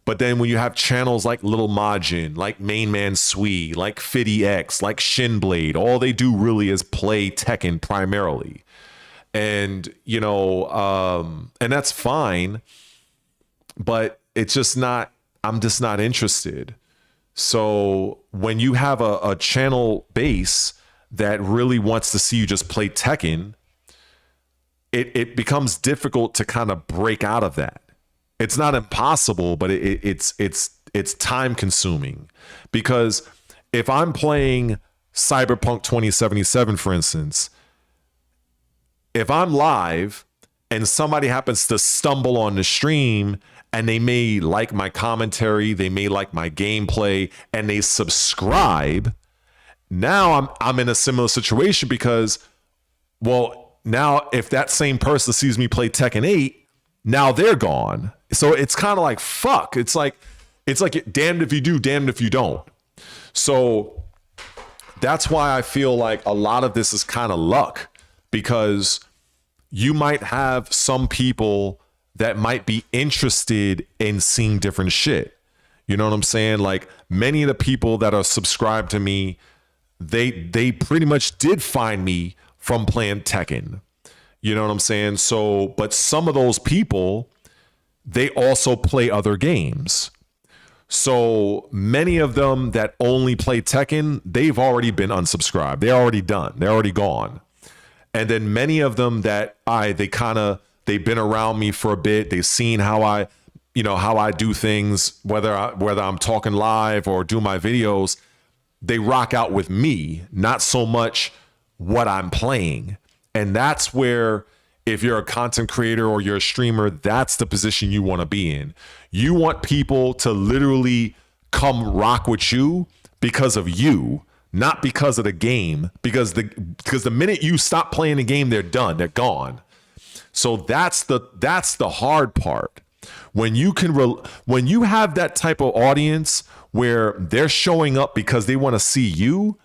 But then when you have channels like Little Majin, like Main Man Sui, like Fiddy X, like Shinblade, all they do really is play Tekken primarily. And, you know, and that's fine, but it's just not, I'm just not interested. So when you have a channel base that really wants to see you just play Tekken, it becomes difficult to kind of break out of that. It's not impossible, but it's time consuming, because if I'm playing Cyberpunk 2077, for instance, if I'm live and somebody happens to stumble on the stream and they may like my commentary, they may like my gameplay, and they subscribe, now I'm in a similar situation, because, well, now if that same person sees me play Tekken 8, now they're gone. So it's kind of like, fuck. It's like damned if you do, damned if you don't. So that's why I feel like a lot of this is kind of luck, because you might have some people that might be interested in seeing different shit. You know what I'm saying? Like, many of the people that are subscribed to me, they pretty much did find me from playing Tekken. You know what I'm saying? So, but some of those people, they also play other games. So many of them that only play Tekken, they've already been unsubscribed. They're already done. They're already gone. And then many of them that they've been around me for a bit. They've seen how I do things, whether I'm talking live or do my videos. They rock out with me, not so much what I'm playing. And that's where, if you're a content creator or you're a streamer, that's the position you want to be in. You want people to literally come rock with you because of you, not because of the game. Because the minute you stop playing the game, they're done. They're gone. So that's the hard part. When you have that type of audience where they're showing up because they want to see you,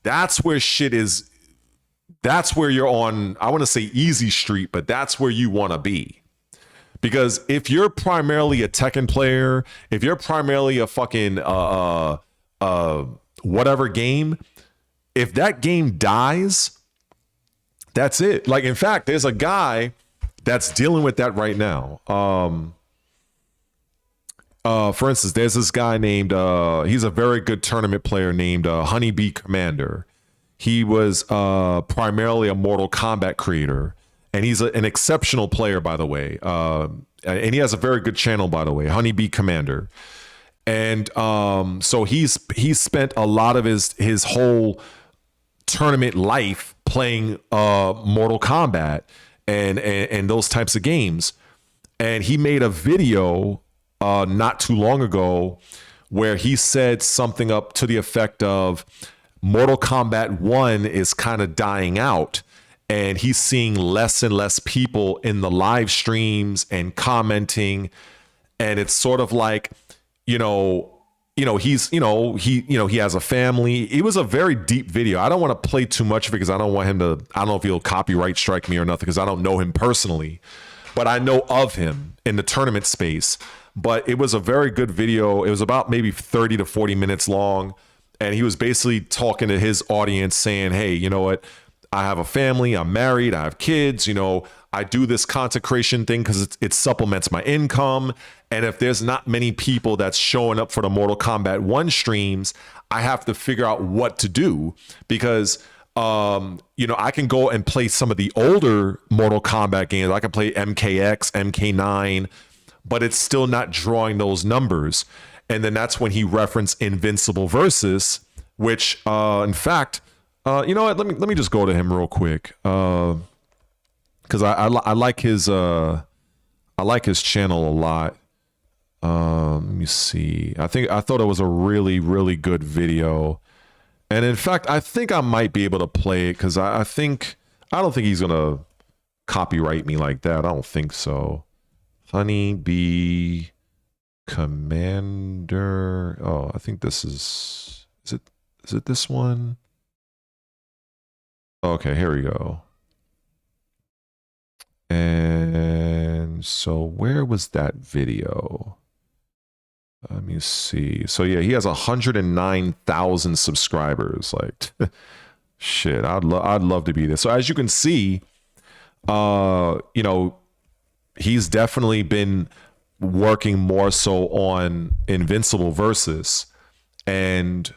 that's where shit is. That's where you're on, I want to say easy street, but that's where you want to be. Because if you're primarily a Tekken player, if you're primarily a fucking whatever game, if that game dies, that's it. Like, in fact, there's a guy that's dealing with that right now. For instance, there's this guy named, he's a very good tournament player named Honeybee Commander. He was primarily a Mortal Kombat creator, and he's an exceptional player, by the way. And he has a very good channel, by the way, Honeybee Commander. And so he's spent a lot of his whole tournament life playing Mortal Kombat and those types of games. And he made a video not too long ago where he said something up to the effect of, Mortal Kombat 1 is kind of dying out, and he's seeing less and less people in the live streams and commenting. And it's sort of like, he has a family. It was a very deep video. I don't want to play too much of it because I don't want him to, I don't know if he'll copyright strike me or nothing, because I don't know him personally, but I know of him in the tournament space. But it was a very good video. It was about maybe 30 to 40 minutes long. And he was basically talking to his audience saying, hey, you know what? I have a family. I'm married. I have kids. I do this content creation thing because it supplements my income. And if there's not many people that's showing up for the Mortal Kombat 1 streams, I have to figure out what to do, because, I can go and play some of the older Mortal Kombat games. I can play MKX, MK9, but it's still not drawing those numbers. And then that's when he referenced Invincible Versus, which, in fact, you know what? Let me just go to him real quick, because I like his channel a lot. Let me see. I thought it was a really, really good video, and in fact, I think I might be able to play it, because I don't think he's gonna copyright me like that. I don't think so. Honeybee Commander. Oh, I think this is it this one? Okay, here we go. And so where was that video? Let me see. So yeah, he has 109,000 subscribers. Like, shit, I'd love to be there. So as you can see, you know, he's definitely been working more so on Invincible Versus, and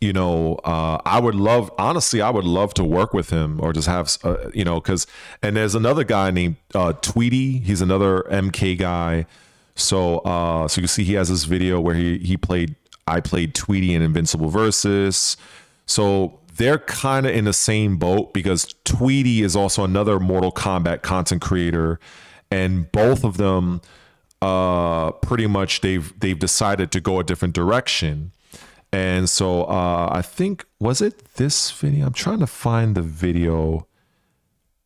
you know, I would love, honestly, I would love to work with him or just have, you know, because, and there's another guy named Tweety. He's another MK guy. So, so you see, he has this video where I played Tweety in Invincible Versus. So they're kind of in the same boat because Tweety is also another Mortal Kombat content creator, and both of them, pretty much they've decided to go a different direction. And so I think, was it this video? I'm trying to find the video.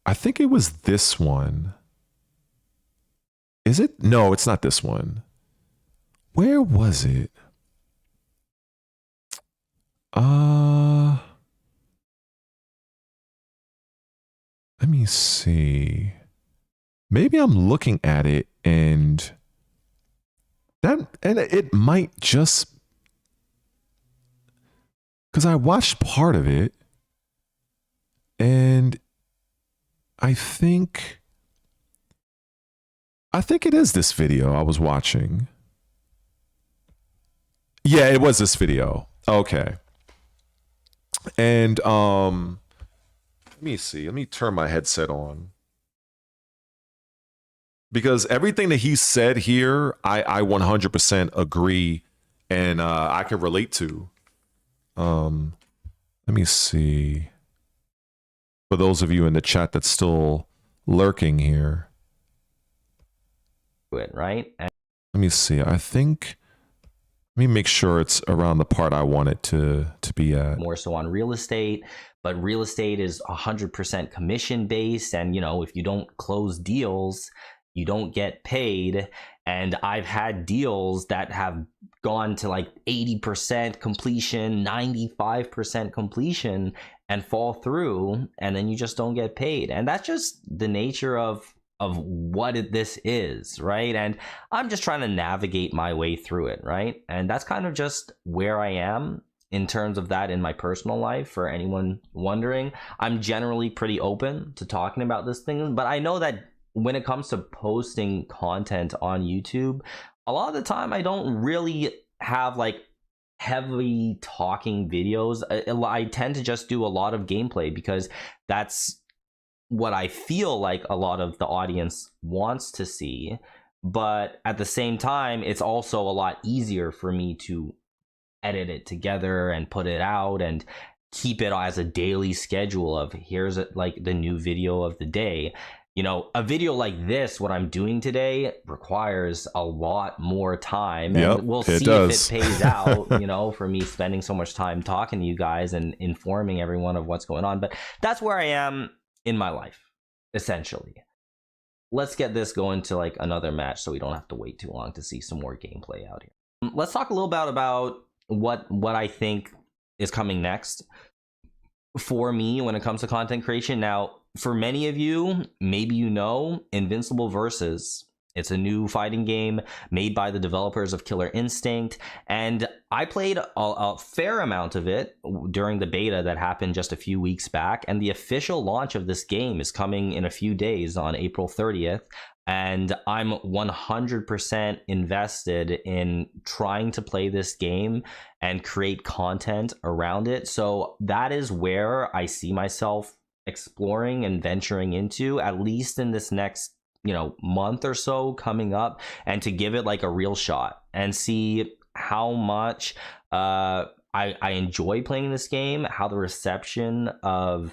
I think it was this one. Is it? No, it's not this one. Where was it? Let me see. Maybe I'm looking at it and it might just, because I watched part of it, and I think it is this video I was watching. Yeah, it was this video. Okay. And let me see. Let me turn my headset on, because everything that he said here, I 100% agree, and I can relate to. Let me see. For those of you in the chat that's still lurking here. Right? And let me see. I think, let me make sure it's around the part I want it to be at. More so on real estate, but real estate is 100% commission based, and you know, if you don't close deals, you don't get paid. And I've had deals that have gone to like 80% completion, 95% completion, and fall through, and then you just don't get paid. And that's just the nature of what this is, right? And I'm just trying to navigate my way through it, right? And that's kind of just where I am in terms of that in my personal life. For anyone wondering, I'm generally pretty open to talking about this thing, but I know that when it comes to posting content on YouTube, a lot of the time I don't really have like heavily talking videos. I tend to just do a lot of gameplay because that's what I feel like a lot of the audience wants to see. But at the same time, it's also a lot easier for me to edit it together and put it out and keep it as a daily schedule of here's like the new video of the day. You know, a video like this, what I'm doing today, requires a lot more time. Yep, and we'll see if it pays out, you know, for me spending so much time talking to you guys and informing everyone of what's going on. But that's where I am in my life, essentially. Let's get this going to like another match so we don't have to wait too long to see some more gameplay out here. Let's talk a little bit about what I think is coming next for me when it comes to content creation. Now, for many of you, maybe you know Invincible Versus. It's a new fighting game made by the developers of Killer Instinct, and I played a fair amount of it during the beta that happened just a few weeks back, and the official launch of this game is coming in a few days on April 30th, and I'm 100% invested in trying to play this game and create content around it. So that is where I see myself exploring and venturing into, at least in this next, you know, month or so coming up, and to give it like a real shot and see how much I enjoy playing this game, how the reception of,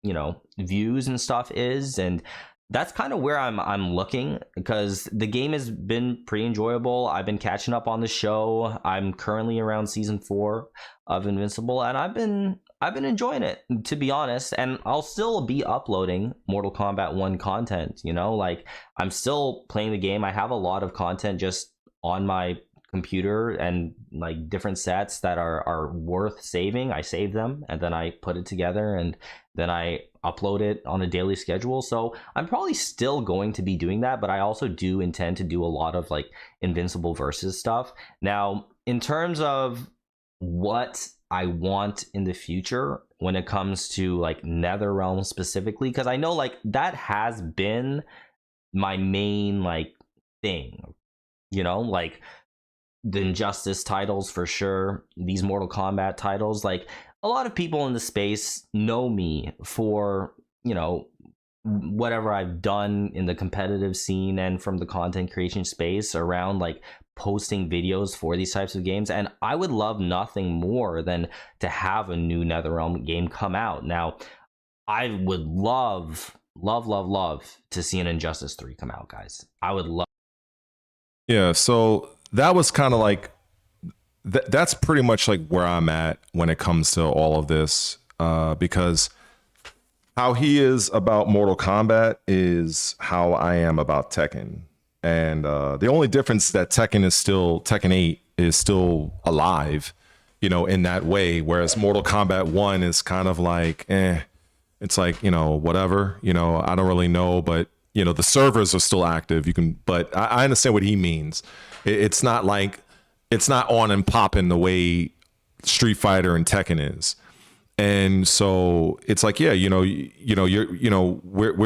you know, views and stuff is. And that's kind of where I'm looking, because the game has been pretty enjoyable. I've been catching up on the show. I'm currently around season 4 of Invincible, and I've been enjoying it, to be honest. And I'll still be uploading Mortal Kombat 1 content, you know, like I'm still playing the game. I have a lot of content just on my computer and like different sets that are worth saving. I save them and then I put it together, and then I upload it on a daily schedule. So I'm probably still going to be doing that, but I also do intend to do a lot of like Invincible versus stuff. Now, in terms of what I want in the future when it comes to like NetherRealm specifically, because I know like that has been my main like thing, like the Injustice titles for sure, these Mortal Kombat titles. Like a lot of people in the space know me for, whatever I've done in the competitive scene and from the content creation space around like posting videos for these types of games. And I would love nothing more than to have a new NetherRealm game come out. Now, I would love to see an Injustice 3 come out, guys. I would love. Yeah, so that was kind of like, that's pretty much like where I'm at when it comes to all of this, because how he is about Mortal Kombat is how I am about Tekken. And the only difference that Tekken 8 is still alive, in that way, whereas Mortal Kombat 1 is kind of like, it's like, whatever, I don't really know, but the servers are still active. But I understand what he means. It's not like, it's not on and popping the way Street Fighter and Tekken is. And so it's like, yeah, we're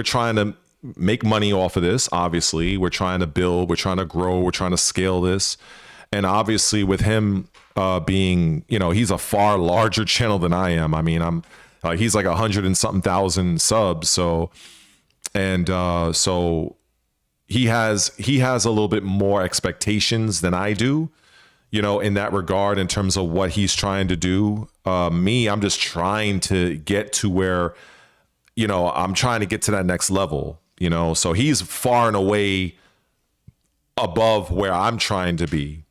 trying to make money off of this. Obviously, we're trying to build, we're trying to grow, we're trying to scale this. And obviously with him being, he's a far larger channel than I am. I mean, he's like 100 and something thousand subs. So, and so he has a little bit more expectations than I do, in that regard, in terms of what he's trying to do. Me, I'm just trying to get to where, I'm trying to get to that next level, so he's far and away above where I'm trying to be.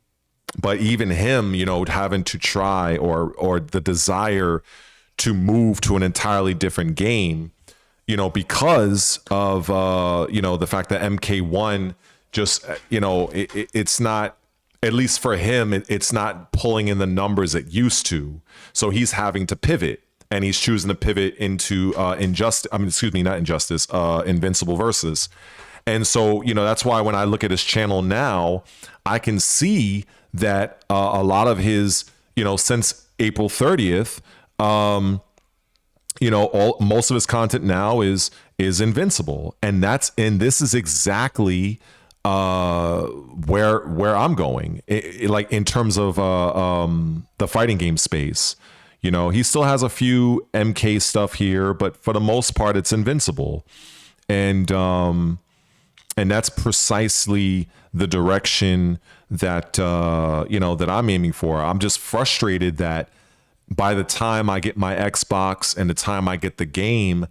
But even him, having to try or the desire to move to an entirely different game, because of, the fact that MK1 just, it's not, at least for him, it's not pulling in the numbers it used to. So he's having to pivot, and he's choosing to pivot into Invincible versus. And so, that's why when I look at his channel now, I can see that a lot of his, since April 30th, most of his content now is Invincible. And this is exactly where I'm going, like in terms of the fighting game space. He still has a few MK stuff here, but for the most part, it's Invincible, and that's precisely the direction that that I'm aiming for. I'm just frustrated that by the time I get my Xbox and the time I get the game,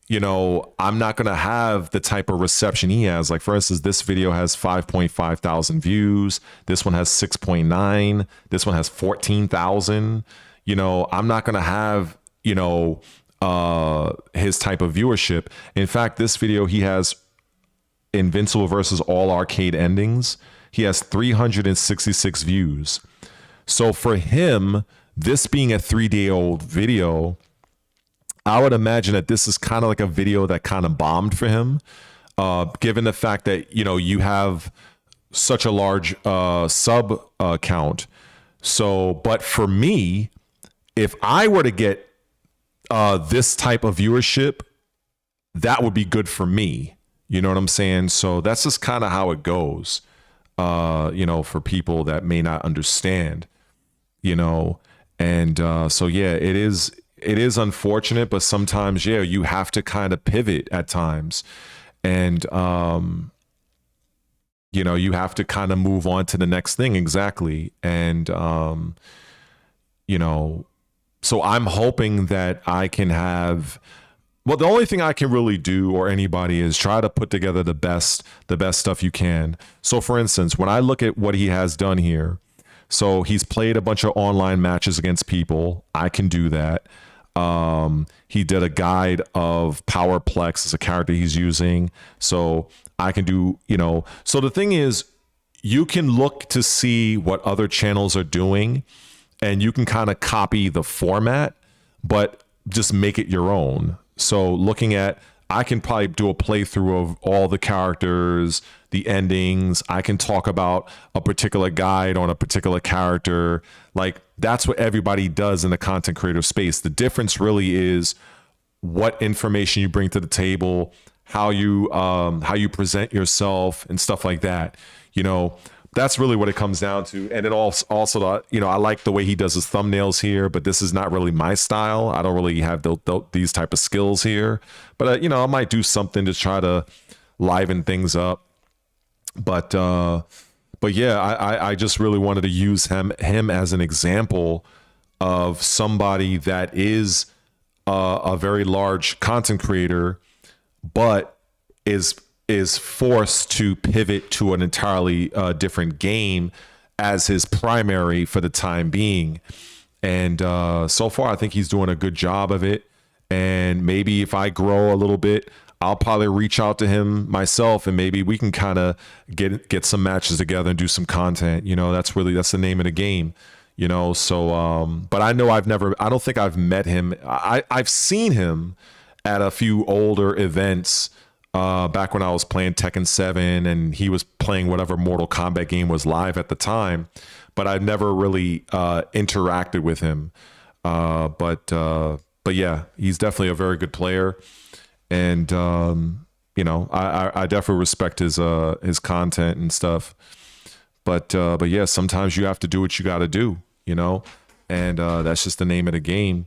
I'm not going to have the type of reception he has. Like, for instance, this video has 5.5 thousand views. This one has 6.9. This one has 14,000. I'm not going to have, his type of viewership. In fact, this video, he has Invincible versus all arcade endings. He has 366 views. So for him, this being a 3-day-old video, I would imagine that this is kind of like a video that kind of bombed for him, given the fact that, you have such a large sub count. So, but for me, if I were to get this type of viewership, that would be good for me. You know what I'm saying? So that's just kind of how it goes, for people that may not understand, and so, yeah, it is unfortunate, but sometimes, yeah, you have to kind of pivot at times, and you have to kind of move on to the next thing. Exactly. And so I'm hoping that I can have, well, the only thing I can really do, or anybody, is try to put together the best stuff you can. So for instance, when I look at what he has done here, so he's played a bunch of online matches against people. I can do that. He did a guide of Powerplex as a character he's using. So I can do, so the thing is, you can look to see what other channels are doing, and you can kind of copy the format, but just make it your own. So looking at, I can probably do a playthrough of all the characters, the endings. I can talk about a particular guide on a particular character. Like that's what everybody does in the content creator space. The difference really is what information you bring to the table, how you present yourself and stuff like that. You know, that's really what it comes down to. And then also, you know, I like the way he does his thumbnails here, but this is not really my style. I don't really have these type of skills here, but you know, I might do something to try to liven things up. But yeah, I just really wanted to use him as an example of somebody that is a very large content creator, but is forced to pivot to an entirely different game as his primary for the time being. And so far, I think he's doing a good job of it. And maybe if I grow a little bit, I'll probably reach out to him myself, and maybe we can kind of get some matches together and do some content. You know, that's the name of the game. You know, so but I know I don't think I've met him. I've seen him at a few older events back when I was playing Tekken 7 and he was playing whatever Mortal Kombat game was live at the time, but I've never really interacted with him. But yeah, he's definitely a very good player. And you know, I definitely respect his content and stuff. But yeah, sometimes you have to do what you got to do, you know, and that's just the name of the game.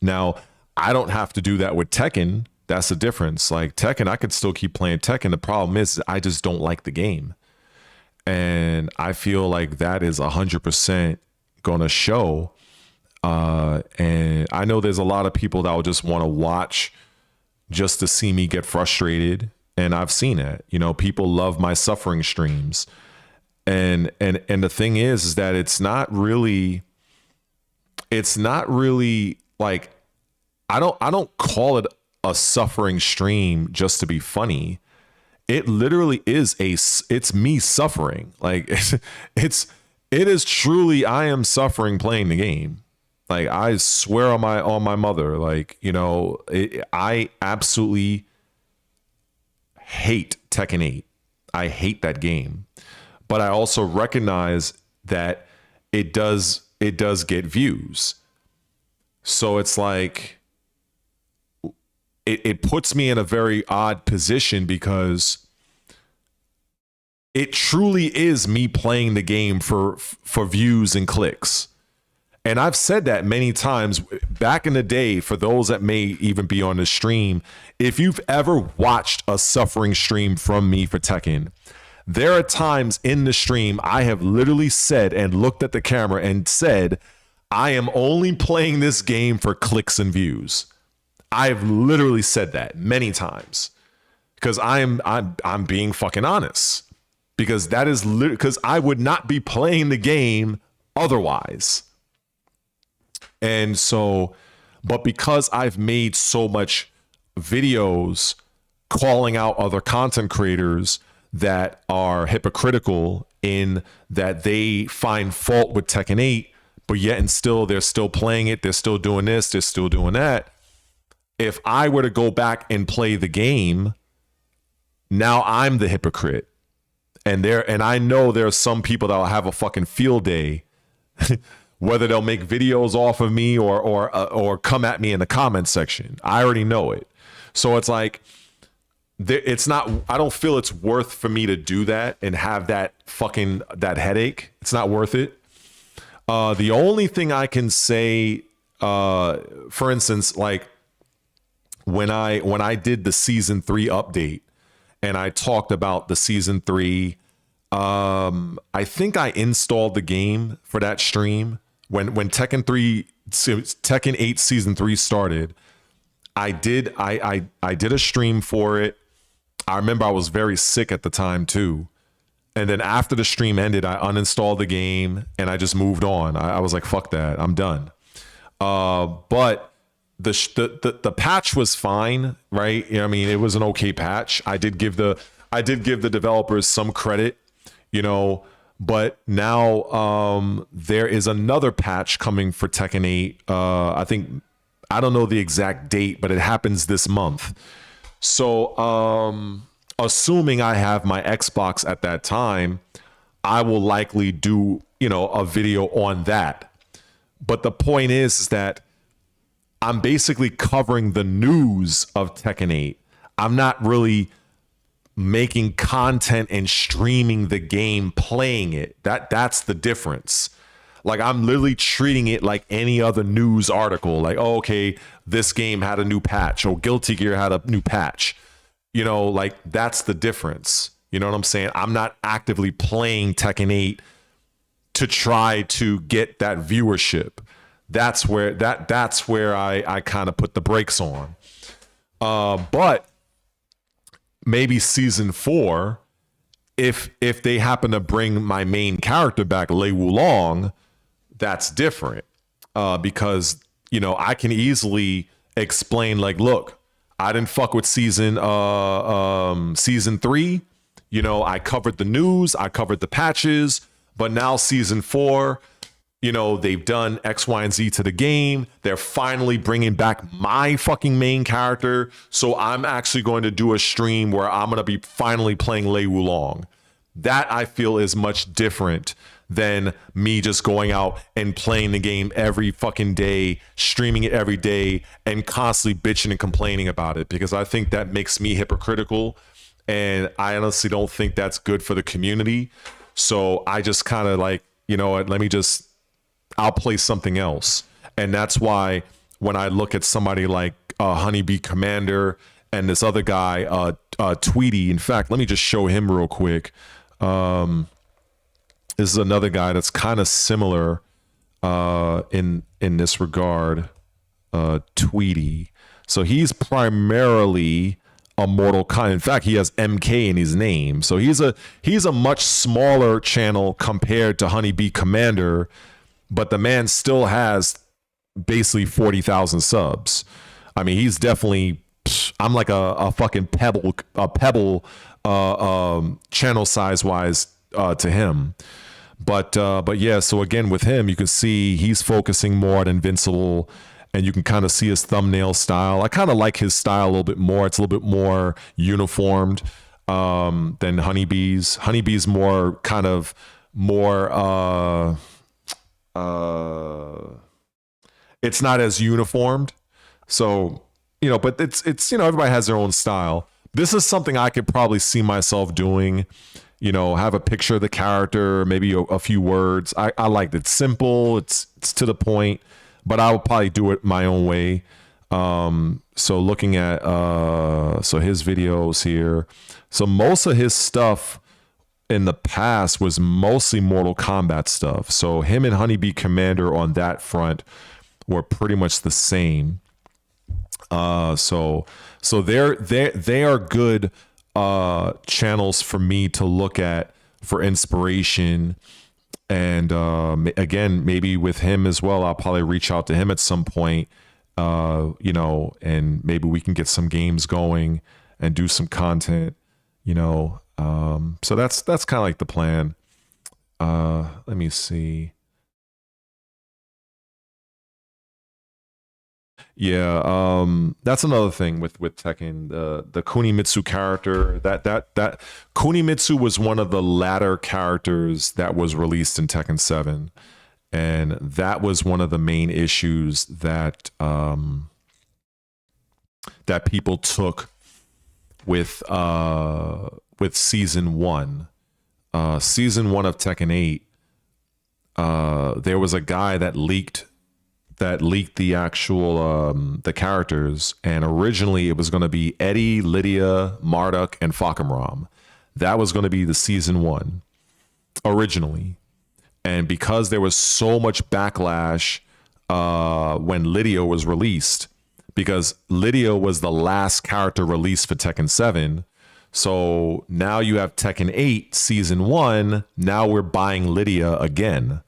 Now, I don't have to do that with Tekken. That's the difference. Like Tekken, I could still keep playing Tekken. The problem is I just don't like the game. And I feel like that is 100% going to show. And I know there's a lot of people that will just want to watch just to see me get frustrated. And I've seen it. You know, people love my suffering streams. And the thing is that it's not really like, I don't call it a suffering stream just to be funny. It literally is it's me suffering. Like it is truly, I am suffering playing the game. Like I swear on my mother, like, you know, I absolutely hate Tekken 8. I hate that game, but I also recognize that it does get views. So it's like, it puts me in a very odd position because it truly is me playing the game for views and clicks. And I've said that many times back in the day, for those that may even be on the stream, if you've ever watched a suffering stream from me for Tekken, there are times in the stream I have literally said and looked at the camera and said, I am only playing this game for clicks and views. I've literally said that many times because I'm being fucking honest, because that is because I would not be playing the game otherwise. And so, but because I've made so much videos calling out other content creators that are hypocritical in that they find fault with Tekken 8, but yet and still they're still playing it, they're still doing this, they're still doing that. If I were to go back and play the game, now I'm the hypocrite. And I know there are some people that will have a fucking field day, whether they'll make videos off of me or come at me in the comment section. I already know it. So it's like, it's not, I don't feel it's worth for me to do that and have that headache. It's not worth it. The only thing I can say, for instance, like, when I did the season 3 update and I talked about the season 3, I think I installed the game for that stream when Tekken 8 season 3 started. I did a stream for it. I remember I was very sick at the time too. And then after the stream ended, I uninstalled the game and I just moved on. I was like, fuck that, I'm done. But the patch was fine, right? You know, I mean, it was an okay patch. I did give the developers some credit, you know, but now there is another patch coming for Tekken 8. I think I don't know the exact date, but it happens this month. So assuming I have my Xbox at that time, I will likely do, a video on that. But the point is that I'm basically covering the news of Tekken 8. I'm not really making content and streaming the game, playing it. That's the difference. Like, I'm literally treating it like any other news article. Like, oh, okay, this game had a new patch, or Guilty Gear had a new patch. Like, that's the difference. You know what I'm saying? I'm not actively playing Tekken 8 to try to get that viewership. That's where I kind of put the brakes on. But maybe season 4, if they happen to bring my main character back, Lei Wulong, that's different. Because I can easily explain, like, look, I didn't fuck with season 3. I covered the news, I covered the patches, but now season 4, they've done X, Y, and Z to the game. They're finally bringing back my fucking main character. So I'm actually going to do a stream where I'm going to be finally playing Lei Wulong. That, I feel, is much different than me just going out and playing the game every fucking day, streaming it every day, and constantly bitching and complaining about it, because I think that makes me hypocritical. And I honestly don't think that's good for the community. So I just kind of like, I'll play something else. And that's why when I look at somebody like Honeybee Commander and this other guy, Tweety, in fact, let me just show him real quick. This is another guy that's kind of similar in this regard, Tweety. So he's primarily a Mortal Kombat. In fact, he has MK in his name. So he's a much smaller channel compared to Honeybee Commander, but the man still has basically 40,000 subs. I mean, he's definitely, I'm like a fucking pebble channel size wise to him. But yeah, so again, with him, you can see he's focusing more on Invincible, and you can kind of see his thumbnail style. I kind of like his style a little bit more. It's a little bit more uniformed than Honeybee's. Honeybee's more kind of more, it's not as uniformed. So, but it's everybody has their own style. This is something I could probably see myself doing. Have a picture of the character, maybe a few words. I liked it. Simple. It's to the point, but I would probably do it my own way. So looking at so his videos here. So most of his stuff in the past was mostly Mortal Kombat stuff. So him and Honeybee Commander on that front were pretty much the same. So they are good channels for me to look at for inspiration. And again, maybe with him as well, I'll probably reach out to him at some point, and maybe we can get some games going and do some content, so that's kind of like the plan. Let me see. Yeah, that's another thing with Tekken, the Kunimitsu character. That Kunimitsu was one of the latter characters that was released in Tekken 7, and that was one of the main issues that that people took with season 1. Season 1 of Tekken 8. There was a guy that leaked the actual the characters, and originally it was going to be Eddie, Lydia, Marduk, and Fakamram. That was going to be the season 1 originally, and because there was so much backlash when Lydia was released, because Lydia was the last character released for Tekken 7, so now you have Tekken 8 season 1. Now we're buying Lydia again,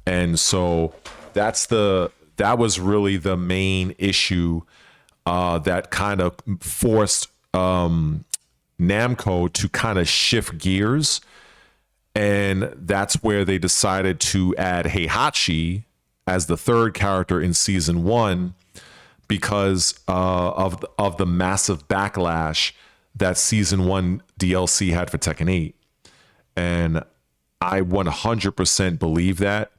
and so that was really the main issue that kind of forced Namco to kind of shift gears. And that's where they decided to add Heihachi as the third character in season 1, because of the massive backlash that season 1 DLC had for Tekken 8. And I 100% believe that.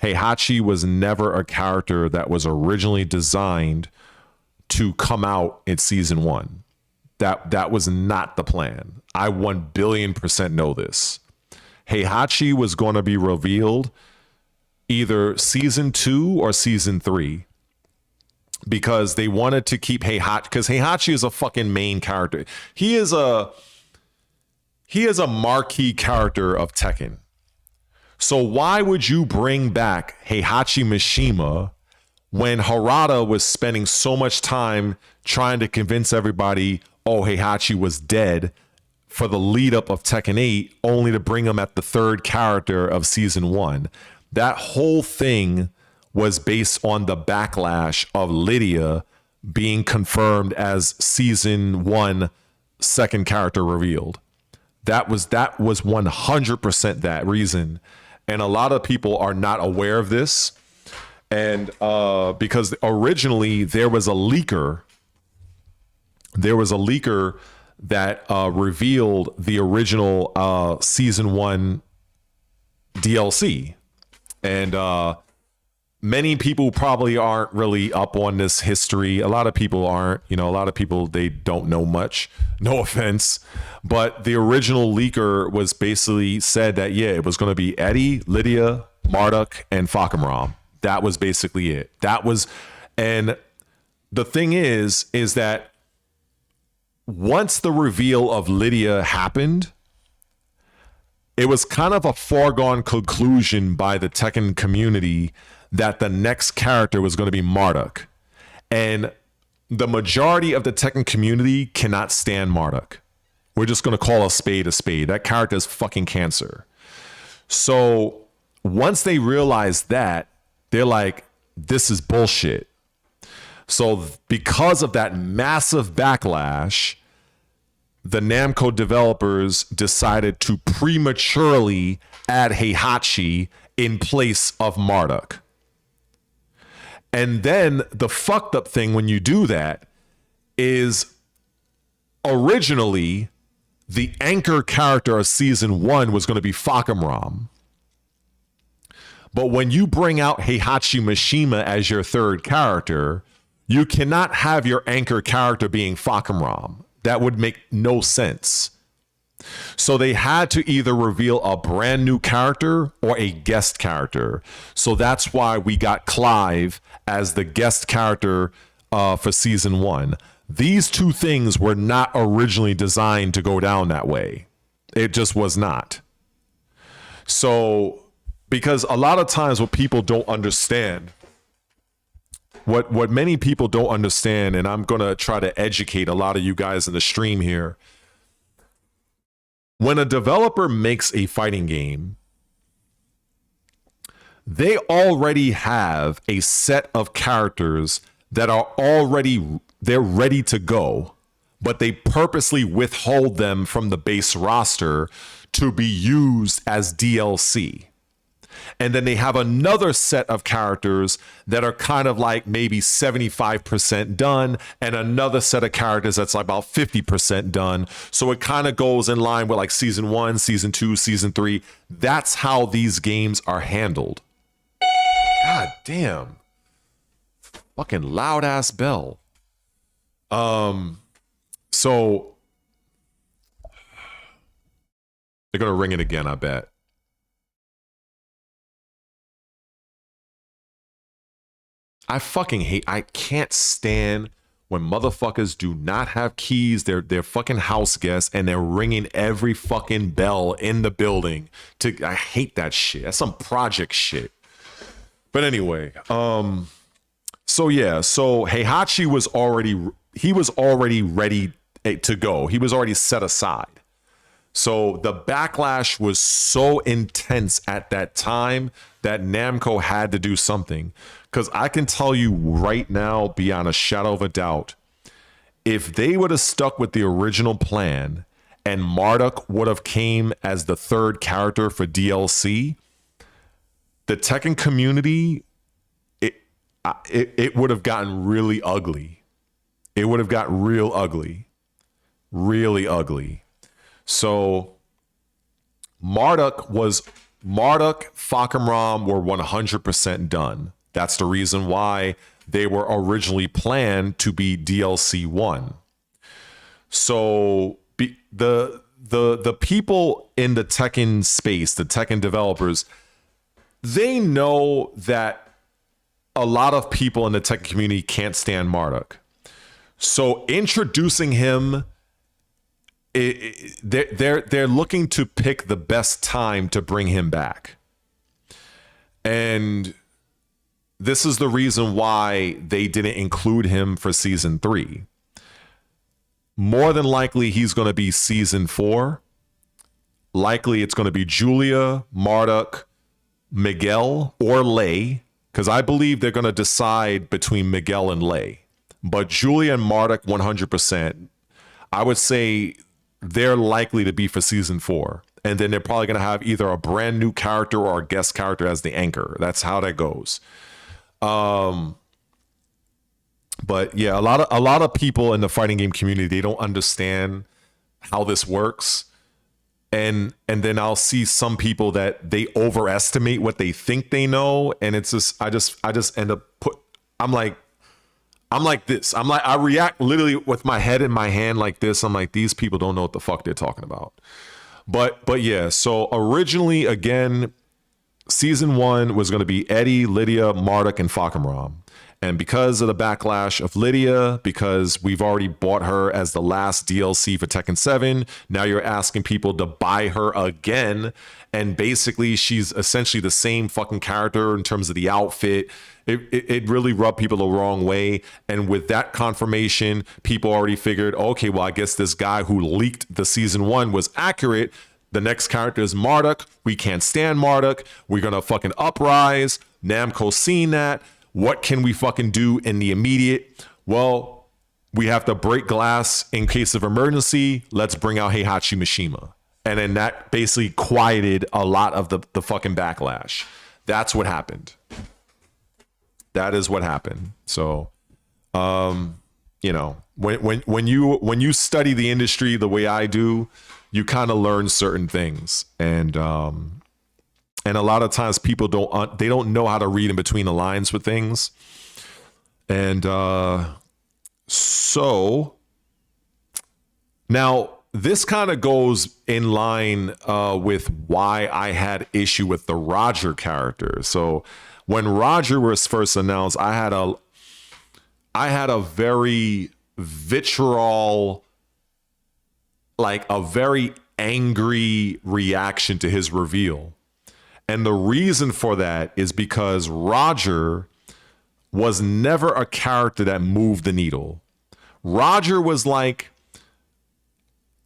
Heihachi was never a character that was originally designed to come out in season 1. That was not the plan. I 1 billion% know this. Heihachi was going to be revealed either season 2 or season 3, because they wanted to keep Heihachi, because Heihachi is a fucking main character. He is a marquee character of Tekken. So why would you bring back Heihachi Mishima when Harada was spending so much time trying to convince everybody, oh, Heihachi was dead, for the lead up of Tekken 8, only to bring him at the 3rd character of season 1? That whole thing was based on the backlash of Lydia being confirmed as season 1 2nd character revealed. That was 100% that reason. And a lot of people are not aware of this. And because originally there was a leaker that revealed the original season 1 DLC. And many people probably aren't really up on this history. A lot of people aren't. A lot of people, they don't know much. No offense. But the original leaker was basically said that, yeah, it was going to be Eddie, Lydia, Marduk, and Fakamram. That was basically it. And the thing is that once the reveal of Lydia happened, it was kind of a foregone conclusion by the Tekken community that the next character was going to be Marduk. And the majority of the Tekken community cannot stand Marduk. We're just going to call a spade a spade. That character is fucking cancer. So once they realize that, they're like, this is bullshit. So because of that massive backlash, the Namco developers decided to prematurely add Heihachi in place of Marduk. And then the fucked up thing when you do that is originally the anchor character of season 1 was going to be Fakamram. But when you bring out Heihachi Mishima as your 3rd character, you cannot have your anchor character being Fakamram. That would make no sense. So they had to either reveal a brand new character or a guest character. So that's why we got Clive as the guest character for season 1. These two things were not originally designed to go down that way. It just was not. So, because a lot of times what people don't understand, what many people don't understand, and I'm going to try to educate a lot of you guys in the stream here. When a developer makes a fighting game, they already have a set of characters that are they're ready to go, but they purposely withhold them from the base roster to be used as DLC. And then they have another set of characters that are kind of like maybe 75% done, and another set of characters that's like about 50% done. So it kind of goes in line with like season 1, season 2, season 3. That's how these games are handled. God damn. Fucking loud ass bell. So they're gonna ring it again, I bet. I can't stand when motherfuckers do not have keys. They're fucking house guests and they're ringing every fucking bell in the building. I hate that shit. That's some project shit. But anyway, so Heihachi was already ready to go. He was already set aside. So the backlash was so intense at that time that Namco had to do something. Because I can tell you right now, beyond a shadow of a doubt, if they would have stuck with the original plan and Marduk would have came as the 3rd character for DLC, the Tekken community, it would have gotten really ugly. It would have got real ugly, really ugly. So Marduk, Fakam Ram were 100% done. That's the reason why they were originally planned to be DLC 1. So the people in the Tekken space, the Tekken developers, they know that a lot of people in the Tekken community can't stand Marduk. So introducing him, they're looking to pick the best time to bring him back. And this is the reason why they didn't include him for season 3. More than likely, he's going to be season 4. Likely, it's going to be Julia, Marduk, Miguel, or Lei, because I believe they're going to decide between Miguel and Lei. But Julia and Marduk, 100%. I would say they're likely to be for season 4. And then they're probably going to have either a brand new character or a guest character as the anchor. That's how that goes. But yeah, a lot of people in the fighting game community, they don't understand how this works. And then I'll see some people that they overestimate what they think they know. And it's just, I just end up I'm like this. I react literally with my head in my hand like this. I'm like, these people don't know what the fuck they're talking about. But yeah, so originally, again, season 1 was going to be Eddie, Lydia, Marduk, and Fakam Ram. And because of the backlash of Lydia, because we've already bought her as the last DLC for Tekken 7, now you're asking people to buy her again. And basically, she's essentially the same fucking character in terms of the outfit. It really rubbed people the wrong way. And with that confirmation, people already figured, okay, well, I guess this guy who leaked the season 1 was accurate. The next character is Marduk. We can't stand Marduk. We're going to fucking uprise. Namco seen that. What can we fucking do in the immediate? Well, we have to break glass in case of emergency. Let's bring out Heihachi Mishima. And then that basically quieted a lot of the fucking backlash. That's what happened. That is what happened. So, you know, when you study the industry the way I do, you kind of learn certain things. And a lot of times people don't know how to read in between the lines with things. And so now this kind of goes in line with why I had issue with the Roger character. So when Roger was first announced, I had a very vitriol, like a very angry reaction to his reveal. And the reason for that is because Roger was never a character that moved the needle. Roger was like,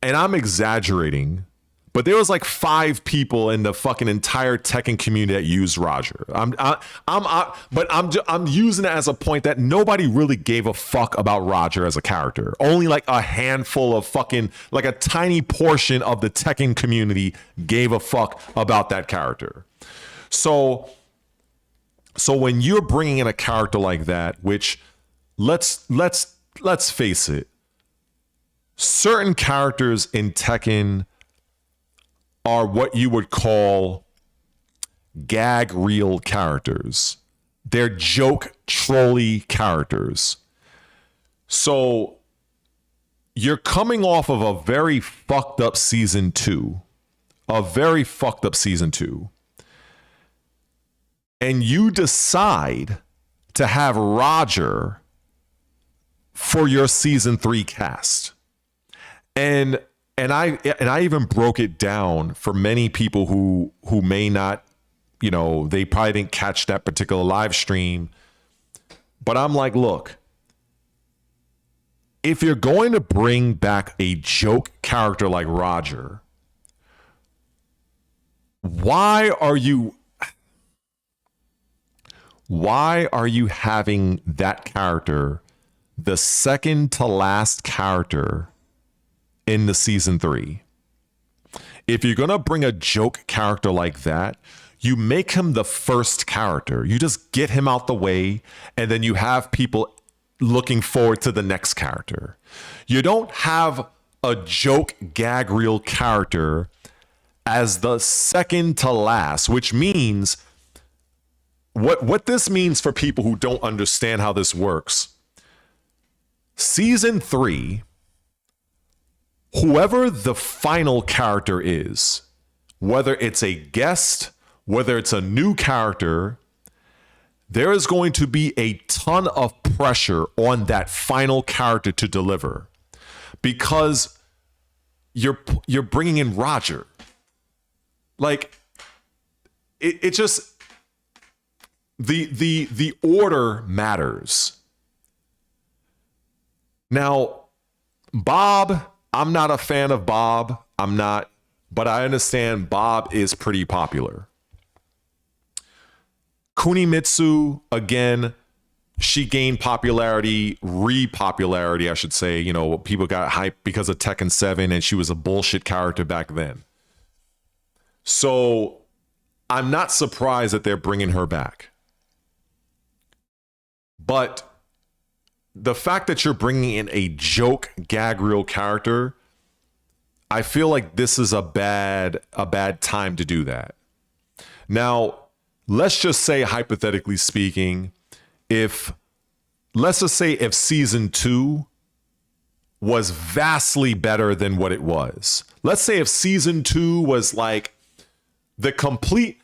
and I'm exaggerating, but there was like 5 people in the fucking entire Tekken community that used Roger. But I'm using it as a point that nobody really gave a fuck about Roger as a character. Only like a handful of fucking, like a tiny portion of the Tekken community gave a fuck about that character. So when you're bringing in a character like that, which let's face it, certain characters in Tekken are what you would call gag reel characters. They're joke trolley characters. So you're coming off of a very fucked up season 2. And you decide to have Roger for your season 3 cast. And I even broke it down for many people who may not, you know, they probably didn't catch that particular live stream. But I'm like, look, if you're going to bring back a joke character like Roger, why are you having that character the second to last character in the season 3? If you're going to bring a joke character like that, you make him the first character. You just get him out the way, and then you have people looking forward to the next character. You don't have a joke gag reel character as the second to last, which means what this means for people who don't understand how this works. Season 3, whoever the final character is, whether it's a guest, whether it's a new character, there is going to be a ton of pressure on that final character to deliver, because you're bringing in Roger. Like it just the order matters. Now, Bob, I'm not a fan of Bob. I'm not, but I understand Bob is pretty popular. Kunimitsu, again, she gained popularity, re-popularity, I should say. You know, people got hyped because of Tekken 7, and she was a bullshit character back then. So I'm not surprised that they're bringing her back. But the fact that you're bringing in a joke gag reel character, I feel like this is a bad time to do that. Now, let's just say, hypothetically speaking, let's just say if season 2 was vastly better than what it was. Let's say if season 2 was like the complete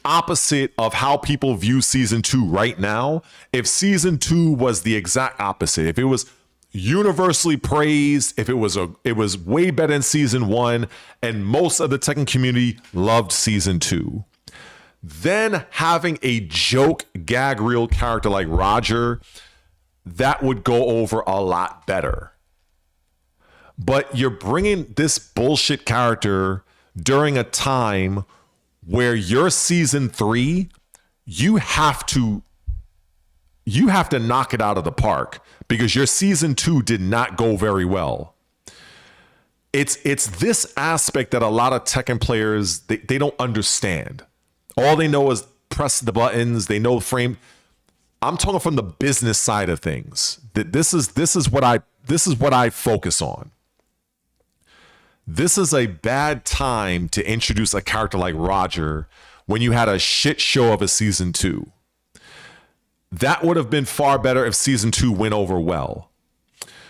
opposite of how people view season 2 right now. If season 2 was the exact opposite, if it was universally praised, if it was way better than season 1, and most of the Tekken community loved season 2, then having a joke gag reel character like Roger, that would go over a lot better. But you're bringing this bullshit character during a time where your season 3, you have to knock it out of the park, because your season 2 did not go very well. It's this aspect that a lot of Tekken players, they don't understand. All they know is press the buttons. They know frame. I'm talking from the business side of things. This is what I focus on. This is a bad time to introduce a character like Roger when you had a shit show of a season 2. That would have been far better if season 2 went over well.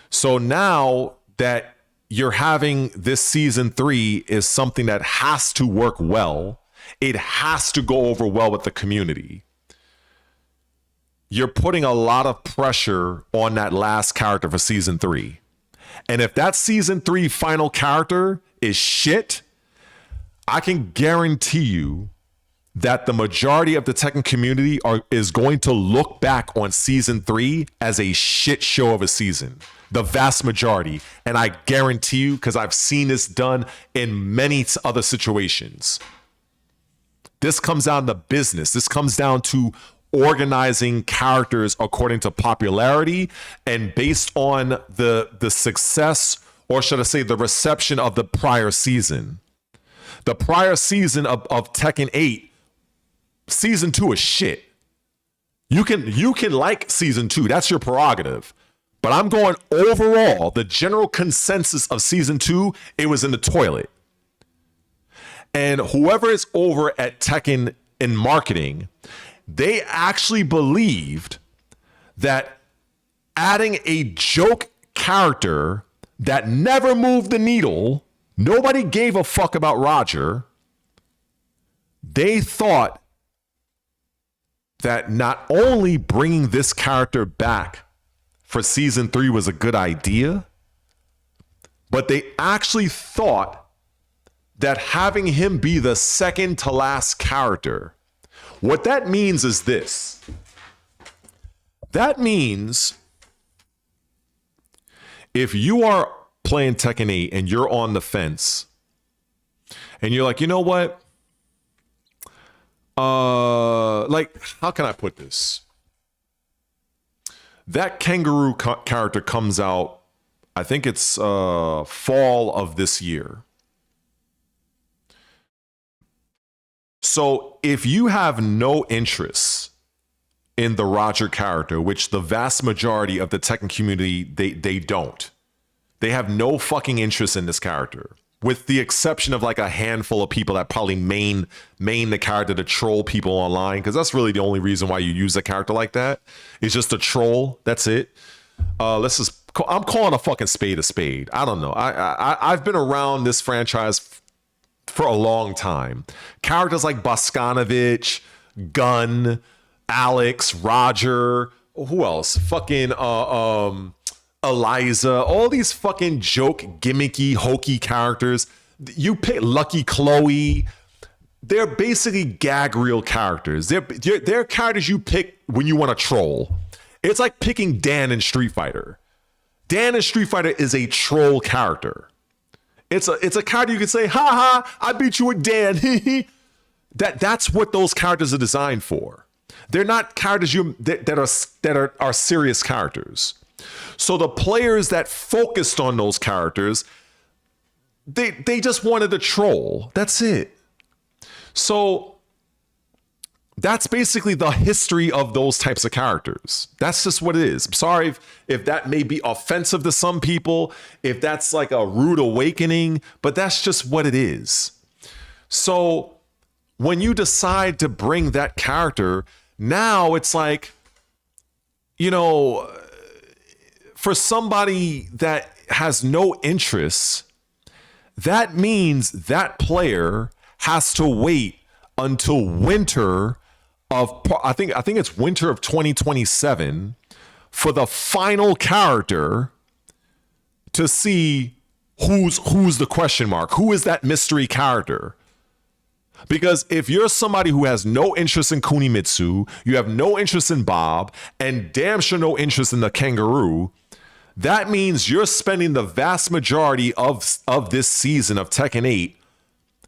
So now that you're having this season 3 is something that has to work well. It has to go over well with the community. You're putting a lot of pressure on that last character for season 3. And if that season 3 final character is shit, I can guarantee you that the majority of the Tekken community is going to look back on season 3 as a shit show of a season. The vast majority. And I guarantee you, because I've seen this done in many other situations. This comes down to business. This comes down to organizing characters according to popularity and based on the success, or should I say the reception of the prior season. The prior season of Tekken 8, season 2 is shit. You can like season 2, that's your prerogative. But I'm going overall, the general consensus of season 2, it was in the toilet. And whoever is over at Tekken in marketing, they actually believed that adding a joke character that never moved the needle, nobody gave a fuck about Roger. They thought that not only bringing this character back for season 3 was a good idea, but they actually thought that having him be the second to last character, what that means is this. That means if you are playing Tekken 8 and you're on the fence and you're like, you know what? Like, how can I put this? That kangaroo character comes out, I think it's fall of this year. So if you have no interest in the Roger character, which the vast majority of the Tekken community, they don't. They have no fucking interest in this character, with the exception of like a handful of people that probably main the character to troll people online, because that's really the only reason why you use a character like that. It's just a troll. That's it. I'm calling a fucking spade a spade. I don't know. I've been around this franchise for a long time. Characters like Boskanovich, Gun, Alex, Roger, who else? Fucking Eliza, all these fucking joke, gimmicky, hokey characters. You pick Lucky Chloe. They're basically gag reel characters. They're characters you pick when you want to troll. It's like picking Dan in Street Fighter. Dan in Street Fighter is a troll character. It's a character you can say, ha ha, I beat you with Dan. That's what those characters are designed for. They're not characters that are serious characters. So the players that focused on those characters, they just wanted to troll. That's it. So that's basically the history of those types of characters. That's just what it is. I'm sorry if that may be offensive to some people, if that's like a rude awakening, but that's just what it is. So when you decide to bring that character, now it's like, you know, for somebody that has no interest, that means that player has to wait until winter of, I think it's winter of 2027 for the final character to see who's the question mark. Who is that mystery character? Because if you're somebody who has no interest in Kunimitsu, you have no interest in Bob, and damn sure no interest in the kangaroo, that means you're spending the vast majority of this season of Tekken 8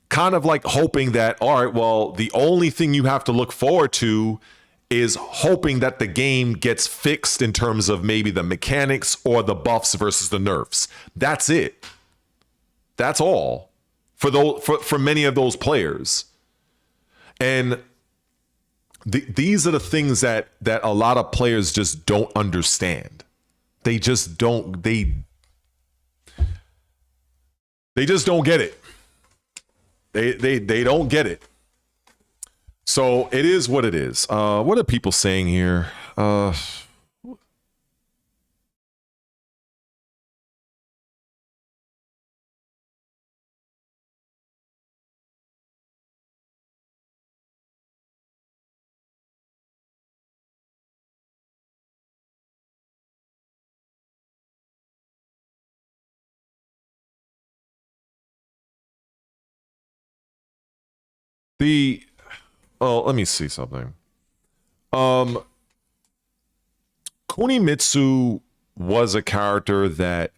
kind of like hoping that, all right, well, the only thing you have to look forward to is hoping that the game gets fixed in terms of maybe the mechanics or the buffs versus the nerfs. That's it. That's all for many of those players. And these are the things that a lot of players just don't understand. They just don't. They just don't get it. They don't get it. So it is what it is. What are people saying here? Let me see something. Kunimitsu was a character that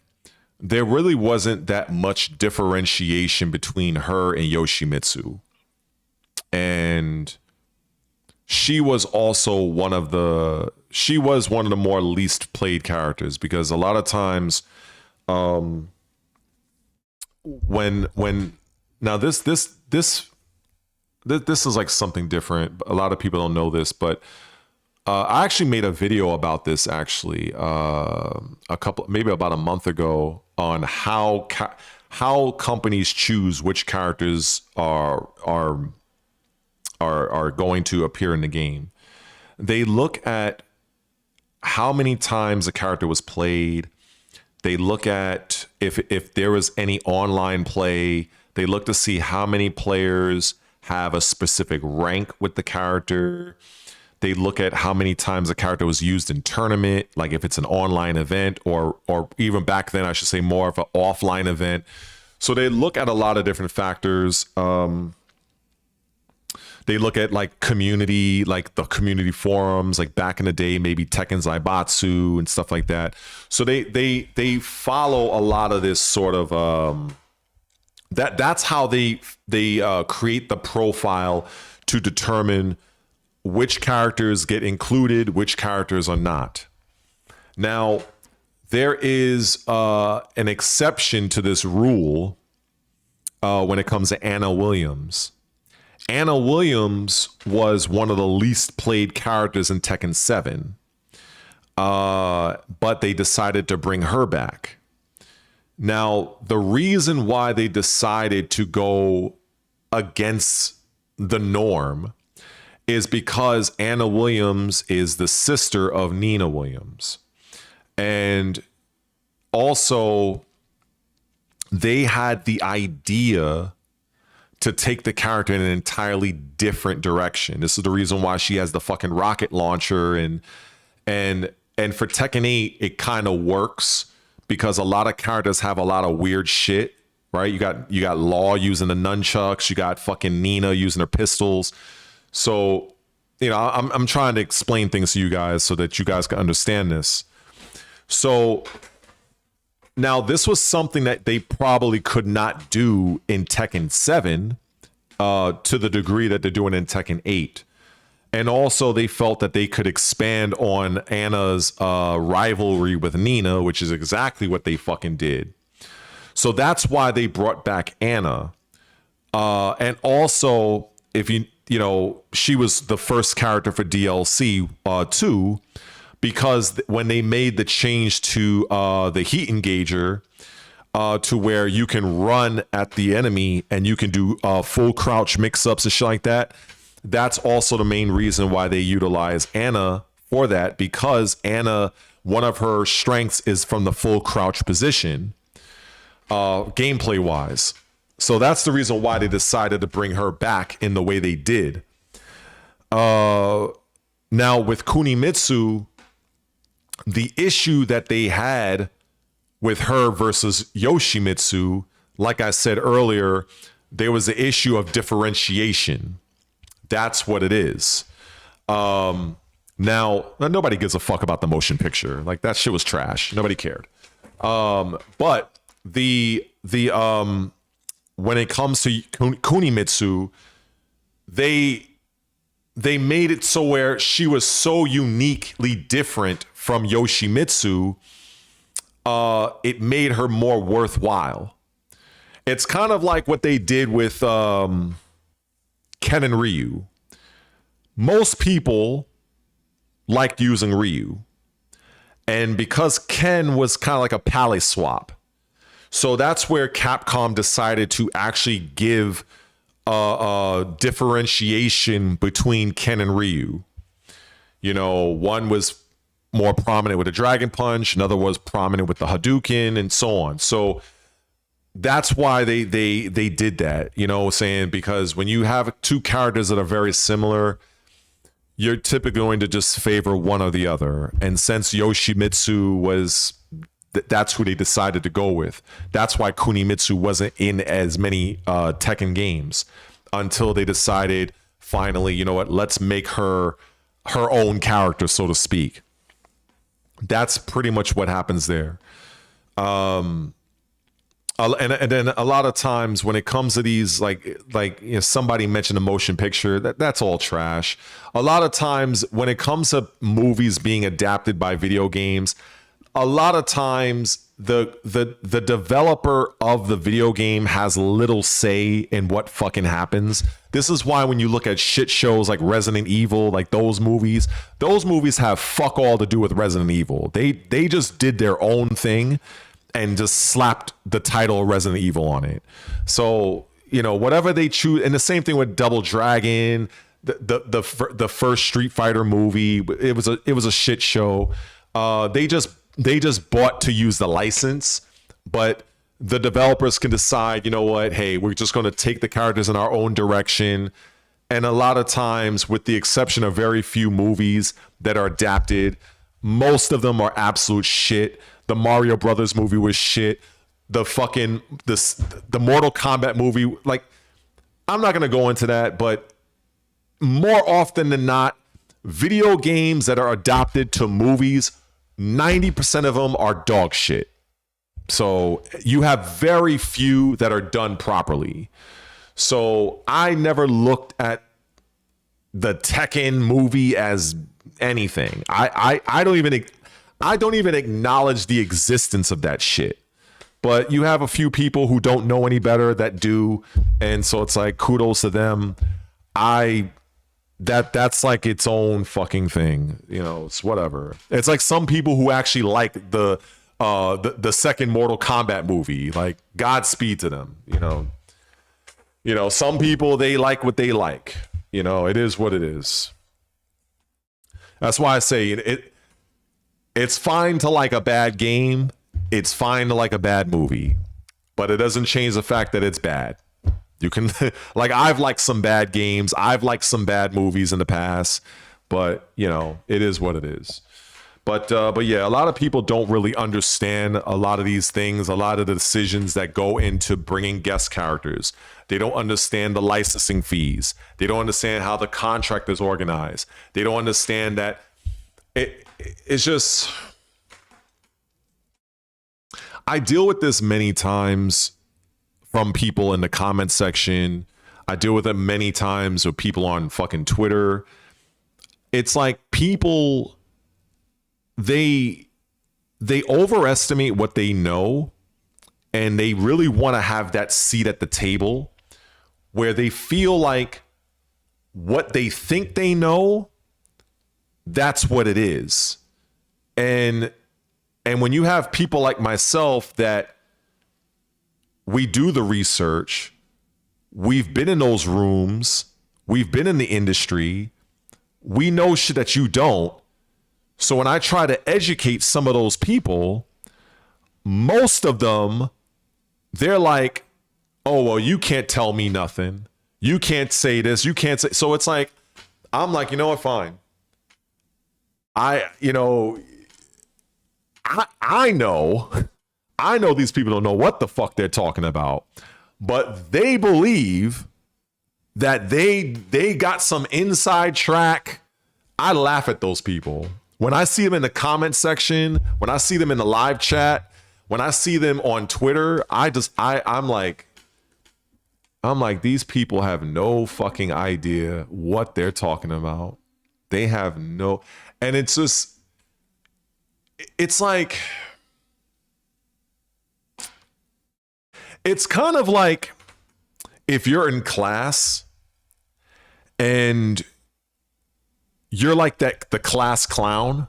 there really wasn't that much differentiation between her and Yoshimitsu. And she was also one of the more least played characters, because a lot of times when now this is like something different. A lot of people don't know this, but I actually made a video about this actually maybe about a month ago on how companies choose which characters are going to appear in the game. They look at how many times a character was played. They look at if there was any online play. They look to see how many players have a specific rank with the character. They look at how many times a character was used in tournament, like if it's an online event, or even back then, I should say, more of an offline event. So they look at a lot of different factors. They look at like community, like the community forums, like back in the day, maybe Tekken Zaibatsu and stuff like that. So they follow a lot of this sort of that's how they create the profile to determine which characters get included, which characters are not. Now, there is an exception to this rule when it comes to Anna Williams. Anna Williams was one of the least played characters in Tekken 7, but they decided to bring her back. Now, the reason why they decided to go against the norm is because Anna Williams is the sister of Nina Williams. And also, they had the idea to take the character in an entirely different direction. This is the reason why she has the fucking rocket launcher, and for Tekken 8, it kind of works because a lot of characters have a lot of weird shit, right? You got Law using the nunchucks, you got fucking Nina using her pistols. So, you know, I'm trying to explain things to you guys so that you guys can understand this. So now, this was something that they probably could not do in Tekken 7 to the degree that they're doing in Tekken 8. And also, they felt that they could expand on Anna's rivalry with Nina, which is exactly what they fucking did. So that's why they brought back Anna. And also, if you know, she was the first character for DLC too, because when they made the change to the heat engager to where you can run at the enemy and you can do full crouch mix-ups and shit like that, that's also the main reason why they utilize Anna for that, because Anna, one of her strengths is from the full crouch position, gameplay-wise. So that's the reason why they decided to bring her back in the way they did. Now, with Kunimitsu, the issue that they had with her versus Yoshimitsu, like I said earlier, there was the issue of differentiation. That's what it is. Now, nobody gives a fuck about the motion picture. Like, that shit was trash. Nobody cared. But the when it comes to Kunimitsu, they made it so where she was so uniquely different from Yoshimitsu, it made her more worthwhile. It's kind of like what they did with Ken and Ryu. Most people liked using Ryu. And because Ken was kind of like a pally swap, so that's where Capcom decided to actually give differentiation between Ken and Ryu. You know, one was more prominent with the Dragon Punch, another was prominent with the Hadouken, and so on. So that's why they did that, you know, saying, because when you have two characters that are very similar, you're typically going to just favor one or the other. And since Yoshimitsu was, that's who they decided to go with. That's why Kunimitsu wasn't in as many Tekken games until they decided, finally, you know what, let's make her own character, so to speak. That's pretty much what happens there. And then a lot of times when it comes to these, like you know, somebody mentioned a motion picture, that's all trash. A lot of times when it comes to movies being adapted by video games, a lot of times the developer of the video game has little say in what fucking happens. This is why when you look at shit shows like Resident Evil, like those movies have fuck all to do with Resident Evil. They just did their own thing and just slapped the title Resident Evil on it. So, you know, whatever they choose, and the same thing with Double Dragon, the first Street Fighter movie, it was a shit show. They just bought to use the license, but the developers can decide, you know what, hey, we're just going to take the characters in our own direction. And a lot of times, with the exception of very few movies that are adapted, most of them are absolute shit. The Mario Brothers movie was shit. The Mortal Kombat movie, like, I'm not going to go into that, but more often than not, video games that are adapted to movies, 90% of them are dog shit. So you have very few that are done properly. So I never looked at the Tekken movie as anything. I don't even acknowledge the existence of that shit. But you have a few people who don't know any better that do, and so it's like, kudos to them. that's like its own fucking thing. You know, it's whatever. It's like some people who actually like the second Mortal Kombat movie. Like, Godspeed to them. You know, some people, they like what they like. You know, it is what it is. That's why I say it's fine to like a bad game. It's fine to like a bad movie, but it doesn't change the fact that it's bad. You can like, I've liked some bad games. I've liked some bad movies in the past, but you know, it is what it is. But yeah, a lot of people don't really understand a lot of these things, a lot of the decisions that go into bringing guest characters. They don't understand the licensing fees. They don't understand how the contract is organized. They don't understand that it's just, I deal with this many times from people in the comment section. I deal with it many times with people on fucking Twitter. It's like people, they overestimate what they know, and they really want to have that seat at the table where they feel like what they think they know, that's what it is. And when you have people like myself that we do the research, we've been in those rooms, we've been in the industry, we know shit that you don't. So when I try to educate some of those people, most of them, they're like, oh, well, you can't tell me nothing. You can't say this. You can't say. So it's like, I'm like, you know what? Fine. I know these people don't know what the fuck they're talking about, but they believe that they got some inside track. I laugh at those people. When I see them in the comment section, when I see them in the live chat, when I see them on Twitter, I'm like, these people have no fucking idea what they're talking about. They have no, and it's just, it's like, it's kind of like if you're in class and you're like the class clown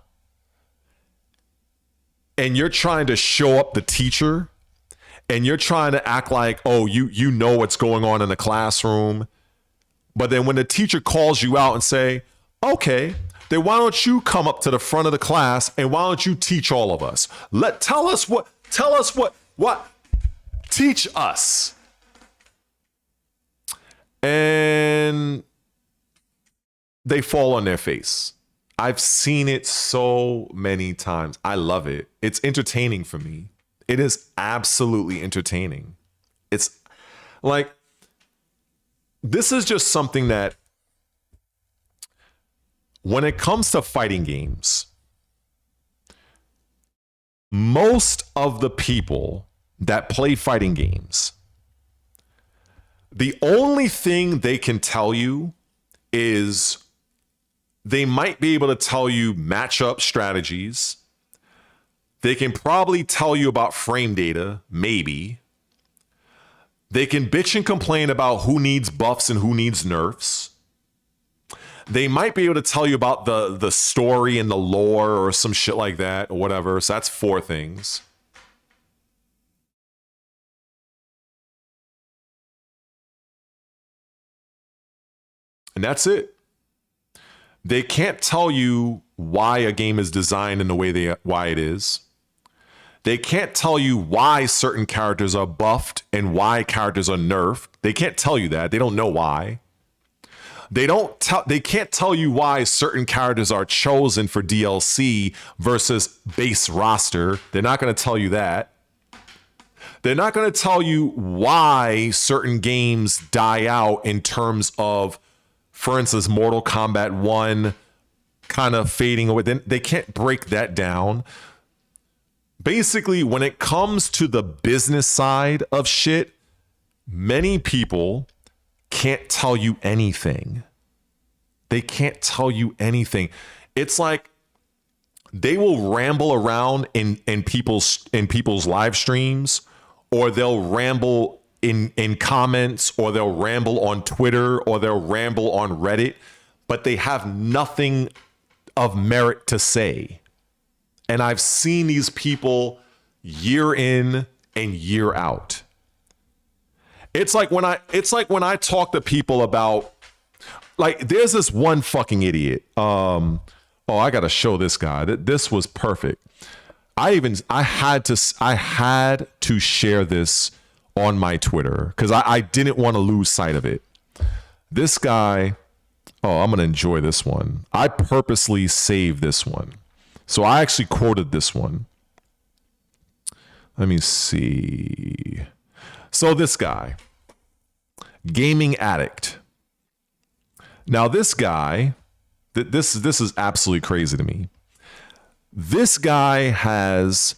and you're trying to show up the teacher and you're trying to act like, oh, you know what's going on in the classroom. But then when the teacher calls you out and say, okay, then why don't you come up to the front of the class and why don't you teach all of us? Tell us what, teach us. And they fall on their face. I've seen it so many times. I love it. It's entertaining for me. It is absolutely entertaining. It's like, this is just something that when it comes to fighting games, most of the people that play fighting games, the only thing they can tell you is they might be able to tell you matchup strategies. They can probably tell you about frame data, maybe. They can bitch and complain about who needs buffs and who needs nerfs. They might be able to tell you about the story and the lore or some shit like that or whatever. So that's 4 things. And that's it. They can't tell you why a game is designed in the way why it is. They can't tell you why certain characters are buffed and why characters are nerfed. They can't tell you that. They don't know why. They can't tell you why certain characters are chosen for DLC versus base roster. They're not going to tell you that. They're not going to tell you why certain games die out in terms of, for instance, Mortal Kombat 1 kind of fading away. They can't break that down. Basically, when it comes to the business side of shit, many people can't tell you anything. They can't tell you anything. It's like they will ramble around in people's live streams, or they'll ramble in comments, or they'll ramble on Twitter, or they'll ramble on Reddit, but they have nothing of merit to say. And I've seen these people year in and year out. It's like when I talk to people about, like, there's this one fucking idiot. I gotta show this guy. This was perfect. I had to share this on my Twitter because I didn't want to lose sight of it. This guy, I'm gonna enjoy this one. I purposely saved this one. So I actually quoted this one. Let me see. So this guy, gaming addict. Now this guy, this is absolutely crazy to me. This guy has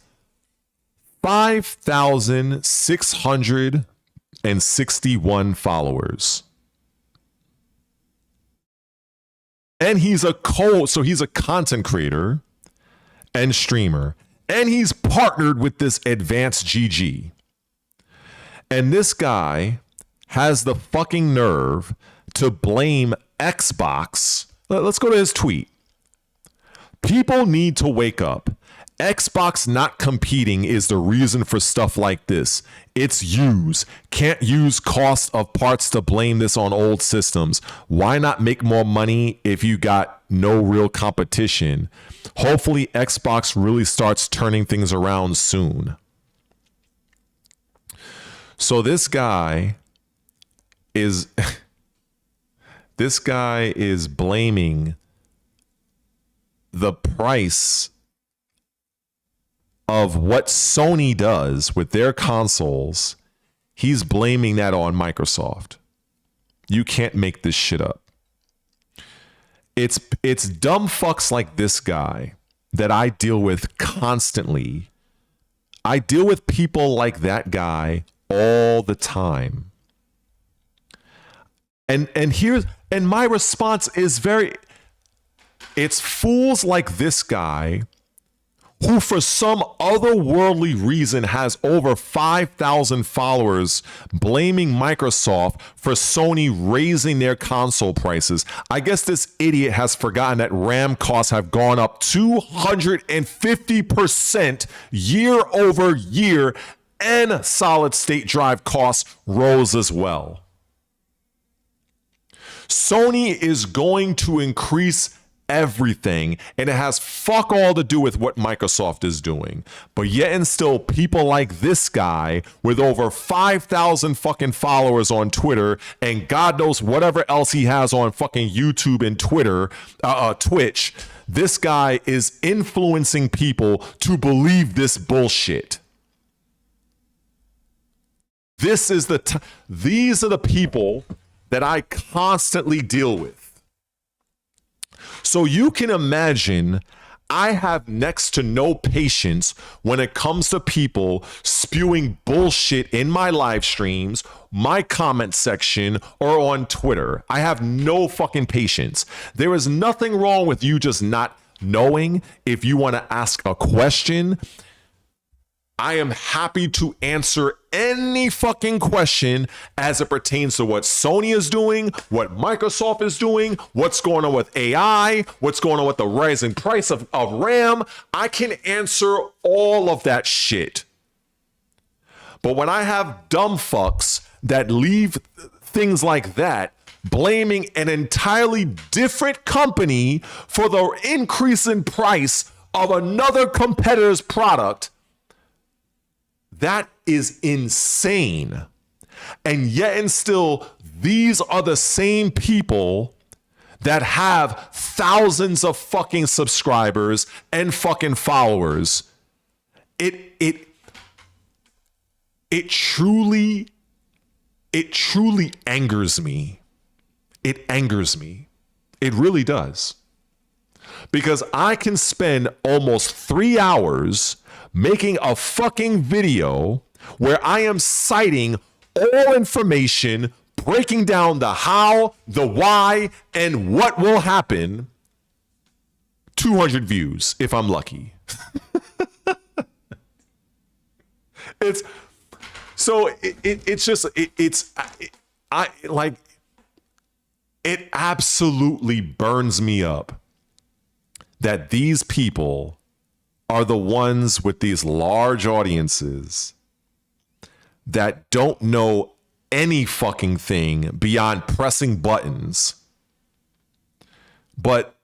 5,661 followers. And he's a content creator and streamer. And he's partnered with this Advanced GG. And this guy has the fucking nerve to blame Xbox. Let's go to his tweet. People need to wake up. Xbox not competing is the reason for stuff like this. It's use. Can't use cost of parts to blame this on old systems. Why not make more money if you got no real competition? Hopefully Xbox really starts turning things around soon. So this guy is blaming the price of what Sony does with their consoles. He's blaming that on Microsoft. You can't make this shit up. It's dumb fucks like this guy that I deal with constantly. I deal with people like that guy all the time. And my response is it's fools like this guy who for some otherworldly reason has over 5,000 followers blaming Microsoft for Sony raising their console prices. I guess this idiot has forgotten that RAM costs have gone up 250% year over year, and solid state drive costs rose as well. Sony is going to increase everything, and it has fuck all to do with what Microsoft is doing. But yet and still, people like this guy with over 5,000 fucking followers on Twitter, and God knows whatever else he has on fucking YouTube and Twitter, Twitch, this guy is influencing people to believe this bullshit. These are the people that I constantly deal with. So you can imagine I have next to no patience when it comes to people spewing bullshit in my live streams, my comment section, or on Twitter. I have no fucking patience. There is nothing wrong with you just not knowing. If you want to ask a question, I am happy to answer any fucking question as it pertains to what Sony is doing, what Microsoft is doing, what's going on with AI, what's going on with the rising price of RAM. I can answer all of that shit. But when I have dumb fucks that leave things like that, blaming an entirely different company for the increase in price of another competitor's product, that is insane. And yet and still, these are the same people that have thousands of fucking subscribers and fucking followers. It truly angers me. It angers me. It really does. Because I can spend almost 3 hours making a fucking video where I am citing all information, breaking down the how, the why, and what will happen. 200 views if I'm lucky. So it's just I like it absolutely burns me up that these people are the ones with these large audiences that don't know any fucking thing beyond pressing buttons, but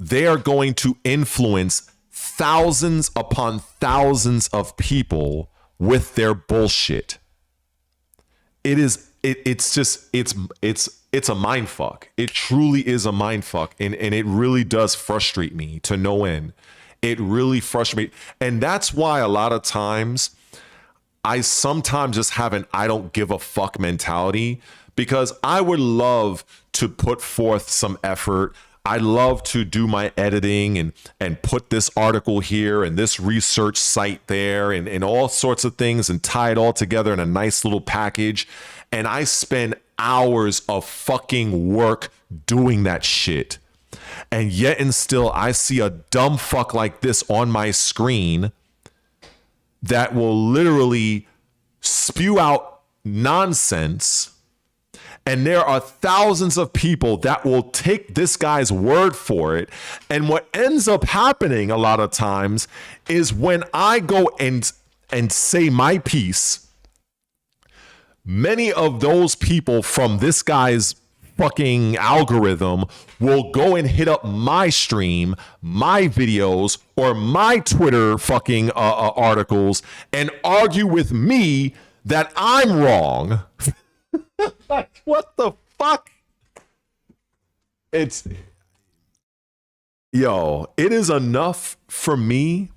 they are going to influence thousands upon thousands of people with their bullshit. It's a mind fuck. It truly is a mind fuck. And it really does frustrate me to no end. It really frustrates me. And that's why a lot of times I sometimes just have an I don't give a fuck mentality, because I would love to put forth some effort. I love to do my editing and put this article here and this research site there and all sorts of things and tie it all together in a nice little package. And I spend hours of fucking work doing that shit. And yet and still I see a dumb fuck like this on my screen that will literally spew out nonsense. And there are thousands of people that will take this guy's word for it. And what ends up happening a lot of times is when I go and say my piece, many of those people from this guy's fucking algorithm will go and hit up my stream, my videos, or my Twitter fucking articles and argue with me that I'm wrong. Like, what the fuck? It is enough for me.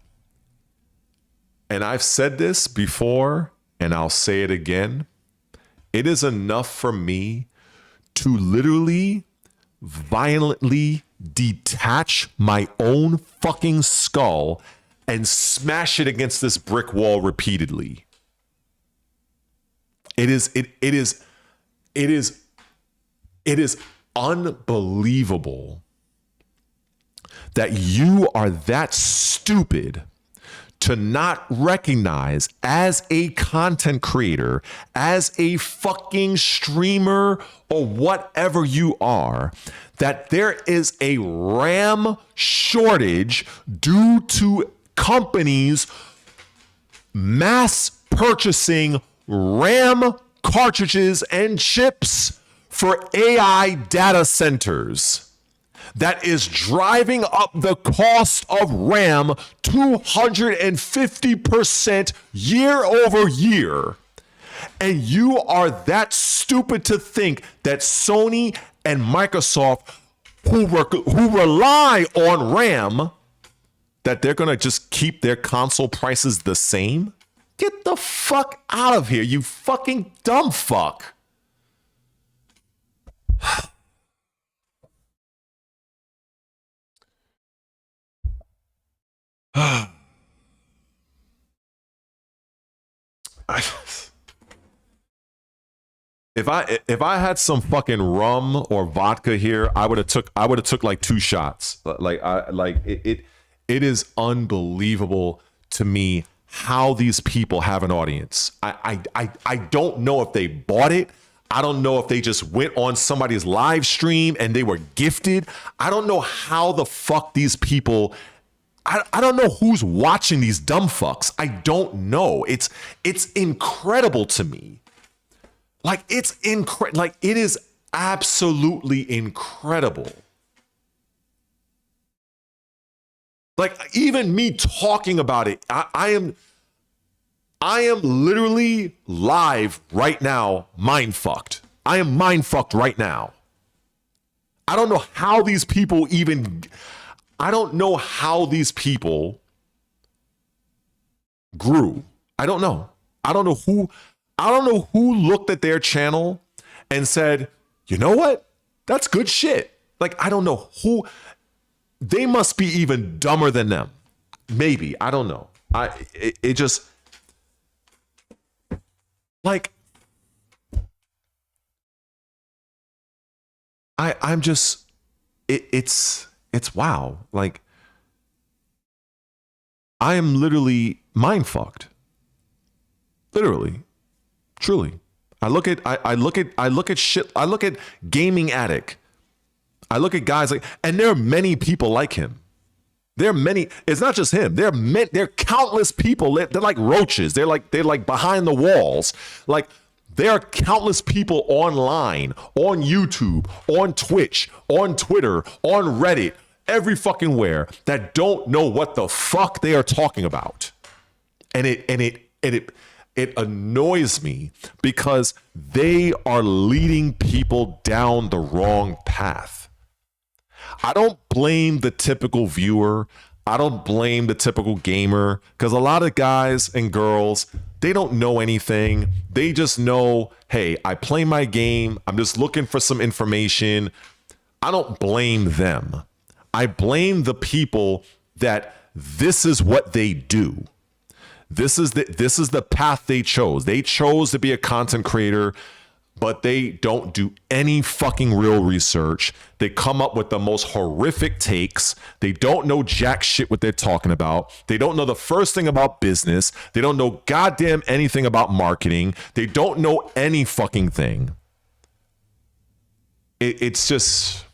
And I've said this before and I'll say it again. It is enough for me to literally violently detach my own fucking skull and smash it against this brick wall repeatedly. It is unbelievable that you are that stupid to not recognize, as a content creator, as a fucking streamer or whatever you are, that there is a RAM shortage due to companies mass purchasing RAM cartridges and chips for AI data centers. That is driving up the cost of RAM 250% year over year. And you are that stupid to think that Sony and Microsoft, who rely on RAM, that they're going to just keep their console prices the same? Get the fuck out of here, you fucking dumb fuck. If I had some fucking rum or vodka here, I would have took like 2 shots. It is unbelievable to me how these people have an audience. I don't know if they bought it. I don't know if they just went on somebody's live stream and they were gifted. I don't know how the fuck these people, I don't know who's watching these dumb fucks. I don't know. It's incredible to me. Like, it is absolutely incredible. Like, even me talking about it, I am literally live right now, mind fucked. I am mind fucked right now. I don't know how these people grew. I don't know. I don't know who looked at their channel and said, you know what? That's good shit. Like, I don't know who. They must be even dumber than them. Maybe. I don't know. It just, like, I'm just, it's wow. Like, I am literally mind fucked. Literally. Truly. I look at shit. I look at Gaming Addict. I look at guys like, and there are many people like him. There are many. It's not just him. There are countless people. They're like roaches. They're like behind the walls. Like, there are countless people online, on YouTube, on Twitch, on Twitter, on Reddit, every fucking where, that don't know what the fuck they are talking about. And it annoys me because they are leading people down the wrong path. I don't blame the typical viewer. I don't blame the typical gamer, because a lot of guys and girls, they don't know anything. They just know, hey, I play my game. I'm just looking for some information. I don't blame them. I blame the people that this is what they do. This is the path they chose. They chose to be a content creator, but they don't do any fucking real research. They come up with the most horrific takes. They don't know jack shit what they're talking about. They don't know the first thing about business. They don't know goddamn anything about marketing. They don't know any fucking thing. It's just...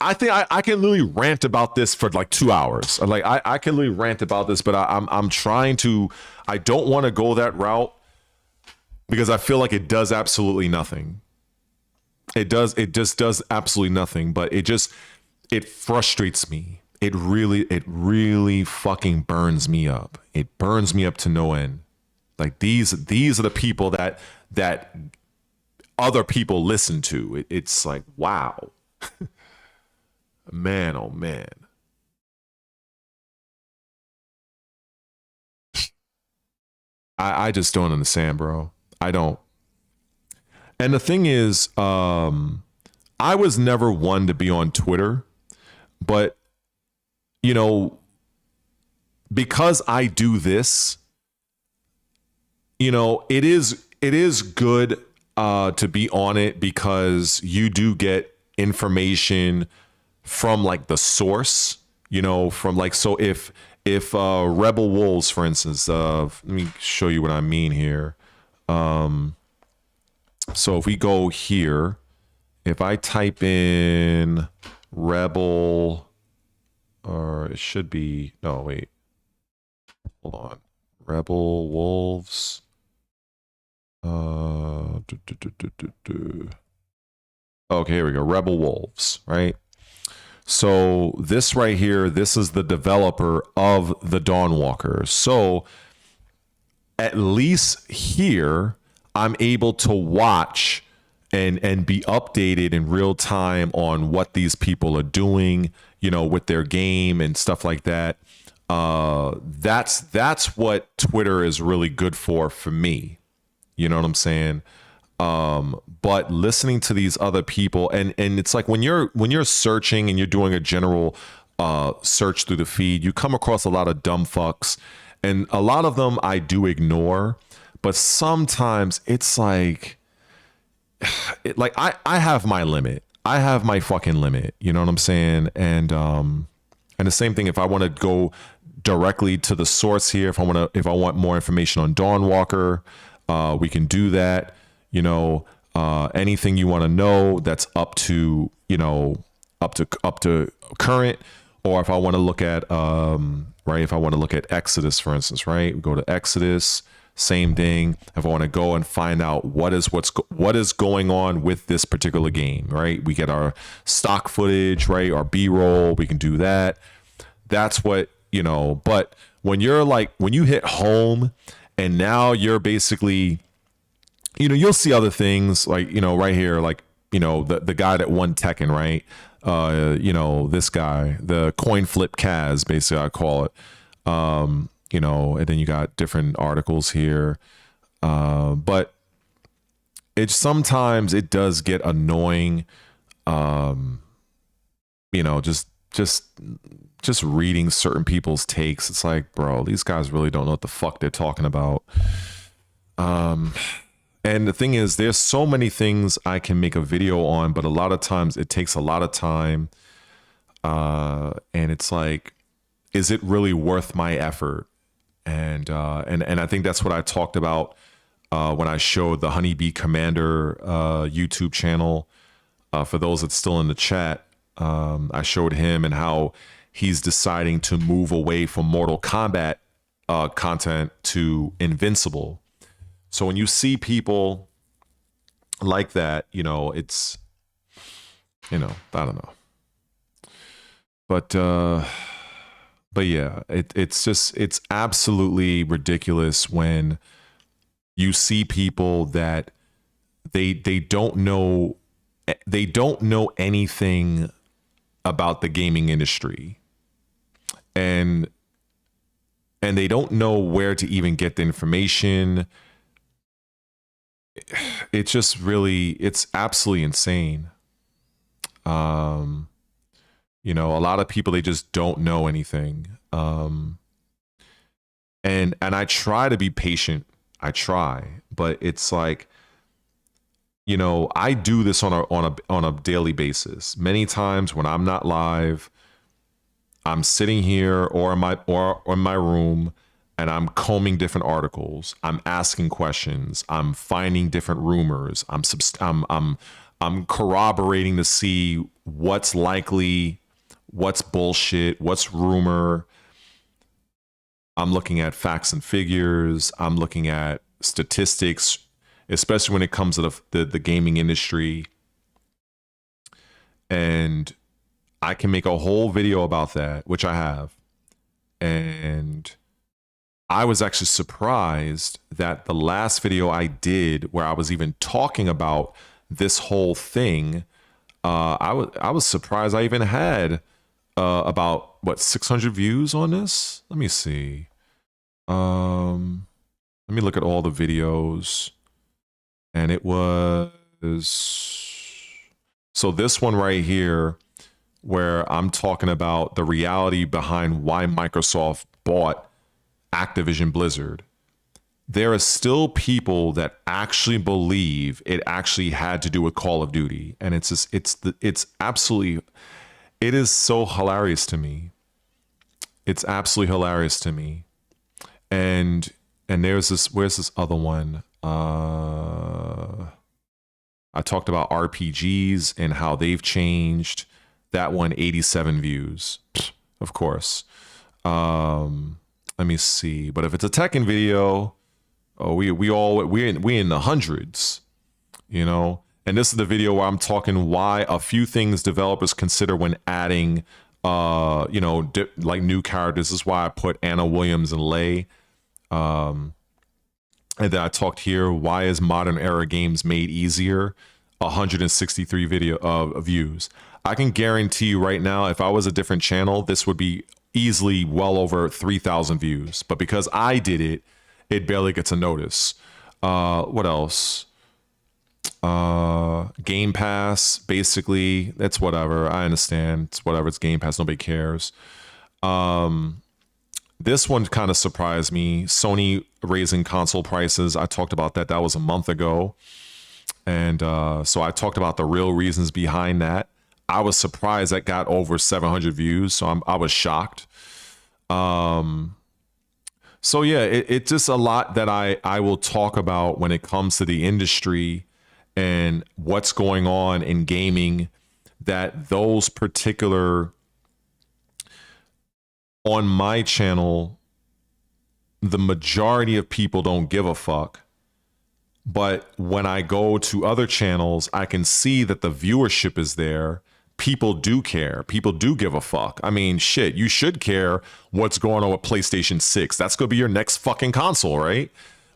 I think I can literally rant about this for like 2 hours. Like, I can literally rant about this, but I'm trying to. I don't want to go that route because I feel like it does absolutely nothing. It just does absolutely nothing. But it frustrates me. It really fucking burns me up. It burns me up to no end. Like, these are the people that other people listen to. It's like, wow. Man, oh man. I just don't understand, bro. I don't. And the thing is, I was never one to be on Twitter, but, you know, because I do this, you know, it is good to be on it, because you do get information from like the source, you know, from like, so if Rebel Wolves, for instance, let me show you what I mean here. So if we go here, if I type in Rebel, or it should be, no, wait, hold on, Rebel Wolves, okay, here we go, Rebel Wolves, right? So this right here, this is the developer of the Dawnwalker. So at least here, I'm able to watch and be updated in real time on what these people are doing, you know, with their game and stuff like that. That's what Twitter is really good for me. You know what I'm saying? But listening to these other people, and it's like when you're searching and you're doing a general search through the feed, you come across a lot of dumb fucks, and a lot of them I do ignore, but sometimes it's like, I have my limit. I have my fucking limit. You know what I'm saying? And the same thing, if I want to go directly to the source here, if I want more information on Dawnwalker, we can do that. You know, anything you want to know that's up to current, or if I want to look at right, if I want to look at Exodus, for instance, right, we go to Exodus, same thing. If I want to go and find out what is going on with this particular game, right, we get our stock footage, right, our B-roll, we can do that. That's what, you know. But when you hit home and now you're basically, you know, you'll see other things like, you know, right here, like, you know, the guy that won Tekken, right? You know, this guy, the coin flip Kaz, basically, I call it. You know, and then you got different articles here. But sometimes it does get annoying. You know, just reading certain people's takes. It's like, bro, these guys really don't know what the fuck they're talking about. And the thing is, there's so many things I can make a video on, but a lot of times it takes a lot of time. And it's like, is it really worth my effort? And I think that's what I talked about when I showed the Honeybee Commander YouTube channel. For those that's still in the chat, I showed him and how he's deciding to move away from Mortal Kombat content to Invincible. So when you see people like that, you know, it's, you know, I don't know. But yeah, it's absolutely ridiculous when you see people that they don't know anything about the gaming industry, and they don't know where to even get the information. It's just really, it's absolutely insane. You know, a lot of people, they just don't know anything. And I try to be patient. I try, but it's like, you know, I do this on a daily basis. Many times when I'm not live, I'm sitting here or in my room, and I'm combing different articles. I'm asking questions. I'm finding different rumors. I'm corroborating to see what's likely, what's bullshit, what's rumor. I'm looking at facts and figures. I'm looking at statistics, especially when it comes to the gaming industry. And I can make a whole video about that, which I have. And I was actually surprised that the last video I did, where I was even talking about this whole thing, I was surprised I even had about, what, 600 views on this? Let me see. Let me look at all the videos. And it was, so this one right here, where I'm talking about the reality behind why Microsoft bought Activision Blizzard. There are still people that actually believe it actually had to do with Call of Duty, and it's just, it's absolutely, it is so hilarious to me. It's absolutely hilarious to me. And there's this, where's this other one? I talked about RPGs and how they've changed. That one, 87 views, of course. Let me see. But if it's a Tekken video, oh, we're in the hundreds, you know. And this is the video where I'm talking why a few things developers consider when adding, you know, like new characters. This is why I put Anna Williams and Lei. And then I talked here, why is modern era games made easier? 163 video views. I can guarantee you right now, if I was a different channel, this would be easily well over 3,000 views. But because I did it, it barely gets a notice. What else? Game Pass, basically, that's whatever. I understand. It's whatever. It's Game Pass. Nobody cares. This one kind of surprised me. Sony raising console prices. I talked about that. That was a month ago. And so I talked about the real reasons behind that. I was surprised that got over 700 views. So I was shocked. So yeah, it's just a lot that I will talk about when it comes to the industry and what's going on in gaming, that those particular, on my channel, the majority of people don't give a fuck. But when I go to other channels, I can see that the viewership is there. People do care. People do give a fuck. I mean, shit, you should care what's going on with PlayStation 6. That's going to be your next fucking console, right?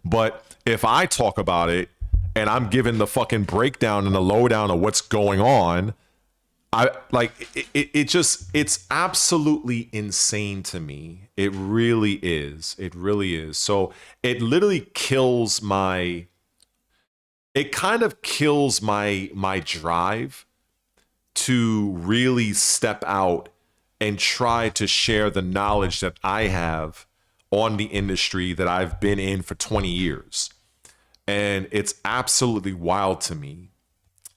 But if I talk about it and I'm giving the fucking breakdown and the lowdown of what's going on, I like it just, it's absolutely insane to me. It really is. It really is. So it literally kills my, it kind of kills my drive to really step out and try to share the knowledge that I have on the industry that I've been in for 20 years. And it's absolutely wild to me.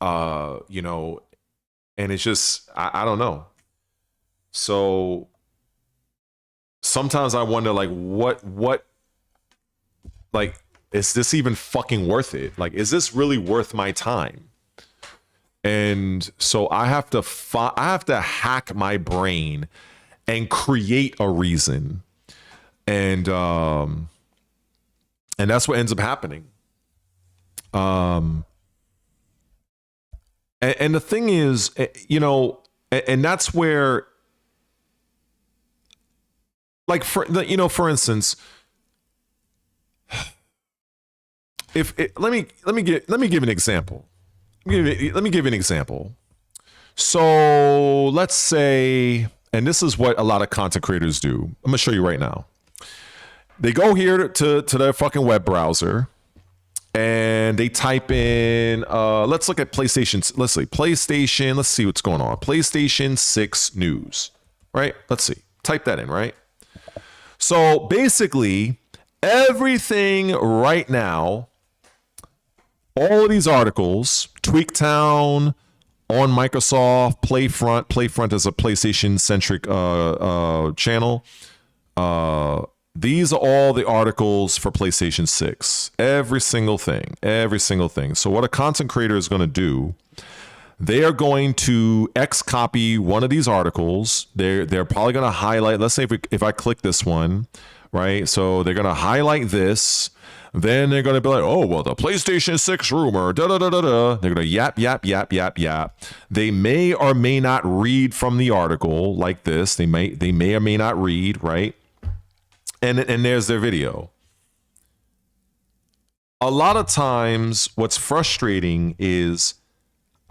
You know, and it's just, I don't know. So sometimes I wonder, like, what, like, is this even fucking worth it? Like, is this really worth my time? And so I have to hack my brain and create a reason. And that's what ends up happening. And the thing is, you know, and that's where, like, for instance, let me give an example. Let me give an example. So let's say, and this is what a lot of content creators do. I'm gonna show you right now. They go here to their fucking web browser and they type in, let's look at PlayStation. Let's see, PlayStation. Let's see what's going on. PlayStation 6 news, right? Let's see. Type that in, right? So basically, everything right now, all of these articles, Tweaktown, on Microsoft, Playfront is a PlayStation-centric channel. These are all the articles for PlayStation 6. Every single thing. So what a content creator is going to do, they are going to X-copy one of these articles. They're probably going to highlight, let's say if I click this one, right? So they're going to highlight this. Then they're going to be like, oh, well, the PlayStation 6 rumor, da-da-da-da-da. They're going to yap. They may or may not read from the article like this. They may or may not read, right? And there's their video. A lot of times what's frustrating is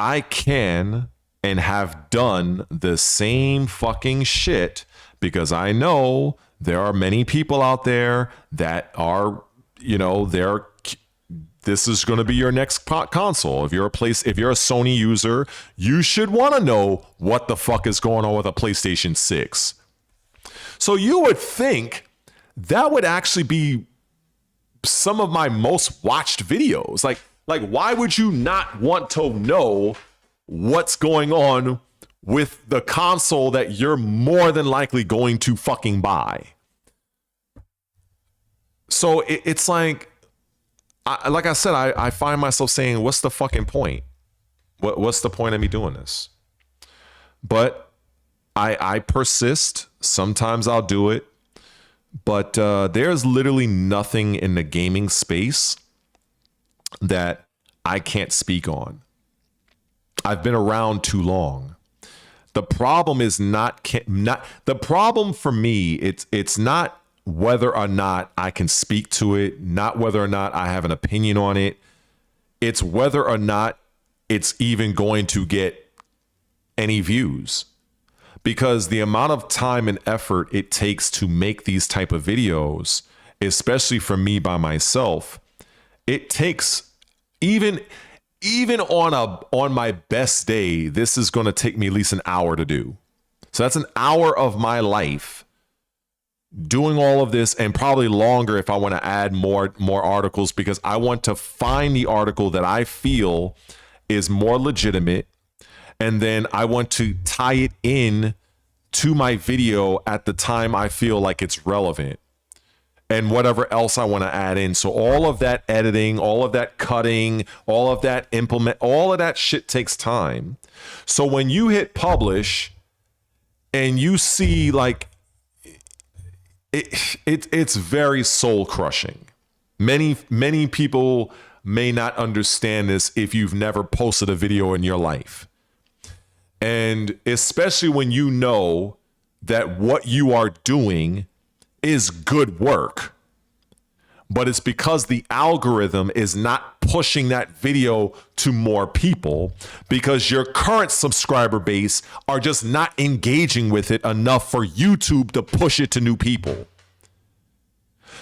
I can and have done the same fucking shit because I know there are many people out there that are, you know, this is going to be your next console. If you're a Sony user, you should want to know what the fuck is going on with a PlayStation 6. So you would think that would actually be some of my most watched videos. Like why would you not want to know what's going on with the console that you're more than likely going to fucking buy? So it's like I said, I find myself saying, what's the fucking point? What's the point of me doing this? But I persist. Sometimes I'll do it. But there's literally nothing in the gaming space that I can't speak on. I've been around too long. The problem is not the problem for me. It's not whether or not I can speak to it, not whether or not I have an opinion on it. It's whether or not it's even going to get any views. Because the amount of time and effort it takes to make these type of videos, especially for me by myself, it takes even on my best day, this is going to take me at least an hour to do. So that's an hour of my life doing all of this, and probably longer if I want to add more articles, because I want to find the article that I feel is more legitimate, and then I want to tie it in to my video at the time I feel like it's relevant, and whatever else I want to add in. So all of that editing, all of that cutting, all of that all of that shit takes time. So when you hit publish and you see, like, it's very soul crushing. Many people may not understand this if you've never posted a video in your life. And especially when you know that what you are doing is good work, but it's because the algorithm is not pushing that video to more people because your current subscriber base are just not engaging with it enough for YouTube to push it to new people.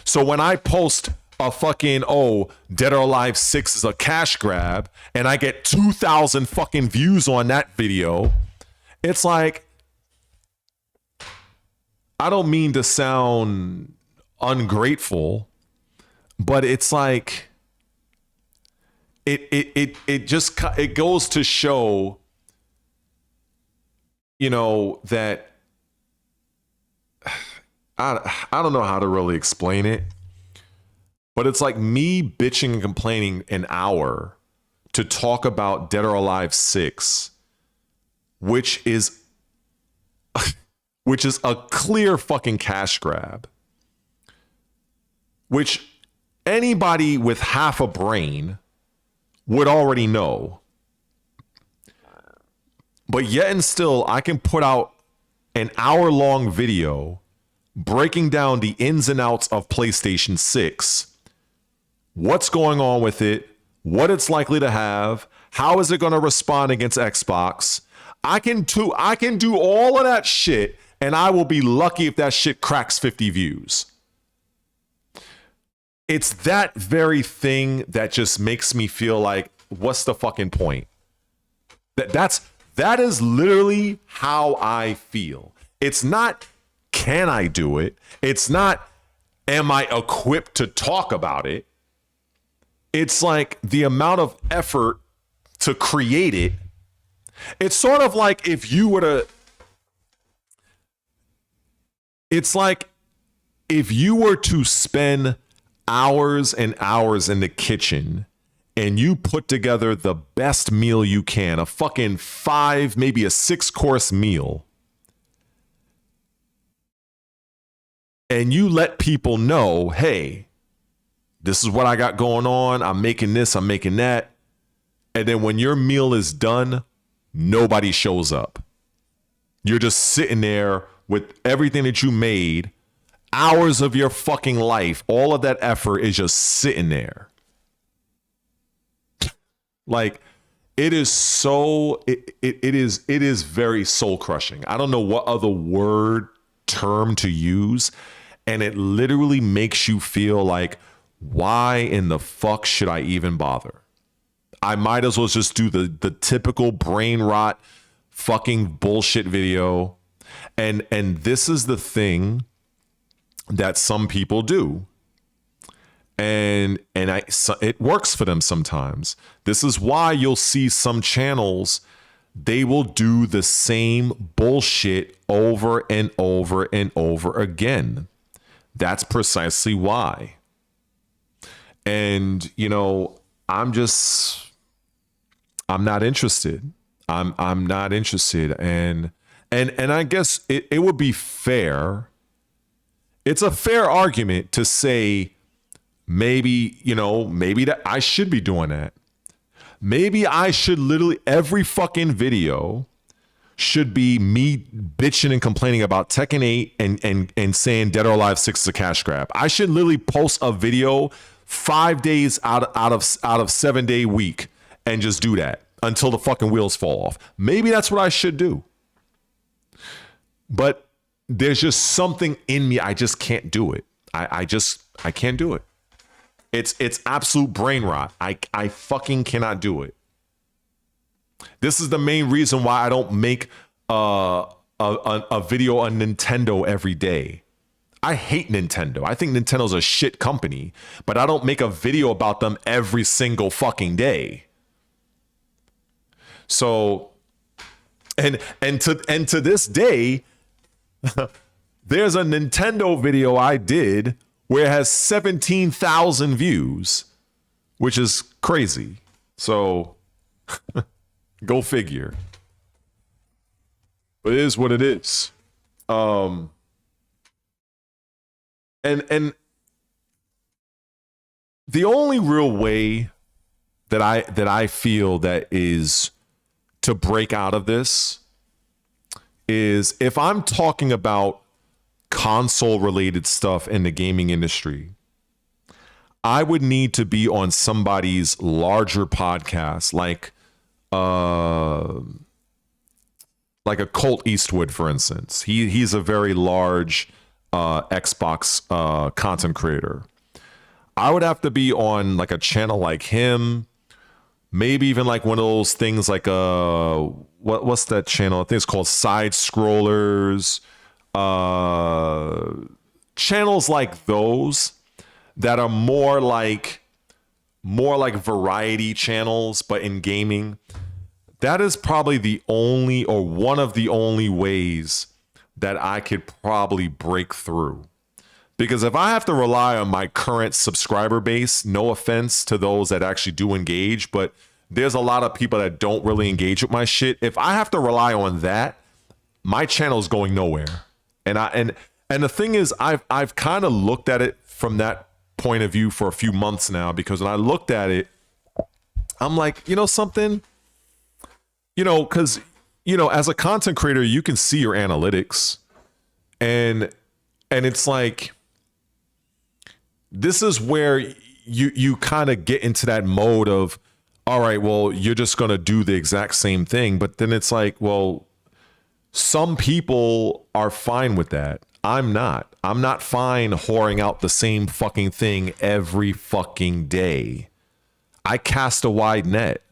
So when I post a fucking, Dead or Alive 6 is a cash grab, and I get 2,000 fucking views on that video, it's like, I don't mean to sound ungrateful, but it's like, it goes to show, you know, that I don't know how to really explain it, but it's like me bitching and complaining an hour to talk about Dead or Alive 6, which is a clear fucking cash grab, which anybody with half a brain would already know. But yet and still, I can put out an hour-long video breaking down the ins and outs of PlayStation 6, what's going on with it, what it's likely to have, how is it going to respond against Xbox. I can do all of that shit, and I will be lucky if that shit cracks 50 views. It's that very thing that just makes me feel like, what's the fucking point? That is literally how I feel. It's not, can I do it? It's not, am I equipped to talk about it? It's like the amount of effort to create it. It's sort of like if you were to, it's like if you were to spend hours and hours in the kitchen and you put together the best meal you can, a fucking 5, maybe a 6-course meal, and you let people know, hey, this is what I got going on. I'm making this, I'm making that. And then when your meal is done, nobody shows up. You're just sitting there with everything that you made, hours of your fucking life, all of that effort is just sitting there. Like, it is so, it is very soul crushing. I don't know what other term to use. And it literally makes you feel like, why in the fuck should I even bother? I might as well just do the typical brain rot fucking bullshit video. And this is the thing that some people do. And it works for them sometimes. This is why you'll see some channels, they will do the same bullshit over and over and over again. That's precisely why. And, you know, I'm not interested. I'm not interested. And I guess it would be fair. It's a fair argument to say, maybe that I should be doing that. Maybe I should literally, every fucking video should be me bitching and complaining about Tekken 8 and saying Dead or Alive 6 is a cash grab. I should literally post a video 5 days out of 7-day week and just do that until the fucking wheels fall off. Maybe that's what I should do. But there's just something in me. I just can't do it. I can't do it. It's absolute brain rot. I fucking cannot do it. This is the main reason why I don't make a video on Nintendo every day. I hate Nintendo. I think Nintendo's a shit company, but I don't make a video about them every single fucking day. So, and to this day, there's a Nintendo video I did where it has 17,000 views, which is crazy. So, go figure. But it is what it is. And the only real way that I feel that is to break out of this is if I'm talking about console related stuff in the gaming industry, I would need to be on somebody's larger podcast, like a Colt Eastwood, for instance. He's a very large Xbox content creator. I would have to be on like a channel like him, maybe even like one of those things like what's that channel? I think it's called Side Scrollers. Channels like those that are more like variety channels, but in gaming. That is probably the only or one of the only ways that I could probably break through. Because if I have to rely on my current subscriber base, no offense to those that actually do engage, but there's a lot of people that don't really engage with my shit. If I have to rely on that, my channel is going nowhere. And the thing is, I've kind of looked at it from that point of view for a few months now, because when I looked at it, I'm like, you know something? You know, because, you know, as a content creator, you can see your analytics, and it's like, this is where you kind of get into that mode of, all right, well, you're just going to do the exact same thing. But then it's like, well, some people are fine with that. I'm not. I'm not fine whoring out the same fucking thing every fucking day. I cast a wide net.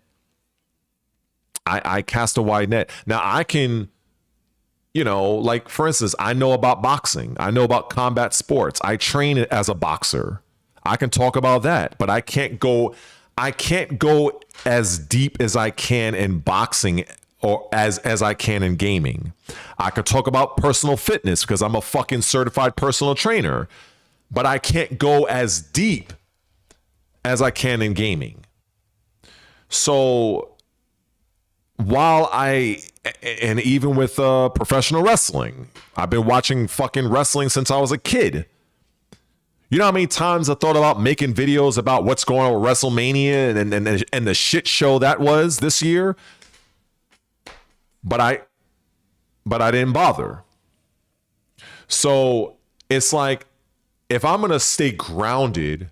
I cast a wide net. Now I can, you know, like for instance, I know about boxing. I know about combat sports. I train as a boxer. I can talk about that, but I can't go as deep as I can in boxing or as I can in gaming. I could talk about personal fitness because I'm a fucking certified personal trainer, but I can't go as deep as I can in gaming. So while and even with professional wrestling, I've been watching fucking wrestling since I was a kid. You know how many times I thought about making videos about what's going on with WrestleMania and the shit show that was this year? But I didn't bother. So it's like, if I'm going to stay grounded,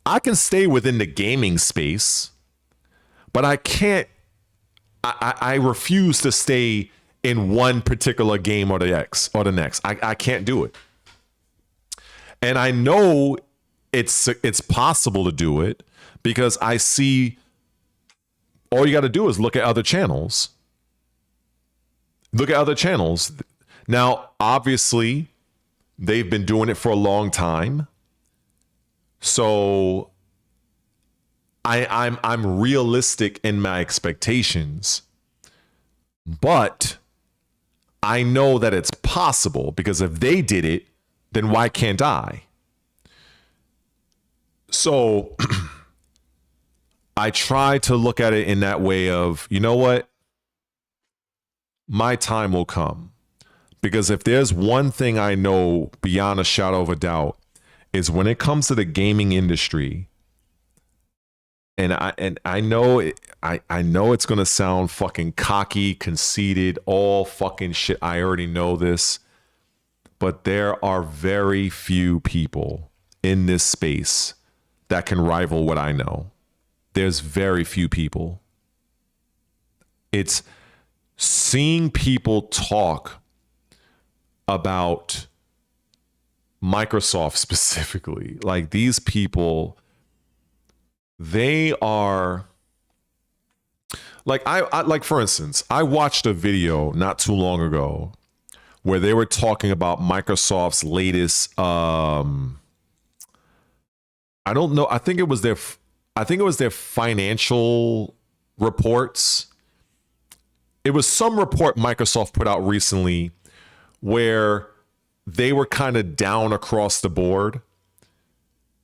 I can stay within the gaming space, but I can't. I refuse to stay in one particular game or the next. I can't do it. And I know it's possible to do it because I see all you got to do is look at other channels. Look at other channels. Now, obviously, they've been doing it for a long time. So I'm realistic in my expectations. But I know that it's possible, because if they did it, then why can't I? So I try to look at it in that way of, you know what? My time will come. Because if there's one thing I know beyond a shadow of a doubt, is when it comes to the gaming industry, and I know it's gonna sound fucking cocky, conceited, all fucking shit. I already know this. But there are very few people in this space that can rival what I know. There's very few people. It's seeing people talk about Microsoft specifically. Like, these people, they are like, I like, for instance, I watched a video not too long ago where they were talking about Microsoft's latest, I don't know, I think it was their financial reports. It was some report Microsoft put out recently where they were kind of down across the board.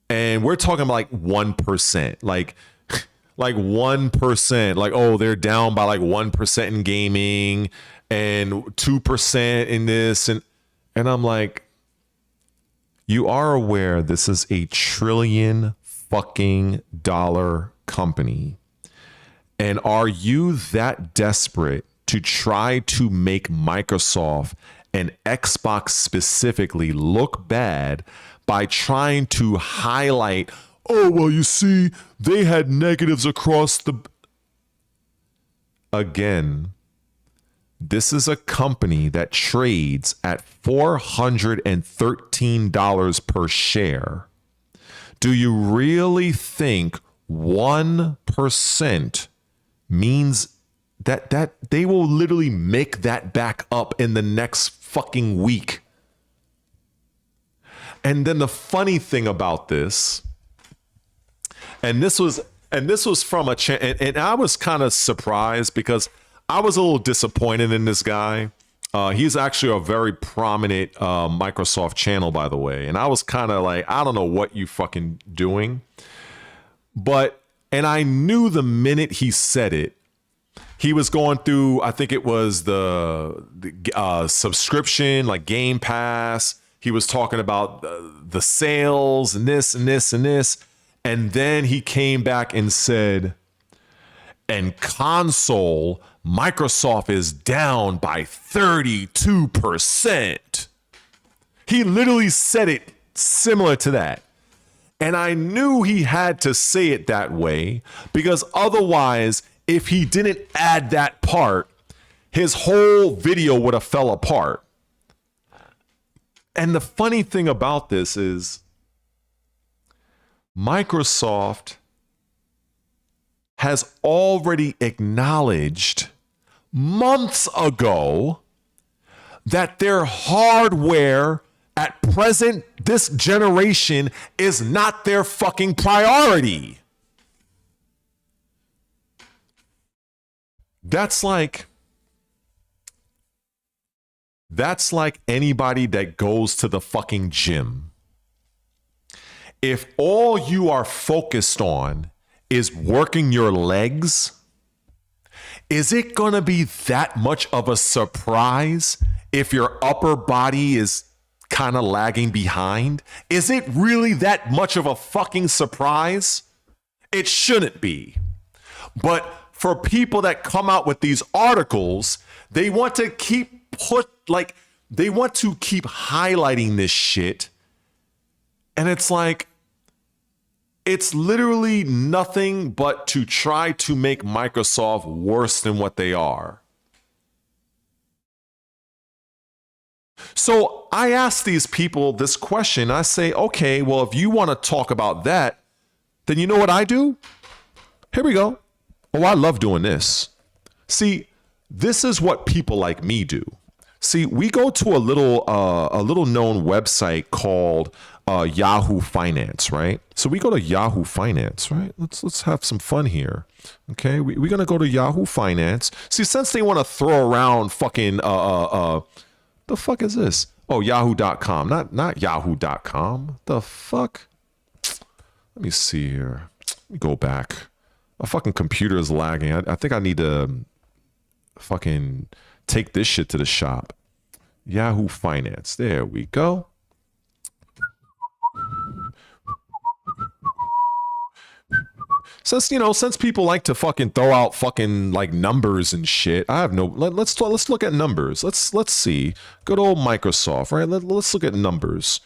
And we're talking about like 1%, like 1%, like, oh, they're down by like 1% in gaming and 2% in this. And I'm like, you are aware this is a $1 trillion fucking company. And are you that desperate to try to make Microsoft and Xbox specifically look bad by trying to highlight, oh, well, you see, they had negatives across the... Again, this is a company that trades at $413 per share. Do you really think 1% means that they will literally make that back up in the next fucking week? And then the funny thing about this, and this was from a and I was kind of surprised because I was a little disappointed in this guy. He's actually a very prominent Microsoft channel, by the way. And I was kind of like, I don't know what you fucking doing. And I knew the minute he said it, he was going through, I think it was the subscription, like Game Pass. He was talking about the sales and this and this and this. And then he came back and said, and console, Microsoft is down by 32%. He literally said it similar to that. And I knew he had to say it that way because otherwise, if he didn't add that part, his whole video would have fell apart. And the funny thing about this is Microsoft has already acknowledged months ago that their hardware at present, this generation, is not their fucking priority. That's like anybody that goes to the fucking gym. If all you are focused on is working your legs, is it going to be that much of a surprise if your upper body is kind of lagging behind? Is it really that much of a fucking surprise? It shouldn't be. But for people that come out with these articles, they want to keep highlighting this shit. And it's like, it's literally nothing but to try to make Microsoft worse than what they are. So I ask these people this question. I say, okay, well, if you want to talk about that, then you know what I do? Here we go. Oh, I love doing this. See, this is what people like me do. See, we go to a little known website called Yahoo Finance, right? So we go to Yahoo Finance, right? Let's have some fun here. Okay, we're gonna go to Yahoo Finance. See, since they want to throw around fucking the fuck is this? Oh, Yahoo.com, not Yahoo.com. The fuck? Let me see here. Let me go back. My fucking computer is lagging. I think I need to fucking take this shit to the shop. Yahoo Finance. There we go. Since people like to fucking throw out fucking like numbers and shit, I have no. Let's look at numbers. Let's see. Good old Microsoft, right? Let's look at numbers.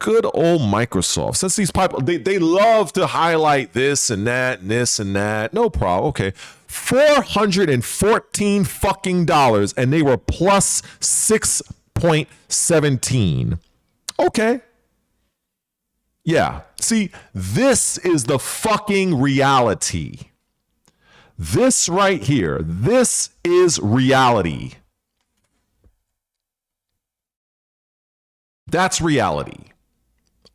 Good old Microsoft. Since these people they love to highlight this and that and this and that. No problem. Okay. $414 fucking dollars, and they were plus 6.17. Okay. Yeah. See, this is the fucking reality. This right here, this is reality. That's reality.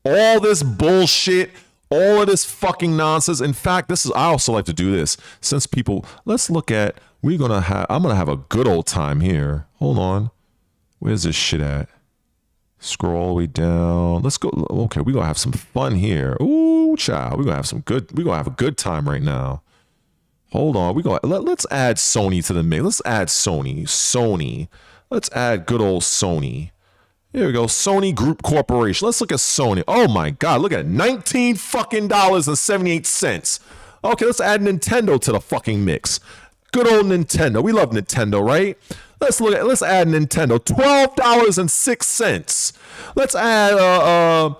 All this bullshit, all of this fucking nonsense. In fact, I also like to do this. Since people, let's look at, I'm going to have a good old time here. Hold on. Where's this shit at? Scroll all the way down. Let's go. Okay, we're going to have some fun here. Ooh, child. We're going to have a good time right now. Hold on. Let's add Sony to the mix. Let's add Sony. Let's add good old Sony. Here we go. Sony Group Corporation. Let's look at Sony. Oh my God. Look at it. $19 fucking $78. Okay, let's add Nintendo to the fucking mix. Good old Nintendo. We love Nintendo, right? Let's add Nintendo. $12.06. Let's add for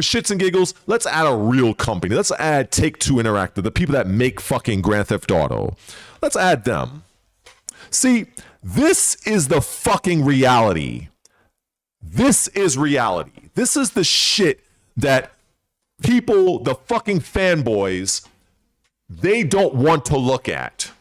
shits and giggles, let's add a real company. Let's add Take-Two Interactive, the people that make fucking Grand Theft Auto. Let's add them. See, this is the fucking reality. This is reality. This is the shit that people, the fucking fanboys, they don't want to look at.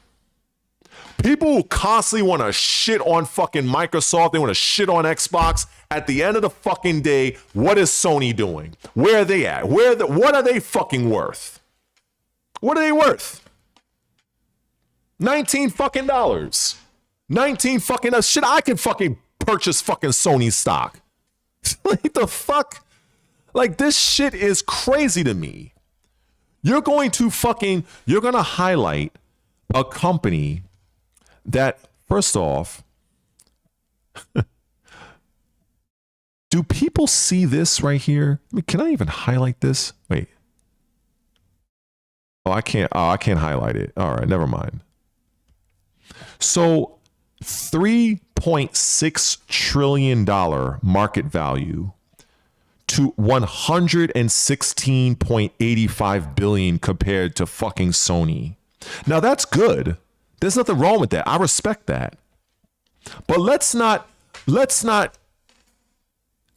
People who constantly want to shit on fucking Microsoft, they want to shit on Xbox. At the end of the fucking day, what is Sony doing? Where are they at? What are they fucking worth? What are they worth? $19 fucking dollars. 19 fucking shit. I can fucking purchase fucking Sony stock. Like the fuck? Like this shit is crazy to me. You're going to highlight a company that, first off, do people see this right here? I mean, can I even highlight this? Wait. Oh, I can't highlight it. All right, never mind. So $3.6 trillion market value to 116.85 billion compared to fucking Sony. Now that's good. There's nothing wrong with that. I respect that. But let's not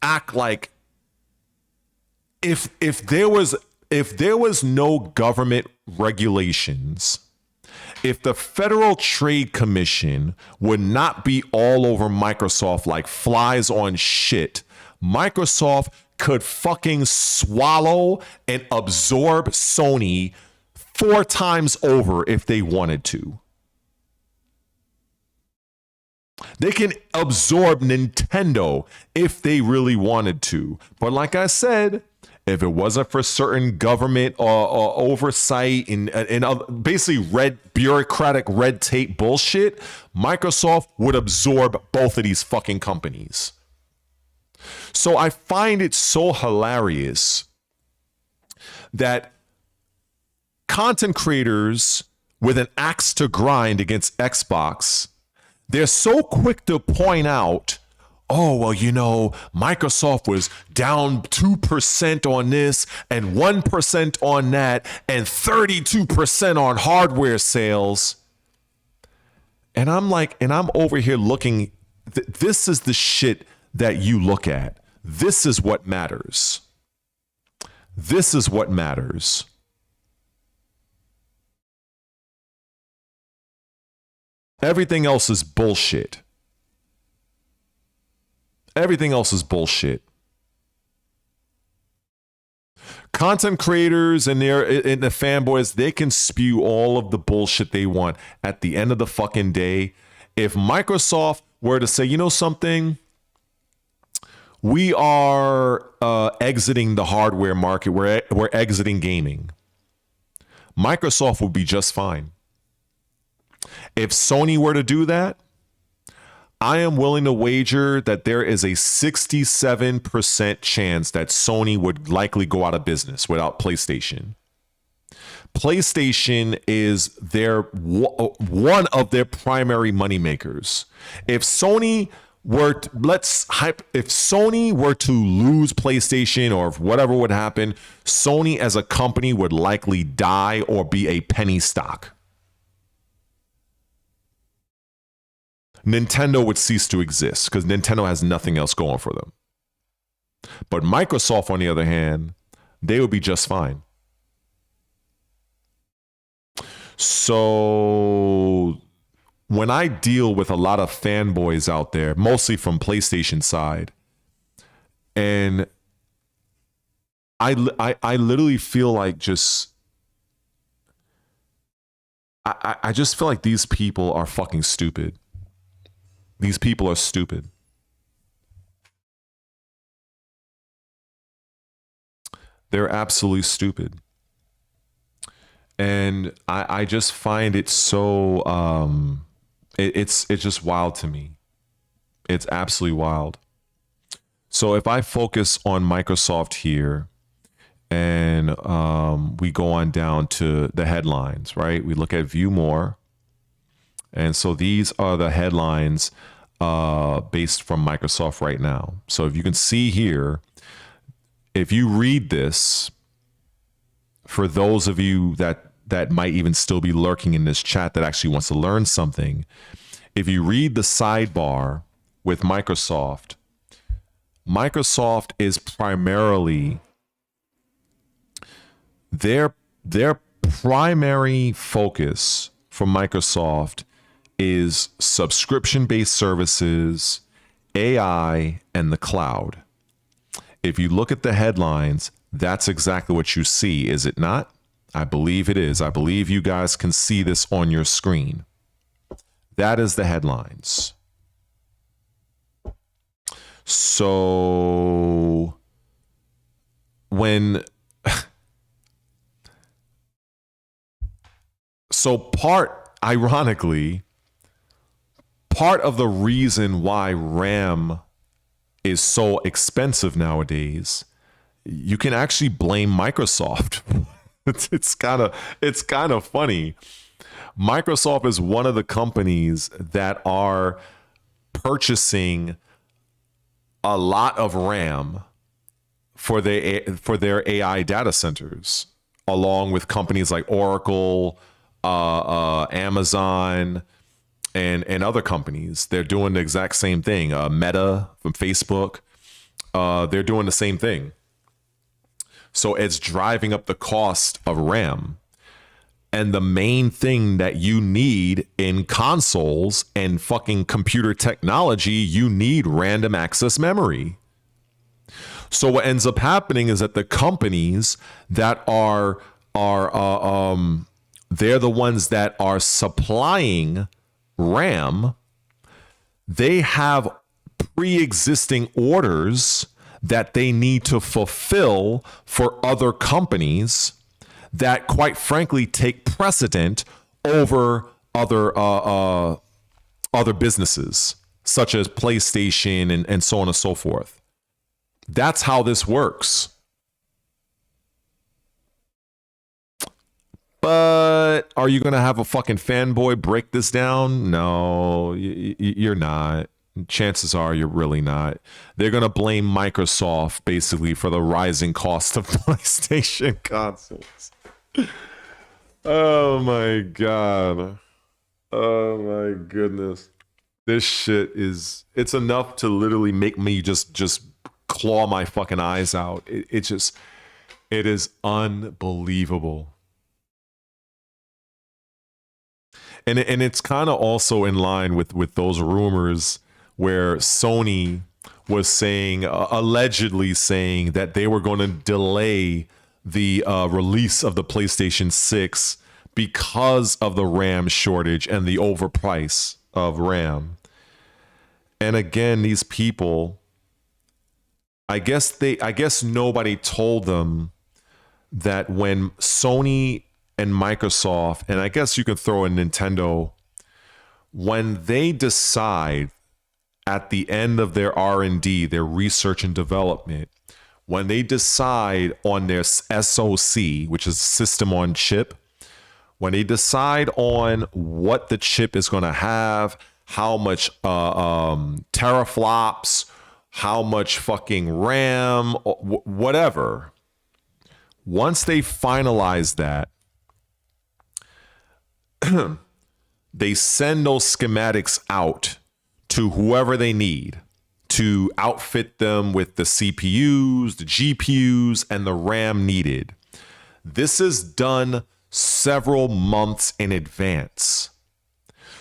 act like if there was no government regulations, if the Federal Trade Commission would not be all over Microsoft like flies on shit, Microsoft could fucking swallow and absorb Sony 4 times over if they wanted to. They can absorb Nintendo if they really wanted to. But like I said, if it wasn't for certain government oversight and basically bureaucratic red tape bullshit, Microsoft would absorb both of these fucking companies. So I find it so hilarious that content creators with an axe to grind against Xbox, they're so quick to point out, oh, well, you know, Microsoft was down 2% on this and 1% on that and 32% on hardware sales. And I'm over here looking, this is the shit that you look at. This is what matters. This is what matters. Everything else is bullshit. Everything else is bullshit. Content creators and the fanboys, they can spew all of the bullshit they want. At the end of the fucking day, if Microsoft were to say, you know something, we are exiting the hardware market, we're exiting gaming, Microsoft would be just fine. If Sony were to do that, I am willing to wager that there is a 67% chance that Sony would likely go out of business without PlayStation. PlayStation is one of their primary moneymakers. If Sony were to lose PlayStation or whatever would happen, Sony as a company would likely die or be a penny stock. Nintendo would cease to exist because Nintendo has nothing else going for them. But Microsoft, on the other hand, they would be just fine. So when I deal with a lot of fanboys out there, mostly from PlayStation side, and I literally feel like I just feel like these people are fucking stupid. These people are stupid. They're absolutely stupid. And I just find it so it's just wild to me. It's absolutely wild. So if I focus on Microsoft here and we go on down to the headlines, right? We look at View More. And so these are the headlines based from Microsoft right now. So if you can see here, if you read this, for those of you that might even still be lurking in this chat that actually wants to learn something, if you read the sidebar with Microsoft is primarily their primary focus for Microsoft is subscription-based services, AI, and the cloud. If you look at the headlines, that's exactly what you see, is it not? I believe it is. I believe you guys can see this on your screen. That is the headlines. So when ironically, part of the reason why RAM is so expensive nowadays, you can actually blame Microsoft. It's kind of funny. Microsoft is one of the companies that are purchasing a lot of RAM for their AI data centers, along with companies like Oracle, Amazon, and other companies. They're doing the exact same thing. Meta from Facebook, they're doing the same thing. So it's driving up the cost of RAM. And the main thing that you need in consoles and fucking computer technology, you need random access memory. So what ends up happening is that the companies that are they're the ones that are supplying RAM, they have pre-existing orders that they need to fulfill for other companies that, quite frankly, take precedent over other businesses, such as PlayStation and so on and so forth. That's how this works. But are you going to have a fucking fanboy break this down? No, you're not. Chances are you're really not. They're going to blame Microsoft basically for the rising cost of PlayStation consoles. Oh my God. Oh my goodness. This shit it's enough to literally make me just claw my fucking eyes out. It is unbelievable. And it's kind of also in line with those rumors where Sony was saying, allegedly saying that they were going to delay the release of the PlayStation 6 because of the RAM shortage and the overprice of RAM. And again, these people, I guess nobody told them that when Sony and Microsoft, and I guess you can throw in Nintendo, when they decide at the end of their R&D, their research and development, when they decide on their SoC, which is system on chip, when they decide on what the chip is going to have, how much teraflops, how much fucking RAM, whatever, once they finalize that, they send those schematics out to whoever they need to outfit them with the CPUs, the GPUs, and the RAM needed. This is done several months in advance,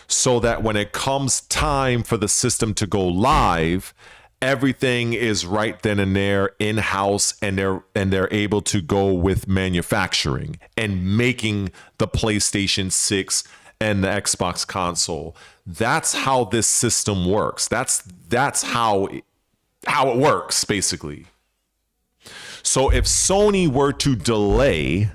so that when it comes time for the system to go live, everything is right then and there in-house, and they're able to go with manufacturing and making the PlayStation 6 and the Xbox console. That's how this system works. That's how it works, basically. So if Sony were to delay,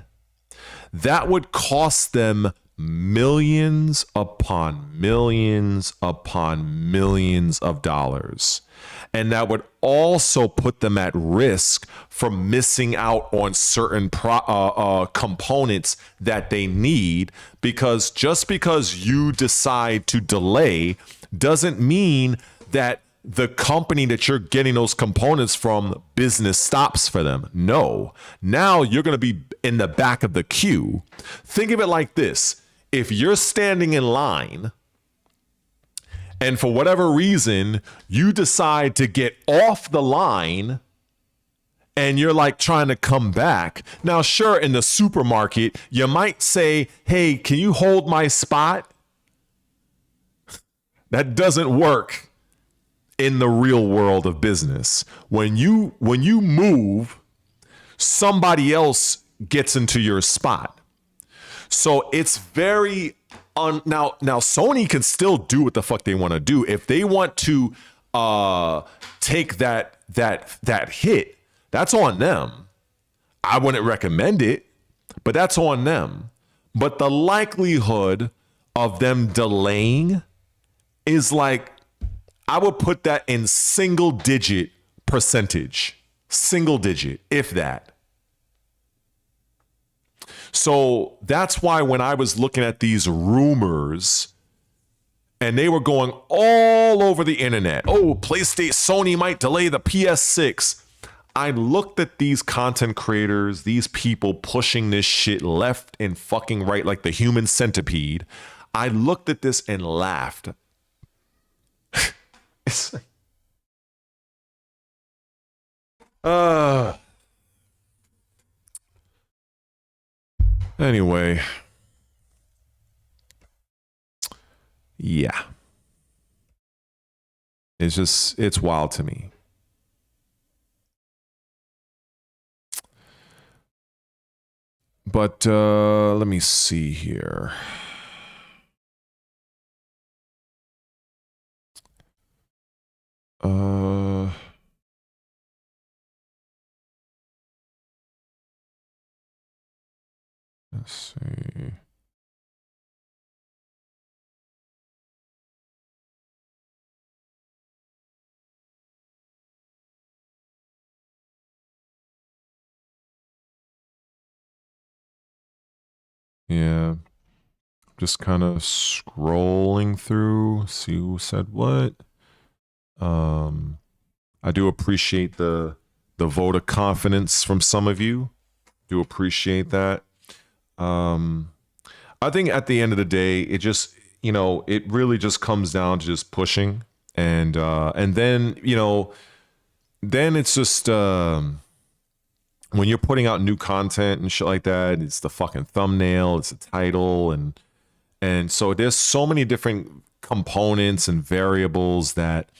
that would cost them millions upon millions upon millions of dollars. And that would also put them at risk from missing out on certain components that they need, because just because you decide to delay doesn't mean that the company that you're getting those components from, business stops for them. No. Now you're going to be in the back of the queue. Think of it like this. If you're standing in line and for whatever reason, you decide to get off the line and you're like trying to come back. Now, sure, in the supermarket, you might say, hey, can you hold my spot? That doesn't work in the real world of business. When you move, somebody else gets into your spot. So it's very now Sony can still do what the fuck they want to do. If they want to take that hit, that's on them. I wouldn't recommend it, but that's on them. But the likelihood of them delaying is like, I would put that in single digit percentage, single digit, if that. So that's why when I was looking at these rumors and they were going all over the internet, oh, PlayStation, Sony might delay the PS6. I looked at these content creators, these people pushing this shit left and fucking right like the human centipede. I looked at this and laughed. It's like, anyway. Yeah. It's wild to me. But let me see here. Let's see. Yeah. Just kind of scrolling through, see who said what. I do appreciate the vote of confidence from some of you. Do appreciate that. I think at the end of the day, it just, it really just comes down to just pushing, and then, then it's just when you're putting out new content and shit like that, it's the fucking thumbnail, it's the title, and so there's so many different components and variables that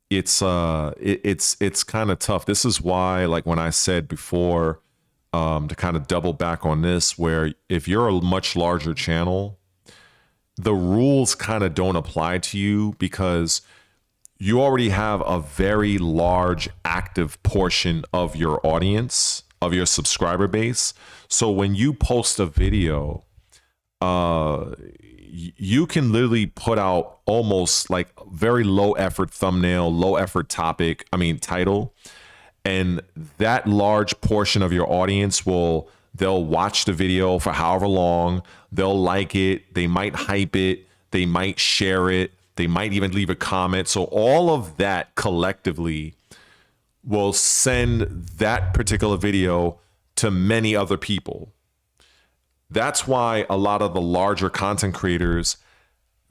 it's kind of tough. This is why, like when I said before, to kind of double back on this, where if you're a much larger channel, the rules kind of don't apply to you because you already have a very large active portion of your audience, of your subscriber base. So when you post a video, you can literally put out almost like very low effort thumbnail, low effort title. And that large portion of your audience they'll watch the video for however long, they'll like it, they might hype it, they might share it, they might even leave a comment. So all of that collectively will send that particular video to many other people. That's why a lot of the larger content creators,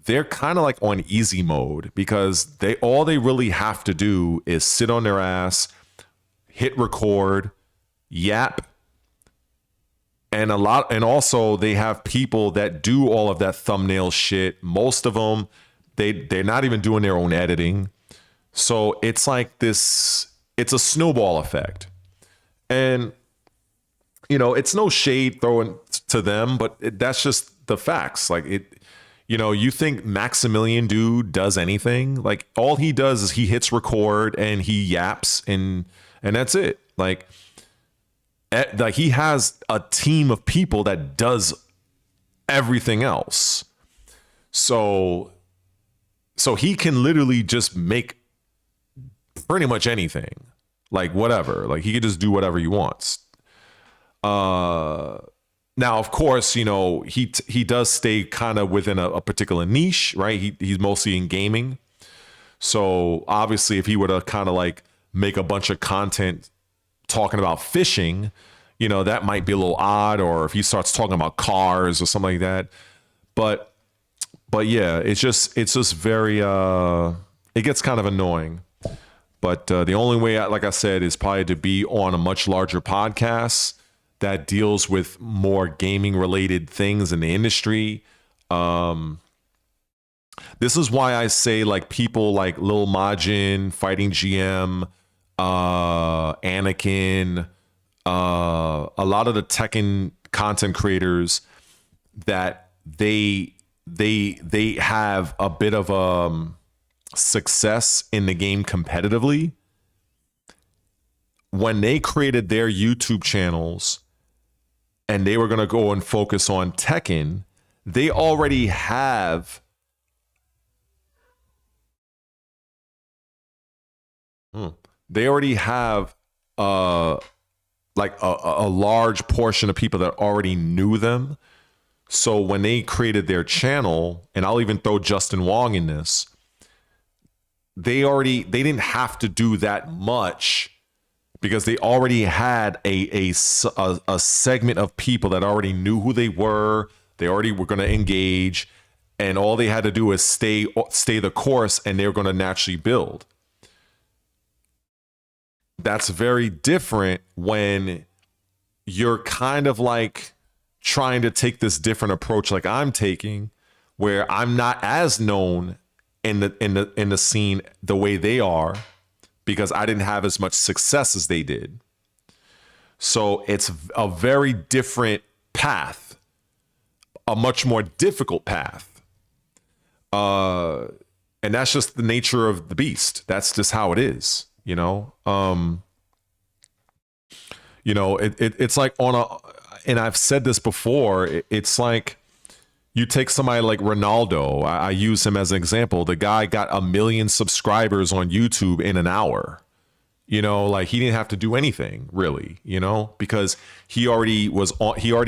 they're kind of like on easy mode, because all they really have to do is sit on their ass, hit record, yap, and also they have people that do all of that thumbnail shit. Most of them, they're not even doing their own editing. So it's like this, it's a snowball effect. And it's no shade throwing to them, but that's just the facts. Like you think Maximilian dude does anything? Like all he does is he hits record and he yaps and that's it. Like he has a team of people that does everything else. So he can literally just make pretty much anything, like whatever. Like he could just do whatever he wants. Now, of course, he does stay kind of within a particular niche, right? He's mostly in gaming. So obviously, if he were to kind of like make a bunch of content talking about fishing, that might be a little odd. Or if he starts talking about cars or something like that. But yeah, it's just very, it gets kind of annoying. But the only way, like I said, is probably to be on a much larger podcast that deals with more gaming related things in the industry. This is why I say like people like Lil Majin, Fighting GM, Anakin, a lot of the Tekken content creators, that they they have a bit of success in the game competitively. When they created their YouTube channels and they were going to go and focus on Tekken, they already have like a large portion of people that already knew them. So when they created their channel, and I'll even throw Justin Wong in this, they didn't have to do that much because they already had a segment of people that already knew who they were. They already were going to engage, and all they had to do is stay the course, and they were going to naturally build. That's very different when you're kind of like trying to take this different approach like I'm taking, where I'm not as known in the scene the way they are because I didn't have as much success as they did. So it's a very different path, a much more difficult path. And that's just the nature of the beast. That's just how it is, you know? It's like and I've said this before, it's like you take somebody like Ronaldo. I use him as an example. The guy got 1 million subscribers on YouTube in an hour. You know, like he didn't have to do anything really, you know, because he already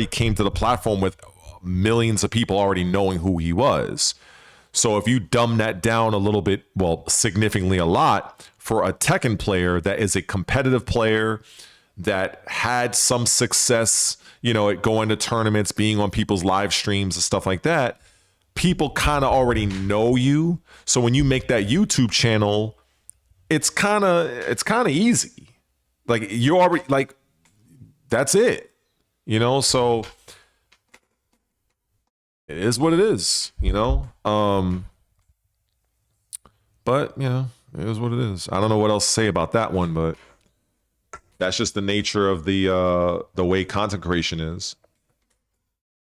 came to the platform with millions of people already knowing who he was. So if you dumb that down a little bit, well, significantly a lot, for a Tekken player that is a competitive player that had some success, you know, at going to tournaments, being on people's live streams and stuff like that, people kind of already know you. So when you make that YouTube channel, it's kind of easy. Like you already, like, that's it, you know? So it is what it is, you know? But you know, it is what it is. I don't know what else to say about that one, but that's just the nature of the way content creation is.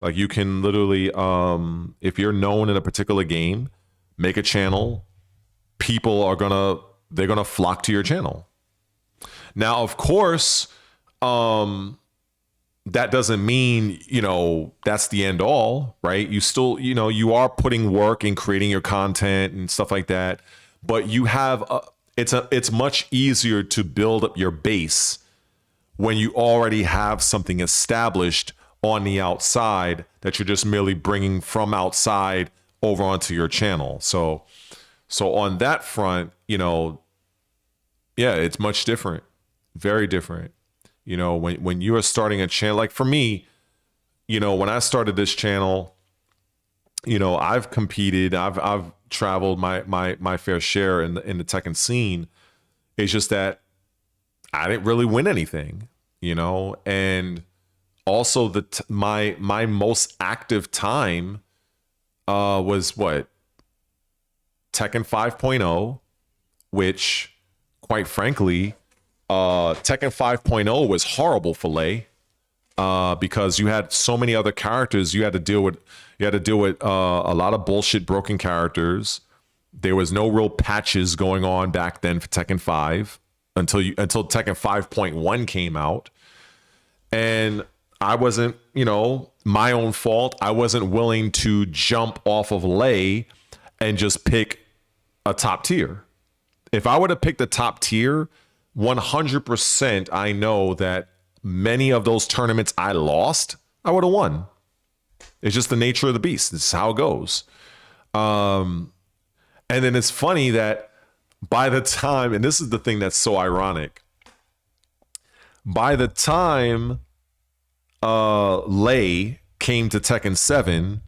Like you can literally, if you're known in a particular game, make a channel, people they're gonna flock to your channel. Now, of course, that doesn't mean, you know, that's the end all, right? You still, you know, you are putting work in creating your content and stuff like that, but you have it's much easier to build up your base when you already have something established on the outside that you're just merely bringing from outside over onto your channel. So on that front, you know, yeah, it's much different, very different. You know, when you are starting a channel, like for me, you know, when I started this channel, you know, I've competed, I've traveled my fair share in the Tekken scene. It's just that I didn't really win anything, you know, and also my most active time was what, Tekken 5.0, which quite frankly, Tekken 5.0 was horrible for Lei because you had so many other characters you had to deal with. You had to deal with a lot of bullshit broken characters. There was no real patches going on back then for Tekken 5 until Tekken 5.1 came out. And I wasn't, you know, my own fault. I wasn't willing to jump off of Lei and just pick a top tier. If I would have picked a top tier, 100% I know that many of those tournaments I lost, I would have won. It's just the nature of the beast. This is how it goes. And then it's funny that by the time, and this is the thing that's so ironic, by the time Lei came to Tekken 7,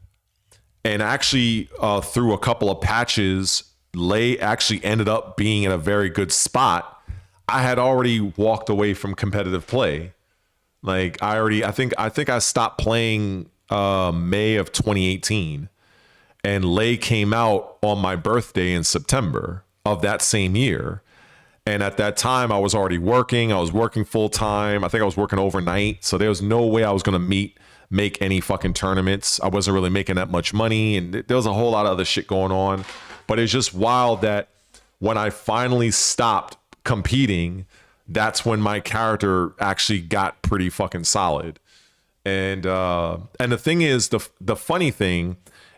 and actually through a couple of patches, Lei actually ended up being in a very good spot. I had already walked away from competitive play. Like I think I stopped playing May of 2018, and Lei came out on my birthday in September of that same year. And at that time I was already working. I was working full time. I think I was working overnight. So there was no way I was going to meet make any fucking tournaments. I wasn't really making that much money, and there was a whole lot of other shit going on. But it's just wild that when I finally stopped competing, that's when my character actually got pretty fucking solid. And the thing is, the funny thing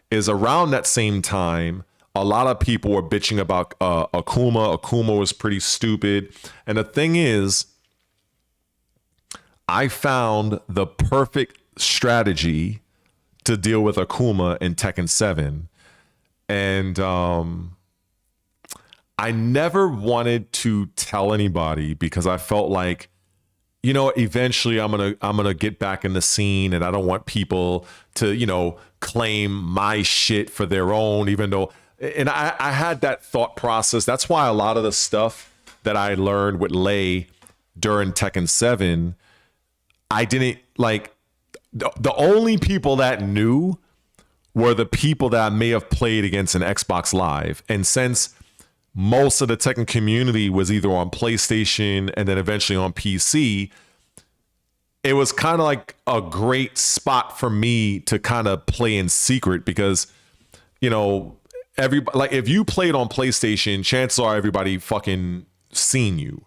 is, around that same time, a lot of people were bitching about Akuma. Akuma was pretty stupid. And the thing is, I found the perfect strategy to deal with Akuma in Tekken 7. And I never wanted to tell anybody because I felt like, you know, eventually I'm gonna get back in the scene, and I don't want people to, you know, claim my shit for their own, even though, and I had that thought process. That's why a lot of the stuff that I learned with Lei during Tekken 7, I didn't like. The only people that knew were the people that I may have played against in Xbox Live. And since most of the Tekken community was either on PlayStation and then eventually on PC, it was kind of like a great spot for me to kind of play in secret because, you know, everybody, like if you played on PlayStation, chances are everybody fucking seen you.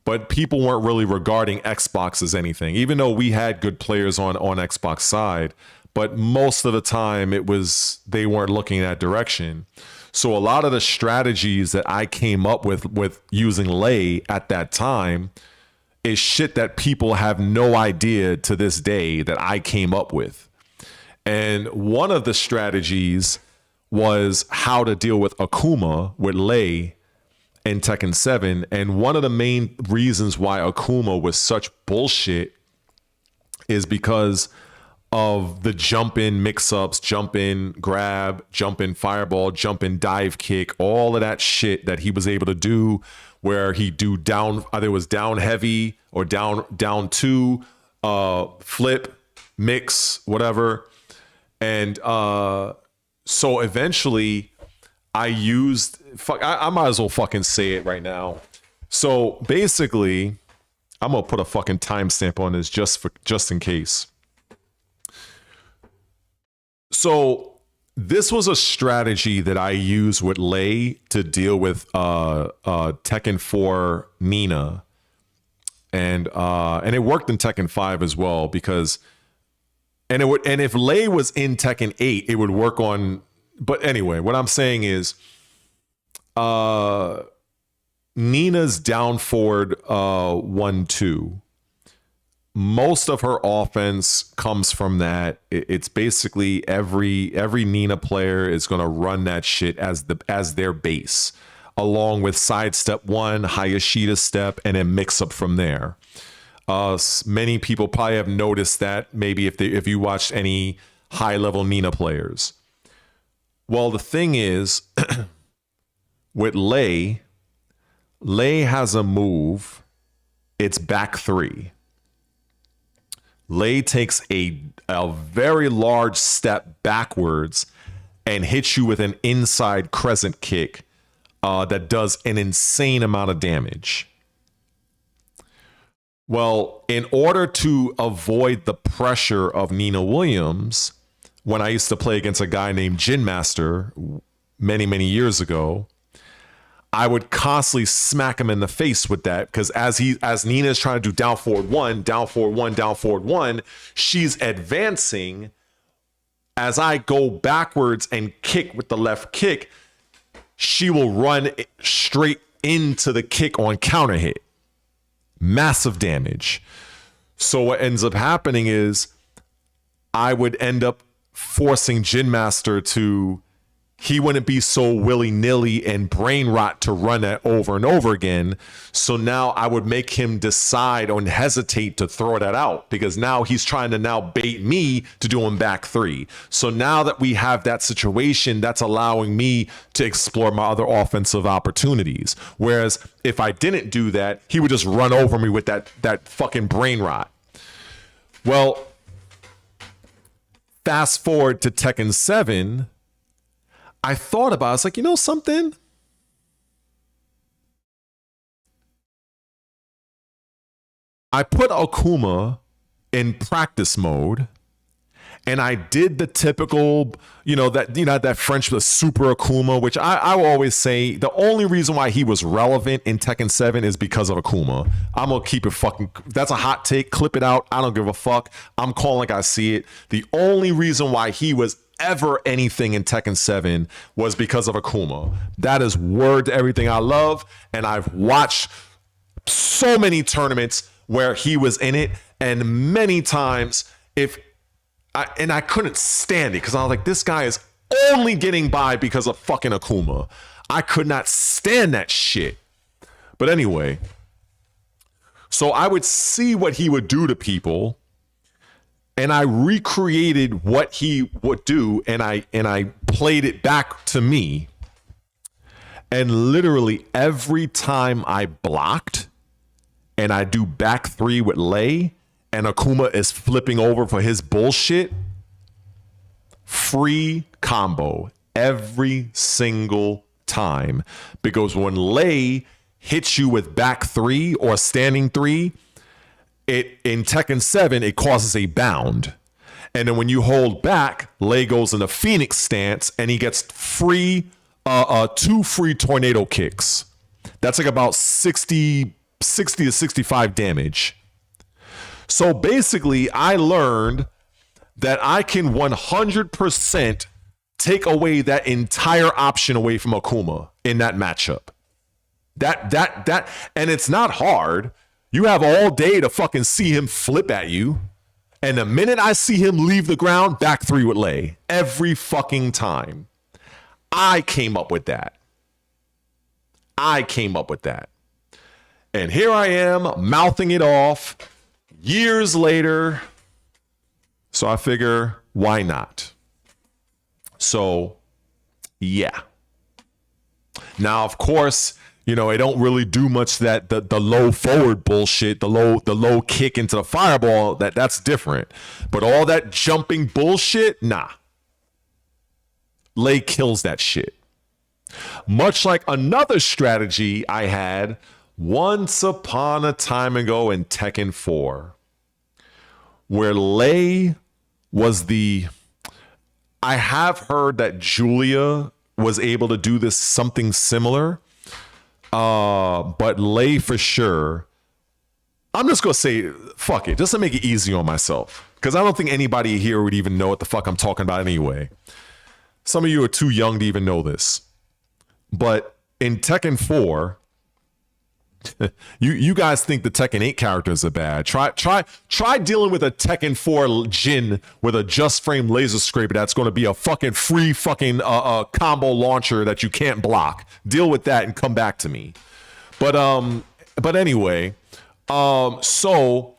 But people weren't really regarding Xbox as anything, even though we had good players on Xbox side. But most of the time they weren't looking in that direction. So a lot of the strategies that I came up with using Lei at that time is shit that people have no idea to this day that I came up with. And one of the strategies was how to deal with Akuma with Lei in Tekken 7. And one of the main reasons why Akuma was such bullshit is because of the jump in mix-ups, jump in grab, jump in fireball, jump in dive kick, all of that shit that he was able to do, where he do down, either it was down heavy or down two, flip, mix, whatever. And so eventually I used, I might as well fucking say it right now. So basically, I'm gonna put a fucking timestamp on this just in case. So this was a strategy that I used with Lei to deal with Tekken 4 Nina, and it worked in Tekken 5 as well because, and if Lei was in Tekken 8, it would work on. But anyway, what I'm saying is, Nina's down forward 1-2. Most of her offense comes from that. It's basically every Nina player is going to run that shit as their base, along with sidestep 1, Hayashida step, and then mix up from there. Many people probably have noticed that, maybe if you watched any high level Nina players. Well, the thing is, with Lei has a move. It's back 3. Lei takes a very large step backwards and hits you with an inside crescent kick that does an insane amount of damage. Well, in order to avoid the pressure of Nina Williams, when I used to play against a guy named Jin Master many, many years ago, I would constantly smack him in the face with that, because as Nina is trying to do down forward 1, down forward 1, down forward 1, she's advancing. As I go backwards and kick with the left kick, she will run straight into the kick on counter hit. Massive damage. So what ends up happening is I would end up forcing Jin Master to, he wouldn't be so willy-nilly and brain rot to run that over and over again. So now I would make him decide or hesitate to throw that out, because now he's trying to now bait me to do him back 3. So now that we have that situation, that's allowing me to explore my other offensive opportunities. Whereas if I didn't do that, he would just run over me with that fucking brain rot. Well, fast forward to Tekken 7, I thought about it. It's like, you know something? I put Akuma in practice mode, and I did the typical, that French, the super Akuma, which I will always say the only reason why he was relevant in Tekken 7 is because of Akuma. I'm going to keep it fucking, that's a hot take. Clip it out. I don't give a fuck. I'm calling like I see it. The only reason why he was ever anything in Tekken 7 was because of Akuma. That is word to everything I love. And I've watched so many tournaments where he was in it. And many times I couldn't stand it because I was like, this guy is only getting by because of fucking Akuma. I could not stand that shit. But anyway, so I would see what he would do to people, and I recreated what he would do, and I played it back to me. And literally every time I blocked and I do back three with Lei, and Akuma is flipping over for his bullshit, free combo every single time. Because when Lei hits you with back three or standing three, in Tekken 7, it causes a bound. And then when you hold back, Lei goes in a Phoenix stance and he gets two free tornado kicks. That's like about 60 to 65 damage. So basically, I learned that I can 100% take away that entire option away from Akuma in that matchup. That, and it's not hard. You have all day to fucking see him flip at you. And the minute I see him leave the ground, back three with Lei. Every fucking time. I came up with that. And here I am mouthing it off years later. So I figure, why not? So, yeah. Now, of course, it don't really do much that the low forward bullshit, the low kick into the fireball, that's different. But all that jumping bullshit, nah. Lei kills that shit. Much like another strategy I had once upon a time ago in Tekken 4, where Lei was I have heard that Julia was able to do this something similar, but Lei for sure. I'm just gonna say fuck it, just to make it easy on myself, because I don't think anybody here would even know what the fuck I'm talking about anyway. Some of you are too young to even know this, but in Tekken 4. You guys think the Tekken 8 characters are bad. Try dealing with a Tekken 4 Jin with a just frame laser scraper that's going to be a fucking free fucking combo launcher that you can't block. Deal with that and come back to me. But anyway, so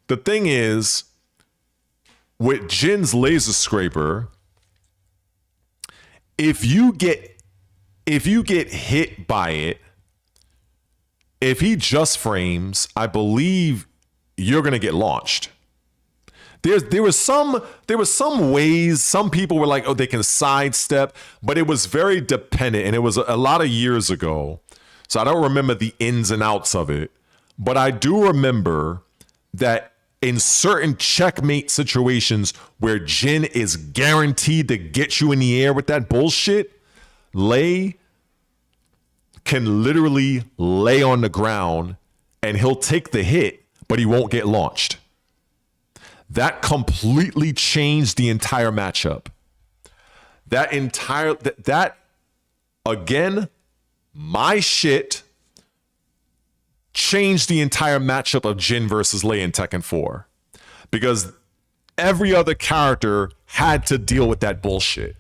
the thing is, with Jin's laser scraper, if you get hit by it, if he just frames, I believe you're gonna get launched. There was some ways some people were like, oh, they can sidestep, but it was very dependent, and it was a lot of years ago, so I don't remember the ins and outs of it. But I do remember that in certain checkmate situations where Jin is guaranteed to get you in the air with that bullshit, Lei can literally lay on the ground and he'll take the hit, but he won't get launched. That completely changed the entire matchup. That again, my shit changed the entire matchup of Jin versus Lei in Tekken 4, because every other character had to deal with that bullshit.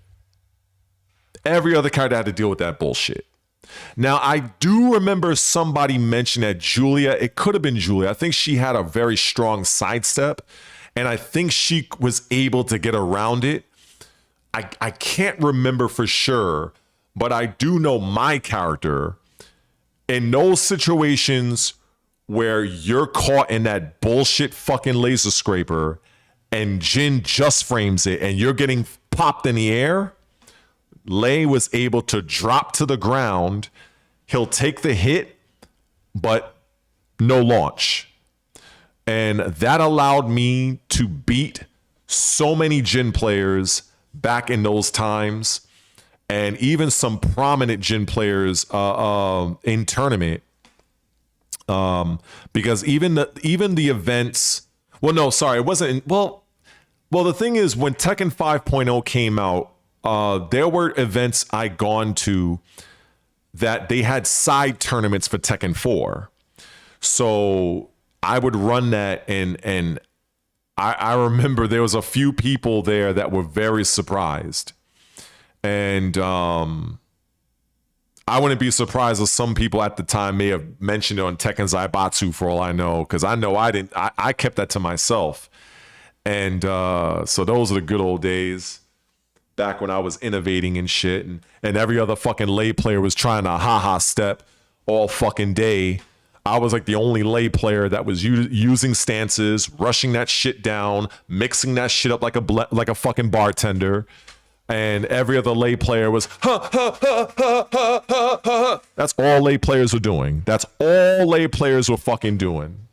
Now, I do remember somebody mentioned that Julia, it could have been Julia, I think she had a very strong sidestep, and I think she was able to get around it. I can't remember for sure, but I do know my character, in those situations where you're caught in that bullshit fucking laser scraper and Jin just frames it and you're getting popped in the air, Lei was able to drop to the ground. He'll take the hit, but no launch. And that allowed me to beat so many Jin players back in those times, and even some prominent Jin players in tournament. Because even the events, well, no, sorry, it wasn't. Well, the thing is, when Tekken 5.0 came out, there were events I gone to that they had side tournaments for Tekken 4. So I would run that, and I remember there was a few people there that were very surprised. And I wouldn't be surprised if some people at the time may have mentioned it on Tekken Zaibatsu, for all I know, because I know I didn't. I kept that to myself. And so those are the good old days, back when I was innovating and shit, and every other fucking lay player was trying to haha step all fucking day. I was like the only lay player that was using stances, rushing that shit down, mixing that shit up like a fucking bartender. And every other lay player was ha ha ha ha ha ha ha. That's all lay players were doing. That's all lay players were fucking doing.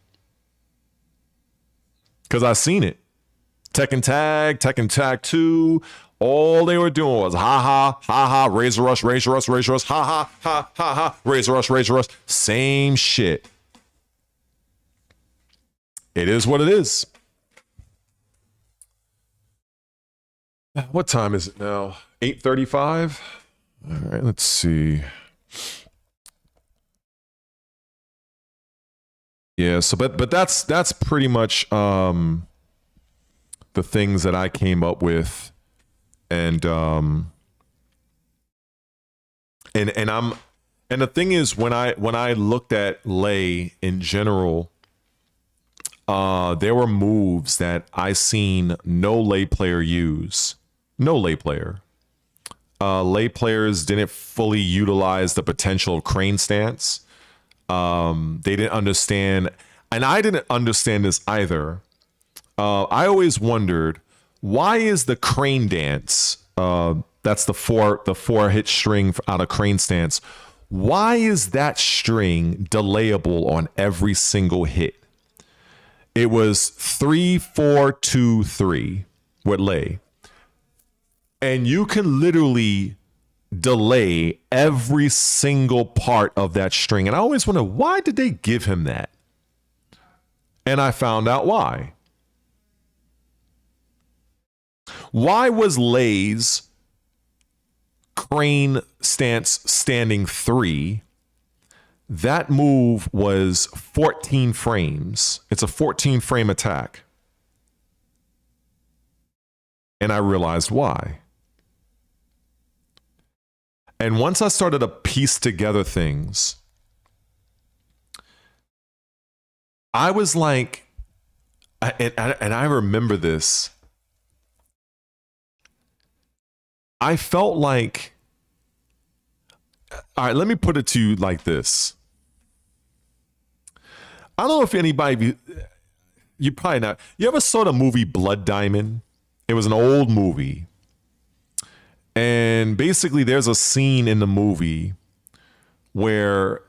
Because I seen it. Tekken Tag 2. All they were doing was ha ha, Razor Rush, ha ha, Razor Rush. Same shit. It is what it is. What time is it now? 8:35? All right, let's see. Yeah, so but that's pretty much the things that I came up with. And the thing is, when I looked at lay in general, there were moves that I seen no lay player use. No lay player. Lay players didn't fully utilize the potential of crane stance. They didn't understand, and I didn't understand this either. I always wondered, why is the crane dance, that's the four hit string out of crane stance, why is that string delayable on every single hit? It was 3 4 2 3 with lay, and you can literally delay every single part of that string. And I always wonder, why did they give him that? And I found out why. Why was lay's crane stance standing 3? That move was 14 frames. It's a 14 frame attack. And I realized why. And once I started to piece together things, I was like, and I remember this, I felt like, all right, let me put it to you like this. I don't know if anybody, you probably not, you ever saw the movie Blood Diamond? It was an old movie. And basically there's a scene in the movie where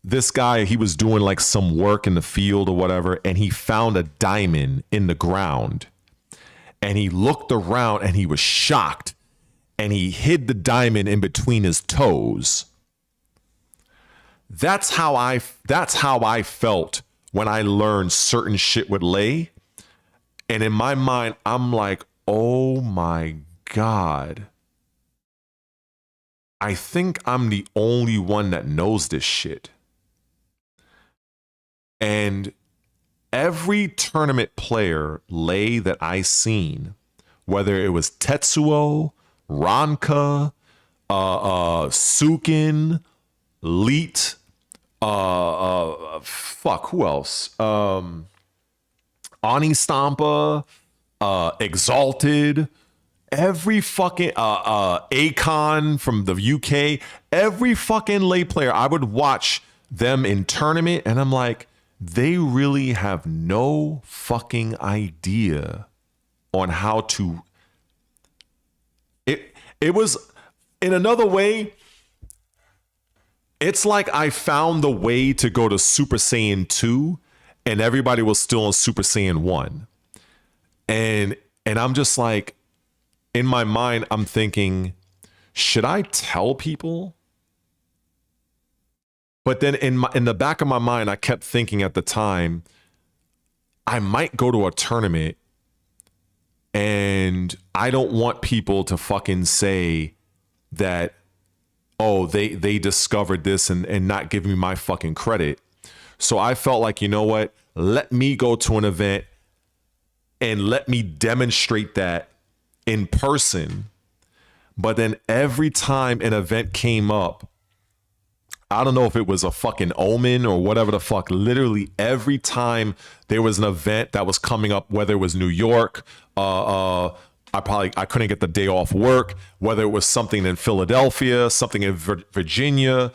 this guy, he was doing like some work in the field or whatever, and he found a diamond in the ground. And he looked around and he was shocked, and he hid the diamond in between his toes. That's how I felt when I learned certain shit with lay. And in my mind, I'm like, oh my God. I think I'm the only one that knows this shit. And every tournament player lay that I seen, whether it was Tetsuo, Ranka, Sukin, Leet, fuck, who else? Ani Stampa, Exalted, every fucking Akon from the UK, every fucking lay player, I would watch them in tournament, and I'm like, they really have no fucking idea on how to. It was, in another way, it's like I found the way to go to Super Saiyan 2 and everybody was still on Super Saiyan 1. And I'm just like, in my mind, I'm thinking, should I tell people? But then in the back of my mind, I kept thinking at the time, I might go to a tournament and I don't want people to fucking say that, oh, they discovered this and not give me my fucking credit. So I felt like, you know what? Let me go to an event and let me demonstrate that in person. But then every time an event came up, I don't know if it was a fucking omen or whatever the fuck, literally every time there was an event that was coming up, whether it was New York, I couldn't get the day off work, whether it was something in Philadelphia, something in Virginia.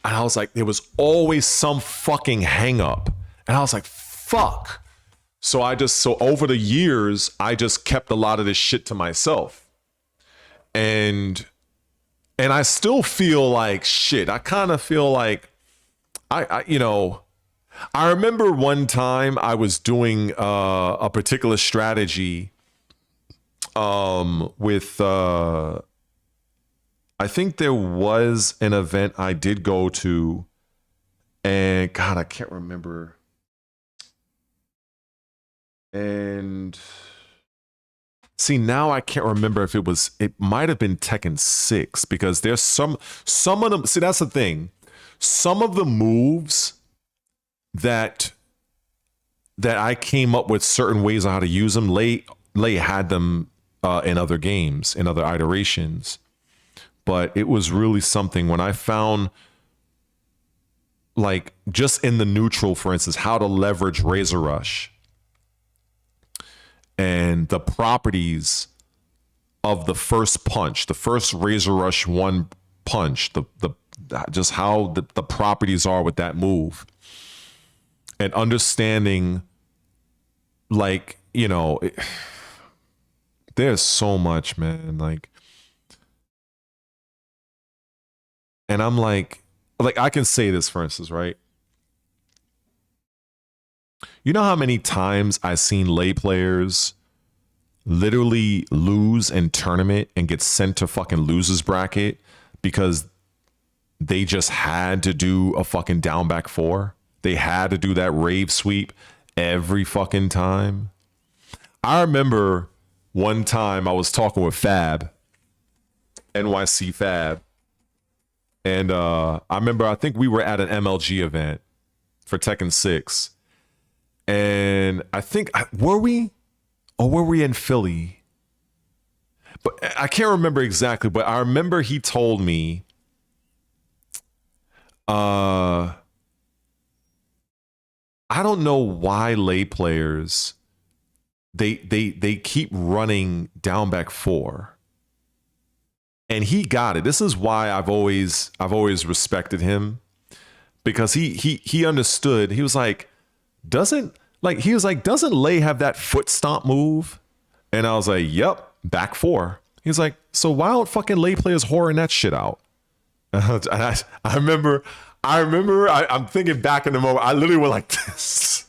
And I was like, there was always some fucking hang up. And I was like, fuck. So over the years, I just kept a lot of this shit to myself. And I still feel like shit. I kind of feel like I remember one time I was doing a particular strategy with I think there was an event I did go to, and God, I can't remember. And see, now I can't remember if it might have been Tekken 6, because there's some of them. See, that's the thing. Some of the moves that I came up with certain ways on how to use them, Lei had them in other games, in other iterations. But it was really something when I found, like, just in the neutral, for instance, how to leverage Razor Rush and the properties of the first punch, the first Razor Rush 1 punch, the just how the properties are with that move, and understanding, like, there's so much, man, like, and I'm like I can say this, for instance, right? You know how many times I've seen Lei players literally lose in tournament and get sent to fucking losers bracket because they just had to do a fucking down back 4? They had to do that rave sweep every fucking time. I remember one time I was talking with Fab, NYC Fab, and I think we were at an MLG event for Tekken 6. And I think, were we in Philly? But I can't remember exactly, but I remember he told me, I don't know why Lei players, they keep running down back 4. And he got it. This is why I've always respected him, because he understood. He was like, doesn't Lei have that foot stomp move? And I was like, yep, back 4. He's like, so why don't fucking Lei players whoring that shit out? And I remember I'm thinking back in the moment, I literally went like this.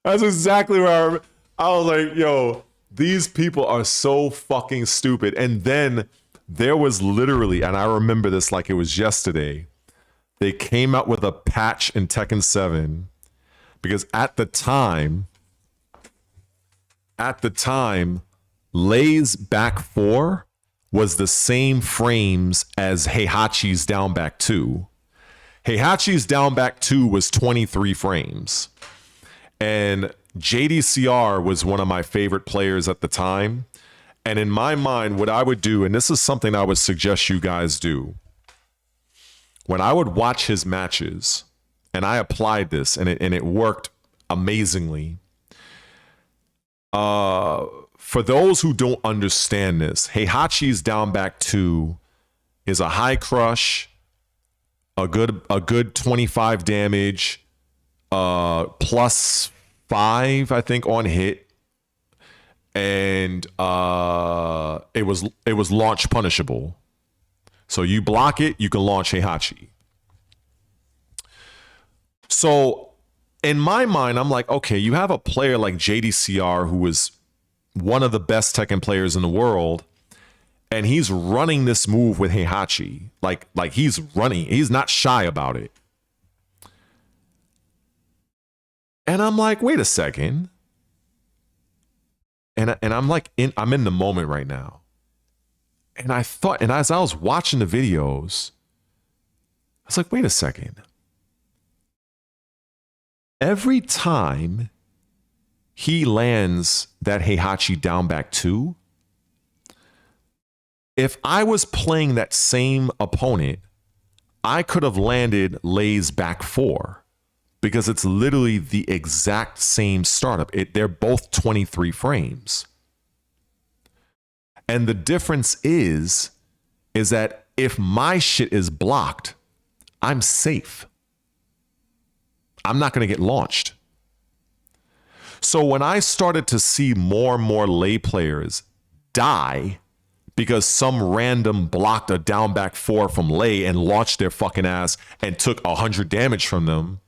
That's exactly where I was like, yo, these people are so fucking stupid. And then there was literally, and I remember this like it was yesterday, they came out with a patch in Tekken 7, because at the time, Lei's back 4 was the same frames as Heihachi's down back 2. Heihachi's down back 2 was 23 frames. And JDCR was one of my favorite players at the time. And in my mind, what I would do, and this is something I would suggest you guys do, when I would watch his matches, and I applied this, and it worked amazingly. For those who don't understand this, Heihachi's down back 2 is a high crush, a good 25 damage, plus 5, I think, on hit. And it was launch punishable. So you block it, you can launch Heihachi. So in my mind, I'm like, okay, you have a player like JDCR who was one of the best Tekken players in the world, and he's running this move with Heihachi. Like he's running. He's not shy about it. And I'm like, wait a second. And I'm like, I'm in the moment right now. And I thought, and as I was watching the videos, I was like, wait a second. Every time he lands that Heihachi down back 2, if I was playing that same opponent, I could have landed Lei's back 4 because it's literally the exact same startup. They're both 23 frames. And the difference is that if my shit is blocked, I'm safe. I'm not going to get launched. So when I started to see more and more Lei players die because some random blocked a down back 4 from Lei and launched their fucking ass and took 100 damage from them,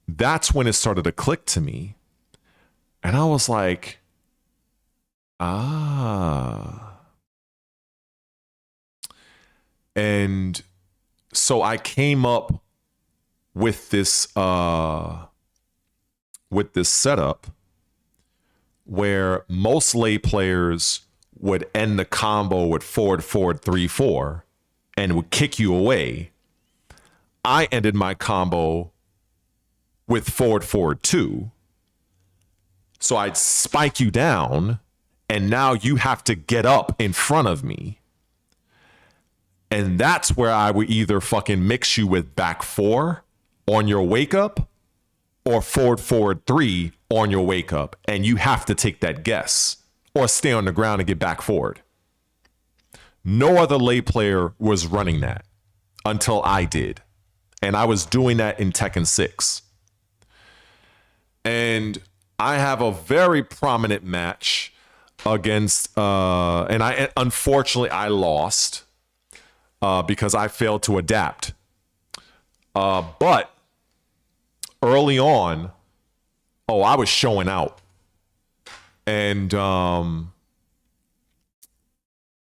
that's when it started to click to me. And I was like, ah. And so I came up with this setup where most Lei players would end the combo with forward 3-4 and would kick you away. I ended my combo with forward 2. So I'd spike you down, and now you have to get up in front of me. And that's where I would either fucking mix you with back 4 on your wake up or forward 3 on your wake up. And you have to take that guess or stay on the ground and get back forward. No other Lei player was running that until I did. And I was doing that in Tekken 6. And I have a very prominent match against, and unfortunately I lost because I failed to adapt. But early on, I was showing out. And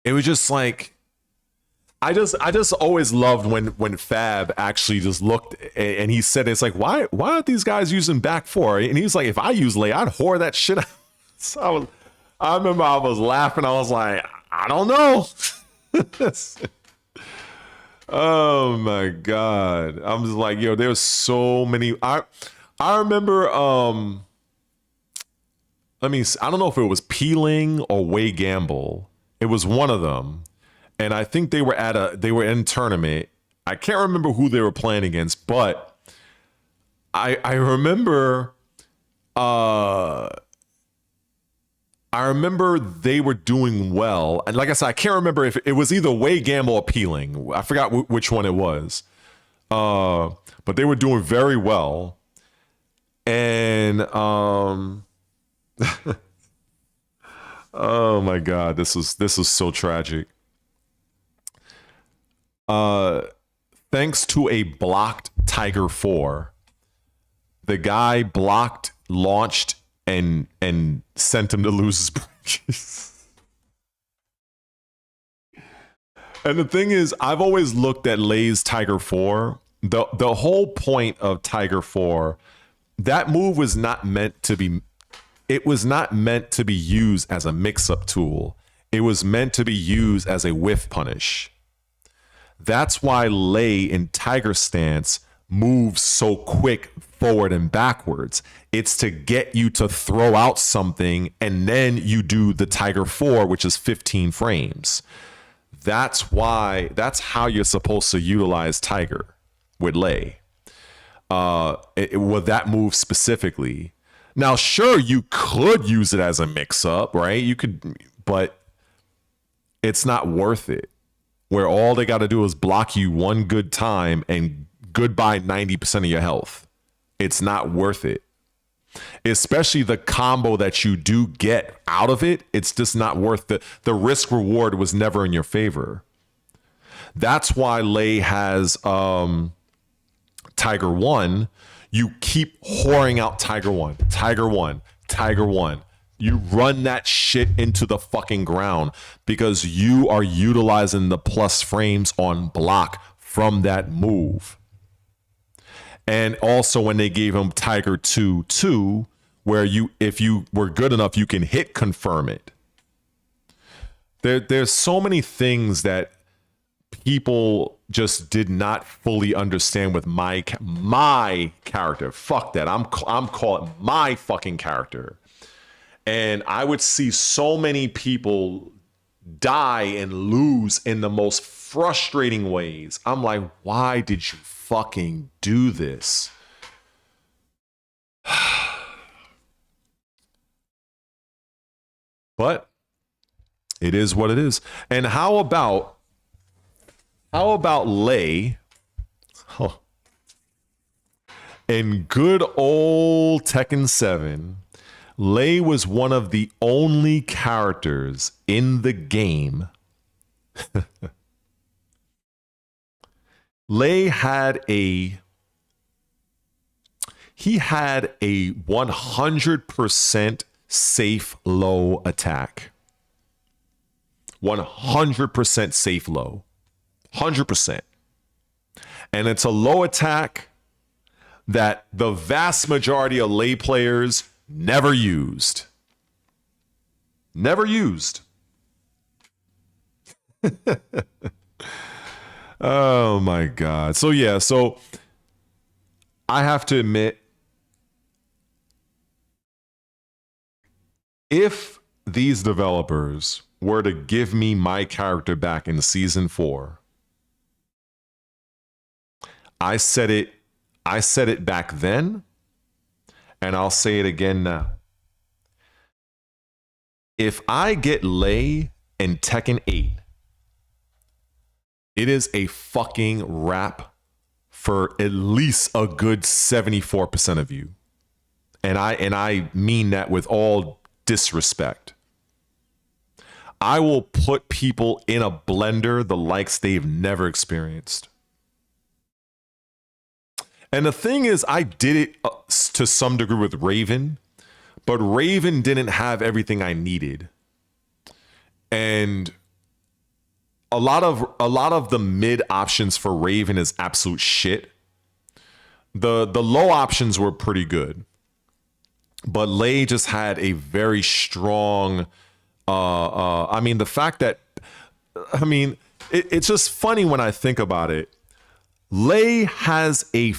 it was just like, I just always loved when Fab actually just looked and he said, it's like, why aren't these guys using back 4? And he was like, if I use Lei, I'd whore that shit out. So I remember I was laughing. I was like, I don't know. Oh my God. I'm just like, yo, there's so many. I remember, I don't know if it was Peeling or Way Gamble. It was one of them. And I think they were in tournament. I can't remember who they were playing against, but I remember they were doing well. And like I said, I can't remember if it was either Way Gamble or Peeling. I forgot which one it was. But they were doing very well. And oh my God, this is so tragic. Thanks to a blocked Tiger 4, the guy blocked, launched, and sent him to lose his bridges. And the thing is, I've always looked at Lei's Tiger 4. The whole point of Tiger 4, that move was not meant to be. It was not meant to be used as a mix-up tool. It was meant to be used as a whiff punish. That's why Lei in Tiger stance moves so quick forward and backwards. It's to get you to throw out something, and then you do the Tiger 4, which is 15 frames. That's how you're supposed to utilize Tiger with Lei. With that move specifically. Now, sure, you could use it as a mix-up, right? You could, but it's not worth it. Where all they got to do is block you one good time and goodbye 90% of your health. It's not worth it. Especially the combo that you do get out of it, it's just not worth the risk reward was never in your favor. That's why Lei has Tiger 1. You keep whoring out Tiger 1, Tiger 1, Tiger 1. You run that shit into the fucking ground because you are utilizing the plus frames on block from that move. And also when they gave him Tiger 2-2, where if you were good enough, you can hit confirm it. There's so many things that people just did not fully understand with my character. Fuck that. I'm calling my fucking character. And I would see so many people die and lose in the most frustrating ways. I'm like, why did you fucking do this? But it is what it is. And how about Lei? Huh. In good old Tekken 7, Lei was one of the only characters in the game. Lei had a 100% safe low attack. 100% safe low. 100%. And it's a low attack that the vast majority of Lei players never used. Never used. Oh my God. So yeah, so I have to admit, if these developers were to give me my character back in season 4, I said it back then, and I'll say it again now. If I get Lei in Tekken 8, it is a fucking wrap for at least a good 74% of you. And I mean that with all disrespect. I will put people in a blender the likes they've never experienced. And the thing is, I did it to some degree with Raven, but Raven didn't have everything I needed. And a lot of the mid options for Raven is absolute shit. The low options were pretty good. But Lei just had a very strong the fact that it's just funny when I think about it. Lei has a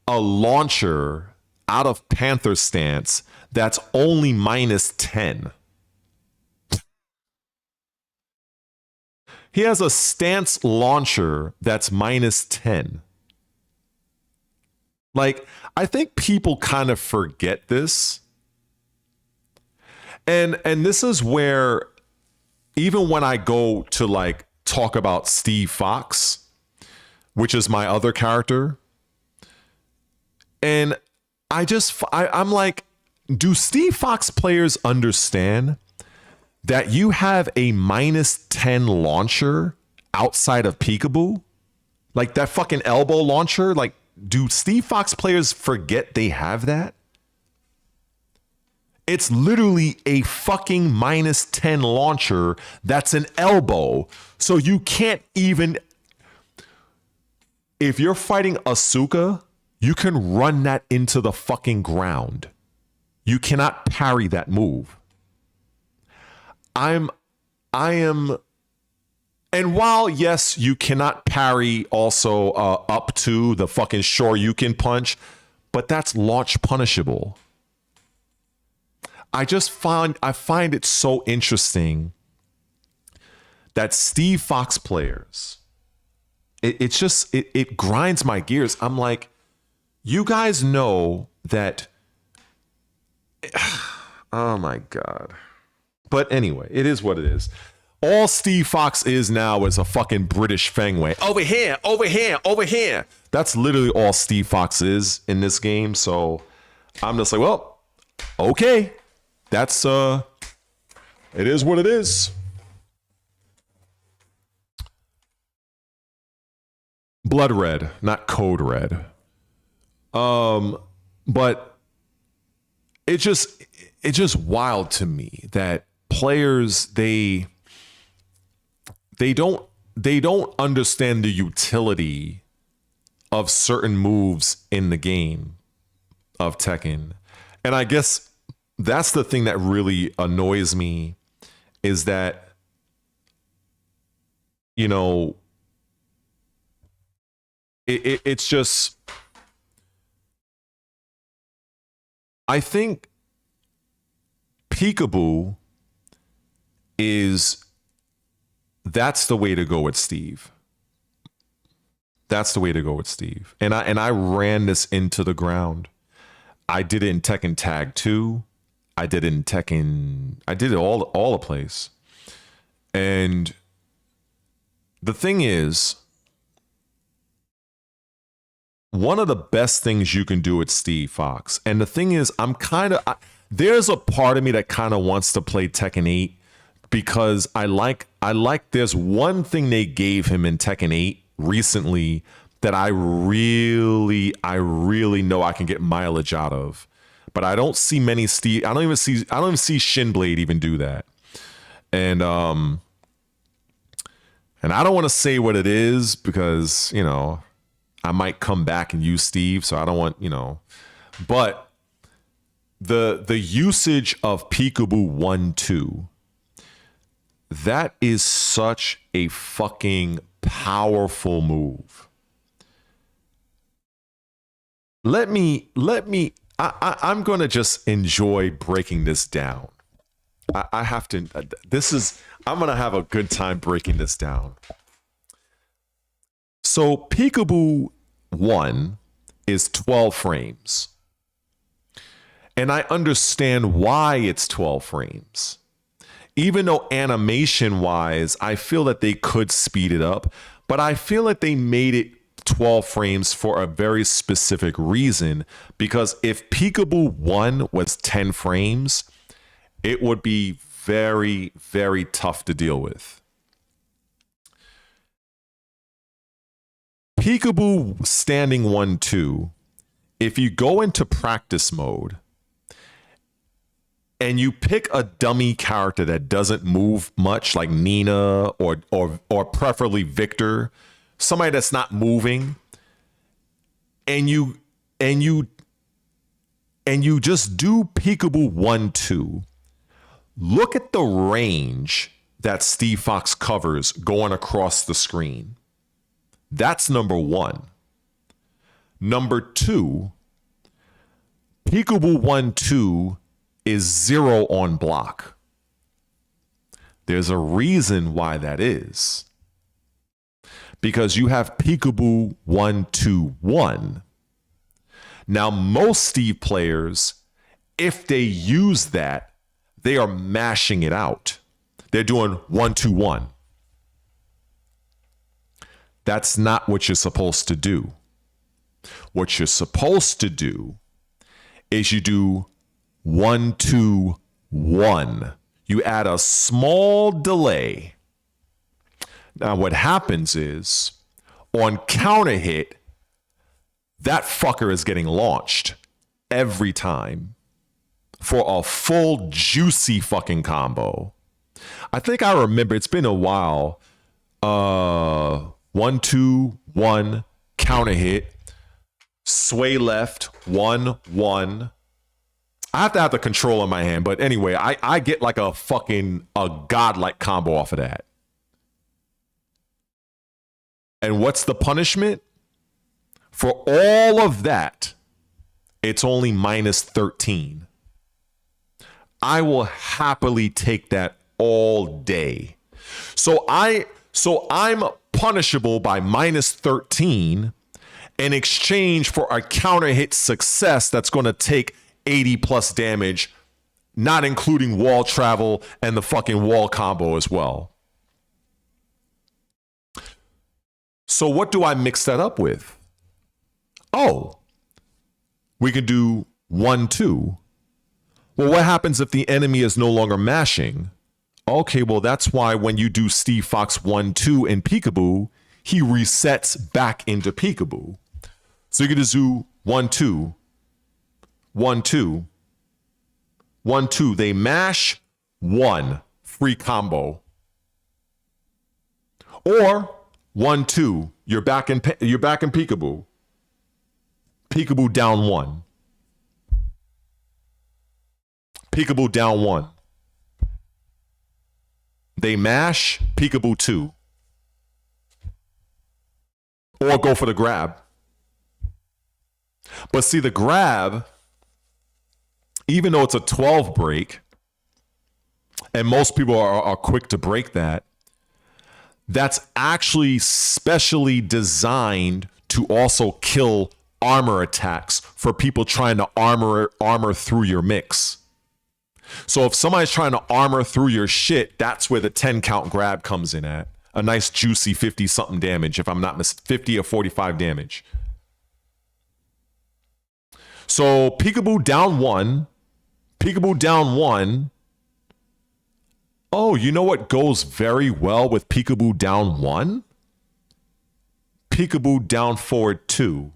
launcher out of Panther stance that's only -10. He has a stance launcher that's -10. Like, I think people kind of forget this. And this is where, even when I go to like talk about Steve Fox, which is my other character, and I'm like, do Steve Fox players understand that you have a -10 launcher outside of Peekaboo? Like that fucking elbow launcher? Like, do Steve Fox players forget they have that? It's literally a fucking -10 launcher that's an elbow. So you can't even... If you're fighting Asuka, you can run that into the fucking ground. You cannot parry that move. I am... And while, yes, you cannot parry also up to the fucking Shoryuken punch, but that's launch punishable. I find it so interesting that Steve Fox players, it grinds my gears. I'm like, you guys know that. Oh my God. But anyway, it is what it is. All Steve Fox is now is a fucking British Fengway. Over here, over here, over here. That's literally all Steve Fox is in this game. So I'm just like, well, okay. That's it is what it is. Blood Red, not Code Red. But it just it's just wild to me that players they don't understand the utility of certain moves in the game of Tekken. And I guess that's the thing that really annoys me, is that, you know, it's just, I think peekaboo that's the way to go with Steve. That's the way to go with Steve. And I ran this into the ground. I did it in Tekken Tag 2. I did it in Tekken. I did it all the place. And the thing is, one of the best things you can do with Steve Fox, and the thing is, there's a part of me that kind of wants to play Tekken 8, because I like there's one thing they gave him in Tekken 8 recently that I really know I can get mileage out of. But I don't see many Steve. I don't even see Shinblade even do that. And I don't want to say what it is, because, you know, I might come back and use Steve, so I don't want, you know. But the usage of Peekaboo 1-2, that is such a fucking powerful move. I'm going to just enjoy breaking this down. I'm going to have a good time breaking this down. So Peekaboo 1 is 12 frames. And I understand why it's 12 frames. Even though animation-wise, I feel that they could speed it up, but I feel like they made it 12 frames for a very specific reason, because if Peekaboo 1 was 10 frames, it would be very, very tough to deal with. Peekaboo standing 1-2, if you go into practice mode and you pick a dummy character that doesn't move much, like Nina or preferably Victor, somebody that's not moving, and you just do Peekaboo 1-2, look at the range that Steve Fox covers going across the screen. That's number one. Number two, Peekaboo 1-2 is 0 on block. There's a reason why that is. Because you have Peekaboo 1-2-1. Now, most Steve players, if they use that, they are mashing it out. They're doing 1-2-1. That's not what you're supposed to do. What you're supposed to do is you do 1-2-1. You add a small delay. Now, what happens is, on counter hit, that fucker is getting launched every time for a full juicy fucking combo. I think I remember, it's been a while. 1-2-1 counter hit, sway left, 1-1. I have to have the control in my hand, but anyway, I get like a godlike combo off of that. And what's the punishment? For all of that, it's only -13. I will happily take that all day. So I'm punishable by -13 in exchange for a counter hit success that's going to take 80 plus damage, not including wall travel and the fucking wall combo as well. So what do I mix that up with? Oh, we could do 1-2. Well, what happens if the enemy is no longer mashing? Okay, well, that's why when you do Steve Fox 1-2 in Peekaboo, he resets back into Peekaboo. So you can just do 1-2, 1-2, 1, 2. They mash 1, free combo. Or 1, 2. You're back in peekaboo. Peekaboo down 1. Peekaboo down 1. They mash peekaboo 2. Or go for the grab. But see, the grab, even though it's a 12 break, and most people are quick to break that, that's actually specially designed to also kill armor attacks for people trying to armor through your mix. So if somebody's trying to armor through your shit, that's where the 10 count grab comes in at. A nice juicy 50 something damage, if I'm not 50 or 45 damage. So peekaboo down 1, peekaboo down 1. Oh, you know what goes very well with peekaboo down 1? Peekaboo down forward 2.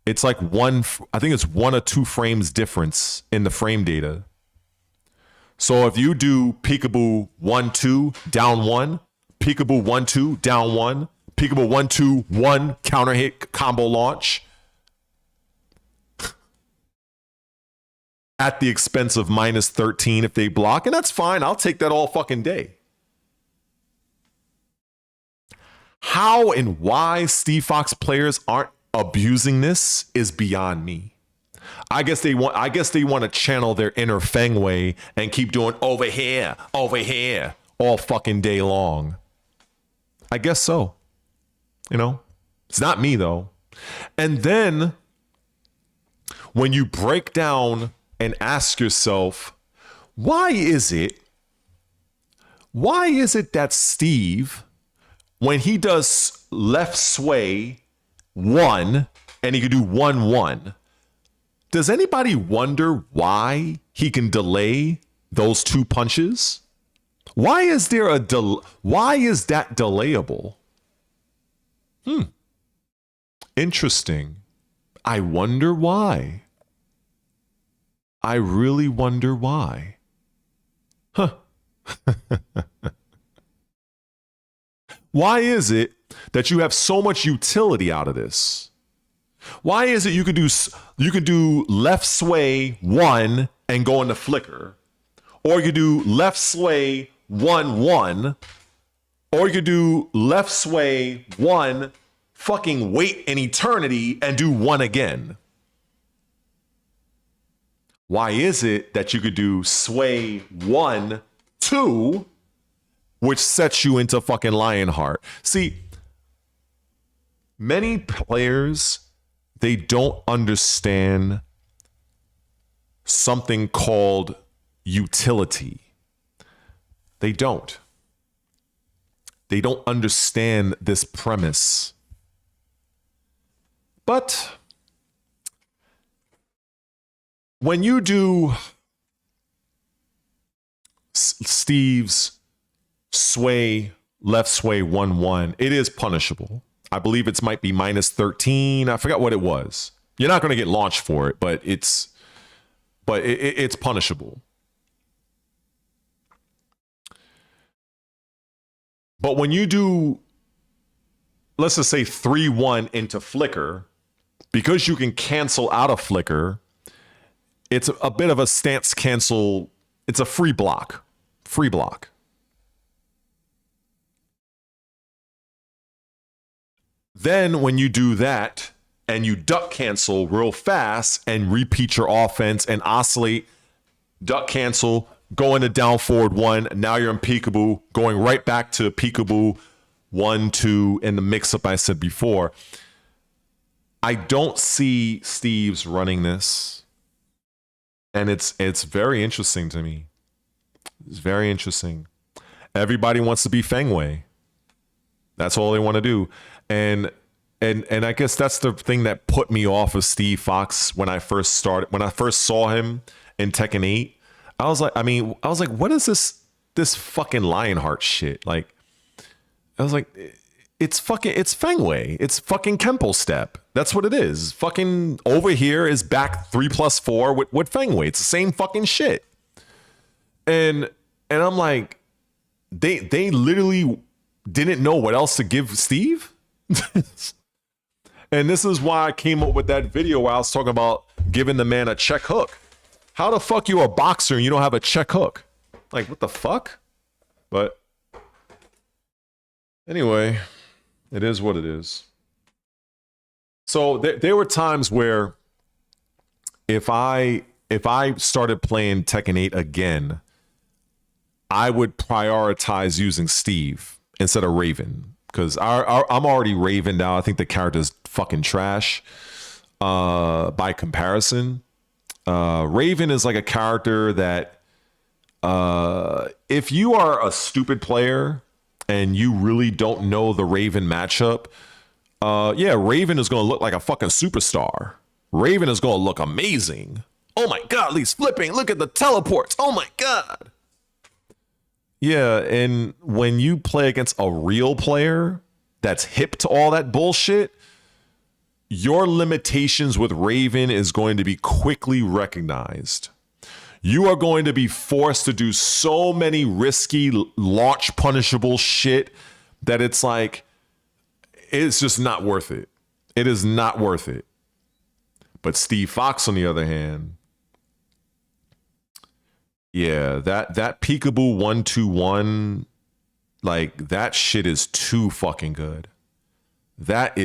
It's like I think it's 1 or 2 frames difference in the frame data. So if you do peekaboo 1, 2, down 1, peekaboo 1, 2, down 1, peekaboo 1, 2, 1, counter hit combo launch, at the expense of minus 13 if they block, and that's fine. I'll take that all fucking day. How and why Steve Fox players aren't abusing this is beyond me. I guess they want to channel their inner Fengway and keep doing over here all fucking day long. I guess so. You know, it's not me though. And then when you break down and ask yourself, why is it that Steve, when he does left sway 1 and he can do 1, 1, does anybody wonder why he can delay those 2 punches? Why is there why is that delayable? Interesting. I wonder why. I really wonder why. Huh. Why is it that you have so much utility out of this? Why is it you could do left sway 1 and go into flicker, or you could do left sway 1, 1, or you could do left sway 1, fucking wait an eternity and do 1 again? Why is it that you could do sway 1, 2, which sets you into fucking Lionheart? See, many players, they don't understand something called utility. They don't. They don't understand this premise. But when you do Steve's sway, left sway 1, 1, it is punishable. I believe it might be minus 13. I forgot what it was. You're not going to get launched for it, but it's punishable. But when you do, let's just say 3, 1 into flicker, because you can cancel out of flicker, it's a bit of a stance cancel. It's a free block. Free block. Then when you do that and you duck cancel real fast and repeat your offense and oscillate, duck cancel, go into down forward 1, now you're in peekaboo, going right back to peekaboo 1, 2 in the mix-up I said before. I don't see Steve's running this. And it's very interesting to me. It's very interesting. Everybody wants to be Fengway. That's all they want to do. And I guess that's the thing that put me off of Steve Fox when I first saw him in Tekken 8. I was like, what is this fucking Lionheart shit? Like, I was like, it's Fengway. It's fucking Kempo step. That's what it is. Fucking over here is back 3+4 with Fengway. It's the same fucking shit. And I'm like, they literally didn't know what else to give Steve. And this is why I came up with that video where I was talking about giving the man a check hook. How the fuck you a boxer and you don't have a check hook? Like, what the fuck? But anyway, it is what it is. So there were times where if I started playing Tekken 8 again, I would prioritize using Steve instead of Raven. Because I'm already Raven now. I think the character's fucking trash by comparison. Raven is like a character that if you are a stupid player and you really don't know the Raven matchup, yeah, Raven is going to look like a fucking superstar. Raven is going to look amazing. Oh my God, he's flipping. Look at the teleports. Oh my God. Yeah, and when you play against a real player that's hip to all that bullshit, your limitations with Raven is going to be quickly recognized. You are going to be forced to do so many risky launch punishable shit that it's like, it's just not worth it. It is not worth it. But Steve Fox, on the other hand, yeah, that peekaboo 1-2-1, like that shit is too fucking good. That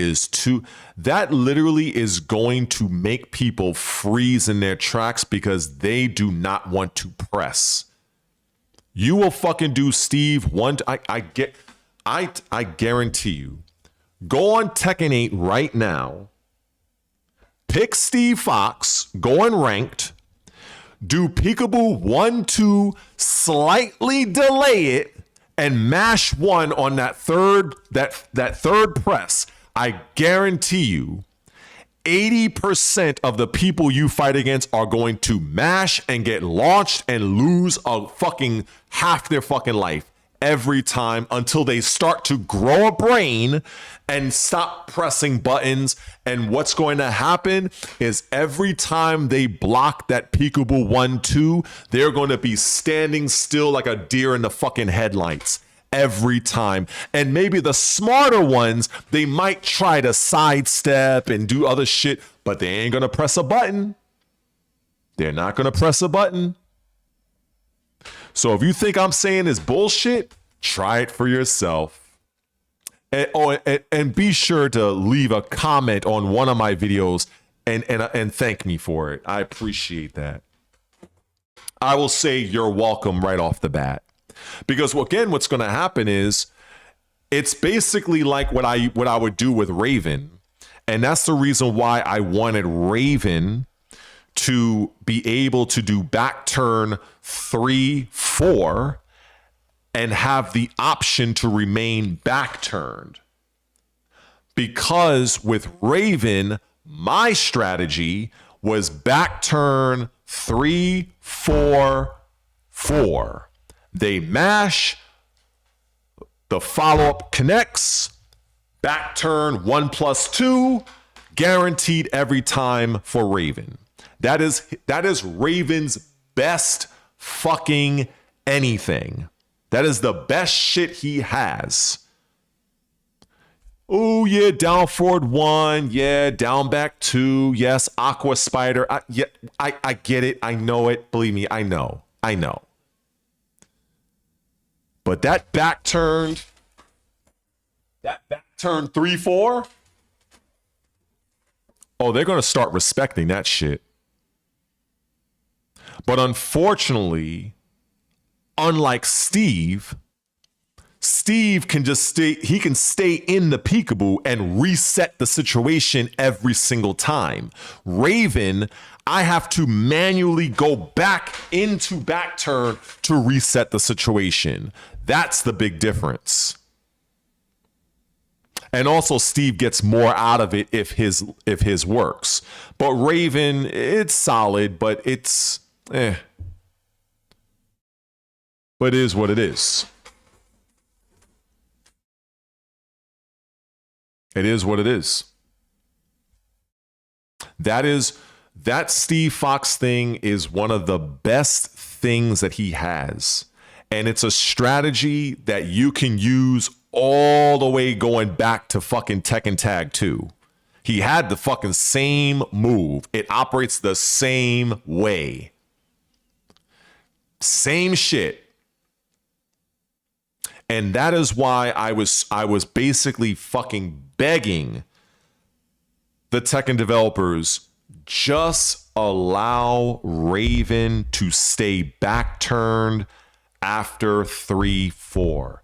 literally is going to make people freeze in their tracks because they do not want to press. You will fucking do Steve I guarantee you. Go on Tekken 8 right now. Pick Steve Fox, go in ranked. Do peekaboo 1-2, slightly delay it, and mash 1 on that third press. I guarantee you 80% of the people you fight against are going to mash and get launched and lose a fucking half their fucking life every time until they start to grow a brain and stop pressing buttons. And what's going to happen is every time they block that peekaboo 1-2, they're going to be standing still like a deer in the fucking headlights every time. And maybe the smarter ones, they might try to sidestep and do other shit, but they ain't going to press a button. They're not going to press a button. So if you think I'm saying is bullshit, try it for yourself. And be sure to leave a comment on one of my videos and thank me for it. I appreciate that. I will say you're welcome right off the bat. Because again, what's going to happen is it's basically like what I would do with Raven. And that's the reason why I wanted Raven to be able to do back turn 3-4 and have the option to remain back turned. Because with Raven, my strategy was back turn 3-4-4. They mash, the follow-up connects, back turn 1+2, guaranteed every time for Raven. That is Raven's best fucking anything. That is the best shit he has. Oh yeah, down forward 1, yeah, down back 2, yes, Aqua Spider. I get it, I know it. Believe me, I know. But that back turn 3-4. Oh, they're gonna start respecting that shit. But unfortunately, unlike Steve can just stay in the peekaboo and reset the situation every single time. Raven, I have to manually go back into back turn to reset the situation. That's the big difference. And also Steve gets more out of it if his works. But Raven, it's solid, but it's But it is what it is. It is what it is. That Steve Fox thing is one of the best things that he has. And it's a strategy that you can use all the way going back to fucking Tekken Tag 2. He had the fucking same move. It operates the same way. Same shit. And that is why I was basically fucking begging the Tekken developers, just allow Raven to stay back turned after 3-4.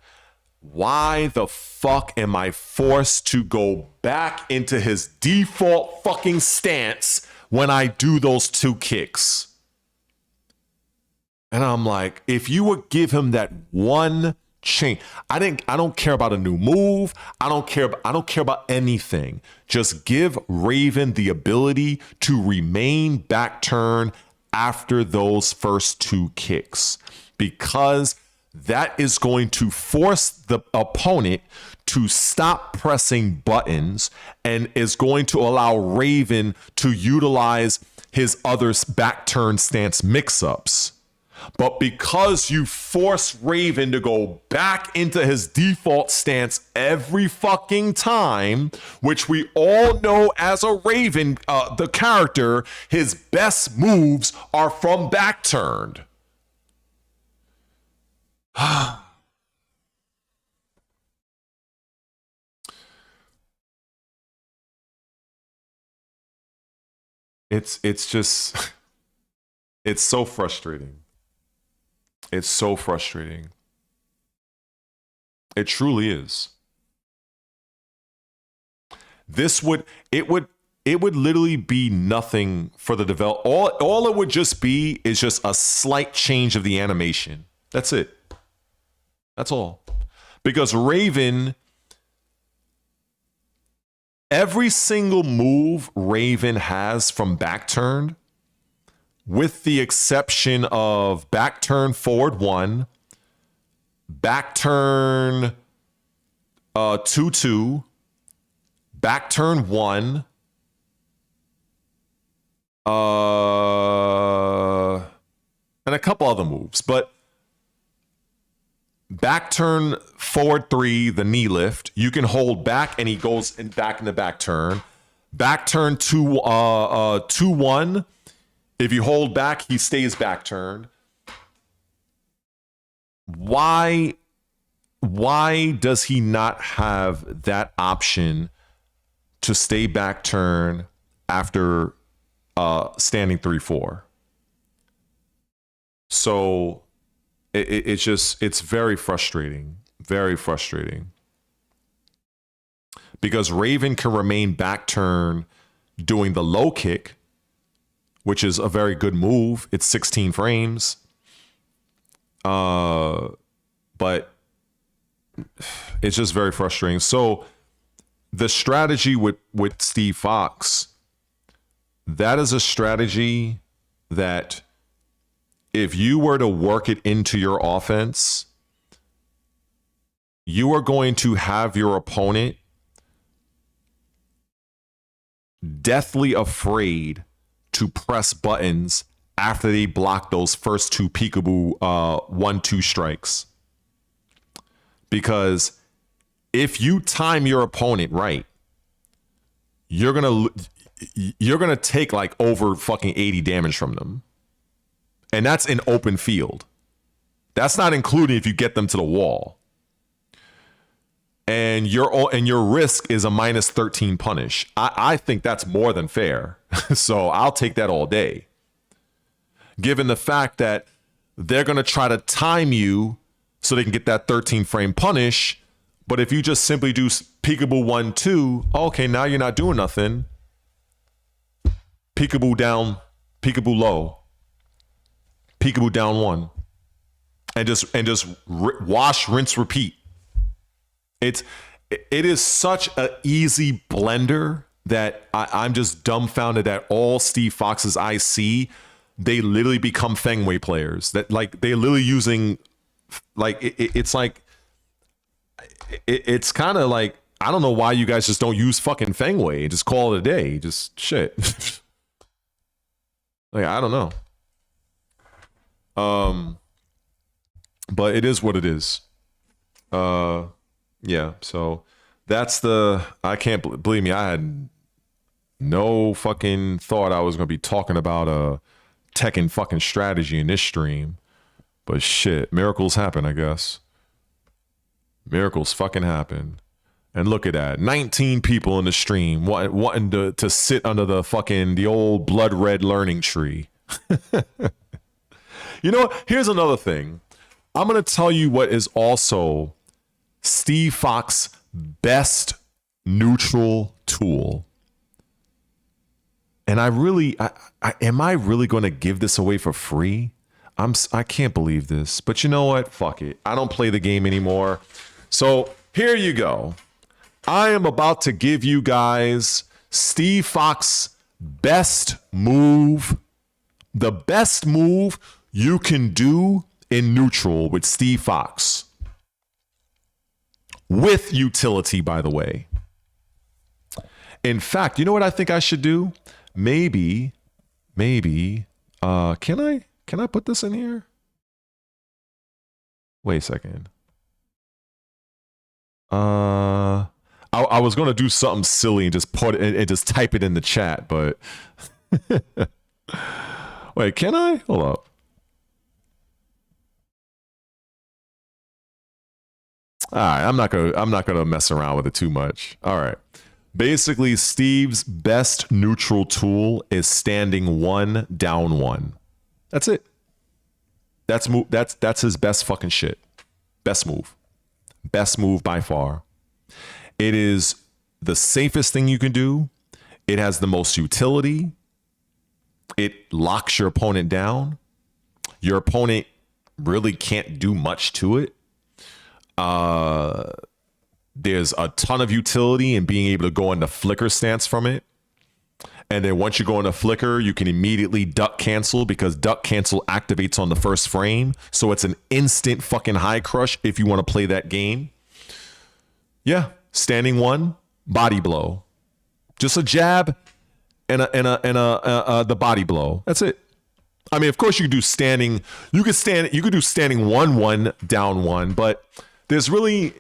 Why the fuck am I forced to go back into his default fucking stance when I do those 2 kicks? And I'm like, if you would give him that one change, I don't care about a new move. I don't care about anything. Just give Raven the ability to remain back turn after those first 2 kicks, because that is going to force the opponent to stop pressing buttons and is going to allow Raven to utilize his other back turn stance mix-ups. But because you force Raven to go back into his default stance every fucking time, which we all know as a Raven, the character, his best moves are from back turned. It's just it's so frustrating. It's so frustrating. It truly is. It would literally be nothing for the develop. All it would just be is just a slight change of the animation. That's it. That's all. Because Raven, every single move Raven has from back turned, with the exception of back turn forward 1, back turn 2-2, back turn 1, and a couple other moves, but back turn forward 3, the knee lift, you can hold back and he goes back in the back turn. Back turn 2-1. If you hold back, he stays back turned. Why does he not have that option to stay back turn after standing 3-4? So it's very frustrating. Very frustrating. Because Raven can remain back turn doing the low kick, which is a very good move. It's 16 frames. But it's just very frustrating. So the strategy with Steve Fox, that is a strategy that if you were to work it into your offense, you are going to have your opponent deathly afraid to press buttons after they block those first 2 peekaboo 1-2 strikes. Because if you time your opponent right, you're gonna take like over fucking 80 damage from them. And that's in open field. That's not including if you get them to the wall. And your risk is a -13 punish. I think that's more than fair. So I'll take that all day. Given the fact that they're going to try to time you so they can get that 13 frame punish. But if you just simply do peekaboo 1-2, okay, now you're not doing nothing. Peekaboo down, peekaboo low, peekaboo down 1. And just wash, rinse, repeat. It is such an easy blender that I'm just dumbfounded that all Steve Fox's I see, they literally become Fengwei players. That like they're literally using like it's like it's kind of like I don't know why you guys just don't use fucking Fengway and just call it a day. Just shit. Like, I don't know. But it is what it is. Yeah, so that's I can't believe me. I had no fucking thought I was going to be talking about a Tekken fucking strategy in this stream. But shit, miracles happen, I guess. Miracles fucking happen. And look at that. 19 people in the stream wanting to sit under the old blood red learning tree. You know what? Here's another thing. I'm going to tell you what is also Steve Fox's best neutral tool. And am I really going to give this away for free? I can't believe this. But you know what? Fuck it. I don't play the game anymore. So here you go. I am about to give you guys Steve Fox's best move. The best move you can do in neutral with Steve Fox. With utility, by the way. In fact, you know what I think I should do? Maybe, can I put this in here? Wait a second. I was gonna do something silly and just put it and just type it in the chat, but wait, can I? Hold up. All right, I'm not gonna mess around with it too much. All right. Basically, Steve's best neutral tool is standing 1, down 1. That's it. That's his best fucking shit. Best move. Best move by far. It is the safest thing you can do. It has the most utility. It locks your opponent down. Your opponent really can't do much to it. There's a ton of utility in being able to go into flicker stance from it. And then once you go into flicker, you can immediately duck cancel because duck cancel activates on the first frame. So it's an instant fucking high crush if you want to play that game. Yeah, standing 1, body blow. Just a jab and the body blow. That's it. I mean, of course you could do standing. You could do standing 1, down 1, but there's really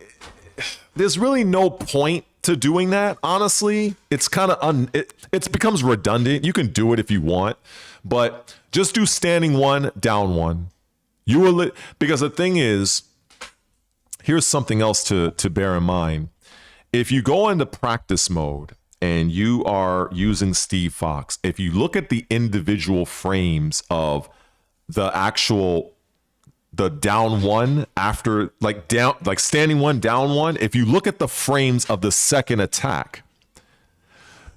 no point to doing that. Honestly, it's kind of it becomes redundant. You can do it if you want, but just do standing 1, down 1. You will because the thing is, here's something else to bear in mind. If you go into practice mode and you are using Steve Fox, if you look at the individual frames of the down 1 after like standing 1, down 1, if you look at the frames of the second attack,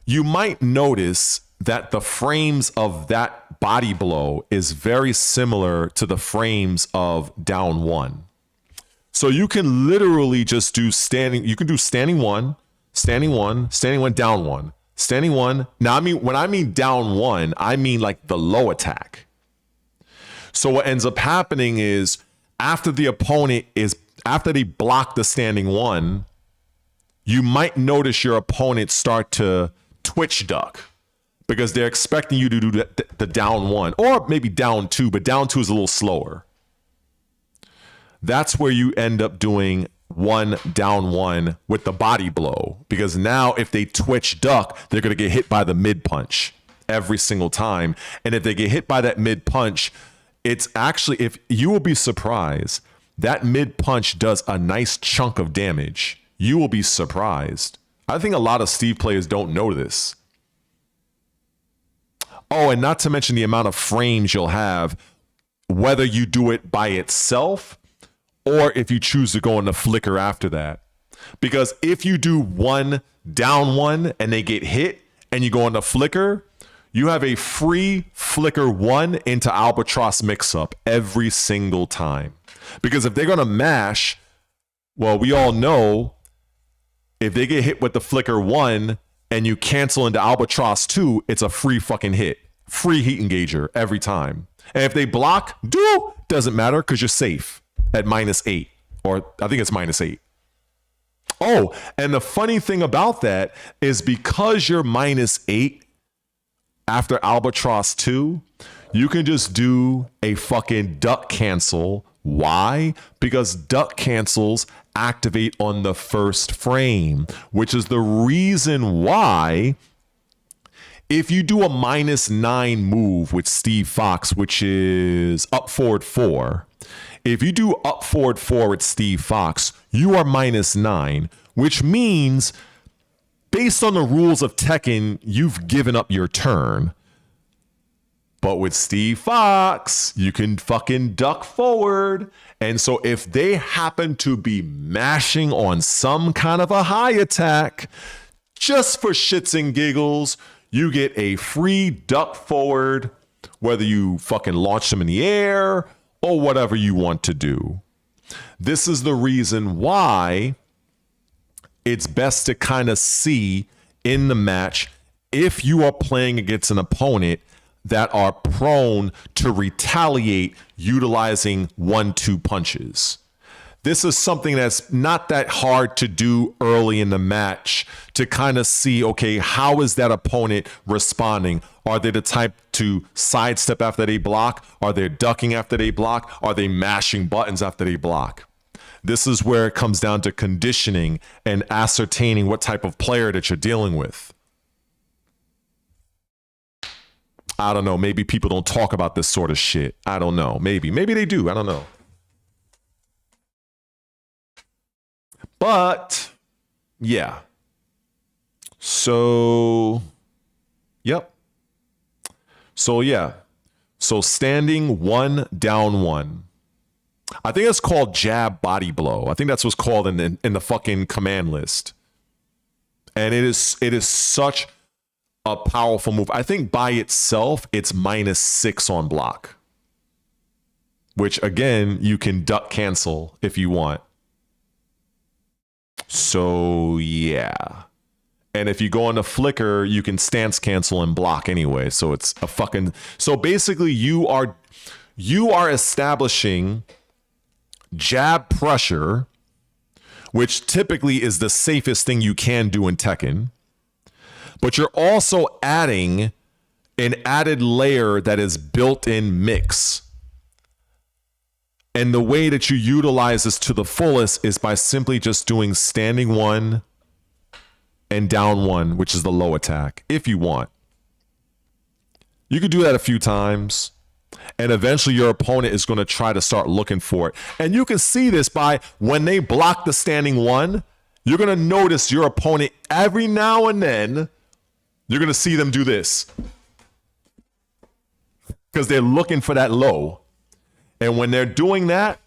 you might notice that the frames of that body blow is very similar to the frames of down 1. So you can literally just do standing 1, standing 1, standing 1, down 1, standing 1. Now, when I mean down 1, I mean like the low attack. So what ends up happening is after they block the standing 1, you might notice your opponent start to twitch duck because they're expecting you to do the down 1 or maybe down 2, but down 2 is a little slower. That's where you end up doing 1, down 1 with the body blow, because now if they twitch duck, they're going to get hit by the mid punch every single time. And if they get hit by that mid punch, it's actually, if you will be surprised, that mid punch does a nice chunk of damage. You will be surprised. I think a lot of Steve players don't know this. Oh, and not to mention the amount of frames you'll have, whether you do it by itself or if you choose to go into flicker after that. Because if you do 1, down 1 and they get hit and you go into flicker, you have a free flicker 1 into albatross mix-up every single time. Because if they're going to mash, well, we all know if they get hit with the flicker 1 and you cancel into albatross 2, it's a free fucking hit. Free heat engager every time. And if they block, doesn't matter because you're safe at -8. Or I think it's -8. Oh, and the funny thing about that is because you're -8 after Albatross 2, you can just do a fucking duck cancel. Why? Because duck cancels activate on the first frame, which is the reason why if you do a -9 move with Steve Fox, which is up forward 4, if you do up forward 4 with Steve Fox, you are -9, which means based on the rules of Tekken, you've given up your turn. But with Steve Fox, you can fucking duck forward. And so if they happen to be mashing on some kind of a high attack, just for shits and giggles, you get a free duck forward, whether you fucking launch them in the air or whatever you want to do. This is the reason why it's best to kind of see in the match if you are playing against an opponent that are prone to retaliate utilizing 1-2 punches. This is something that's not that hard to do early in the match to kind of see, okay, how is that opponent responding? Are they the type to sidestep after they block? Are they ducking after they block? Are they mashing buttons after they block? This is where it comes down to conditioning and ascertaining what type of player that you're dealing with. I don't know. Maybe people don't talk about this sort of shit. I don't know. Maybe they do. I don't know. But yeah. So, yep. So yeah. So standing 1, down 1. I think it's called jab body blow. I think that's what's called in the fucking command list. And it is such a powerful move. I think by itself, it's -6 on block. Which again, you can duck cancel if you want. So yeah. And if you go on the flicker, you can stance cancel and block anyway. So it's a fucking, so basically you are establishing jab pressure, which typically is the safest thing you can do in Tekken. But you're also adding an added layer that is built-in mix. And the way that you utilize this to the fullest is by simply just doing standing 1 and down 1, which is the low attack, if you want. You could do that a few times, and eventually your opponent is going to try to start looking for it. And you can see this by when they block the standing 1, you're going to notice your opponent every now and then, you're going to see them do this. Because they're looking for that low. And when they're doing that,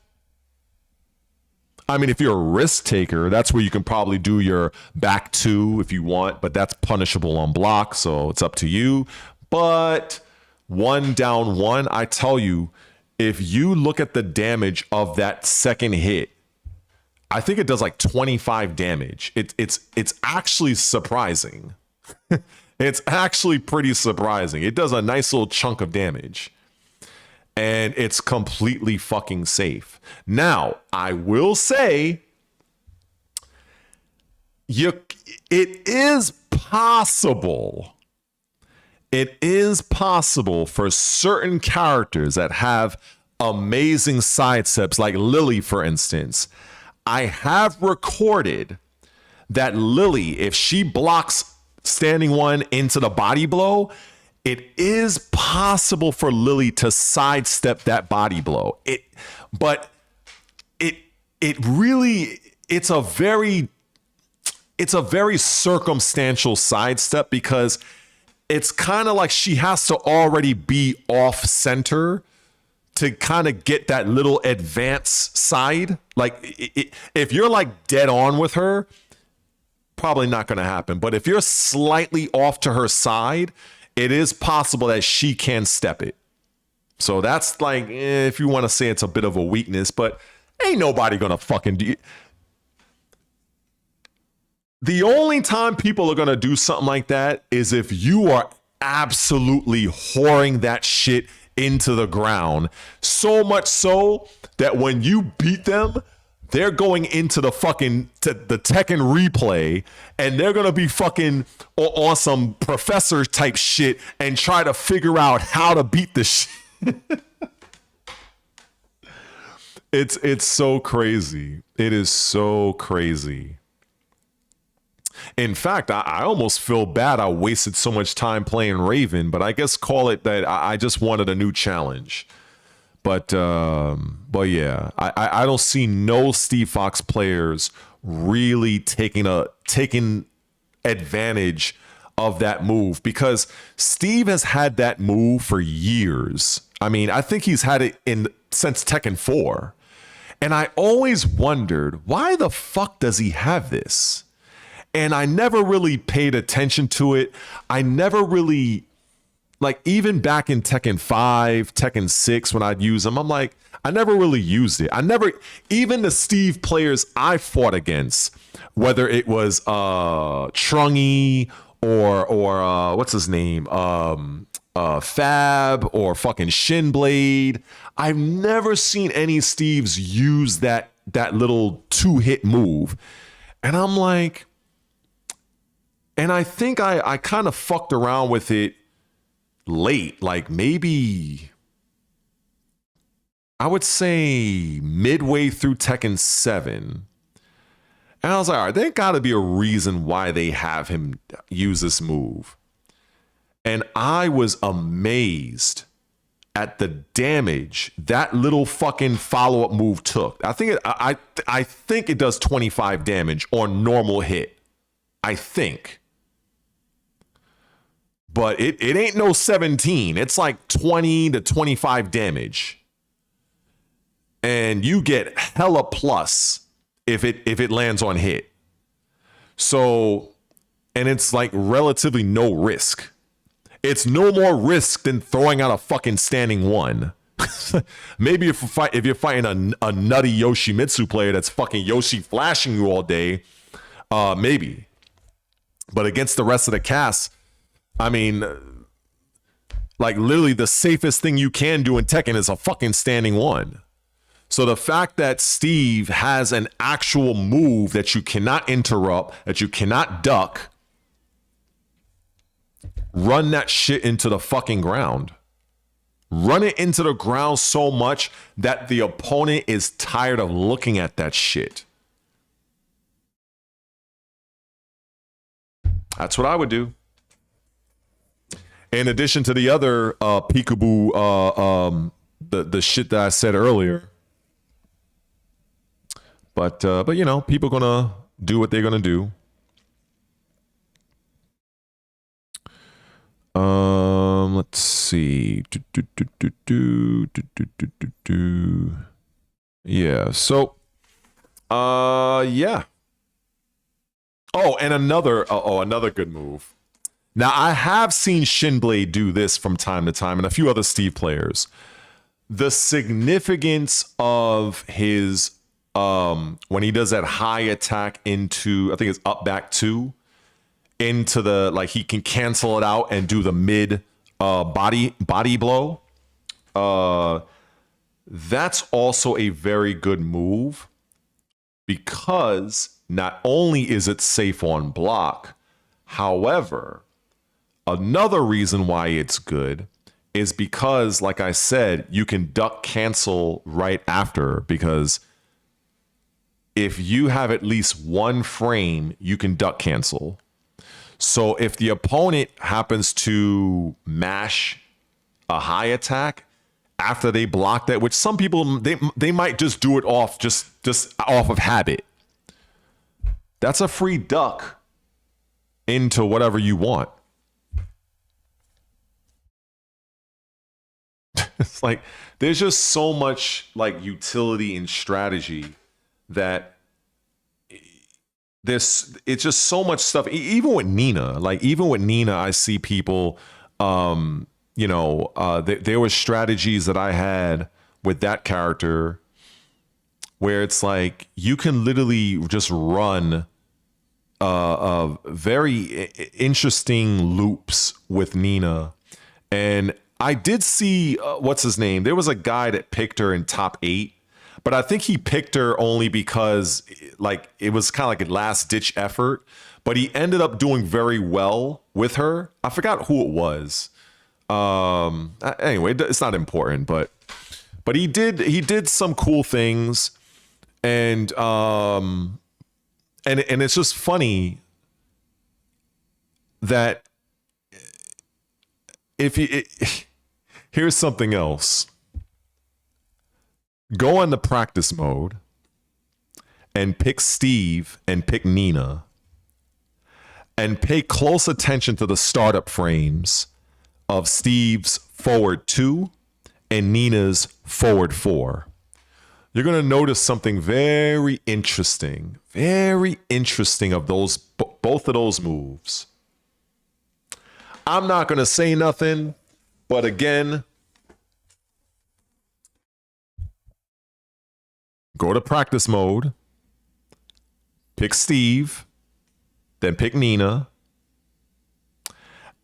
I mean, if you're a risk taker, that's where you can probably do your back 2 if you want, but that's punishable on block, so it's up to you. But 1 down 1, I tell you, if you look at the damage of that second hit, I think it does like 25 damage. It's actually surprising. It's actually pretty surprising. It does a nice little chunk of damage. And it's completely fucking safe. Now, I will say, it is possible. It is possible for certain characters that have amazing side steps, like Lily, for instance. I have recorded that Lily, if she blocks standing 1 into the body blow, it is possible for Lily to sidestep that body blow. But it's a very circumstantial sidestep, because it's kind of like she has to already be off center to kind of get that little advance side. Like if you're like dead on with her, probably not going to happen. But if you're slightly off to her side, it is possible that she can step it. So that's like, if you want to say it's a bit of a weakness, but ain't nobody going to fucking do it. The only time people are going to do something like that is if you are absolutely whoring that shit into the ground. So much so that when you beat them, they're going into the fucking the Tekken replay, and they're gonna be fucking on some professor type shit and try to figure out how to beat the shit. It's so crazy. It is so crazy. In fact, I almost feel bad I wasted so much time playing Raven, but I guess call it that I just wanted a new challenge. But yeah, I don't see no Steve Fox players really taking advantage of that move, because Steve has had that move for years. I mean, I think he's had it since Tekken 4. And I always wondered, why the fuck does he have this? And I never really paid attention to it. I never really, like, even back in Tekken 5, Tekken 6, when I'd use them, I'm like, I never really used it. Even the Steve players I fought against, whether it was Trungy or what's his name? Fab or fucking Shinblade. I've never seen any Steves use that little 2-hit move. And I'm like, and I think I kind of fucked around with it late, like maybe I would say midway through Tekken 7. And I was like, all right, there got to be a reason why they have him use this move. And I was amazed at the damage that little fucking follow-up move took. I think it does 25 damage on normal hit. I think. But it ain't no 17. It's like 20 to 25 damage. And you get hella plus if it lands on hit. So, and it's like relatively no risk. It's no more risk than throwing out a fucking standing one. Maybe if you're fighting a nutty Yoshimitsu player that's fucking Yoshi flashing you all day, maybe. But against the rest of the cast, I mean, like literally the safest thing you can do in Tekken is a fucking standing one. So the fact that Steve has an actual move that you cannot interrupt, that you cannot duck, run that shit into the fucking ground. Run it into the ground so much that the opponent is tired of looking at that shit. That's what I would do. In addition to the other peekaboo, the shit that I said earlier. But you know, people gonna do what they're gonna do. Let's see. Yeah. So, yeah. Oh, and another good move. Now, I have seen Shinblade do this from time to time, and a few other Steve players. The significance of his when he does that high attack into, I think it's up back 2, into the, like, he can cancel it out and do the mid body blow. That's also a very good move, because not only is it safe on block, however, another reason why it's good is because, like I said, you can duck cancel right after, because if you have at least one frame, you can duck cancel. So if the opponent happens to mash a high attack after they block that, which some people, they might just do it off just off of habit, that's a free duck into whatever you want. It's like there's just so much like utility and strategy that it's just so much stuff. Even with Nina, I see people, there were strategies that I had with that character where it's like you can literally just run very interesting loops with Nina. And I did see what's his name? There was a guy that picked her in top 8, But I think he picked her only because like it was kind of like a last ditch effort. But he ended up doing very well with her. I forgot who it was. Anyway, it's not important, but he did some cool things, and it's just funny that here's something else. Go into practice mode and pick Steve and pick Nina and pay close attention to the startup frames of Steve's forward 2 and Nina's forward 4. You're going to notice something very interesting of those both of those moves. I'm not going to say nothing, but again, go to practice mode, pick Steve, then pick Nina,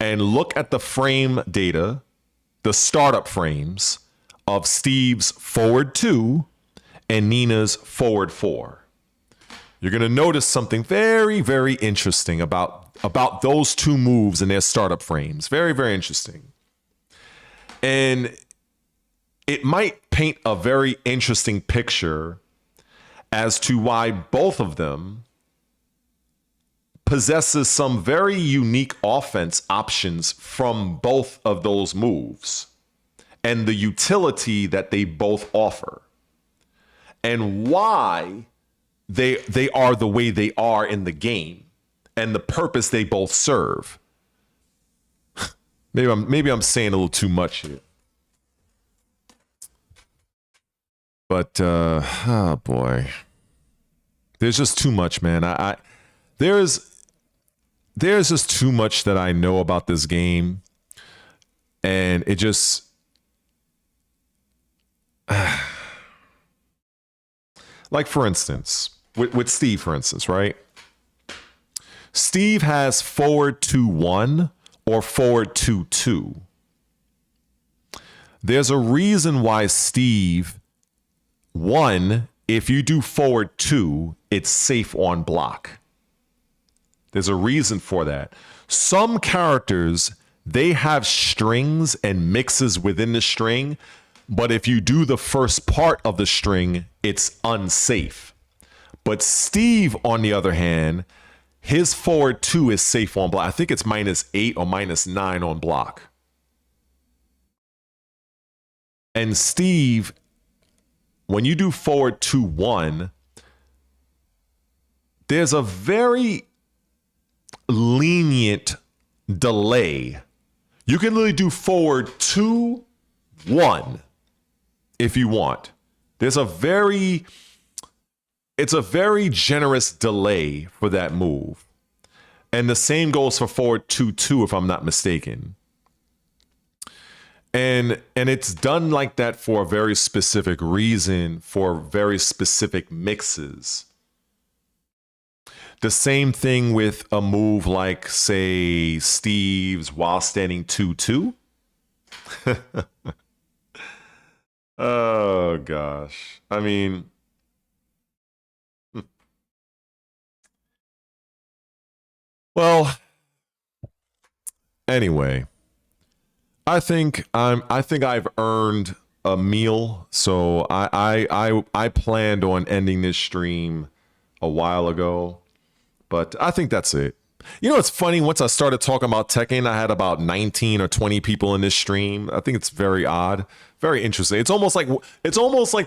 and look at the frame data, the startup frames of Steve's forward 2 and Nina's forward 4. You're going to notice something very, very interesting about those two moves and their startup frames. Very, very interesting. And it might paint a very interesting picture as to why both of them possesses some very unique offense options from both of those moves and the utility that they both offer and why they are the way they are in the game and the purpose they both serve. Maybe I'm saying a little too much here. But oh boy. There's just too much, man. There's just too much that I know about this game. And it just like for instance, with Steve, for instance, right? Steve has forward 2-1 or forward 2-2. There's a reason why Steve, 1, if you do forward 2, it's safe on block. There's a reason for that. Some characters, they have strings and mixes within the string, but if you do the first part of the string, it's unsafe. But Steve, on the other hand, his forward 2 is safe on block. I think it's -8 or -9 on block. And Steve, when you do forward 2-1, there's a very lenient delay. You can literally do forward 2-1 if you want. It's a very generous delay for that move. And the same goes for forward 2-2 if I'm not mistaken. And it's done like that for a very specific reason, for very specific mixes. The same thing with a move like, say, Steve's while standing 2-2. Oh, gosh. I mean, well, anyway, I think I've earned a meal. So I planned on ending this stream a while ago, but I think that's it. You know, it's funny. Once I started talking about Tekken, I had about 19 or 20 people in this stream. I think it's very odd, very interesting. It's almost like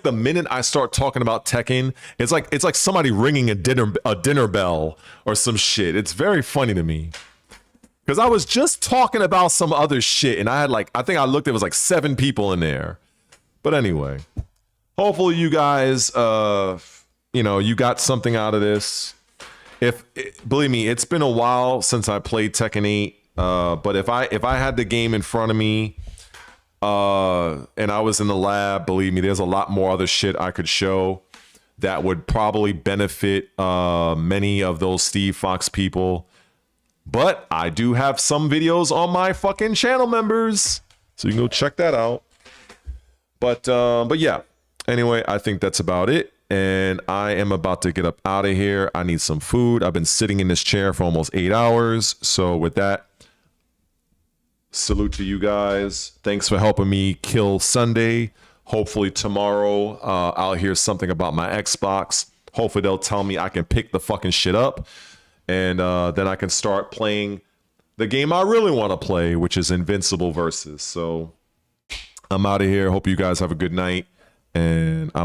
the minute I start talking about Tekken, it's like somebody ringing a dinner bell or some shit. It's very funny to me because I was just talking about some other shit, and I think I looked, it was like 7 people in there. But anyway, hopefully you guys, you got something out of this. Believe me, it's been a while since I played Tekken 8. But if I had the game in front of me, and I was in the lab, believe me, there's a lot more other shit I could show that would probably benefit many of those Steve Fox people. But I do have some videos on my fucking channel, members, so you can go check that out. But yeah, Anyway, I think that's about it. And I am about to get up out of here. I need some food. I've been sitting in this chair for almost 8 hours. So with that, salute to you guys. Thanks for helping me kill Sunday. Hopefully tomorrow I'll hear something about my Xbox. Hopefully they'll tell me I can pick the fucking shit up. And then I can start playing the game I really want to play, which is Invincible Versus. So I'm out of here. Hope you guys have a good night. And I'm